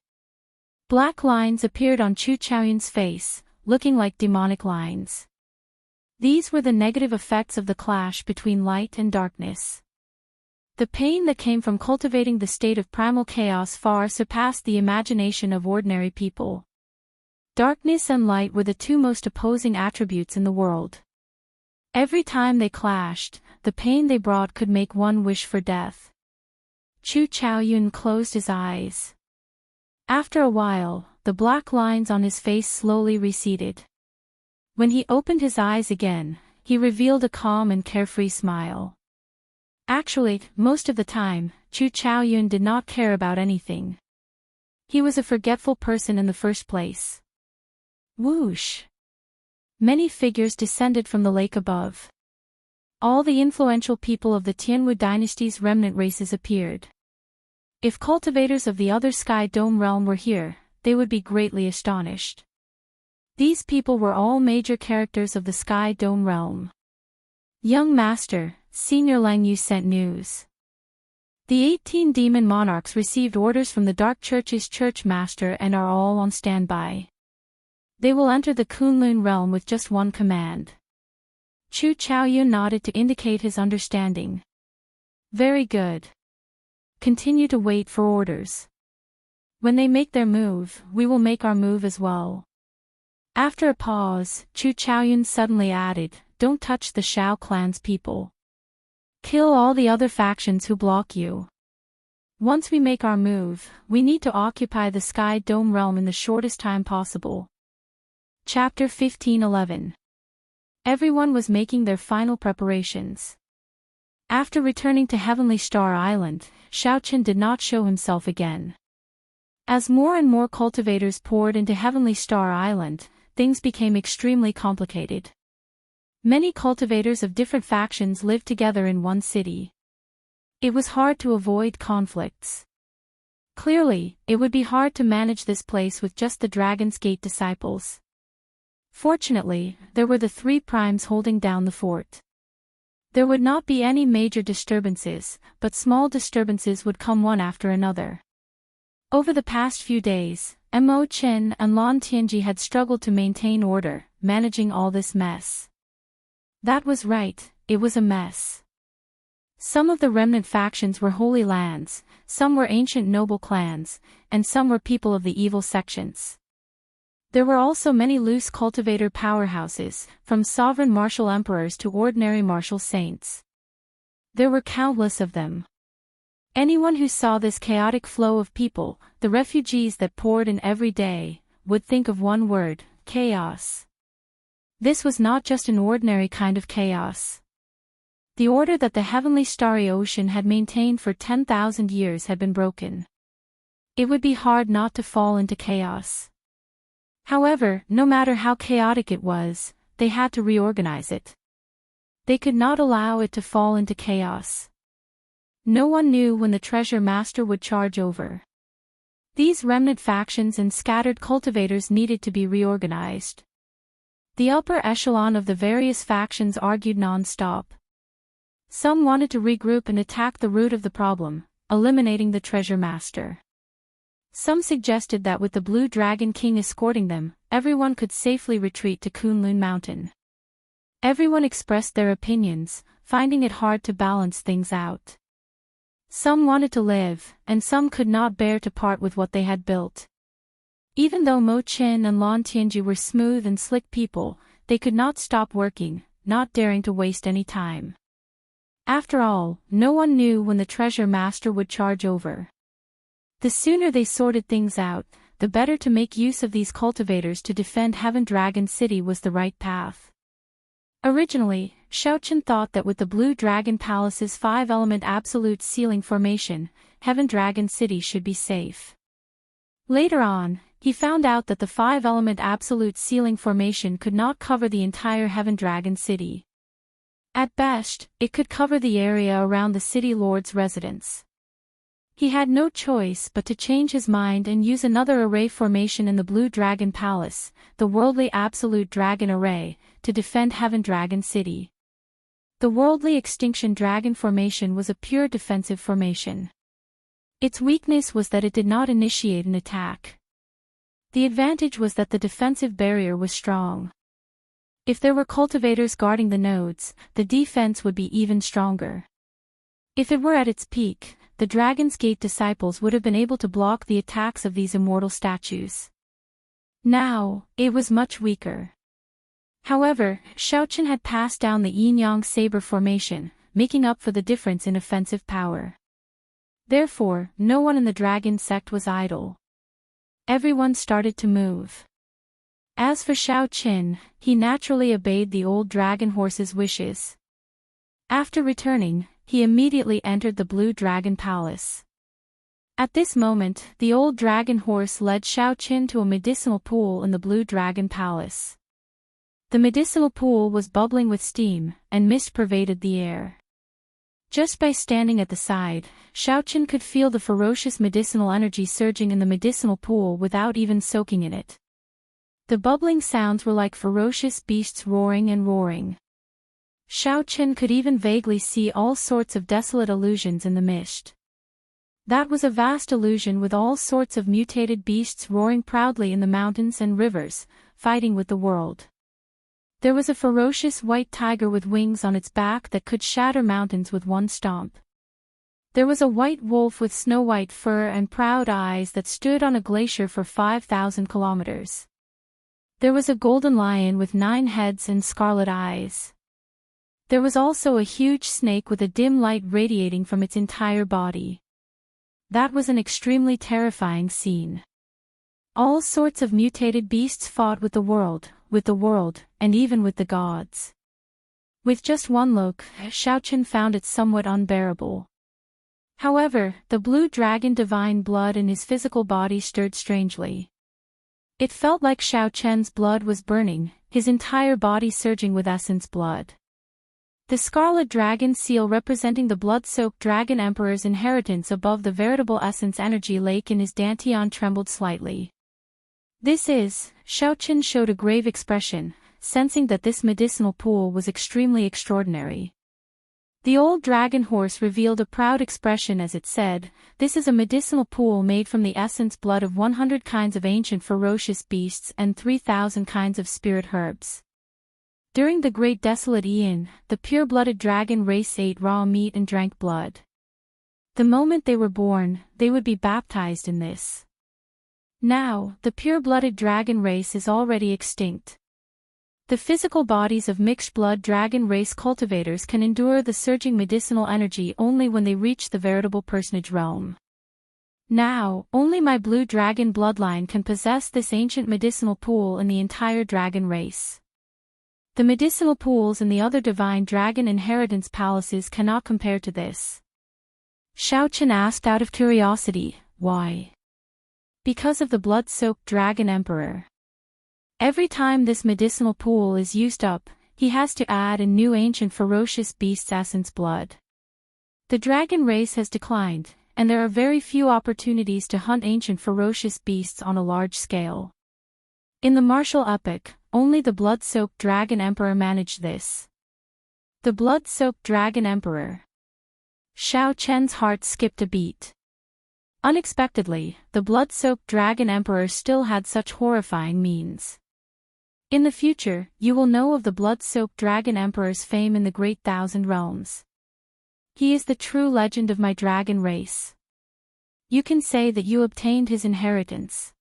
Black lines appeared on Chu Chaoyun's face, looking like demonic lines. These were the negative effects of the clash between light and darkness. The pain that came from cultivating the state of primal chaos far surpassed the imagination of ordinary people. Darkness and light were the two most opposing attributes in the world. Every time they clashed, the pain they brought could make one wish for death. Chu Chaoyun closed his eyes. After a while, the black lines on his face slowly receded. When he opened his eyes again, he revealed a calm and carefree smile. Actually, most of the time, Chu Chaoyun did not care about anything. He was a forgetful person in the first place. Whoosh! Many figures descended from the lake above. All the influential people of the Tianwu dynasty's remnant races appeared. If cultivators of the other Sky Dome realm were here, they would be greatly astonished. These people were all major characters of the Sky Dome realm. Young Master, Senior Lang Yu sent news. The 18 demon monarchs received orders from the Dark Church's Church Master and are all on standby. They will enter the Kunlun realm with just one command. Chu Chaoyun nodded to indicate his understanding. Very good. Continue to wait for orders. When they make their move, we will make our move as well. After a pause, Chu Chaoyun suddenly added, don't touch the Shao clan's people. Kill all the other factions who block you. Once we make our move, we need to occupy the Sky Dome realm in the shortest time possible. Chapter 15:11. Everyone was making their final preparations. After returning to Heavenly Star Island, Xiaoqin did not show himself again. As more and more cultivators poured into Heavenly Star Island, things became extremely complicated. Many cultivators of different factions lived together in one city. It was hard to avoid conflicts. Clearly, it would be hard to manage this place with just the Dragon's Gate disciples. Fortunately, there were the three primes holding down the fort. There would not be any major disturbances, but small disturbances would come one after another. Over the past few days, Mo Qin and Lan Tianji had struggled to maintain order, managing all this mess. That was right, it was a mess. Some of the remnant factions were Holy Lands, some were ancient noble clans, and some were people of the evil sections. There were also many loose cultivator powerhouses, from sovereign martial emperors to ordinary martial saints. There were countless of them. Anyone who saw this chaotic flow of people, the refugees that poured in every day, would think of one word: chaos. This was not just an ordinary kind of chaos. The order that the heavenly starry ocean had maintained for 10,000 years had been broken. It would be hard not to fall into chaos. However, no matter how chaotic it was, they had to reorganize it. They could not allow it to fall into chaos. No one knew when the treasure master would charge over. These remnant factions and scattered cultivators needed to be reorganized. The upper echelon of the various factions argued non-stop. Some wanted to regroup and attack the root of the problem, eliminating the treasure master. Some suggested that with the Blue Dragon King escorting them, everyone could safely retreat to Kunlun Mountain. Everyone expressed their opinions, finding it hard to balance things out. Some wanted to live, and some could not bear to part with what they had built. Even though Mo Qin and Lan Tianji were smooth and slick people, they could not stop working, not daring to waste any time. After all, no one knew when the treasure master would charge over. The sooner they sorted things out, the better. To make use of these cultivators to defend Heaven Dragon City was the right path. Originally, Xiaochen thought that with the Blue Dragon Palace's 5-element absolute ceiling formation, Heaven Dragon City should be safe. Later on, he found out that the 5-element absolute ceiling formation could not cover the entire Heaven Dragon City. At best, it could cover the area around the city lord's residence. He had no choice but to change his mind and use another array formation in the Blue Dragon Palace, the Worldly Absolute Dragon Array, to defend Heaven Dragon City. The Worldly Extinction Dragon formation was a pure defensive formation. Its weakness was that it did not initiate an attack. The advantage was that the defensive barrier was strong. If there were cultivators guarding the nodes, the defense would be even stronger. If it were at its peak, the Dragon's Gate disciples would have been able to block the attacks of these immortal statues. Now, it was much weaker. However, Xiaochen had passed down the yin-yang saber formation, making up for the difference in offensive power. Therefore, no one in the dragon sect was idle. Everyone started to move. As for Xiaochen, he naturally obeyed the old dragon horse's wishes. After returning, he immediately entered the Blue Dragon Palace. At this moment, the old dragon horse led Xiaochen to a medicinal pool in the Blue Dragon Palace. The medicinal pool was bubbling with steam, and mist pervaded the air. Just by standing at the side, Xiaochen could feel the ferocious medicinal energy surging in the medicinal pool without even soaking in it. The bubbling sounds were like ferocious beasts roaring and roaring. Xiaochen could even vaguely see all sorts of desolate illusions in the mist. That was a vast illusion with all sorts of mutated beasts roaring proudly in the mountains and rivers, fighting with the world. There was a ferocious white tiger with wings on its back that could shatter mountains with one stomp. There was a white wolf with snow-white fur and proud eyes that stood on a glacier for 5,000 kilometers. There was a golden lion with 9 heads and scarlet eyes. There was also a huge snake with a dim light radiating from its entire body. That was an extremely terrifying scene. All sorts of mutated beasts fought with the world, and even with the gods. With just one look, Xiaochen found it somewhat unbearable. However, the blue dragon divine blood in his physical body stirred strangely. It felt like Xiaochen's blood was burning, his entire body surging with essence blood. The scarlet dragon seal representing the blood-soaked dragon emperor's inheritance above the veritable essence energy lake in his dantian trembled slightly. Xiaochen showed a grave expression, sensing that this medicinal pool was extremely extraordinary. The old dragon horse revealed a proud expression as it said, "This is a medicinal pool made from the essence blood of 100 kinds of ancient ferocious beasts and 3,000 kinds of spirit herbs." During the Great Desolate Aeon, the pure-blooded dragon race ate raw meat and drank blood. The moment they were born, they would be baptized in this. Now, the pure-blooded dragon race is already extinct. The physical bodies of mixed-blood dragon race cultivators can endure the surging medicinal energy only when they reach the veritable personage realm. Now, only my blue dragon bloodline can possess this ancient medicinal pool in the entire dragon race. The medicinal pools in the other divine dragon inheritance palaces cannot compare to this. Xiaochen asked out of curiosity, why? Because of the blood-soaked dragon emperor. Every time this medicinal pool is used up, he has to add a new ancient ferocious beast's essence blood. The dragon race has declined, and there are very few opportunities to hunt ancient ferocious beasts on a large scale. In the martial epoch, only the blood-soaked dragon emperor managed this. The blood-soaked dragon emperor. Xiaochen's heart skipped a beat. Unexpectedly, the blood-soaked dragon emperor still had such horrifying means. In the future, you will know of the blood-soaked dragon emperor's fame in the great thousand realms. He is the true legend of my dragon race. You can say that you obtained his inheritance.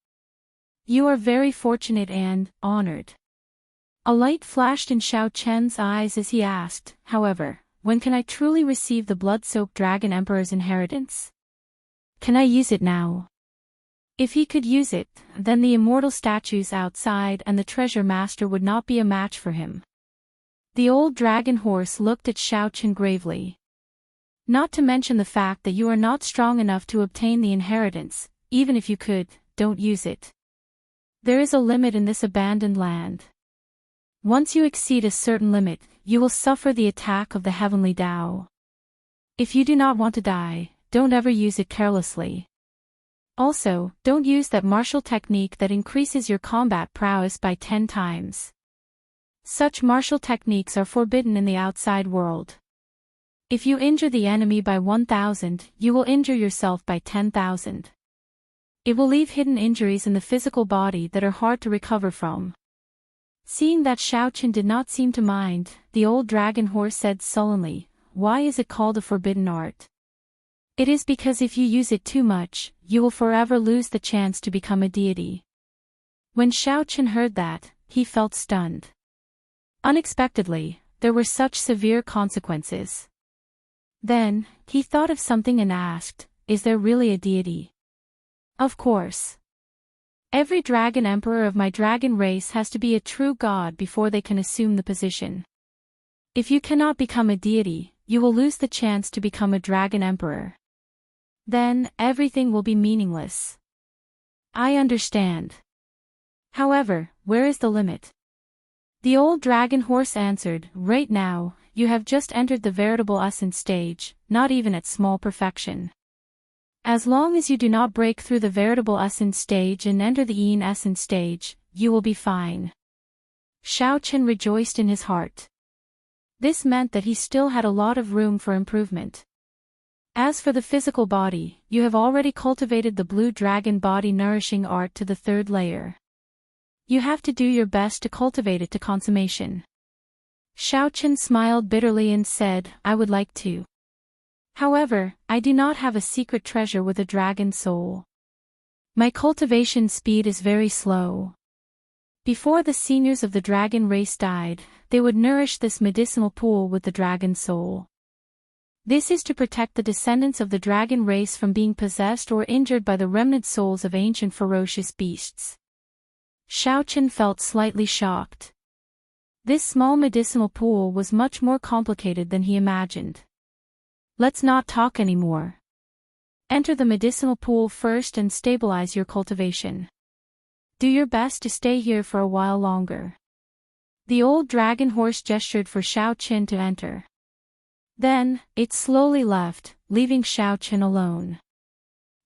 You are very fortunate and honored. A light flashed in Xiaochen's eyes as he asked, however, when can I truly receive the blood-soaked dragon emperor's inheritance? Can I use it now? If he could use it, then the immortal statues outside and the treasure master would not be a match for him. The old dragon horse looked at Xiaochen gravely. Not to mention the fact that you are not strong enough to obtain the inheritance, even if you could, don't use it. There is a limit in this abandoned land. Once you exceed a certain limit, you will suffer the attack of the heavenly Tao. If you do not want to die, don't ever use it carelessly. Also, don't use that martial technique that increases your combat prowess by 10 times. Such martial techniques are forbidden in the outside world. If you injure the enemy by 1,000, you will injure yourself by 10,000. It will leave hidden injuries in the physical body that are hard to recover from. Seeing that Xiaochen did not seem to mind, the old dragon horse said sullenly, "Why is it called a forbidden art?" "It is because if you use it too much, you will forever lose the chance to become a deity." When Xiaochen heard that, he felt stunned. Unexpectedly, there were such severe consequences. Then, he thought of something and asked, "Is there really a deity?" "Of course. Every dragon emperor of my dragon race has to be a true god before they can assume the position. If you cannot become a deity, you will lose the chance to become a dragon emperor. Then, everything will be meaningless." "I understand. However, where is the limit?" The old dragon horse answered, "Right now, you have just entered the veritable essence stage, not even at small perfection. As long as you do not break through the veritable essence stage and enter the Yin essence stage, you will be fine." Xiaochen rejoiced in his heart. This meant that he still had a lot of room for improvement. As for the physical body, you have already cultivated the blue dragon body nourishing art to the 3rd layer. You have to do your best to cultivate it to consummation. Xiaochen smiled bitterly and said, "I would like to. However, I do not have a secret treasure with a dragon soul. My cultivation speed is very slow." Before the seniors of the dragon race died, they would nourish this medicinal pool with the dragon soul. This is to protect the descendants of the dragon race from being possessed or injured by the remnant souls of ancient ferocious beasts. Xiaochen felt slightly shocked. This small medicinal pool was much more complicated than he imagined. "Let's not talk anymore. Enter the medicinal pool first and stabilize your cultivation. Do your best to stay here for a while longer." The old dragon horse gestured for Xiaochen to enter. Then, it slowly left, leaving Xiaochen alone.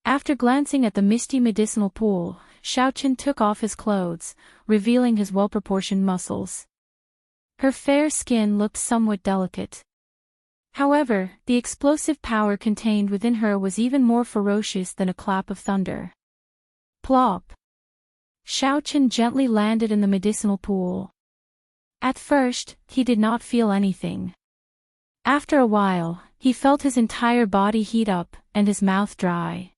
After glancing at the misty medicinal pool, Xiaochen took off his clothes, revealing his well-proportioned muscles. Her fair skin looked somewhat delicate. However, the explosive power contained within her was even more ferocious than a clap of thunder. Plop! Xiaochen gently landed in the medicinal pool. At first, he did not feel anything. After a while, he felt his entire body heat up, and his mouth dry.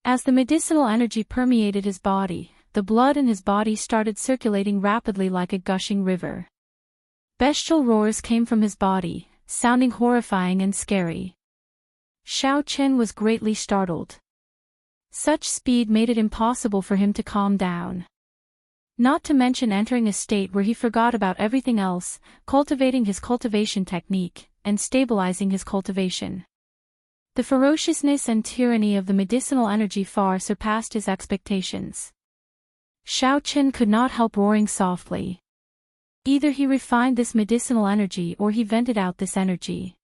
As the medicinal energy permeated his body, the blood in his body started circulating rapidly like a gushing river. Bestial roars came from his body, sounding horrifying and scary. Xiaochen was greatly startled. Such speed made it impossible for him to calm down. Not to mention entering a state where he forgot about everything else, cultivating his cultivation technique, and stabilizing his cultivation. The ferociousness and tyranny of the medicinal energy far surpassed his expectations. Xiaochen could not help roaring softly. Either he refined this medicinal energy or he vented out this energy.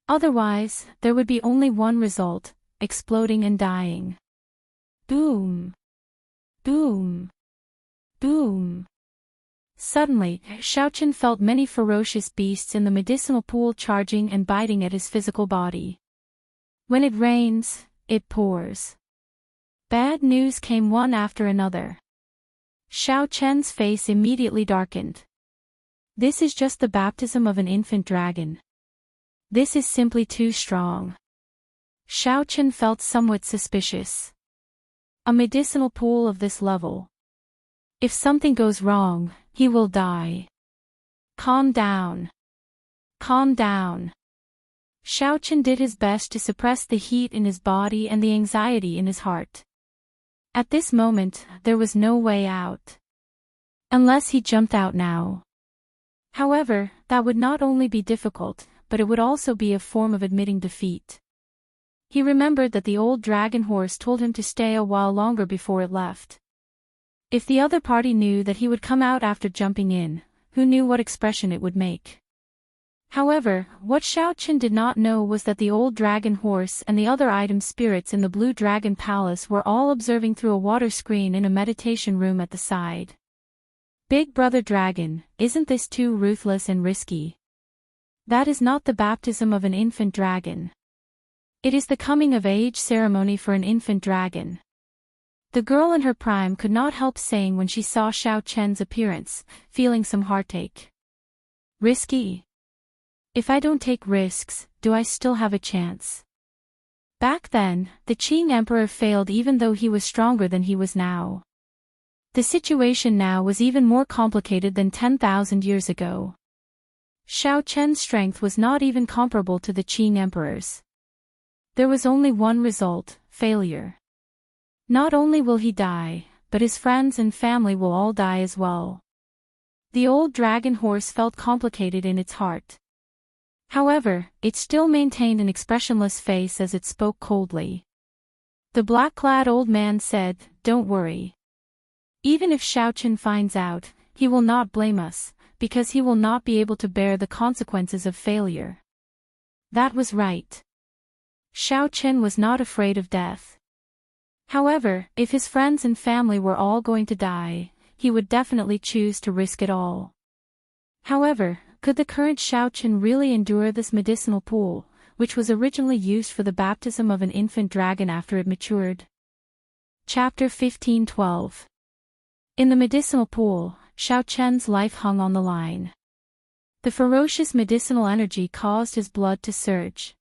Otherwise, there would be only one result, exploding and dying. Boom! Boom! Boom! Suddenly, Xiaochen felt many ferocious beasts in the medicinal pool charging and biting at his physical body. When it rains, it pours. Bad news came one after another. Xiaochen's face immediately darkened. This is just the baptism of an infant dragon. This is simply too strong. Xiaochen felt somewhat suspicious. A medicinal pool of this level. If something goes wrong, he will die. Calm down. Calm down. Xiaochen did his best to suppress the heat in his body and the anxiety in his heart. At this moment, there was no way out. Unless he jumped out now. However, that would not only be difficult, but it would also be a form of admitting defeat. He remembered that the old dragon horse told him to stay a while longer before it left. If the other party knew that he would come out after jumping in, who knew what expression it would make? However, what Xiaochen did not know was that the old dragon horse and the other item spirits in the Blue Dragon Palace were all observing through a water screen in a meditation room at the side. Big Brother Dragon, isn't this too ruthless and risky? That is not the baptism of an infant dragon. It is the coming-of-age ceremony for an infant dragon. The girl in her prime could not help saying when she saw Xiaochen's appearance, feeling some heartache. Risky? If I don't take risks, do I still have a chance? Back then, the Qing Emperor failed even though he was stronger than he was now. The situation now was even more complicated than 10,000 years ago. Xiaochen's strength was not even comparable to the Qing Emperor's. There was only one result: failure. Not only will he die, but his friends and family will all die as well. The old dragon horse felt complicated in its heart. However, it still maintained an expressionless face as it spoke coldly. The black-clad old man said, "Don't worry. Even if Xiaochen finds out, he will not blame us, because he will not be able to bear the consequences of failure." That was right. Xiaochen was not afraid of death. However, if his friends and family were all going to die, he would definitely choose to risk it all. However, could the current Xiaochen really endure this medicinal pool, which was originally used for the baptism of an infant dragon after it matured? Chapter 15:12. In the medicinal pool, Xiaochen's life hung on the line. The ferocious medicinal energy caused his blood to surge.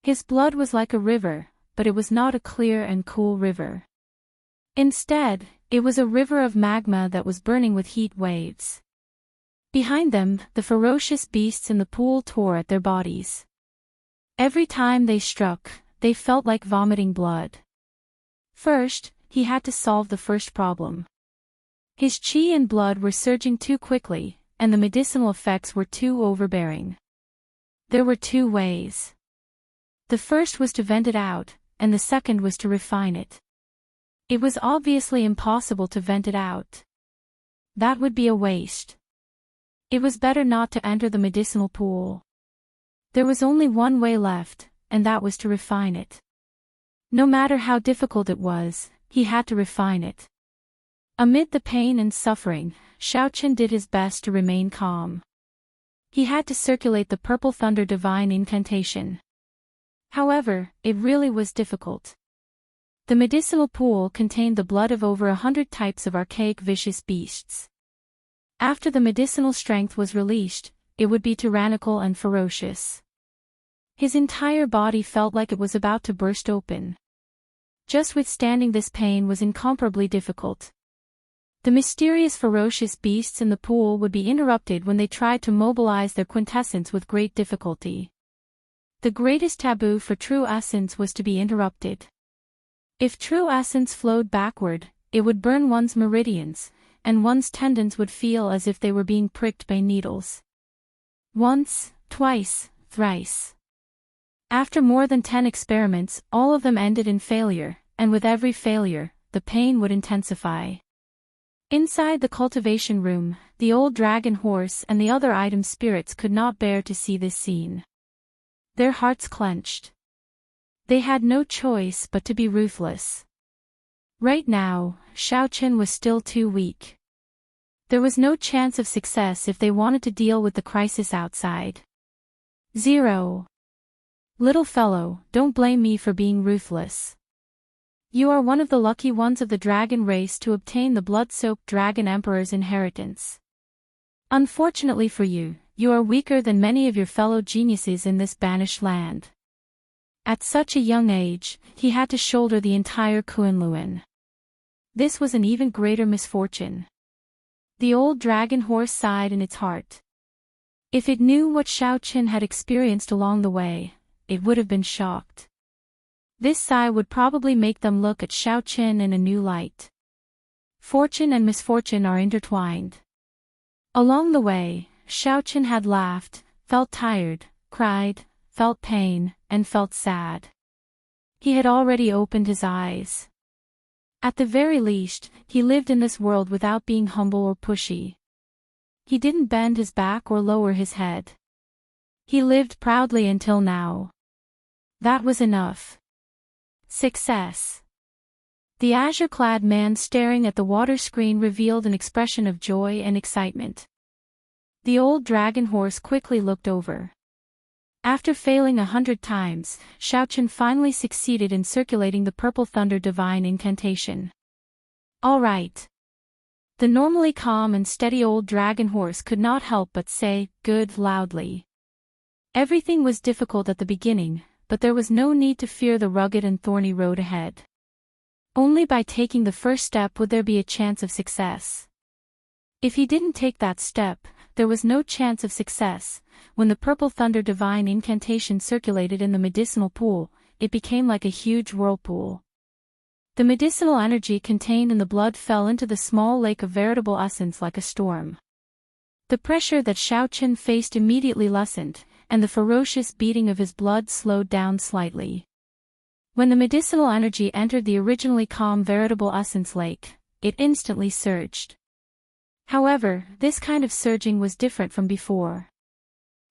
His blood was like a river, but it was not a clear and cool river. Instead, it was a river of magma that was burning with heat waves. Behind them, the ferocious beasts in the pool tore at their bodies. Every time they struck, they felt like vomiting blood. First, he had to solve the first problem. His qi and blood were surging too quickly, and the medicinal effects were too overbearing. There were two ways. The first was to vent it out, and the second was to refine it. It was obviously impossible to vent it out. That would be a waste. It was better not to enter the medicinal pool. There was only one way left, and that was to refine it. No matter how difficult it was, he had to refine it. Amid the pain and suffering, Xiaochen did his best to remain calm. He had to circulate the Purple Thunder Divine Incantation. However, it really was difficult. The medicinal pool contained the blood of over 100 types of archaic vicious beasts. After the medicinal strength was released, it would be tyrannical and ferocious. His entire body felt like it was about to burst open. Just withstanding this pain was incomparably difficult. The mysterious ferocious beasts in the pool would be interrupted when they tried to mobilize their quintessence with great difficulty. The greatest taboo for true essence was to be interrupted. If true essence flowed backward, it would burn one's meridians, and one's tendons would feel as if they were being pricked by needles. Once, twice, thrice. After more than 10 experiments, all of them ended in failure, and with every failure, the pain would intensify. Inside the cultivation room, the old dragon horse and the other item spirits could not bear to see this scene. Their hearts clenched. They had no choice but to be ruthless. Right now, Xiaochen was still too weak. There was no chance of success if they wanted to deal with the crisis outside. 0. Little fellow, don't blame me for being ruthless. You are one of the lucky ones of the dragon race to obtain the blood-soaked dragon emperor's inheritance. Unfortunately for you, you are weaker than many of your fellow geniuses in this banished land. At such a young age, he had to shoulder the entire Kunlun. This was an even greater misfortune. The old dragon horse sighed in its heart. If it knew what Xiaochen had experienced along the way, it would have been shocked. This sigh would probably make them look at Xiaochen in a new light. Fortune and misfortune are intertwined. Along the way, Xiaochen had laughed, felt tired, cried, felt pain, and felt sad. He had already opened his eyes. At the very least, he lived in this world without being humble or pushy. He didn't bend his back or lower his head. He lived proudly until now. That was enough. Success. The azure-clad man staring at the water screen revealed an expression of joy and excitement. The old dragon horse quickly looked over. After failing 100 times, Xiaochen finally succeeded in circulating the purple thunder divine incantation. All right. The normally calm and steady old dragon horse could not help but say, "Good," loudly. Everything was difficult at the beginning, but there was no need to fear the rugged and thorny road ahead. Only by taking the first step would there be a chance of success. If he didn't take that step, there was no chance of success. When the purple thunder divine incantation circulated in the medicinal pool, it became like a huge whirlpool. The medicinal energy contained in the blood fell into the small lake of veritable essence like a storm. The pressure that Xiaochen faced immediately lessened, and the ferocious beating of his blood slowed down slightly. When the medicinal energy entered the originally calm veritable essence lake, it instantly surged. However, this kind of surging was different from before.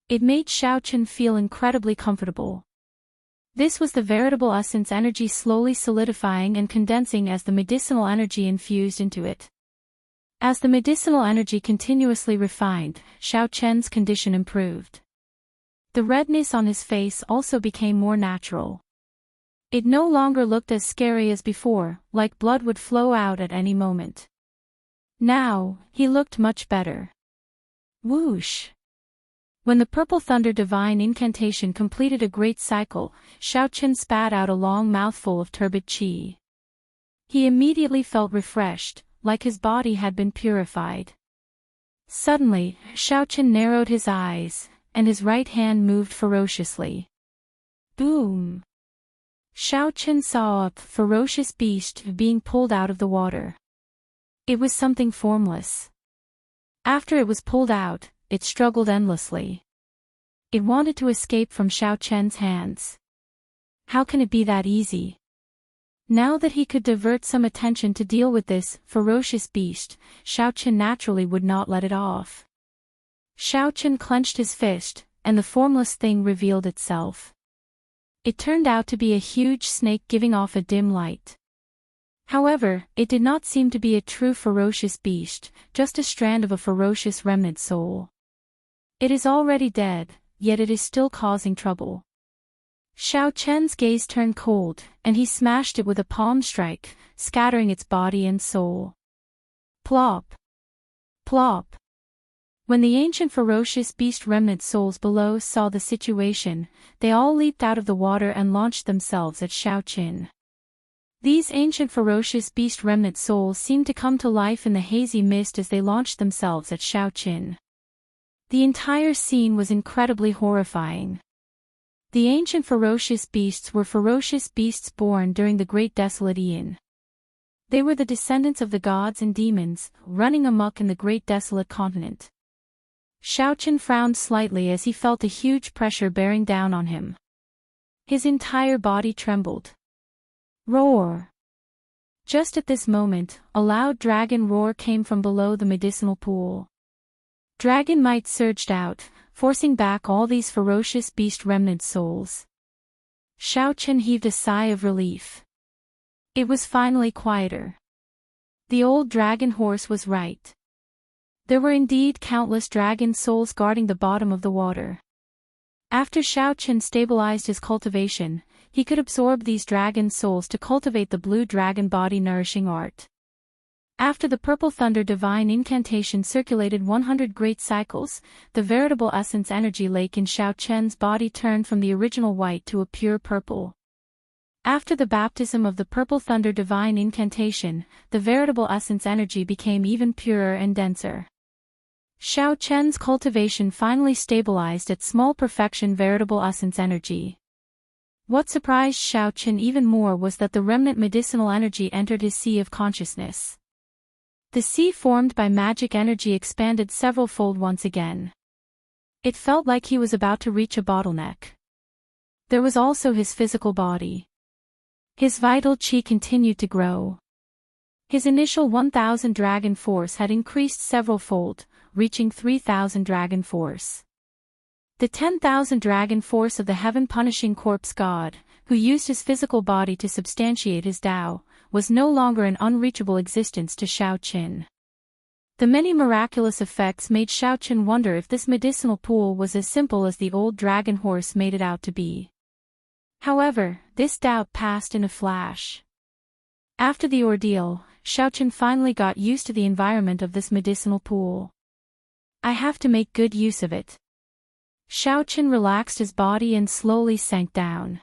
It made Xiaochen feel incredibly comfortable. This was the veritable essence energy slowly solidifying and condensing as the medicinal energy infused into it. As the medicinal energy continuously refined, Xiaochen's condition improved. The redness on his face also became more natural. It no longer looked as scary as before, like blood would flow out at any moment. Now, he looked much better. Whoosh! When the purple thunder divine incantation completed a great cycle, Xiaochen spat out a long mouthful of turbid qi. He immediately felt refreshed, like his body had been purified. Suddenly, Xiaochen narrowed his eyes, and his right hand moved ferociously. Boom! Xiaochen saw a ferocious beast being pulled out of the water. It was something formless. After it was pulled out, it struggled endlessly. It wanted to escape from Xiaochen's hands. How can it be that easy? Now that he could divert some attention to deal with this ferocious beast, Xiaochen naturally would not let it off. Xiaochen clenched his fist, and the formless thing revealed itself. It turned out to be a huge snake giving off a dim light. However, it did not seem to be a true ferocious beast, just a strand of a ferocious remnant soul. It is already dead, yet it is still causing trouble. Xiaochen's gaze turned cold, and he smashed it with a palm strike, scattering its body and soul. Plop! Plop! When the ancient ferocious beast remnant souls below saw the situation, they all leaped out of the water and launched themselves at Xiaochen. These ancient ferocious beast remnant souls seemed to come to life in the hazy mist as they launched themselves at Xiaochen. The entire scene was incredibly horrifying. The ancient ferocious beasts were ferocious beasts born during the Great Desolate Aeon. They were the descendants of the gods and demons, running amok in the Great Desolate Continent. Xiaochen frowned slightly as he felt a huge pressure bearing down on him. His entire body trembled. Roar! Just at this moment, a loud dragon roar came from below the medicinal pool. Dragon might surged out, forcing back all these ferocious beast remnant souls. Xiaochen heaved a sigh of relief. It was finally quieter. The old dragon horse was right. There were indeed countless dragon souls guarding the bottom of the water. After Xiaochen stabilized his cultivation, he could absorb these dragon souls to cultivate the blue dragon body nourishing art. After the purple thunder divine incantation circulated 100 great cycles, the veritable essence energy lake in Xiaochen's body turned from the original white to a pure purple. After the baptism of the purple thunder divine incantation, the veritable essence energy became even purer and denser. Xiaochen's cultivation finally stabilized at small perfection veritable essence energy. What surprised Xiaochen even more was that the remnant medicinal energy entered his sea of consciousness. The sea formed by magic energy expanded several-fold once again. It felt like he was about to reach a bottleneck. There was also his physical body. His vital qi continued to grow. His initial 1,000 dragon force had increased several-fold, reaching 3,000 dragon force. The 10,000 dragon force of the heaven-punishing corpse god, who used his physical body to substantiate his Tao, was no longer an unreachable existence to Xiaoqin. The many miraculous effects made Xiaoqin wonder if this medicinal pool was as simple as the old dragon horse made it out to be. However, this doubt passed in a flash. After the ordeal, Xiaoqin finally got used to the environment of this medicinal pool. I have to make good use of it. Xiaoqin relaxed his body and slowly sank down.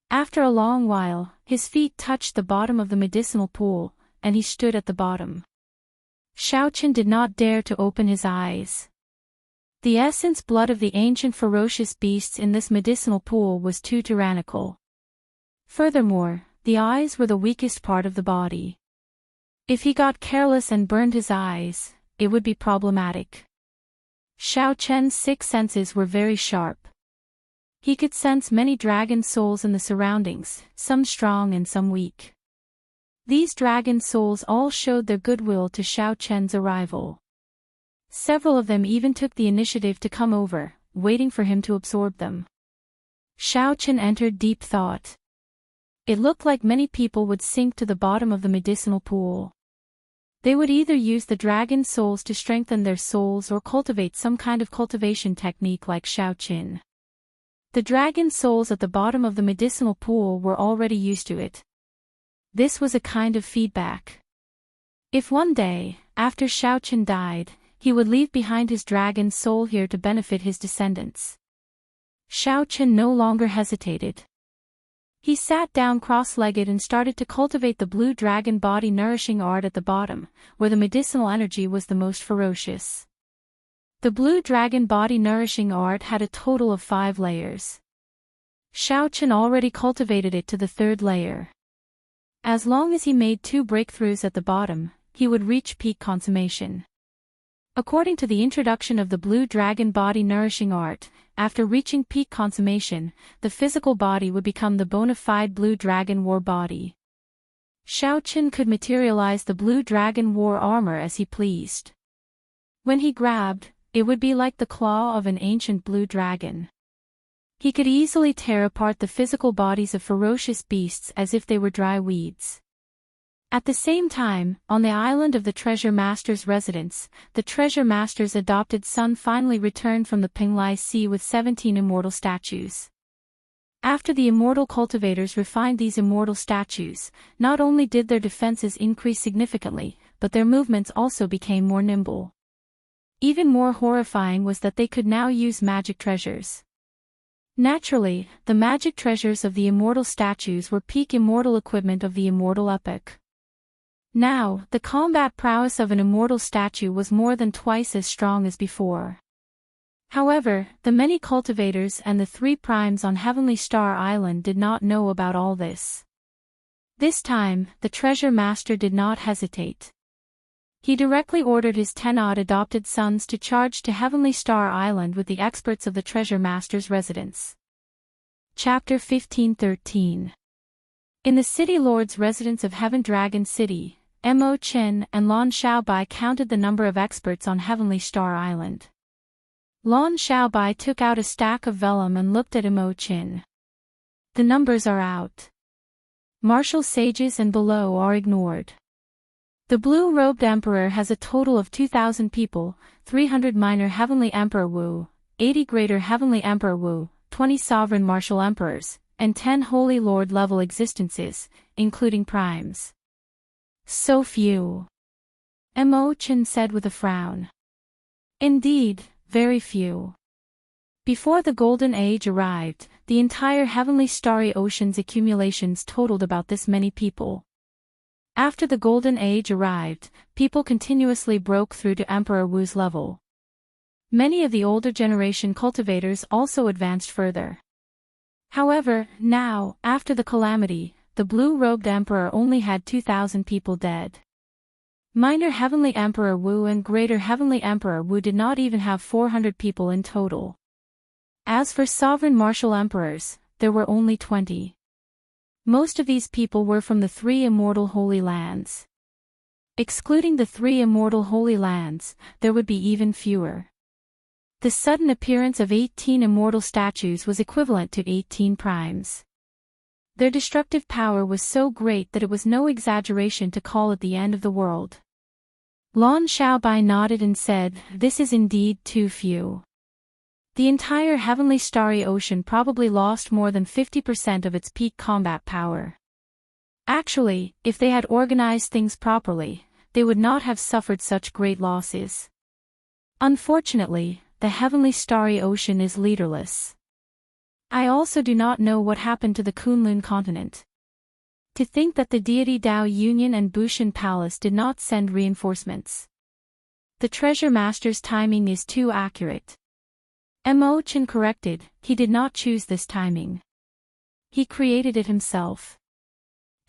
After a long while, his feet touched the bottom of the medicinal pool, and he stood at the bottom. Xiaoqin did not dare to open his eyes. The essence blood of the ancient ferocious beasts in this medicinal pool was too tyrannical. Furthermore, the eyes were the weakest part of the body. If he got careless and burned his eyes, it would be problematic. Xiaoqian's sixth senses were very sharp. He could sense many dragon souls in the surroundings, some strong and some weak. These dragon souls all showed their goodwill to Xiaoqian's arrival. Several of them even took the initiative to come over, waiting for him to absorb them. Xiaoqian entered deep thought. It looked like many people would sink to the bottom of the medicinal pool. They would either use the dragon souls to strengthen their souls or cultivate some kind of cultivation technique like Xiaoqin. The dragon souls at the bottom of the medicinal pool were already used to it. This was a kind of feedback. If one day, after Xiaoqin died, he would leave behind his dragon soul here to benefit his descendants. Xiaoqin no longer hesitated. He sat down cross-legged and started to cultivate the blue dragon body nourishing art at the bottom, where the medicinal energy was the most ferocious. The blue dragon body nourishing art had a total of 5 layers. Xiaoqin already cultivated it to the 3rd layer. As long as he made 2 breakthroughs at the bottom, he would reach peak consummation. According to the introduction of the blue dragon body nourishing art, after reaching peak consummation, the physical body would become the bona fide blue dragon war body. Xiaoqin could materialize the blue dragon war armor as he pleased. When he grabbed, it would be like the claw of an ancient blue dragon. He could easily tear apart the physical bodies of ferocious beasts as if they were dry weeds. At the same time, on the island of the Treasure Master's residence, the Treasure Master's adopted son finally returned from the Pinglai Sea with 17 immortal statues. After the immortal cultivators refined these immortal statues, not only did their defenses increase significantly, but their movements also became more nimble. Even more horrifying was that they could now use magic treasures. Naturally, the magic treasures of the immortal statues were peak immortal equipment of the immortal epoch. Now, the combat prowess of an immortal statue was more than twice as strong as before. However, the many cultivators and the 3 primes on Heavenly Star Island did not know about all this. This time, the Treasure Master did not hesitate. He directly ordered his 10-odd adopted sons to charge to Heavenly Star Island with the experts of the Treasure Master's residence. Chapter 15:13. In the City Lord's residence of Heaven Dragon City, Mo Qin and Lon Xiaobai counted the number of experts on Heavenly Star Island. Lon Xiaobai took out a stack of vellum and looked at Mo Qin. The numbers are out. Martial sages and below are ignored. The blue-robed emperor has a total of 2,000 people, 300 minor heavenly emperor Wu, 80 greater heavenly emperor Wu, 20 sovereign martial emperors, and 10 holy lord-level existences, including primes. So few. Mo Qin said with a frown. Indeed, very few. Before the Golden Age arrived, the entire heavenly starry ocean's accumulations totaled about this many people. After the Golden Age arrived, people continuously broke through to Emperor Wu's level. Many of the older generation cultivators also advanced further. However, now, after the calamity, the blue-robed emperor only had 2,000 people dead. Minor Heavenly Emperor Wu and Greater Heavenly Emperor Wu did not even have 400 people in total. As for Sovereign Martial Emperors, there were only 20. Most of these people were from the 3 Immortal Holy Lands. Excluding the 3 Immortal Holy Lands, there would be even fewer. The sudden appearance of 18 immortal statues was equivalent to 18 primes. Their destructive power was so great that it was no exaggeration to call it the end of the world. Lan Xiaobai nodded and said, "This is indeed too few." The entire heavenly starry ocean probably lost more than 50% of its peak combat power. Actually, if they had organized things properly, they would not have suffered such great losses. Unfortunately, the heavenly starry ocean is leaderless. I also do not know what happened to the Kunlun continent. To think that the deity Dao Union and Bushan Palace did not send reinforcements. The treasure master's timing is too accurate. Mo Chen corrected, he did not choose this timing. He created it himself.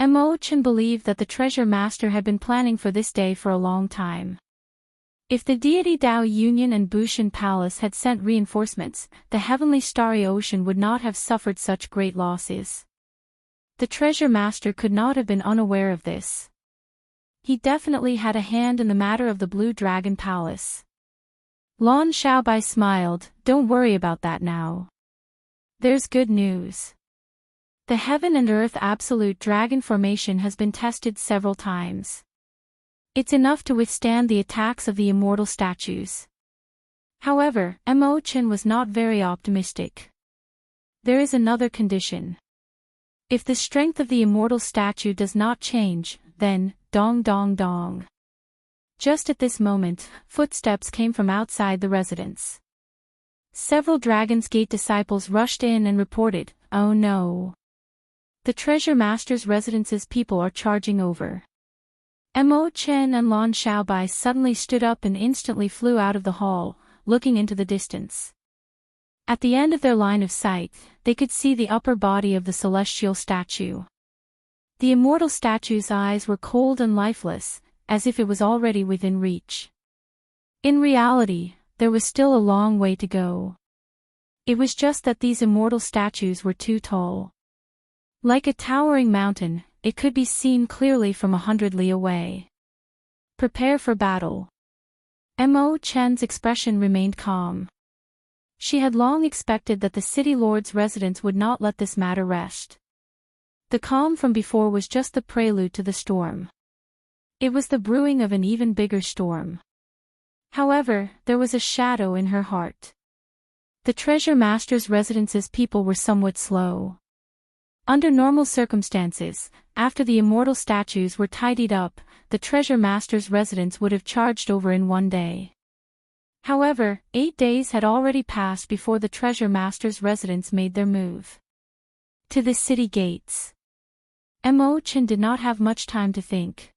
Mo Chen believed that the treasure master had been planning for this day for a long time. If the deity Dao Union and Bushan Palace had sent reinforcements, the heavenly starry ocean would not have suffered such great losses. The treasure master could not have been unaware of this. He definitely had a hand in the matter of the Blue Dragon Palace. Lan Xiaobai smiled, "Don't worry about that now. There's good news. The Heaven and Earth Absolute Dragon Formation has been tested several times. It's enough to withstand the attacks of the immortal statues." However, Mo Chen was not very optimistic. There is another condition. If the strength of the immortal statue does not change, then, dong dong dong. Just at this moment, footsteps came from outside the residence. Several Dragon's Gate disciples rushed in and reported, "Oh no. The treasure master's residence's people are charging over." Mo Chen and Lan Xiaobai suddenly stood up and instantly flew out of the hall, looking into the distance. At the end of their line of sight, they could see the upper body of the celestial statue. The immortal statue's eyes were cold and lifeless, as if it was already within reach. In reality, there was still a long way to go. It was just that these immortal statues were too tall. Like a towering mountain, it could be seen clearly from 100 li away. "Prepare for battle." Mo Chen's expression remained calm. She had long expected that the city lord's residence would not let this matter rest. The calm from before was just the prelude to the storm. It was the brewing of an even bigger storm. However, there was a shadow in her heart. The treasure master's residence's people were somewhat slow. Under normal circumstances, after the immortal statues were tidied up, the treasure master's residence would have charged over in one day. However, 8 days had already passed before the treasure master's residence made their move to the city gates. Mo Chen did not have much time to think.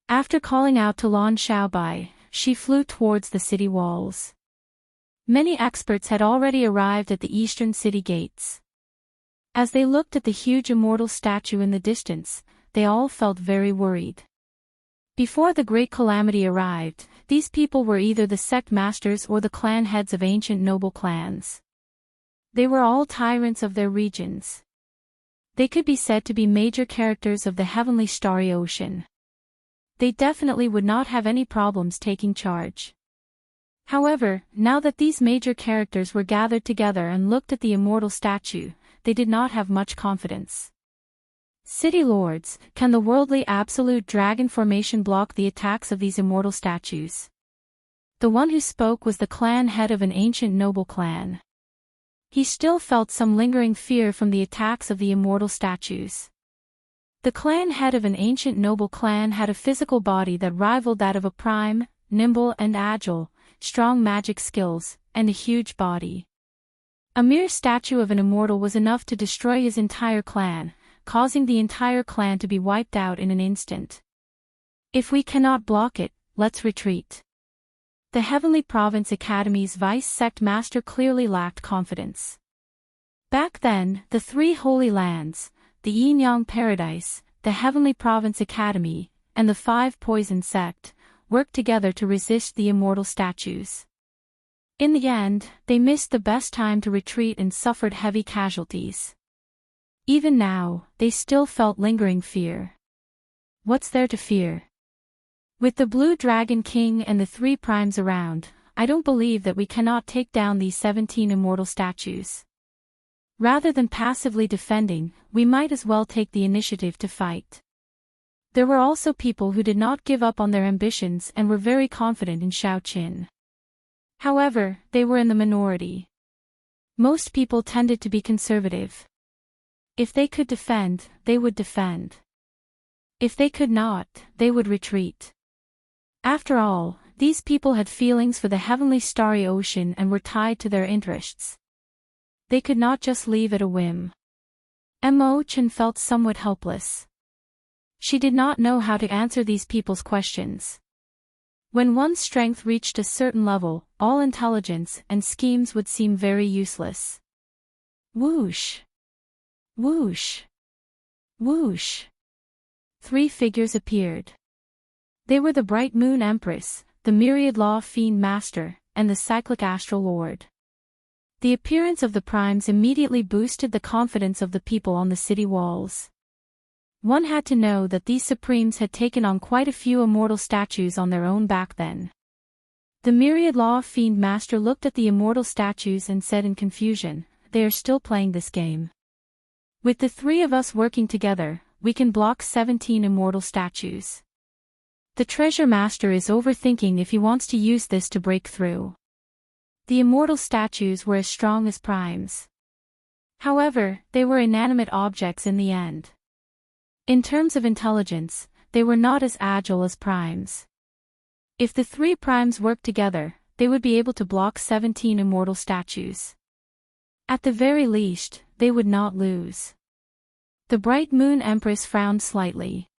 After calling out to Lan Xiaobai, she flew towards the city walls. Many experts had already arrived at the eastern city gates. As they looked at the huge immortal statue in the distance, they all felt very worried. Before the great calamity arrived, these people were either the sect masters or the clan heads of ancient noble clans. They were all tyrants of their regions. They could be said to be major characters of the heavenly starry ocean. They definitely would not have any problems taking charge. However, now that these major characters were gathered together and looked at the immortal statue, they did not have much confidence. "City lords, can the worldly absolute dragon formation block the attacks of these immortal statues?" The one who spoke was the clan head of an ancient noble clan. He still felt some lingering fear from the attacks of the immortal statues. The clan head of an ancient noble clan had a physical body that rivaled that of a prime, nimble and agile, strong magic skills, and a huge body. A mere statue of an immortal was enough to destroy his entire clan, causing the entire clan to be wiped out in an instant. "If we cannot block it, let's retreat." The Heavenly Province Academy's vice-sect master clearly lacked confidence. Back then, the 3 Holy Lands, the Yin Yang Paradise, the Heavenly Province Academy, and the 5 poison sect, worked together to resist the immortal statues. In the end, they missed the best time to retreat and suffered heavy casualties. Even now, they still felt lingering fear. What's there to fear? With the Blue Dragon King and the 3 primes around, I don't believe that we cannot take down these 17 immortal statues. Rather than passively defending, we might as well take the initiative to fight. There were also people who did not give up on their ambitions and were very confident in Xiaoqin. However, they were in the minority. Most people tended to be conservative. If they could defend, they would defend. If they could not, they would retreat. After all, these people had feelings for the heavenly starry ocean and were tied to their interests. They could not just leave at a whim. Imochen felt somewhat helpless. She did not know how to answer these people's questions. When one's strength reached a certain level, all intelligence and schemes would seem very useless. Whoosh! Whoosh! Whoosh! 3 figures appeared. They were the Bright Moon Empress, the Myriad Law Fiend Master, and the Cyclic Astral Lord. The appearance of the primes immediately boosted the confidence of the people on the city walls. One had to know that these supremes had taken on quite a few immortal statues on their own back then. The Myriad Law Fiend Master looked at the immortal statues and said in confusion, "They are still playing this game. With the 3 of us working together, we can block 17 immortal statues. The Treasure Master is overthinking if he wants to use this to break through." The immortal statues were as strong as primes. However, they were inanimate objects in the end. In terms of intelligence, they were not as agile as primes. If the 3 primes worked together, they would be able to block 17 immortal statues. At the very least, they would not lose. The Bright Moon Empress frowned slightly.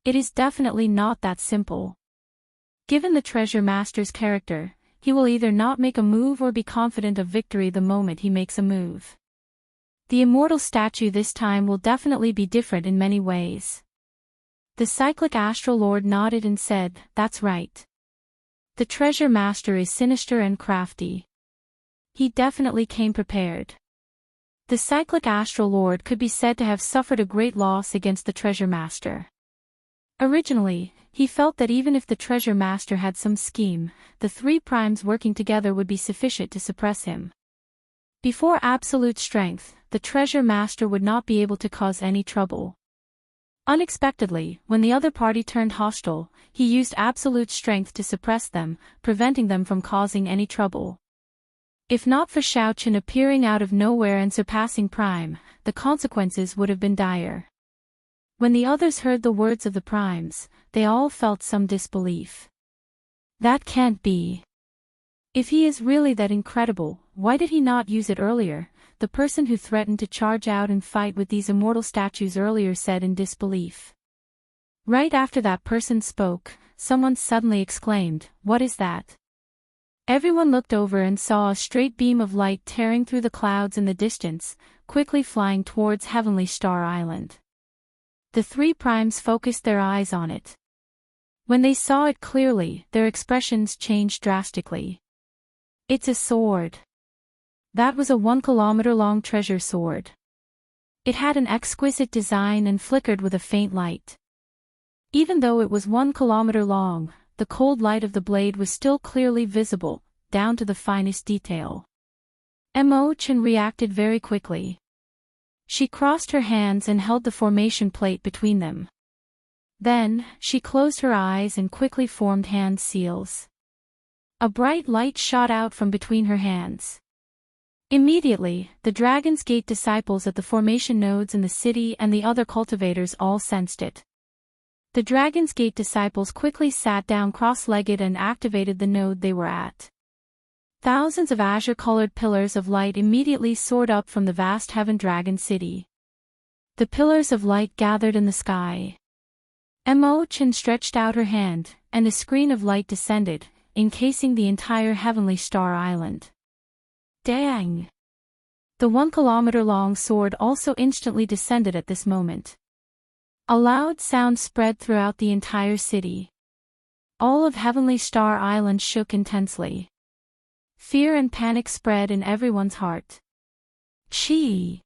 It is definitely not that simple. Given the Treasure Master's character, he will either not make a move or be confident of victory the moment he makes a move. The immortal statue this time will definitely be different in many ways. The Cyclic Astral Lord nodded and said, "That's right. The Treasure Master is sinister and crafty. He definitely came prepared." The Cyclic Astral Lord could be said to have suffered a great loss against the Treasure Master. Originally, he felt that even if the Treasure Master had some scheme, the 3 primes working together would be sufficient to suppress him. Before absolute strength, the Treasure Master would not be able to cause any trouble. Unexpectedly, when the other party turned hostile, he used absolute strength to suppress them, preventing them from causing any trouble. If not for Xiaoqin appearing out of nowhere and surpassing Prime, the consequences would have been dire. When the others heard the words of the primes, they all felt some disbelief. That can't be. If he is really that incredible, why did he not use it earlier? The person who threatened to charge out and fight with these immortal statues earlier said in disbelief. Right after that person spoke, someone suddenly exclaimed, "What is that?" Everyone looked over and saw a straight beam of light tearing through the clouds in the distance, quickly flying towards Heavenly Star Island. The 3 primes focused their eyes on it. When they saw it clearly, their expressions changed drastically. "It's a sword." That was a 1-kilometer-long treasure sword. It had an exquisite design and flickered with a faint light. Even though it was 1 kilometer long, the cold light of the blade was still clearly visible, down to the finest detail. Imochen reacted very quickly. She crossed her hands and held the formation plate between them. Then, she closed her eyes and quickly formed hand seals. A bright light shot out from between her hands. Immediately, the Dragon's Gate disciples at the formation nodes in the city and the other cultivators all sensed it. The Dragon's Gate disciples quickly sat down cross-legged and activated the node they were at. Thousands of azure-colored pillars of light immediately soared up from the vast Heaven Dragon City. The pillars of light gathered in the sky. Imochen stretched out her hand, and a screen of light descended, encasing the entire Heavenly Star Island. Dang! The 1 kilometer-long sword also instantly descended at this moment. A loud sound spread throughout the entire city. All of Heavenly Star Island shook intensely. Fear and panic spread in everyone's heart. Chi!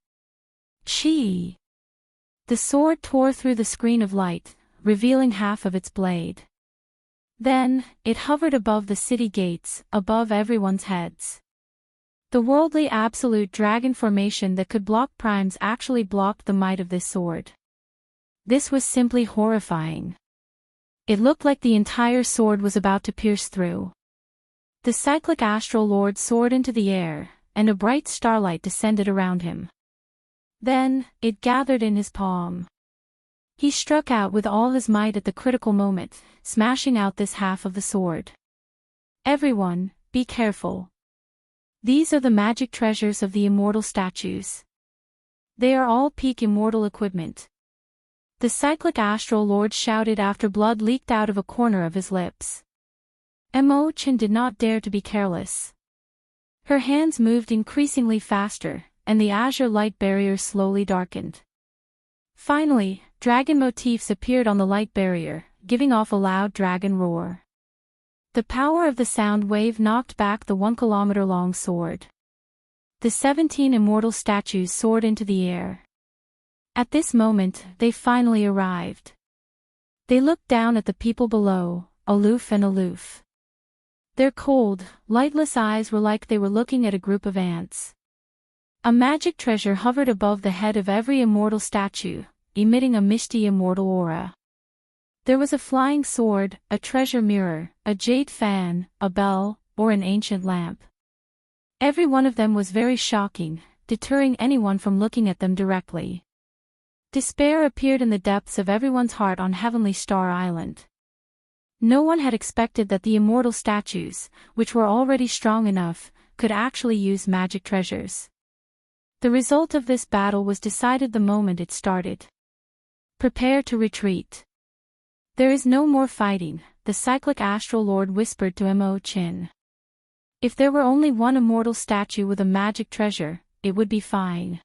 Chi! The sword tore through the screen of light, revealing half of its blade. Then, it hovered above the city gates, above everyone's heads. The worldly absolute dragon formation that could block primes actually blocked the might of this sword. This was simply horrifying. It looked like the entire sword was about to pierce through. The cyclic astral lord soared into the air, and a bright starlight descended around him. Then, it gathered in his palm. He struck out with all his might at the critical moment, smashing out this half of the sword. Everyone, be careful. These are the magic treasures of the immortal statues. They are all peak immortal equipment. The cyclic astral lord shouted after blood leaked out of a corner of his lips. Imogen did not dare to be careless. Her hands moved increasingly faster, and the azure light barrier slowly darkened. Finally, dragon motifs appeared on the light barrier, giving off a loud dragon roar. The power of the sound wave knocked back the 1-kilometer-long sword. The 17 immortal statues soared into the air. At this moment, they finally arrived. They looked down at the people below, aloof and aloof. Their cold, lightless eyes were like they were looking at a group of ants. A magic treasure hovered above the head of every immortal statue, emitting a misty immortal aura. There was a flying sword, a treasure mirror, a jade fan, a bell, or an ancient lamp. Every one of them was very shocking, deterring anyone from looking at them directly. Despair appeared in the depths of everyone's heart on Heavenly Star Island. No one had expected that the immortal statues, which were already strong enough, could actually use magic treasures. The result of this battle was decided the moment it started. Prepare to retreat. There is no more fighting, the cyclic astral lord whispered to Imogen. If there were only one immortal statue with a magic treasure, it would be fine.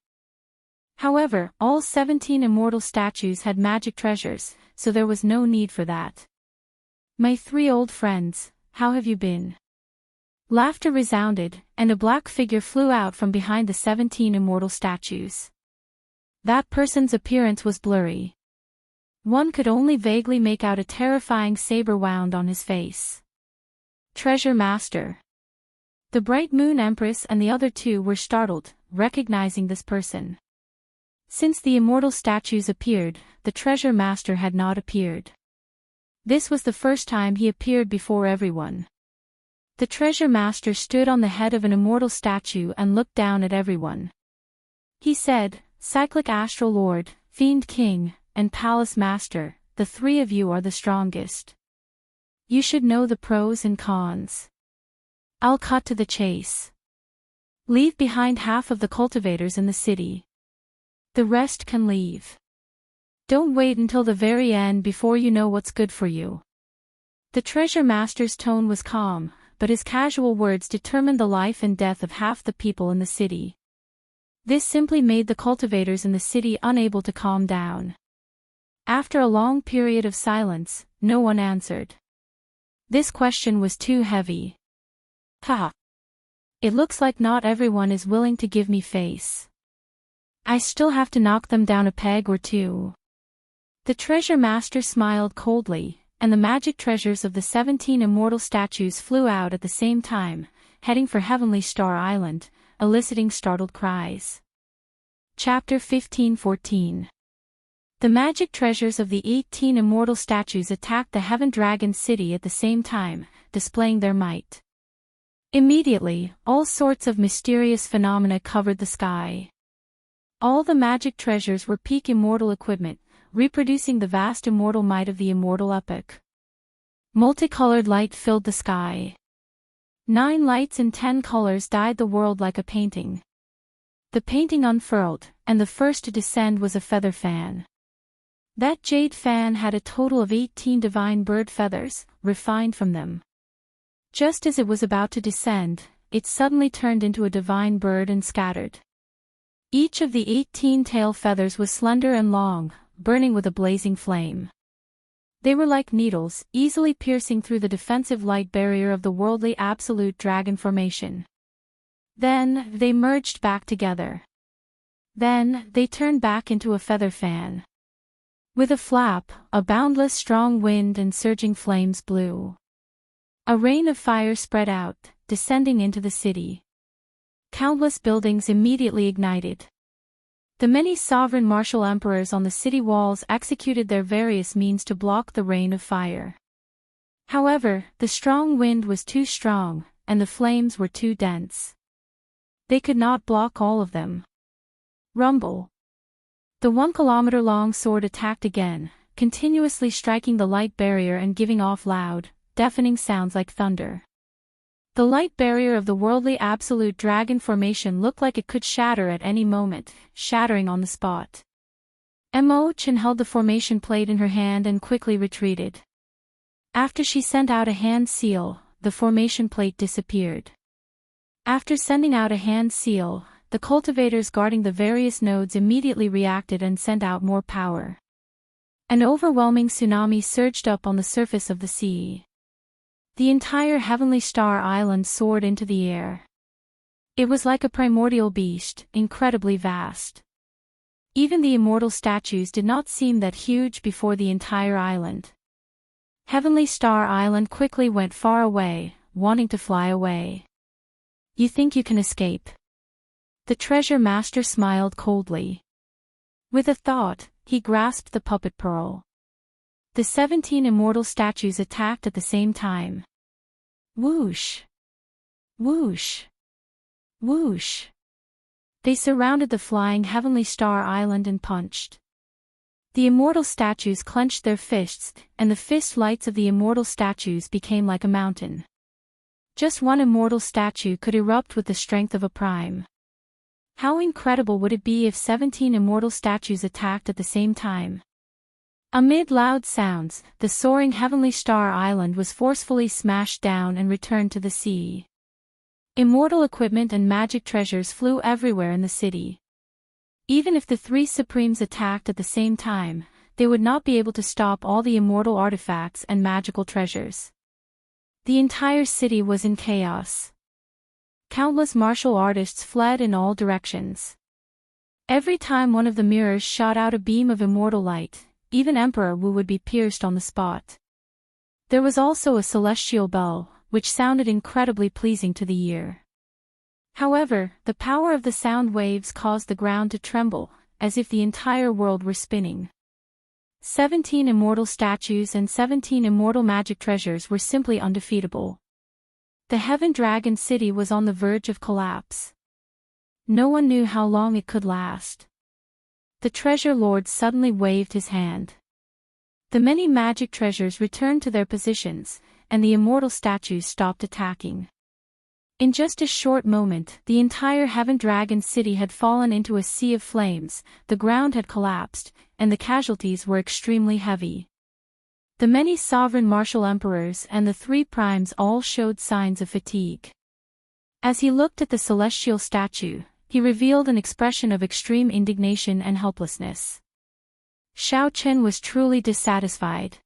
However, all 17 immortal statues had magic treasures, so there was no need for that. My 3 old friends, how have you been? Laughter resounded, and a black figure flew out from behind the 17 immortal statues. That person's appearance was blurry. One could only vaguely make out a terrifying saber wound on his face. Treasure Master. The Bright Moon Empress and the other 2 were startled, recognizing this person. Since the immortal statues appeared, the Treasure Master had not appeared. This was the first time he appeared before everyone. The Treasure Master stood on the head of an immortal statue and looked down at everyone. He said, Cyclic Astral Lord, Fiend King, and Palace Master, the 3 of you are the strongest. You should know the pros and cons. I'll cut to the chase. Leave behind half of the cultivators in the city. The rest can leave. Don't wait until the very end before you know what's good for you. The Treasure Master's tone was calm, but his casual words determined the life and death of half the people in the city. This simply made the cultivators in the city unable to calm down. After a long period of silence, no one answered. This question was too heavy. Ha! It looks like not everyone is willing to give me face. I still have to knock them down a peg or 2. The Treasure Master smiled coldly, and the magic treasures of the 17 immortal statues flew out at the same time, heading for Heavenly Star Island, eliciting startled cries. Chapter 15-14. The magic treasures of the 18 immortal statues attacked the Heaven Dragon City at the same time, displaying their might. Immediately, all sorts of mysterious phenomena covered the sky. All the magic treasures were peak immortal equipment, reproducing the vast immortal might of the immortal epoch. Multicolored light filled the sky. 9 lights in 10 colors dyed the world like a painting. The painting unfurled, and the first to descend was a feather fan. That jade fan had a total of 18 divine bird feathers, refined from them. Just as it was about to descend, it suddenly turned into a divine bird and scattered. Each of the 18 tail feathers was slender and long, burning with a blazing flame. They were like needles, easily piercing through the defensive light barrier of the worldly absolute dragon formation. Then, they merged back together. Then, they turned back into a feather fan. With a flap, a boundless strong wind and surging flames blew. A rain of fire spread out, descending into the city. Countless buildings immediately ignited. The many sovereign martial emperors on the city walls executed their various means to block the rain of fire. However, the strong wind was too strong, and the flames were too dense. They could not block all of them. Rumble. The 1-kilometer-long sword attacked again, continuously striking the light barrier and giving off loud, deafening sounds like thunder. The light barrier of the worldly absolute dragon formation looked like it could shatter at any moment, shattering on the spot. Imochen held the formation plate in her hand and quickly retreated. After she sent out a hand seal, the formation plate disappeared. After sending out a hand seal, the cultivators guarding the various nodes immediately reacted and sent out more power. An overwhelming tsunami surged up on the surface of the sea. The entire Heavenly Star Island soared into the air. It was like a primordial beast, incredibly vast. Even the immortal statues did not seem that huge before the entire island. Heavenly Star Island quickly went far away, wanting to fly away. You think you can escape? The treasure master smiled coldly. With a thought, he grasped the puppet pearl. The 17 immortal statues attacked at the same time. Whoosh! Whoosh! Whoosh! They surrounded the flying Heavenly Star Island and punched. The immortal statues clenched their fists, and the fist lights of the immortal statues became like a mountain. Just one immortal statue could erupt with the strength of a prime. How incredible would it be if 17 immortal statues attacked at the same time? Amid loud sounds, the soaring Heavenly Star Island was forcefully smashed down and returned to the sea. Immortal equipment and magic treasures flew everywhere in the city. Even if the three Supremes attacked at the same time, they would not be able to stop all the immortal artifacts and magical treasures. The entire city was in chaos. Countless martial artists fled in all directions. Every time one of the mirrors shot out a beam of immortal light, even Emperor Wu would be pierced on the spot. There was also a celestial bell, which sounded incredibly pleasing to the ear. However, the power of the sound waves caused the ground to tremble, as if the entire world were spinning. 17 immortal statues and 17 immortal magic treasures were simply undefeatable. The Heaven Dragon City was on the verge of collapse. No one knew how long it could last. The Treasure Lord suddenly waved his hand. The many magic treasures returned to their positions, and the immortal statues stopped attacking. In just a short moment, the entire Heaven Dragon City had fallen into a sea of flames, the ground had collapsed, and the casualties were extremely heavy. The many sovereign martial emperors and the three primes all showed signs of fatigue. As he looked at the celestial statue, he revealed an expression of extreme indignation and helplessness. Xiaochen was truly dissatisfied.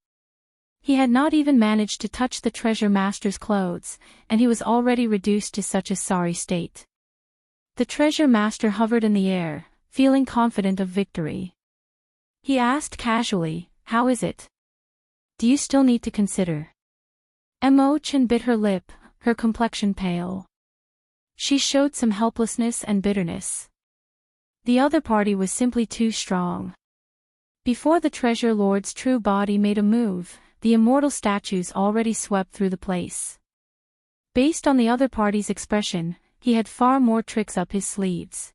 He had not even managed to touch the treasure master's clothes, and he was already reduced to such a sorry state. The treasure master hovered in the air, feeling confident of victory. He asked casually, "How is it? Do you still need to consider?" Imochen bit her lip, her complexion pale. She showed some helplessness and bitterness. The other party was simply too strong. Before the Treasure Lord's true body made a move, the immortal statues already swept through the place. Based on the other party's expression, he had far more tricks up his sleeves.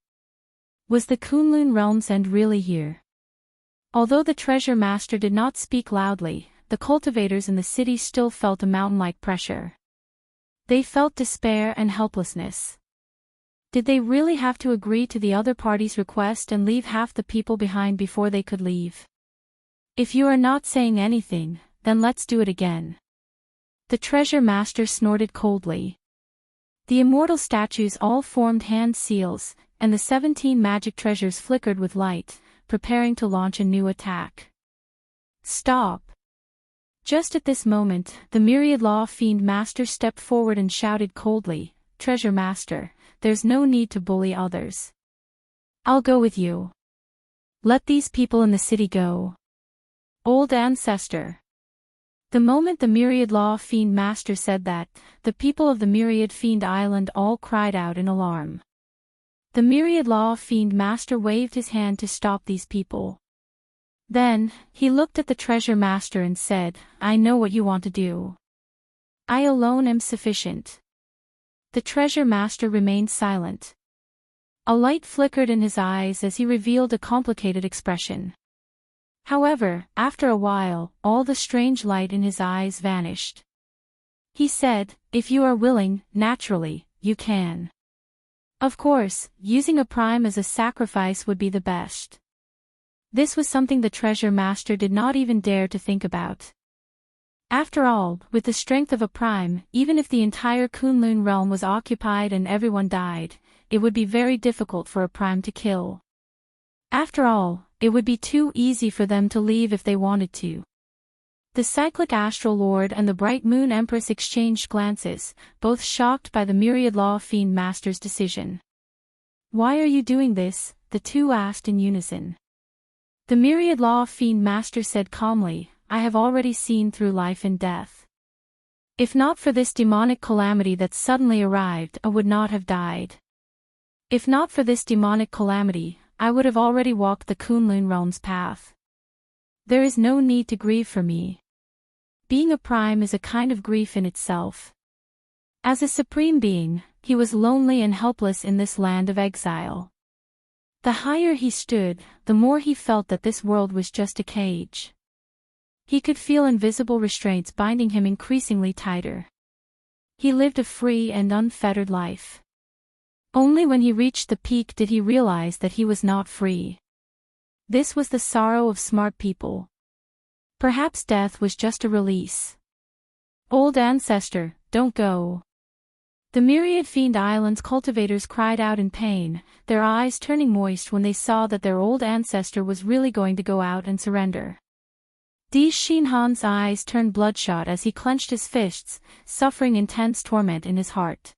Was the Kunlun Realm's end really here? Although the treasure master did not speak loudly, the cultivators in the city still felt a mountain-like pressure. They felt despair and helplessness. Did they really have to agree to the other party's request and leave half the people behind before they could leave? If you are not saying anything, then let's do it again. The treasure master snorted coldly. The immortal statues all formed hand seals, and the 17 magic treasures flickered with light, preparing to launch a new attack. Stop! Just at this moment, the myriad law fiend master stepped forward and shouted coldly, "Treasure master, there's no need to bully others. I'll go with you. Let these people in the city go." Old ancestor. The moment the myriad law fiend master said that, the people of the myriad fiend island all cried out in alarm. The myriad law fiend master waved his hand to stop these people. Then, he looked at the treasure master and said, "I know what you want to do. I alone am sufficient." The treasure master remained silent. A light flickered in his eyes as he revealed a complicated expression. However, after a while, all the strange light in his eyes vanished. He said, "If you are willing, naturally, you can. Of course, using a prime as a sacrifice would be the best." This was something the treasure master did not even dare to think about. After all, with the strength of a prime, even if the entire Kunlun realm was occupied and everyone died, it would be very difficult for a prime to kill. After all, it would be too easy for them to leave if they wanted to. The cyclic astral lord and the bright moon empress exchanged glances, both shocked by the myriad law fiend master's decision. "Why are you doing this?" the two asked in unison. The myriad law fiend master said calmly, "I have already seen through life and death. If not for this demonic calamity that suddenly arrived, I would not have died. If not for this demonic calamity, I would have already walked the Kunlun realm's path. There is no need to grieve for me. Being a prime is a kind of grief in itself." As a supreme being, he was lonely and helpless in this land of exile. The higher he stood, the more he felt that this world was just a cage. He could feel invisible restraints binding him increasingly tighter. He lived a free and unfettered life. Only when he reached the peak did he realize that he was not free. This was the sorrow of smart people. Perhaps death was just a release. "Old ancestor, don't go." The myriad fiend island's cultivators cried out in pain, their eyes turning moist when they saw that their old ancestor was really going to go out and surrender. Di Xinhan's eyes turned bloodshot as he clenched his fists, suffering intense torment in his heart.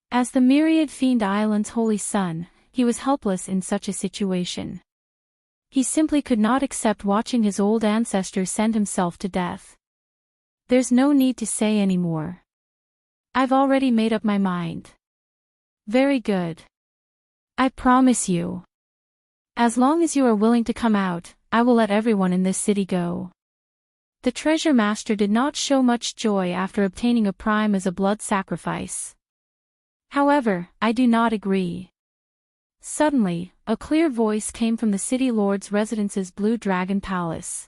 As the myriad fiend island's holy son, he was helpless in such a situation. He simply could not accept watching his old ancestor send himself to death. "There's no need to say any more. I've already made up my mind." "Very good. I promise you. As long as you are willing to come out, I will let everyone in this city go." The treasure master did not show much joy after obtaining a prime as a blood sacrifice. "However, I do not agree." Suddenly, a clear voice came from the city lord's residence's Blue Dragon Palace.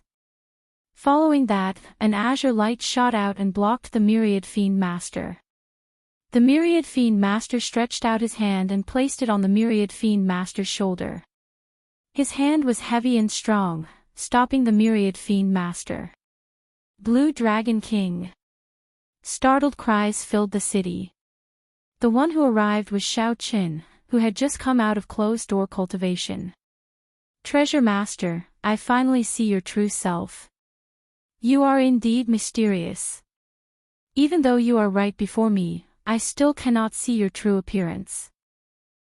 Following that, an azure light shot out and blocked the myriad fiend master. The myriad fiend master stretched out his hand and placed it on the myriad fiend master's shoulder. His hand was heavy and strong, stopping the myriad fiend master. "Blue Dragon King!" Startled cries filled the city. The one who arrived was Xiaoqin, who had just come out of closed-door cultivation. "Treasure master, I finally see your true self. You are indeed mysterious. Even though you are right before me, I still cannot see your true appearance,"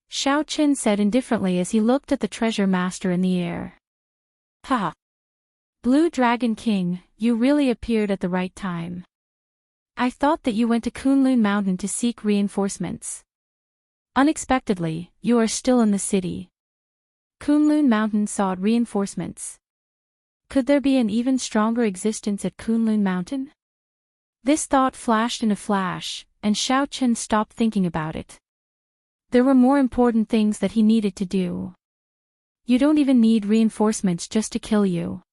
Xiaoqin said indifferently as he looked at the treasure master in the air. "Ha! Blue Dragon King, you really appeared at the right time. I thought that you went to Kunlun Mountain to seek reinforcements. Unexpectedly, you are still in the city. Kunlun Mountain sought reinforcements. Could there be an even stronger existence at Kunlun Mountain?" This thought flashed in a flash, and Xiaoqin stopped thinking about it. There were more important things that he needed to do. You don't even need reinforcements just to kill you.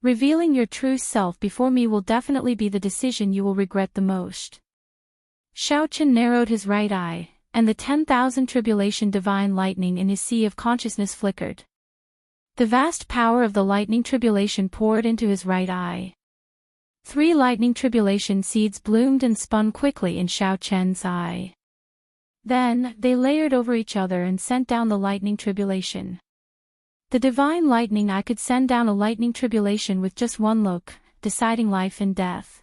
Revealing your true self before me will definitely be the decision you will regret the most. Xiaoqin narrowed his right eye, and the 10,000 tribulation divine lightning in his sea of consciousness flickered. The vast power of the lightning tribulation poured into his right eye. 3 lightning tribulation seeds bloomed and spun quickly in Xiaoqin's eye. Then, they layered over each other and sent down the lightning tribulation. The divine lightning I could send down a lightning tribulation with just one look, deciding life and death.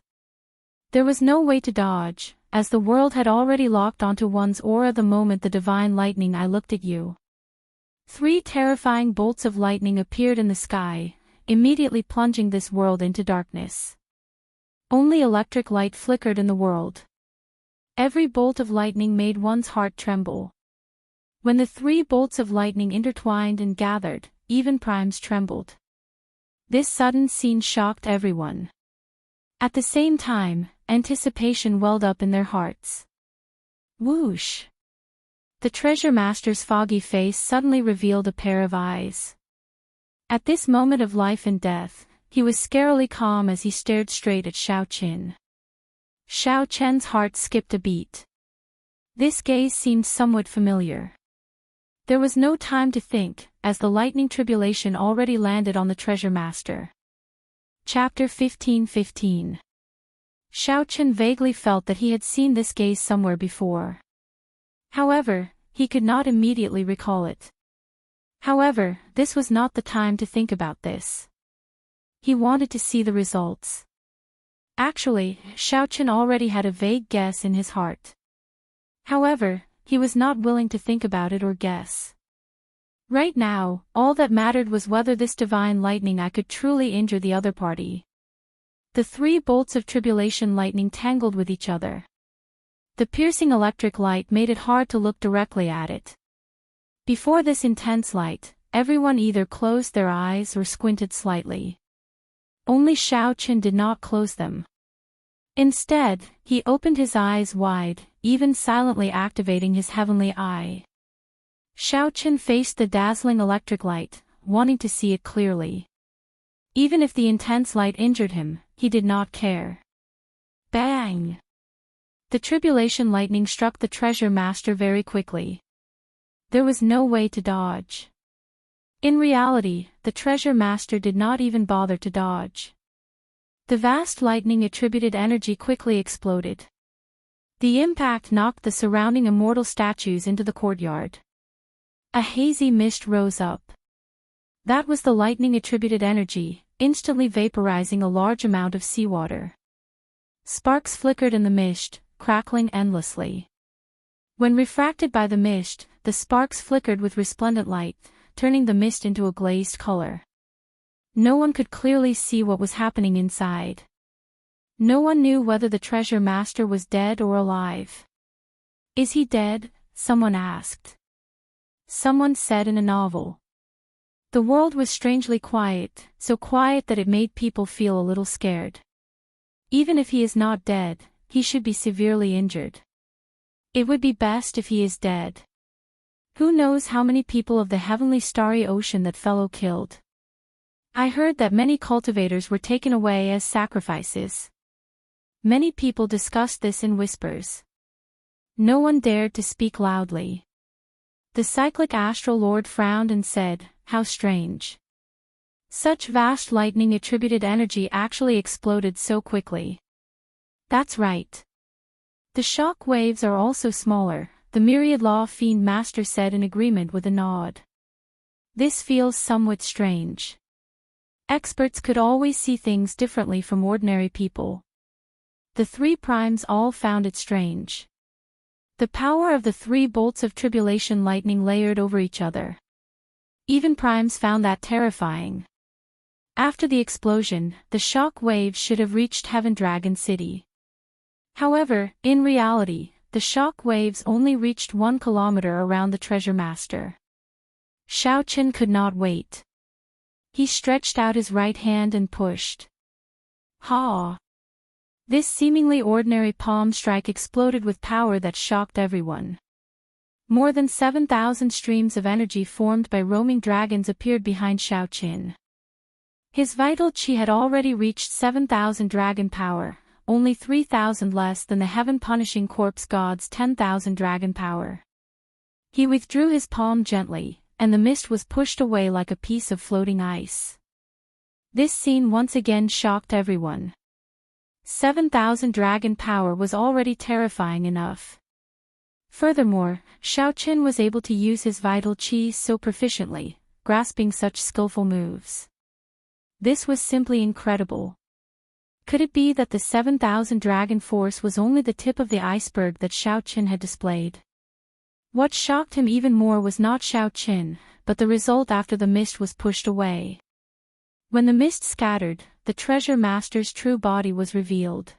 There was no way to dodge, as the world had already locked onto one's aura the moment the divine lightning I looked at you. 3 terrifying bolts of lightning appeared in the sky, immediately plunging this world into darkness. Only electric light flickered in the world. Every bolt of lightning made one's heart tremble. When the 3 bolts of lightning intertwined and gathered, even primes trembled. This sudden scene shocked everyone. At the same time, anticipation welled up in their hearts. Whoosh! The treasure master's foggy face suddenly revealed a pair of eyes. At this moment of life and death, he was scarily calm as he stared straight at Xiaoqin. Xiaoqian's heart skipped a beat. This gaze seemed somewhat familiar. There was no time to think, as the lightning tribulation already landed on the treasure master. Chapter 15:15. Xiaoqian vaguely felt that he had seen this gaze somewhere before. However, he could not immediately recall it. However, this was not the time to think about this. He wanted to see the results. Actually, Xiaoqian already had a vague guess in his heart. However, he was not willing to think about it or guess. Right now, all that mattered was whether this divine lightning I could truly injure the other party. The 3 bolts of tribulation lightning tangled with each other. The piercing electric light made it hard to look directly at it. Before this intense light, everyone either closed their eyes or squinted slightly. Only Xiaoqian did not close them. Instead, he opened his eyes wide, even silently activating his heavenly eye. Xiaoqian faced the dazzling electric light, wanting to see it clearly. Even if the intense light injured him, he did not care. Bang! The tribulation lightning struck the treasure master very quickly. There was no way to dodge. In reality, the treasure master did not even bother to dodge. The vast lightning-attributed energy quickly exploded. The impact knocked the surrounding immortal statues into the courtyard. A hazy mist rose up. That was the lightning-attributed energy, instantly vaporizing a large amount of seawater. Sparks flickered in the mist, crackling endlessly. When refracted by the mist, the sparks flickered with resplendent light, turning the mist into a glazed color. No one could clearly see what was happening inside. No one knew whether the treasure master was dead or alive. "Is he dead?" someone asked. Someone said in a novel. The world was strangely quiet, so quiet that it made people feel a little scared. Even if he is not dead, he should be severely injured. It would be best if he is dead. Who knows how many people of the heavenly starry ocean that fellow killed? I heard that many cultivators were taken away as sacrifices. Many people discussed this in whispers. No one dared to speak loudly. The cyclic astral lord frowned and said, "How strange. Such vast lightning-attributed energy actually exploded so quickly." That's right. The shock waves are also smaller, the myriad law fiend master said in agreement with a nod. This feels somewhat strange. Experts could always see things differently from ordinary people. The 3 primes all found it strange. The power of the 3 bolts of tribulation lightning layered over each other. Even primes found that terrifying. After the explosion, the shock waves should have reached Heaven Dragon City. However, in reality, the shock waves only reached 1 kilometer around the treasure master. Xiaoqian could not wait. He stretched out his right hand and pushed. Ha! This seemingly ordinary palm strike exploded with power that shocked everyone. More than 7,000 streams of energy formed by roaming dragons appeared behind Xiaoqian. His vital qi had already reached 7,000 dragon power, only 3,000 less than the heaven-punishing corpse god's 10,000 dragon power. He withdrew his palm gently, and the mist was pushed away like a piece of floating ice. This scene once again shocked everyone. 7,000 dragon power was already terrifying enough. Furthermore, Xiaoqian was able to use his vital qi so proficiently, grasping such skillful moves. This was simply incredible. Could it be that the 7,000 dragon force was only the tip of the iceberg that Xiaoqin had displayed? What shocked him even more was not Xiaoqin, but the result after the mist was pushed away. When the mist scattered, the treasure master's true body was revealed.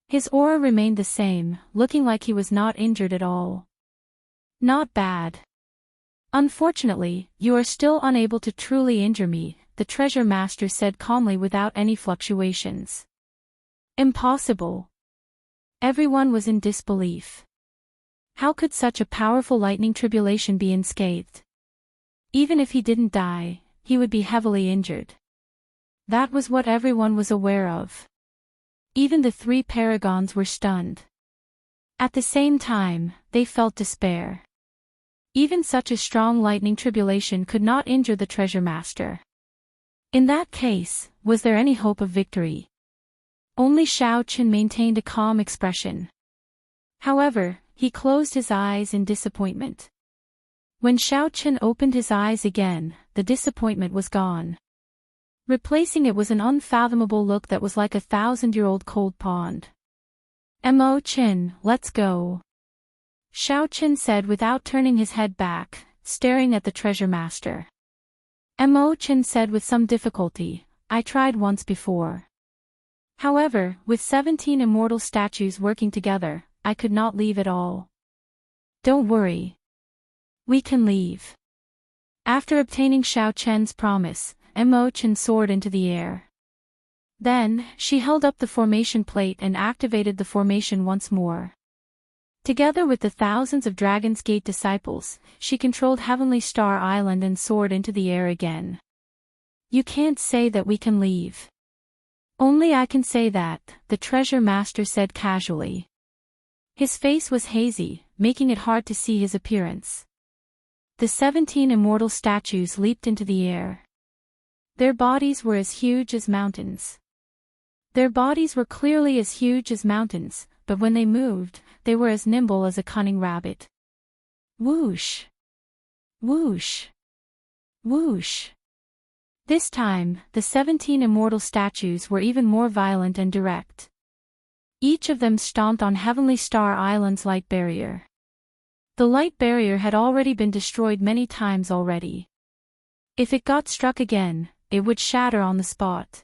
His aura remained the same, looking like he was not injured at all. Not bad. Unfortunately, you are still unable to truly injure me, the treasure master said calmly without any fluctuations. Impossible. Everyone was in disbelief. How could such a powerful lightning tribulation be unscathed? Even if he didn't die, he would be heavily injured. That was what everyone was aware of. Even the three paragons were stunned. At the same time, they felt despair. Even such a strong lightning tribulation could not injure the treasure master. In that case, was there any hope of victory? Only Xiaoqin maintained a calm expression. However, he closed his eyes in disappointment. When Xiaoqin opened his eyes again, the disappointment was gone. Replacing it was an unfathomable look that was like a 1,000-year-old cold pond. "Mo Qin, let's go," Xiaoqin said without turning his head back, staring at the treasure master. Mo Qin said with some difficulty, "I tried once before. However, with 17 immortal statues working together, I could not leave at all." "Don't worry. We can leave." After obtaining Xiaoqian's promise, Mo Qin soared into the air. Then, she held up the formation plate and activated the formation once more. Together with the thousands of Dragon's Gate disciples, she controlled Heavenly Star Island and soared into the air again. "You can't say that we can leave." "Only I can say that," the treasure master said casually. His face was hazy, making it hard to see his appearance. The 17 immortal statues leaped into the air. Their bodies were as huge as mountains. Their bodies were clearly as huge as mountains, but when they moved, they were as nimble as a cunning rabbit. Whoosh! Whoosh! Whoosh! This time, the 17 immortal statues were even more violent and direct. Each of them stomped on Heavenly Star Island's light barrier. The light barrier had already been destroyed many times already. If it got struck again, it would shatter on the spot.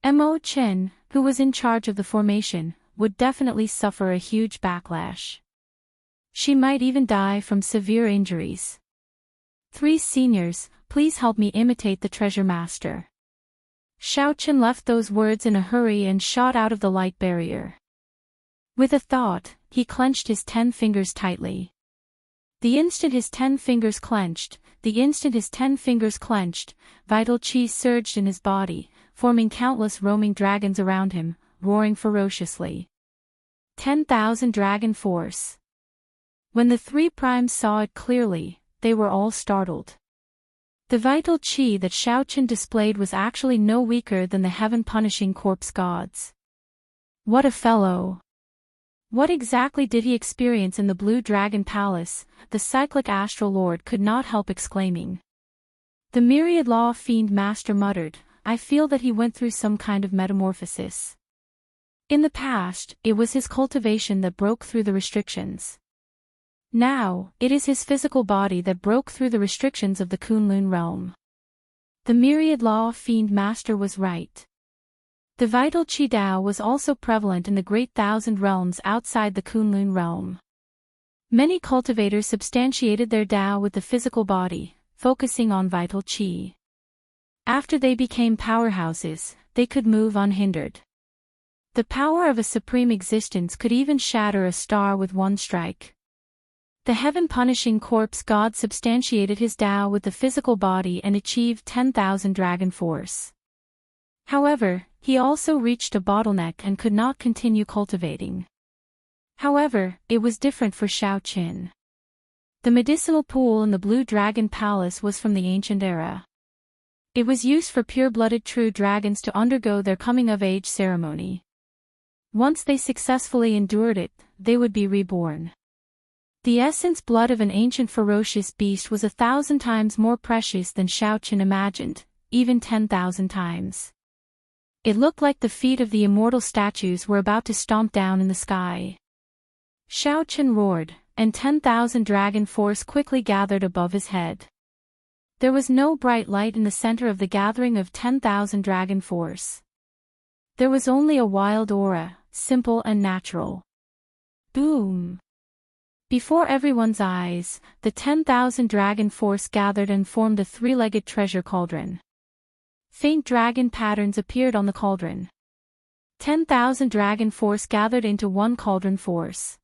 Mo Qin, who was in charge of the formation, would definitely suffer a huge backlash. She might even die from severe injuries. "Three seniors, please help me imitate the treasure master." Xiaoqin left those words in a hurry and shot out of the light barrier. With a thought, he clenched his 10 fingers tightly. The instant his 10 fingers clenched, vital chi surged in his body, forming countless roaming dragons around him, roaring ferociously. 10,000 dragon force. When the three primes saw it clearly, they were all startled. The vital chi that Xiaoqin displayed was actually no weaker than the heaven-punishing corpse gods. What a fellow! What exactly did he experience in the Blue Dragon Palace? The cyclic astral lord could not help exclaiming. The myriad law fiend master muttered, "I feel that he went through some kind of metamorphosis. In the past, it was his cultivation that broke through the restrictions. Now, it is his physical body that broke through the restrictions of the Kunlun realm." The myriad law fiend master was right. The vital Qi Dao was also prevalent in the great thousand realms outside the Kunlun realm. Many cultivators substantiated their Dao with the physical body, focusing on vital Qi. After they became powerhouses, they could move unhindered. The power of a supreme existence could even shatter a star with one strike. The heaven-punishing corpse god substantiated his Dao with the physical body and achieved 10,000 dragon force. However, he also reached a bottleneck and could not continue cultivating. However, it was different for Xiaoqin. The medicinal pool in the Blue Dragon Palace was from the ancient era. It was used for pure-blooded true dragons to undergo their coming-of-age ceremony. Once they successfully endured it, they would be reborn. The essence blood of an ancient ferocious beast was 1,000 times more precious than Xiaochen imagined, even 10,000 times. It looked like the feet of the immortal statues were about to stomp down in the sky. Xiaochen roared, and 10,000 dragon force quickly gathered above his head. There was no bright light in the center of the gathering of 10,000 dragon force. There was only a wild aura, simple and natural. Boom! Before everyone's eyes, the 10,000 dragon force gathered and formed a three-legged treasure cauldron. Faint dragon patterns appeared on the cauldron. 10,000 dragon force gathered into one cauldron force.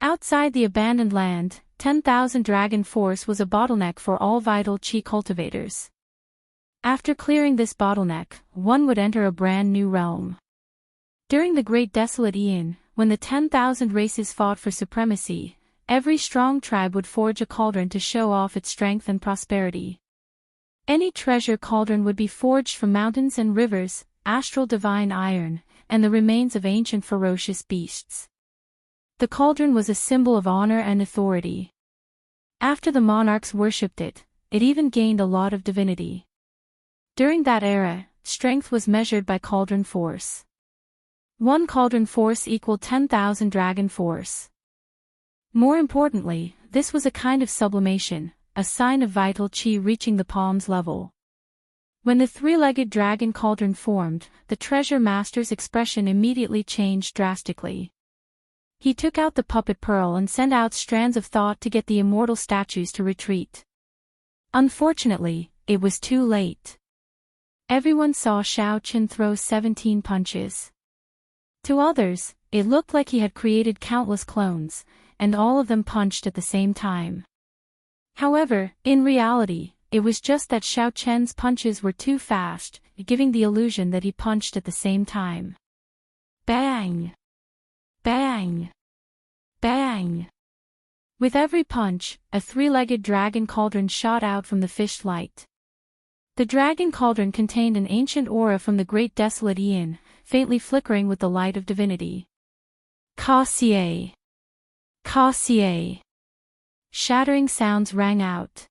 Outside the abandoned land, 10,000 dragon force was a bottleneck for all vital chi cultivators. After clearing this bottleneck, one would enter a brand new realm. During the Great Desolate Aeon, when the 10,000 races fought for supremacy, every strong tribe would forge a cauldron to show off its strength and prosperity. Any treasure cauldron would be forged from mountains and rivers, astral divine iron, and the remains of ancient ferocious beasts. The cauldron was a symbol of honor and authority. After the monarchs worshipped it, it even gained a lot of divinity. During that era, strength was measured by cauldron force. One cauldron force equaled 10,000 dragon force. More importantly, this was a kind of sublimation, a sign of vital chi reaching the palm's level. When the three-legged dragon cauldron formed, the treasure master's expression immediately changed drastically. He took out the puppet pearl and sent out strands of thought to get the immortal statues to retreat. Unfortunately, it was too late. Everyone saw Xiaochen throw 17 punches. To others, it looked like he had created countless clones, and all of them punched at the same time. However, in reality, it was just that Xiaochen's punches were too fast, giving the illusion that he punched at the same time. Bang! Bang! Bang! With every punch, a three-legged dragon cauldron shot out from the fish light. The dragon cauldron contained an ancient aura from the Great Desolate Aeon, faintly flickering with the light of divinity. Ka-xie! Ka-xie! Shattering sounds rang out.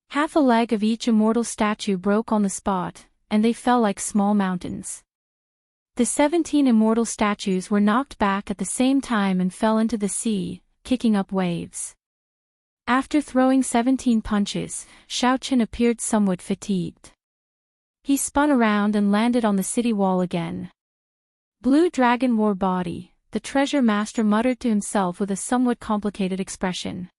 Half a leg of each immortal statue broke on the spot, and they fell like small mountains. The 17 immortal statues were knocked back at the same time and fell into the sea, kicking up waves. After throwing 17 punches, Xiaochen appeared somewhat fatigued. He spun around and landed on the city wall again. Blue Dragon War Body, the treasure master muttered to himself with a somewhat complicated expression.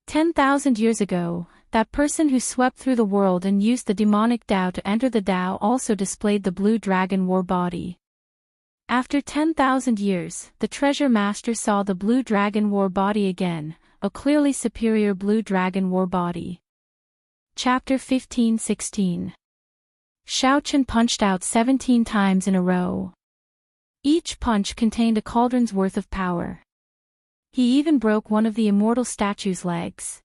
10,000 years ago, that person who swept through the world and used the demonic Dao to enter the Dao also displayed the Blue Dragon War Body. After 10,000 years, the treasure master saw the Blue Dragon War Body again, a clearly superior Blue Dragon War Body. Chapter 15-16. Xiaochen punched out 17 times in a row. Each punch contained a cauldron's worth of power. He even broke one of the immortal statue's legs.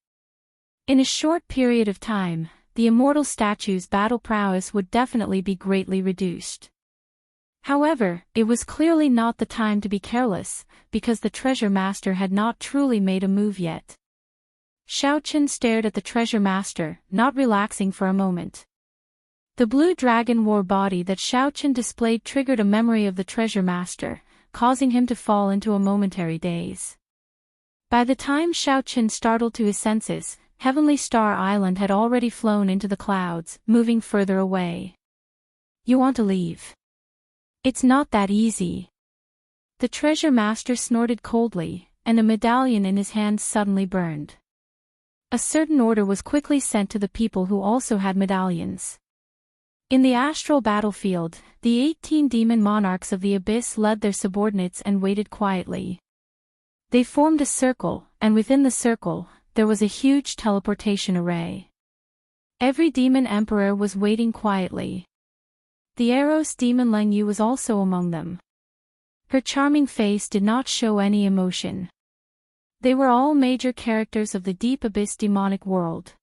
In a short period of time, the immortal statue's battle prowess would definitely be greatly reduced. However, it was clearly not the time to be careless, because the treasure master had not truly made a move yet. Xiaochen stared at the treasure master, not relaxing for a moment. The Blue Dragon War Body that Xiaochen displayed triggered a memory of the treasure master, causing him to fall into a momentary daze. By the time Xiaochen startled to his senses, Heavenly Star Island had already flown into the clouds, moving further away. You want to leave? It's not that easy. The treasure master snorted coldly, and a medallion in his hand suddenly burned. A certain order was quickly sent to the people who also had medallions. In the astral battlefield, the 18 demon monarchs of the abyss led their subordinates and waited quietly. They formed a circle, and within the circle, there was a huge teleportation array. Every demon emperor was waiting quietly. The Eros demon Lengyu was also among them. Her charming face did not show any emotion. They were all major characters of the deep abyss demonic world.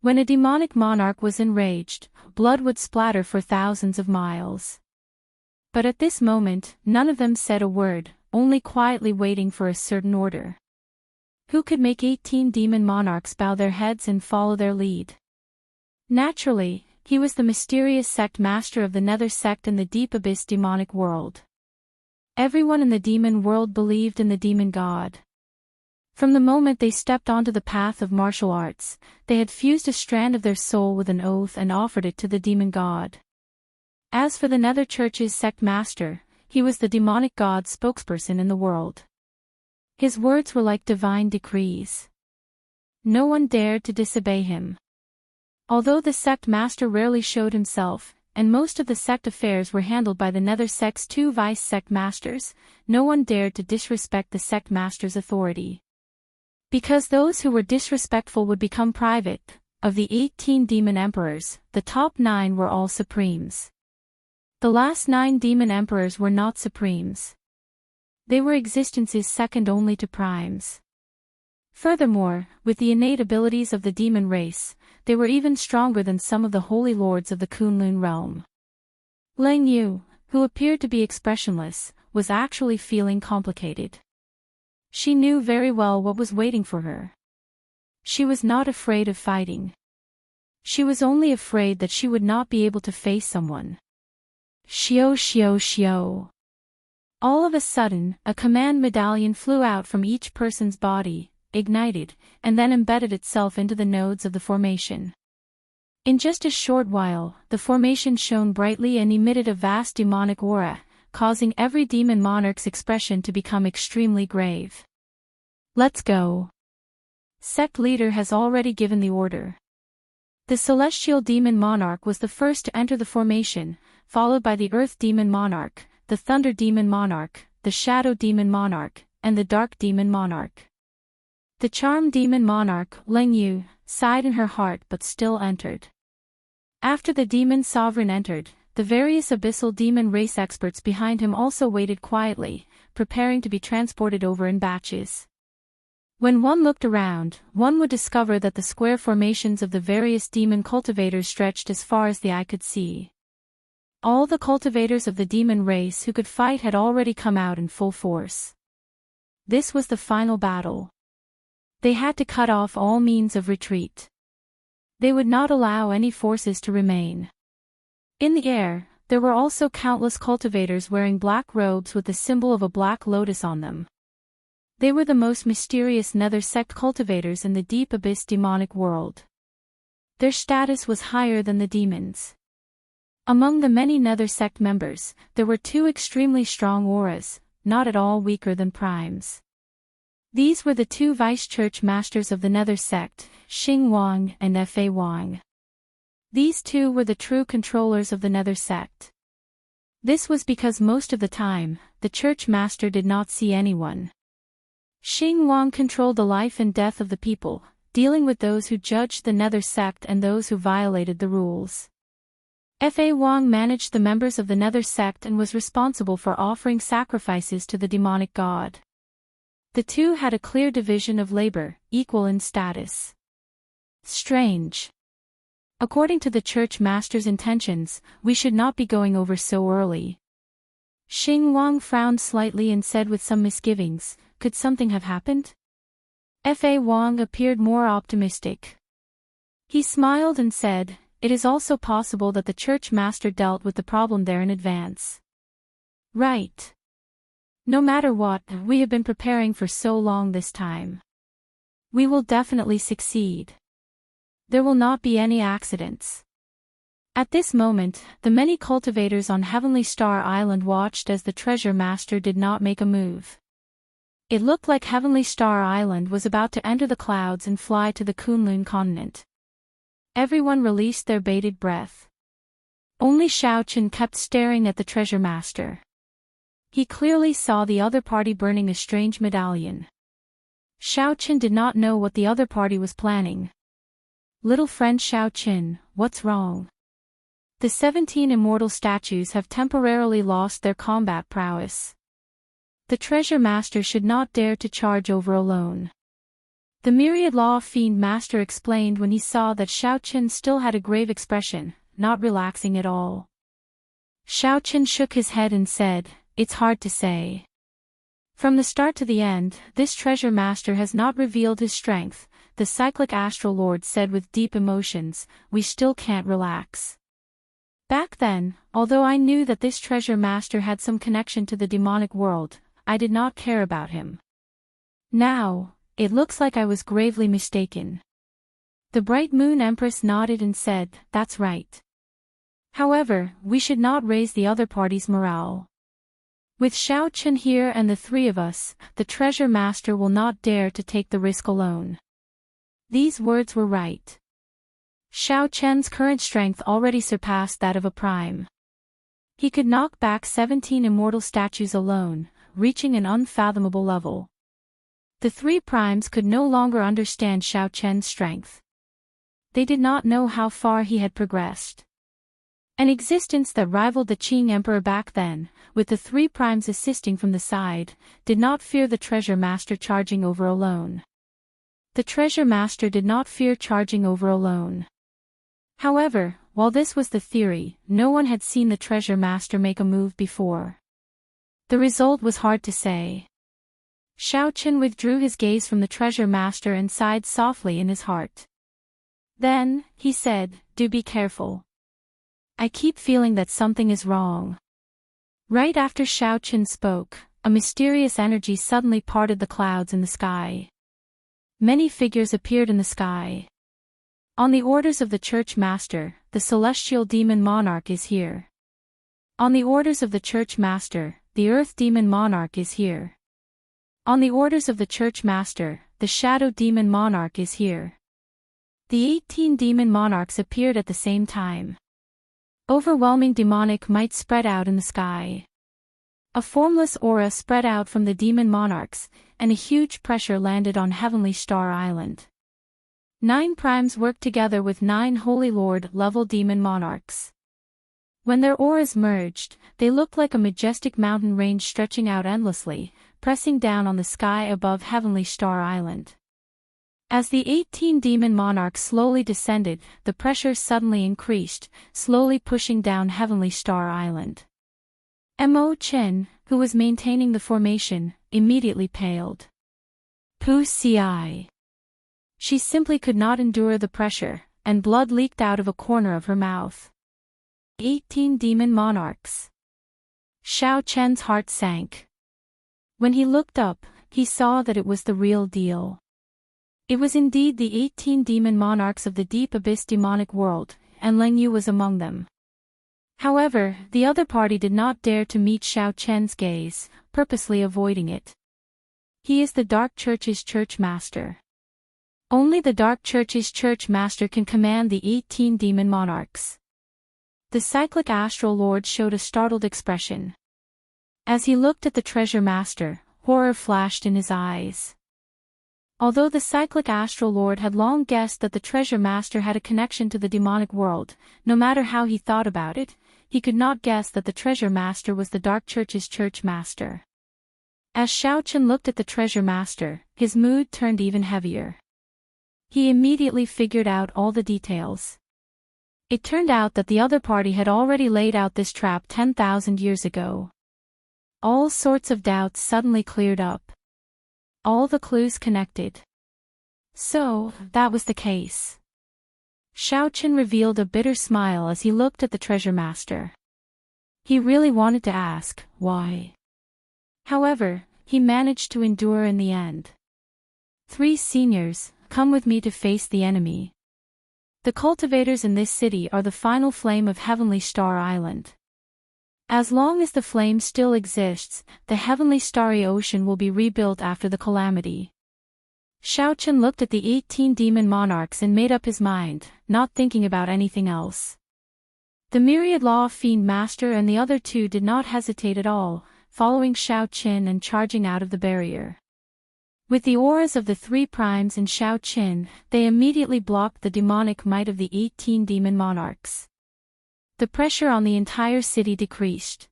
When a demonic monarch was enraged, blood would splatter for thousands of miles. But at this moment, none of them said a word, only quietly waiting for a certain order. Who could make 18 demon monarchs bow their heads and follow their lead? Naturally, he was the mysterious sect master of the Nether sect in the deep abyss demonic world. Everyone in the demon world believed in the demon god. From the moment they stepped onto the path of martial arts, they had fused a strand of their soul with an oath and offered it to the demon god. As for the Nether Church's sect master, he was the demonic god's spokesperson in the world. His words were like divine decrees. No one dared to disobey him. Although the sect master rarely showed himself, and most of the sect affairs were handled by the Nether sect's 2 vice sect masters, no one dared to disrespect the sect master's authority. Because those who were disrespectful would become private. Of the 18 demon emperors, the top 9 were all supremes. The last 9 demon emperors were not supremes. They were existences second only to primes. Furthermore, with the innate abilities of the demon race, they were even stronger than some of the holy lords of the Kunlun realm. Lang Yu, who appeared to be expressionless, was actually feeling complicated. She knew very well what was waiting for her. She was not afraid of fighting. She was only afraid that she would not be able to face someone. Xiao xiao xiao. All of a sudden, a command medallion flew out from each person's body, ignited, and then embedded itself into the nodes of the formation. In just a short while, the formation shone brightly and emitted a vast demonic aura, causing every demon monarch's expression to become extremely grave. Let's go. Sect leader has already given the order. The celestial demon monarch was the first to enter the formation, followed by the earth demon monarch, the thunder demon monarch, the shadow demon monarch, and the dark demon monarch. The charm demon monarch, Lang Yu, sighed in her heart but still entered. After the demon sovereign entered, the various abyssal demon race experts behind him also waited quietly, preparing to be transported over in batches. When one looked around, one would discover that the square formations of the various demon cultivators stretched as far as the eye could see. All the cultivators of the demon race who could fight had already come out in full force. This was the final battle. They had to cut off all means of retreat. They would not allow any forces to remain. In the air, there were also countless cultivators wearing black robes with the symbol of a black lotus on them. They were the most mysterious Nether sect cultivators in the deep abyss demonic world. Their status was higher than the demons. Among the many Nether sect members, there were 2 extremely strong auras, not at all weaker than primes. These were the 2 vice church masters of the Nether sect, Xing Wang and Fa Wang. These 2 were the true controllers of the Nether sect. This was because most of the time, the church master did not see anyone. Xing Wang controlled the life and death of the people, dealing with those who judged the Nether sect and those who violated the rules. Fa Wang managed the members of the Nether sect and was responsible for offering sacrifices to the demonic god. The 2 had a clear division of labor, equal in status. Strange. According to the church master's intentions, we should not be going over so early. Xing Wang frowned slightly and said with some misgivings, could something have happened? Fa Wang appeared more optimistic. He smiled and said, it is also possible that the church master dealt with the problem there in advance. Right. No matter what, we have been preparing for so long this time. We will definitely succeed. There will not be any accidents. At this moment, the many cultivators on Heavenly Star Island watched as the treasure master did not make a move. It looked like Heavenly Star Island was about to enter the clouds and fly to the Kunlun continent. Everyone released their bated breath. Only Xiaochen kept staring at the treasure master. He clearly saw the other party burning a strange medallion. Xiaochen did not know what the other party was planning. Little friend Xiaochen, what's wrong? The 17 immortal statues have temporarily lost their combat prowess. The treasure master should not dare to charge over alone. The myriad law fiend master explained when he saw that Xiaochen still had a grave expression, not relaxing at all. Xiaochen shook his head and said, it's hard to say. From the start to the end, this treasure master has not revealed his strength, the cyclic astral lord said with deep emotions. We still can't relax. Back then, although I knew that this treasure master had some connection to the demonic world, I did not care about him. Now, it looks like I was gravely mistaken. The bright moon empress nodded and said, that's right. However, we should not raise the other party's morale. With Xiaochen here and the three of us, the treasure master will not dare to take the risk alone. These words were right. Xiaochen's current strength already surpassed that of a prime. He could knock back 17 immortal statues alone, reaching an unfathomable level. The three primes could no longer understand Xiaochen's strength. They did not know how far he had progressed. An existence that rivaled the Qing Emperor back then, with the three primes assisting from the side, did not fear the treasure master charging over alone. The treasure master did not fear charging over alone. However, while this was the theory, no one had seen the treasure master make a move before. The result was hard to say. Xiaochen withdrew his gaze from the treasure master and sighed softly in his heart. Then, he said, do be careful. I keep feeling that something is wrong. Right after Xiaochen spoke, a mysterious energy suddenly parted the clouds in the sky. Many figures appeared in the sky. On the orders of the church master, the celestial demon monarch is here. On the orders of the church master, the earth demon monarch is here. On the orders of the church master, the shadow demon monarch is here. The 18 demon monarchs appeared at the same time. Overwhelming demonic might spread out in the sky. A formless aura spread out from the demon monarchs, and a huge pressure landed on Heavenly Star Island. 9 primes worked together with 9 Holy Lord-level demon monarchs. When their auras merged, they looked like a majestic mountain range stretching out endlessly, pressing down on the sky above Heavenly Star Island. As the 18 demon monarchs slowly descended, the pressure suddenly increased, slowly pushing down Heavenly Star Island. Mo Chen, who was maintaining the formation, immediately paled. Pu Ci. She simply could not endure the pressure, and blood leaked out of a corner of her mouth. 18 demon monarchs. Xiaochen's heart sank. When he looked up, he saw that it was the real deal. It was indeed the 18 demon monarchs of the deep abyss demonic world, and Leng Yu was among them. However, the other party did not dare to meet Xiaochen's gaze, purposely avoiding it. He is the Dark Church's church master. Only the Dark Church's church master can command the 18 demon monarchs. The cyclic astral lord showed a startled expression. As he looked at the treasure master, horror flashed in his eyes. Although the cyclic astral lord had long guessed that the treasure master had a connection to the demonic world, no matter how he thought about it, he could not guess that the treasure master was the Dark Church's church master. As Xiaochen looked at the treasure master, his mood turned even heavier. He immediately figured out all the details. It turned out that the other party had already laid out this trap 10,000 years ago. All sorts of doubts suddenly cleared up. All the clues connected. So, that was the case. Xiaochen revealed a bitter smile as he looked at the treasure master. He really wanted to ask, why? However, he managed to endure in the end. 3 seniors, come with me to face the enemy. The cultivators in this city are the final flame of Heavenly Star Island. As long as the flame still exists, the Heavenly Starry Ocean will be rebuilt after the calamity. Xiaochen looked at the 18 demon monarchs and made up his mind, not thinking about anything else. The myriad law fiend master and the other 2 did not hesitate at all, following Xiaochen and charging out of the barrier. With the auras of the 3 primes and Xiaochen, they immediately blocked the demonic might of the 18 demon monarchs. The pressure on the entire city decreased.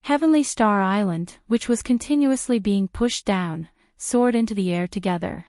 Heavenly Star Island, which was continuously being pushed down, soared into the air together.